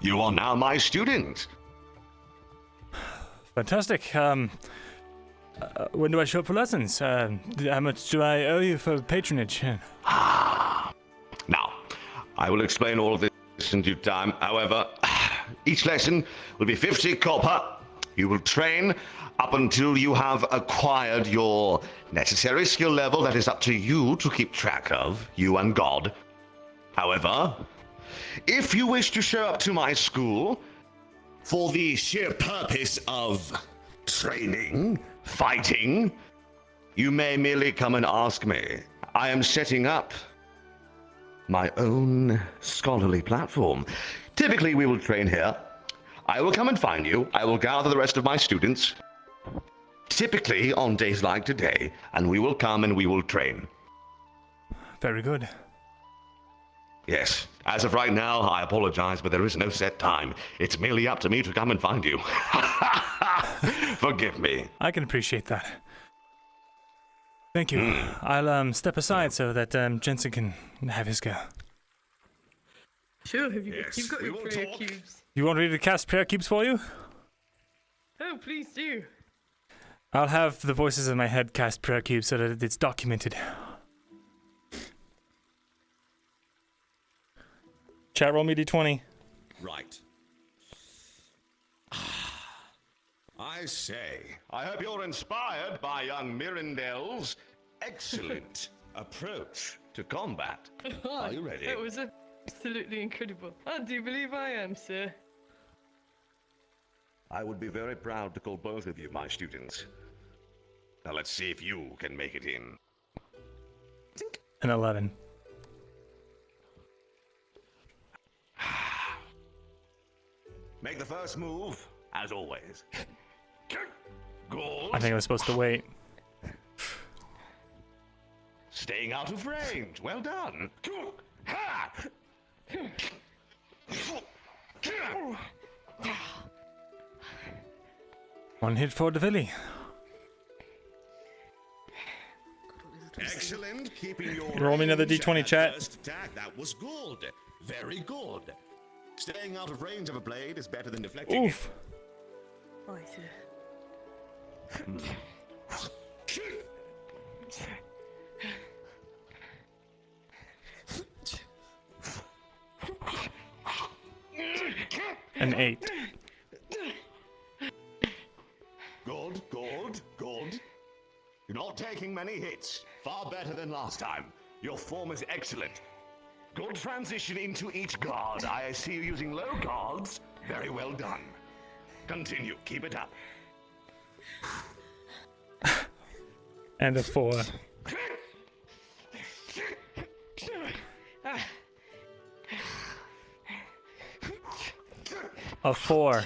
You are now my student. Fantastic. When do I show up for lessons? How much do I owe you for patronage? Now, I will explain all of this in due time. However, each lesson will be 50 copper, You will train up until you have acquired your necessary skill level that is up to you to keep track of, you and God. However, if you wish to show up to my school for the sheer purpose of training, fighting, you may merely come and ask me. I am setting up my own scholarly platform. Typically, we will train here. I will come and find you. I will gather the rest of my students, typically on days like today, and we will come and we will train. Very good. Yes. As of right now, I apologize, but there is no set time. It's merely up to me to come and find you. Forgive me. I can appreciate that. Thank you. I'll step aside so that Jensen can have his go. Sure, you've got your prayer cubes. You want me to cast prayer cubes for you? Oh, please do. I'll have the voices in my head cast prayer cubes so that it's documented. Chat, roll me d20. Right. I say, I hope you're inspired by young Myrindal's excellent approach to combat. Are you ready? That was absolutely incredible. I do believe I am, sir. I would be very proud to call both of you my students. Now let's see if you can make it in. An 11. Make the first move, as always. Gold. I think I was supposed to wait. Staying out of range. Well done. Ha! One hit for Devilly. Excellent. Keeping your Roll me another d20, chat. first attack. That was good. Very good. Staying out of range of a blade is better than deflecting Oof. Oh, I see. An 8. Good, good, good. You're not taking many hits. Far better than last time. Your form is excellent. Good transition into each guard. I see you using low guards. Very well done. Continue. Keep it up. And a 4. A 4.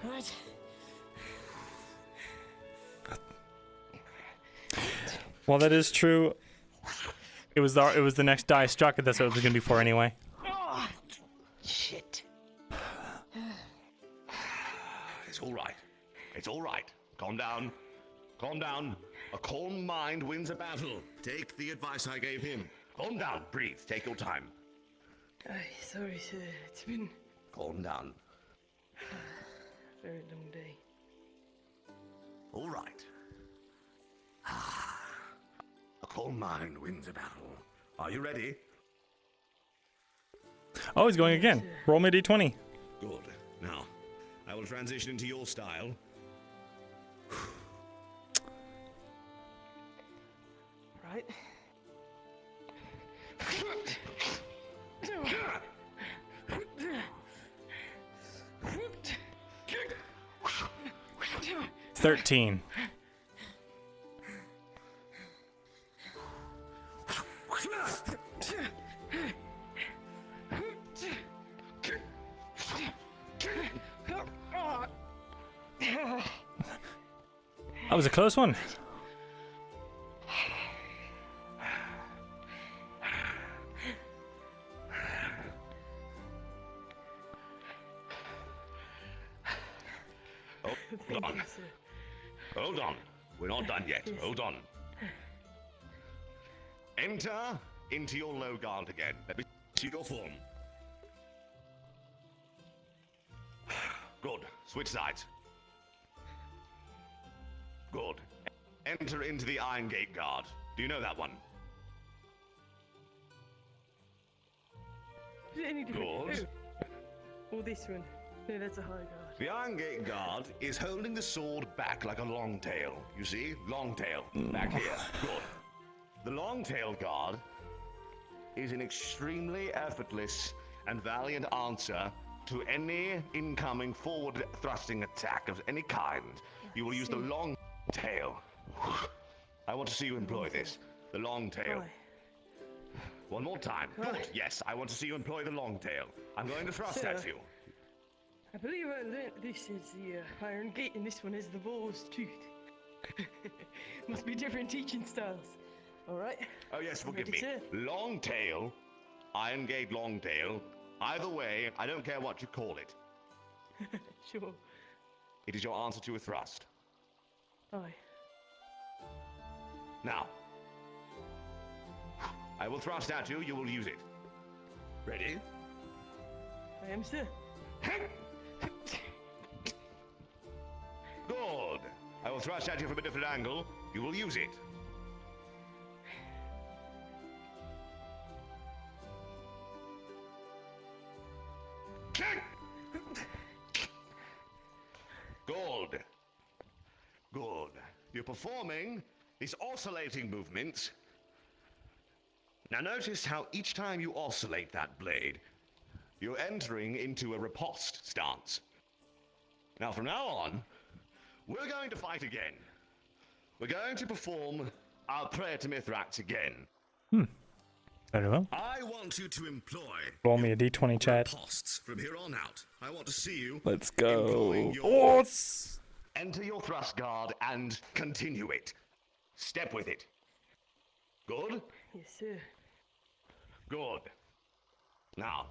What? Well, that is true. It was the next die struck, and that's what it was going to be for anyway. Oh, shit. It's all right. It's all right. Calm down. Calm down. A calm mind wins a battle. Take the advice I gave him. Calm down. Breathe. Take your time. Sorry, sir. It's been Calm down. a very long day. All right. A calm mind wins a battle. Are you ready? Oh, he's going again. Roll me a d20. Good. Now, I will transition into your style. Right. 13. That was a close one. Hold on. Hold on. We're not done yet. Hold on. Enter into your low guard again. Let me see your form. Good. Switch sides. Good. Enter into the Iron Gate Guard. Do you know that one? Is it any different? Good. Oh. Or this one? No, that's a high guard. The Iron Gate Guard is holding the sword back like a long tail. You see? Long tail. Back here. Good. The Long Tail Guard is an extremely effortless and valiant answer to any incoming forward thrusting attack of any kind. You will use the long tail. I want to see you employ this. The long tail. One more time. Good. Yes, I want to see you employ the long tail. I'm going to thrust at you. I believe I learnt this is the Iron Gate and this one is the Boar's Tooth. Must be different teaching styles. Alright. Oh yes, forgive Ready, me. sir? Long tail, Iron Gate long tail. Either way, I don't care what you call it. Sure. It is your answer to a thrust. Aye. Now, I will thrust at you, you will use it. Ready? I am, sir. Good. I will thrust at you from a different angle, you will use it. Good. Good. You're performing these oscillating movements. Now notice how each time you oscillate that blade, you're entering into a riposte stance. Now from now on, we're going to fight again. We're going to perform our prayer to Mithrax again. Very well. I want you to employ Roll me a d20 chat. ripostes from here on out. I want to see you. Let's go. employing your- Oh, it's... Enter your thrust guard and continue it. Step with it. Good? Yes, sir. Good. Now,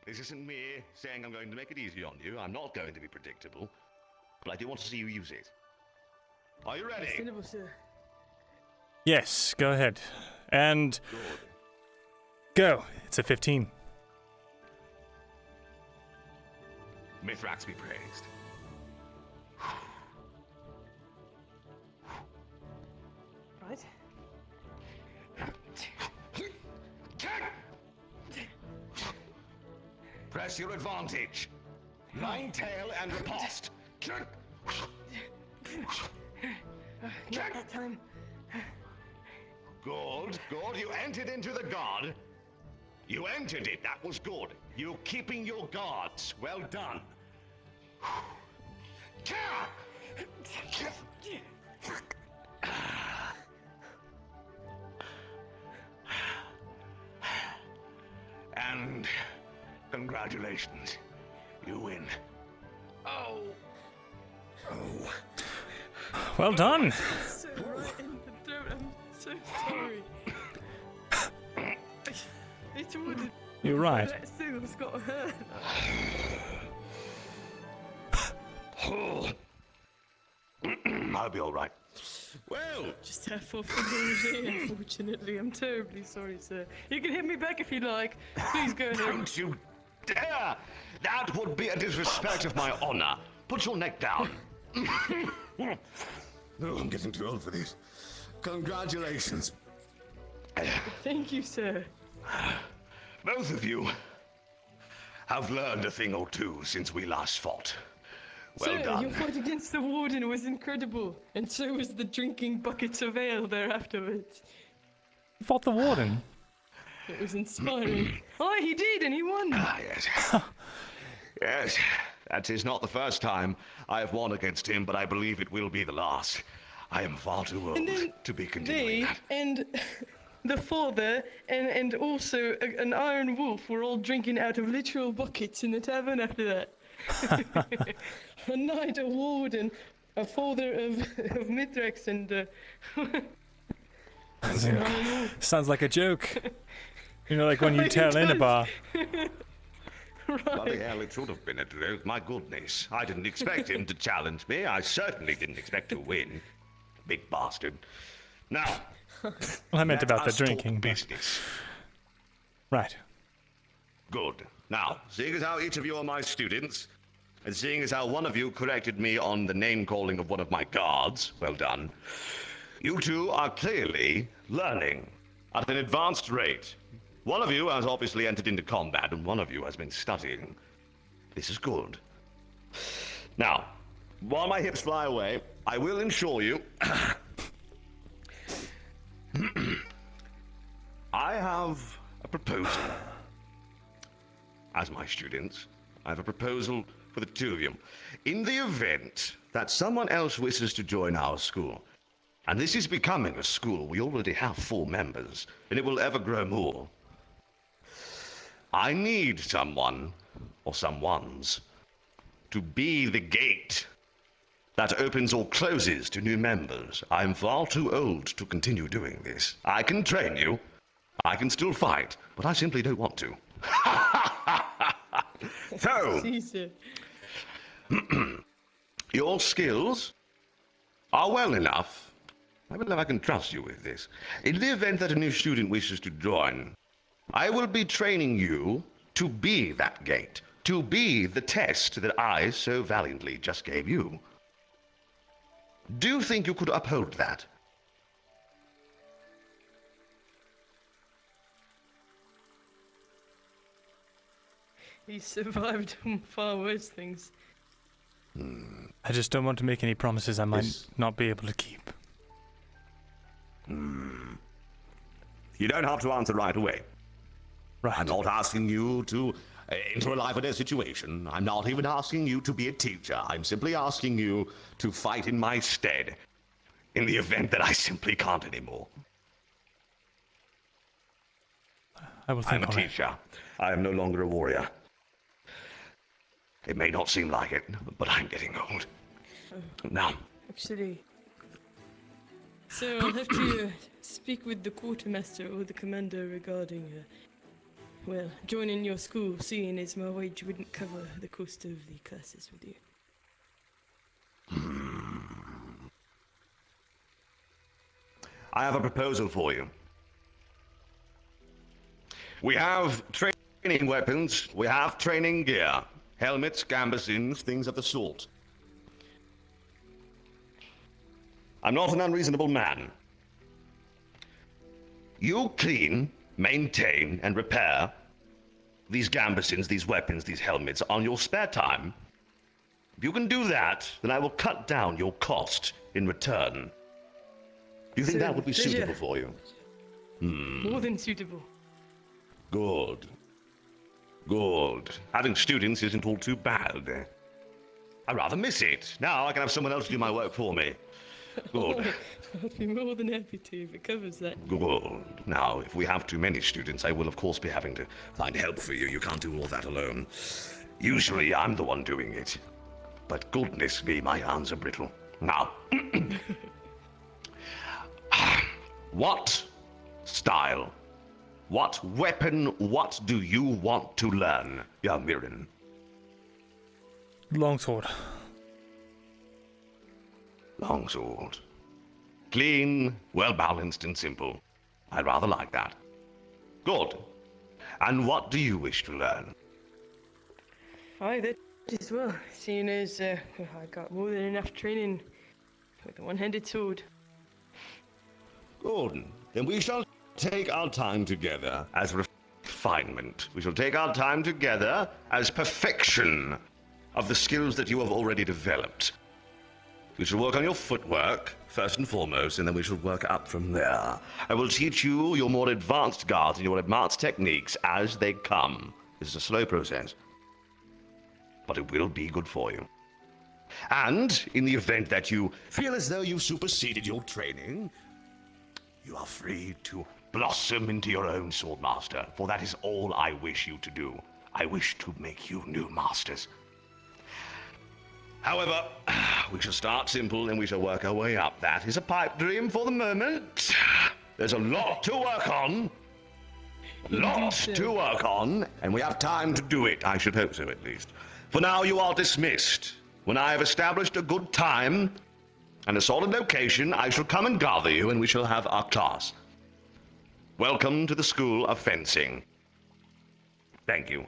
this isn't me saying I'm going to make it easy on you. I'm not going to be predictable. But I do want to see you use it. Are you ready? Understandable, sir. Yes, go ahead. And go. It's a 15. Mithrax be praised. Right. Press your advantage. Long tail and riposte. Not that time. Good, good. You entered into the guard. You entered it. That was good. You're keeping your guards. Well done. And congratulations. You win. Oh. Oh. Well done. So right in the throat. I'm so sorry. It would. You're right. That thing's got hurt. I'll be all right. Well, Just have for Roger, unfortunately. I'm terribly sorry, sir. You can hit me back if you like. Please go ahead. don't you dare! That would be a disrespect of my honor. Put your neck down. Oh, I'm getting too old for this. Congratulations. Thank you, sir. Both of you have learned a thing or two since we last fought. Well Sir, done. your fight against the warden was incredible, and so was the drinking buckets of ale there afterwards. You fought the warden. It was inspiring. Oh, he did, and he won. Ah, yes. Yes, that is not the first time I have won against him, but I believe it will be the last. I am far too old And then to be continuing they that. and the father and also an iron wolf were all drinking out of literal buckets in the tavern after that. A knight, a warden, a father of Mithrax, and Sounds like a joke. You know, like when you tell in a bar. Bloody hell, it should have been a joke. My goodness. I didn't expect him to challenge me. I certainly didn't expect to win. Big bastard. Now, Well, I meant let about the us talk drinking. But... business. Right. Good. Now, seeing as how each of you are my students, and seeing as how one of you corrected me on the name calling of one of my guards, well done, you two are clearly learning at an advanced rate. One of you has obviously entered into combat, and one of you has been studying. This is good. Now, while my hips fly away, I will ensure you... I have a proposal. As my students, I have a proposal for the two of you. In the event that someone else wishes to join our school, and this is becoming a school, we already have 4 members, and it will ever grow more. I need someone, or someones, to be the gate that opens or closes to new members. I'm far too old to continue doing this. I can train you, I can still fight, but I simply don't want to. So, your skills are well enough. I believe I can trust you with this. In the event that a new student wishes to join, I will be training you to be that gate, to be the test that I so valiantly just gave you. Do you think you could uphold that? He survived far worse things. I just don't want to make any promises I might not be able to keep. You don't have to answer right away. Right. I'm not asking you to enter a life or death situation. I'm not even asking you to be a teacher. I'm simply asking you to fight in my stead in the event that I simply can't anymore. I will think I'm a teacher. I am no longer a warrior. It may not seem like it, but I'm getting old. Now. Actually, so I'll have to speak with the quartermaster or the commander regarding, well, joining your school, seeing as my wage wouldn't cover the cost of the classes with you. I have a proposal for you. We have training weapons, we have training gear, helmets, gambesons, things of the sort. I'm not an unreasonable man. You clean, maintain, and repair these gambesons, these weapons, these helmets on your spare time. If you can do that, then I will cut down your cost in return. Do you think that would be suitable for you? More than suitable. Good. Good. Having students isn't all too bad. I rather miss it. Now I can have someone else do my work for me. Good. I'd be more than happy to if it covers that. Good. Now, if we have too many students, I will of course be having to find help for you. You can't do all that alone. Usually I'm the one doing it. But goodness me, my arms are brittle. Now, what style, what weapon, what do you want to learn, young Mirren? Longsword. Longsword. Clean, well-balanced, and simple. I rather like that. Good. And what do you wish to learn? Aye, that as well, seeing as I got more than enough training with a one-handed sword. Good. Then we shall take our time together as refinement. We shall take our time together as perfection of the skills that you have already developed. We shall work on your footwork, first and foremost, and then we shall work up from there. I will teach you your more advanced guards and your advanced techniques as they come. This is a slow process, but it will be good for you. And in the event that you feel as though you've superseded your training, you are free to blossom into your own swordmaster, for that is all I wish you to do. I wish to make you new masters. However, we shall start simple and we shall work our way up. That is a pipe dream for the moment. There's a lot to work on. Lots to work on, and we have time to do it. I should hope so, at least. For now, you are dismissed. When I have established a good time and a solid location, I shall come and gather you, and we shall have our class. Welcome to the School of Fencing. Thank you.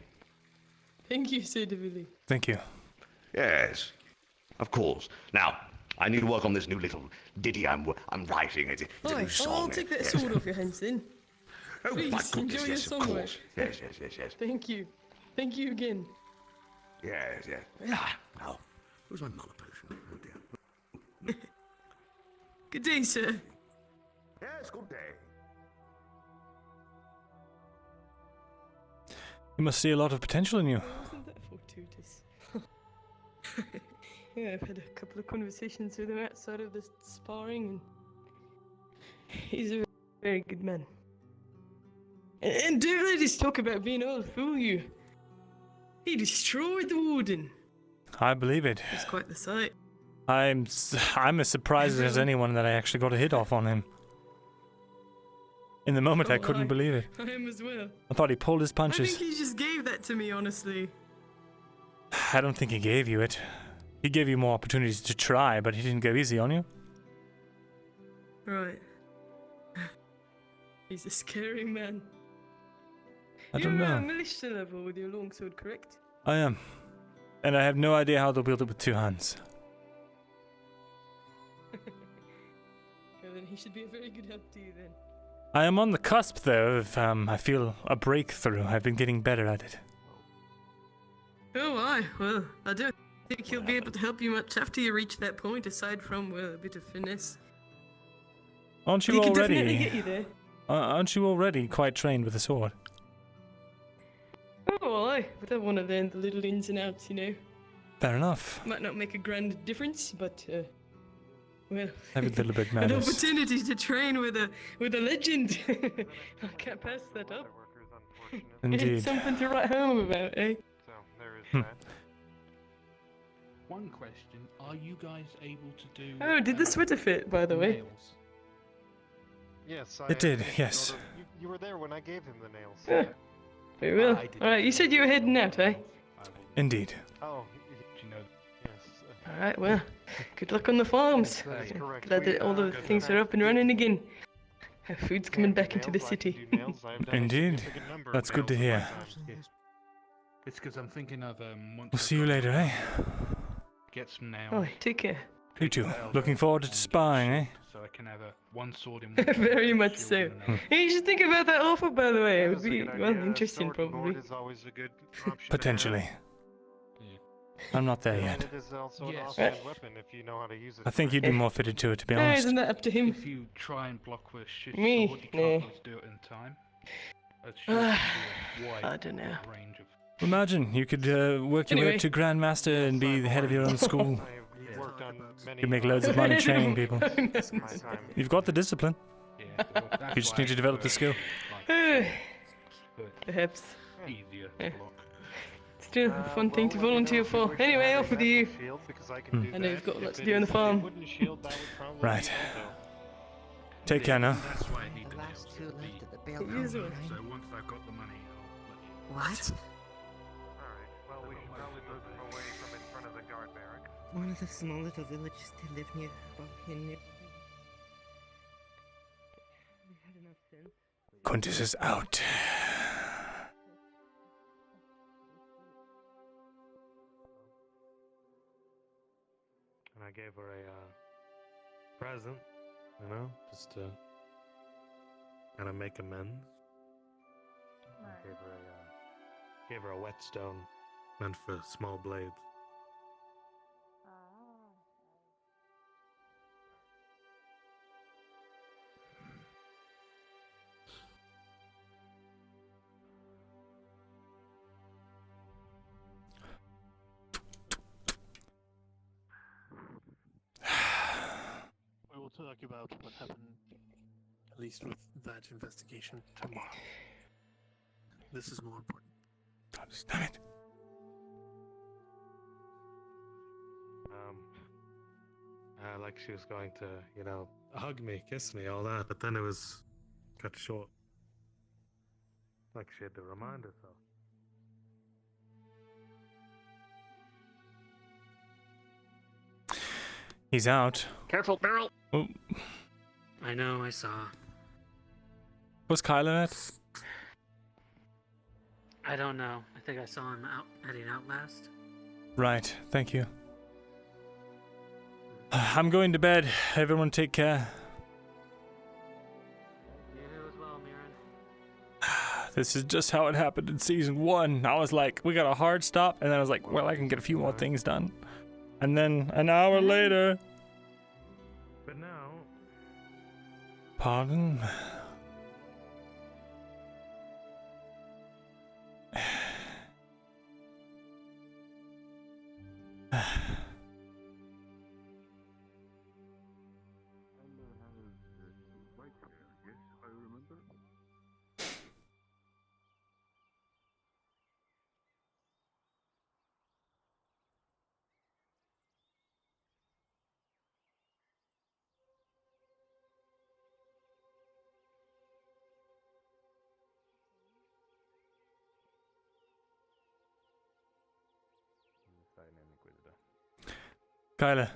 Thank you, Sir DeVilly. Thank you. Yes, of course. Now, I need to work on this new little ditty I'm writing. It's a new song. I'll take that sword off your hands then. Oh, Please, my goodness, enjoy your yes, of summer. course. Yes. Thank you. Thank you again. Yes. Now, where's my mana potion? Oh dear. Good day, sir. Yes, good day. You must see a lot of potential in you. Wasn't that fortuitous? Yeah, I've had a couple of conversations with him outside of the sparring, and he's a very good man. And don't let us talk about being able to fool you. He destroyed the warden. I believe it. It's quite the sight. I'm as surprised as anyone that I actually got a hit off on him. In the moment, I couldn't believe it. I am as well. I thought he pulled his I punches. think he just gave that to me, honestly. I don't think he gave you it. He gave you more opportunities to try, but he didn't go easy on you. Right. He's a scary man. I don't You're know. militia level with your longsword, correct? I am. And I have no idea how to wield it with two hands. Well, then he should be a very good help to you then. I am on the cusp, though, of, I feel a breakthrough. I've been getting better at it. Oh, aye. Well, I don't think he'll be able to help you much after you reach that point, aside from, well, a bit of finesse. Aren't But you he can already? definitely get you there. Aren't you already quite trained with a sword? Oh, aye. But I want to learn the little ins and outs, you know. Fair enough. Might not make a grand difference, but, well... Every little bit an matters. opportunity to train with a legend. I can't pass that up. Indeed. It's something to write home about, eh? So there is that. One question: are you guys able to do? Oh, did the sweater fit, by the way? nails? Yes, It did, yes. You were there when I gave him the nails. Yeah. Very well. Alright, you said you were heading out, eh? Indeed. Oh, do you know? Yes. Alright, well, good luck on the farms. That is correct. Glad that all the things are up and running again. Food's coming back into the city. Indeed. That's good to hear. It's because I'm thinking of once We'll see you later, eh? get some nails. Oh, take care. You too. Looking forward to spying, eh? So I can have one sword in one hand, Very and a much shield so. in another. Hey, you should think about that offer, by the way. It would That's a be, good well, idea. interesting, Sword and probably. board is always a good option. Potentially. I'm not there yet. And it is also an Yes. offhand weapon if you know how to use it. I think you'd be more fitted to it, to be No, honest. isn't that up to him? If you try and block with a shield Me? sword, you No. can't always do it in time. A shield can be a wide I don't know. range of. Imagine you could work your way Anyway. up to Grandmaster and be the head of your own school. I've worked on many. You make loads of money training people. My time. You've got the discipline. Yeah, well, that's You just why need to develop the skill. Perhaps. Easier Yeah. to block. Still a fun thing to volunteer for. Anyway, off with you. Shield, because I can do I know you've that. got a lot If to it do on the is a farm. wooden shield, that would probably Right. be also. Take care now. That's why I need the nails. Two left at the bale It is pump, all- right? So once I've got the money, I'll let you. What? Alright, well, we should probably move him away from in front of the guard barrack. One of the small little villages they live near. Quintus is out. And I gave her a present, you know, just to kind of make amends. I gave her a whetstone meant for small blades. We will talk about what happened, at least with that investigation tomorrow. This is more important. Damn it. Like she was going to, you know, hug me, kiss me, all that, but then it was cut short. Like she had to remind herself. He's out. Careful, barrel. Oh, I know, I saw. where's Kyler at? I don't know. I think I saw him out heading out last. Right, thank you. I'm going to bed. Everyone take care. You as well, Mirren. this is just how it happened in season 1. I was like, we got a hard stop, and then I was like, well, I can get a few more things done. And then an hour later. But now. Pardon? Kyla.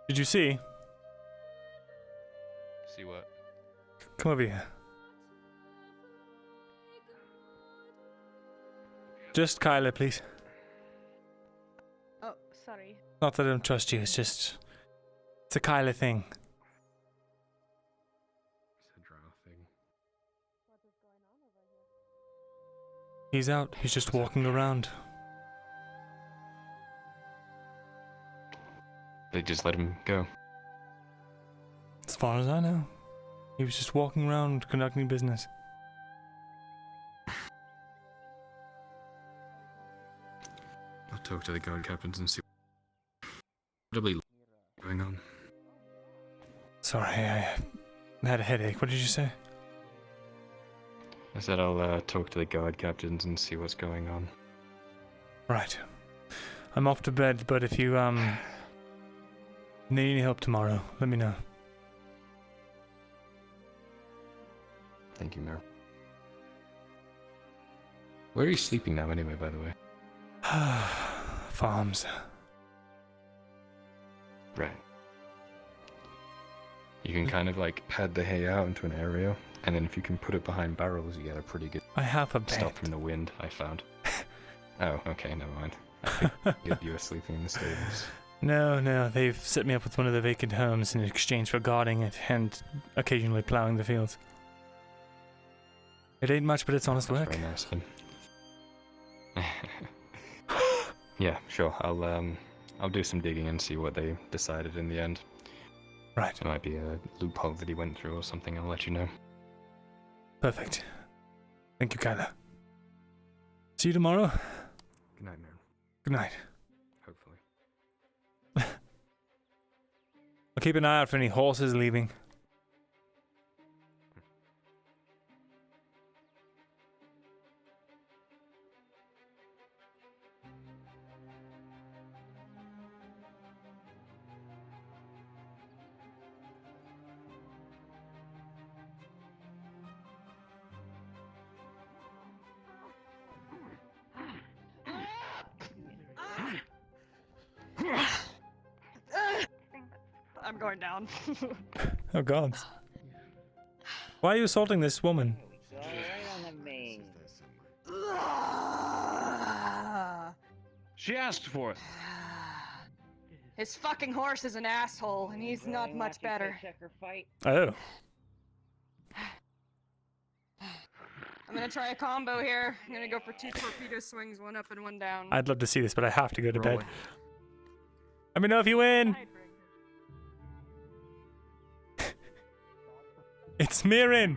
Did you see? See what? Come over here. Just Kyla, please. Oh, sorry. Not that I don't trust you, it's a Kyla thing. It's a drow thing. He's out, he's just walking around. They just let him go. As far as I know. He was just walking around conducting business. I'll talk to the guard captains and see what's going on. Sorry, I had a headache. What did you say? I said I'll talk to the guard captains and see what's going on. Right. I'm off to bed, but if you need any help tomorrow, let me know. Thank you, Mer. Where are you sleeping now anyway, by the way? Farms. Right. You can kind of like pad the hay out into an area, and then if you can put it behind barrels, you get a pretty good I have a bed. stop from the wind, I found. Oh, okay, never mind. I figured you were sleeping in the stables. No, they've set me up with one of the vacant homes in exchange for guarding it and occasionally plowing the fields. It ain't much, but it's honest work. Very nice of them. Yeah, sure. I'll do some digging and see what they decided in the end. Right. It might be a loophole that he went through or something. I'll let you know. Perfect. Thank you, Kyla. See you tomorrow. Good night, man. Good night. Hopefully. I'll keep an eye out for any horses leaving. I'm going down. Oh God. Why are you assaulting this woman? She asked for it. His fucking horse is an asshole, and he's not much better. Oh. I'm gonna try a combo here. I'm gonna go for 2 torpedo swings, 1 up and 1 down. I'd love to see this, but I have to go to bed. Let me know if you win. It's Myrin.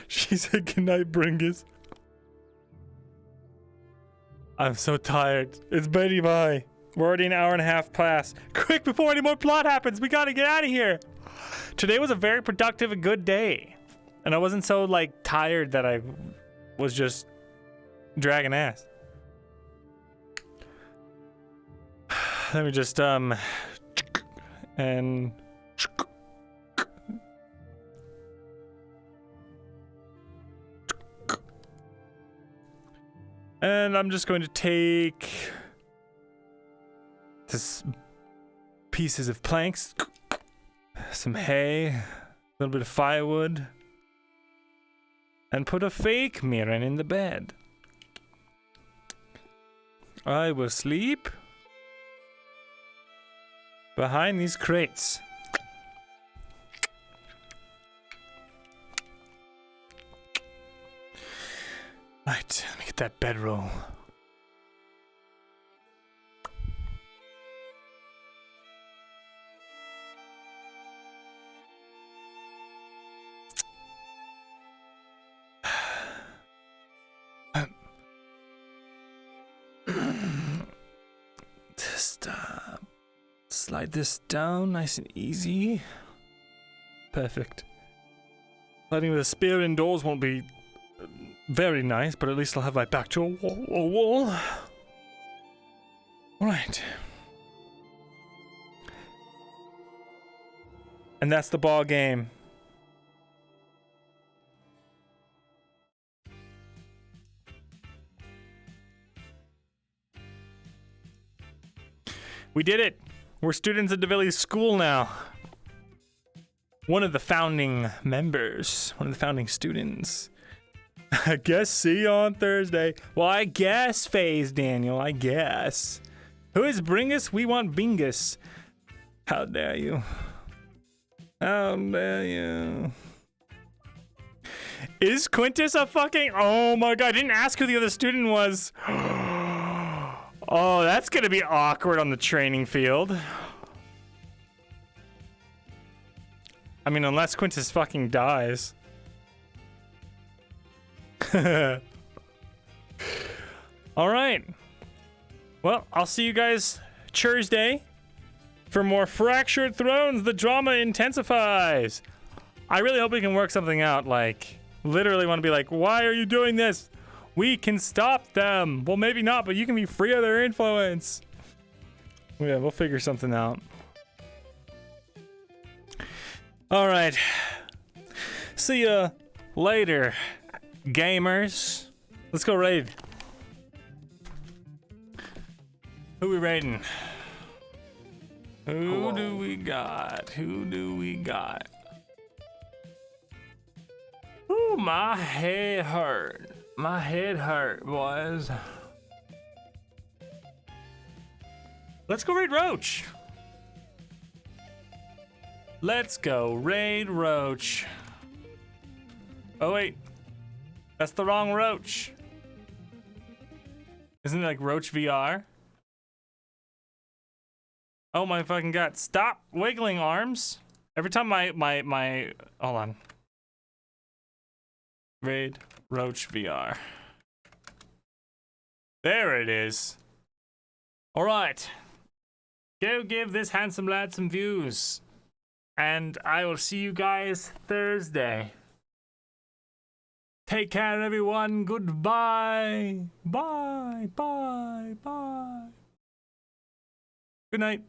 She said goodnight, Bringus. I'm so tired. It's Betty Bye. We're already an hour and a half past. Quick, before any more plot happens, we gotta get out of here. Today was a very productive and good day. And I wasn't so, like, tired that I was just dragging ass. Let me just, and... And I'm just going to take this pieces of planks, some hay, a little bit of firewood, and put a fake Myrin in the bed. I will sleep behind these crates. Right, let me get that bedroll. Just slide this down nice and easy. Perfect. Fighting with a spear indoors won't be very nice, but at least I'll have my back to a wall. Alright. And that's the ball game. We did it! We're students at DeVillies School now. One of the founding members. One of the founding students. I guess see you on Thursday. Well, I guess, Phase Daniel, I guess. Who is Bringus? We want Bingus. How dare you? How dare you? Is Quintus a fucking... Oh my god, I didn't ask who the other student was. Oh, that's gonna be awkward on the training field. I mean, unless Quintus fucking dies. Alright. Well, I'll see you guys Thursday for more Fractured Thrones. The drama intensifies. I really hope we can work something out. Like, literally want to be like, why are you doing this? We can stop them. Well, maybe not, but you can be free of their influence. Yeah, we'll figure something out. All right. See ya later, gamers. Let's go raid. Who we raiding? Who do we got? Who do we got? Ooh, my head hurt. My head hurt, boys. Let's go raid Roach. Let's go raid Roach. Oh wait, that's the wrong Roach. Isn't it like Roach VR? Oh my fucking god! Stop wiggling arms. Every time my hold on. Raid Roach VR. There it is. All right. Go give this handsome lad some views. And I will see you guys Thursday. Take care, everyone. Goodbye. Bye. Bye. Bye. Good night.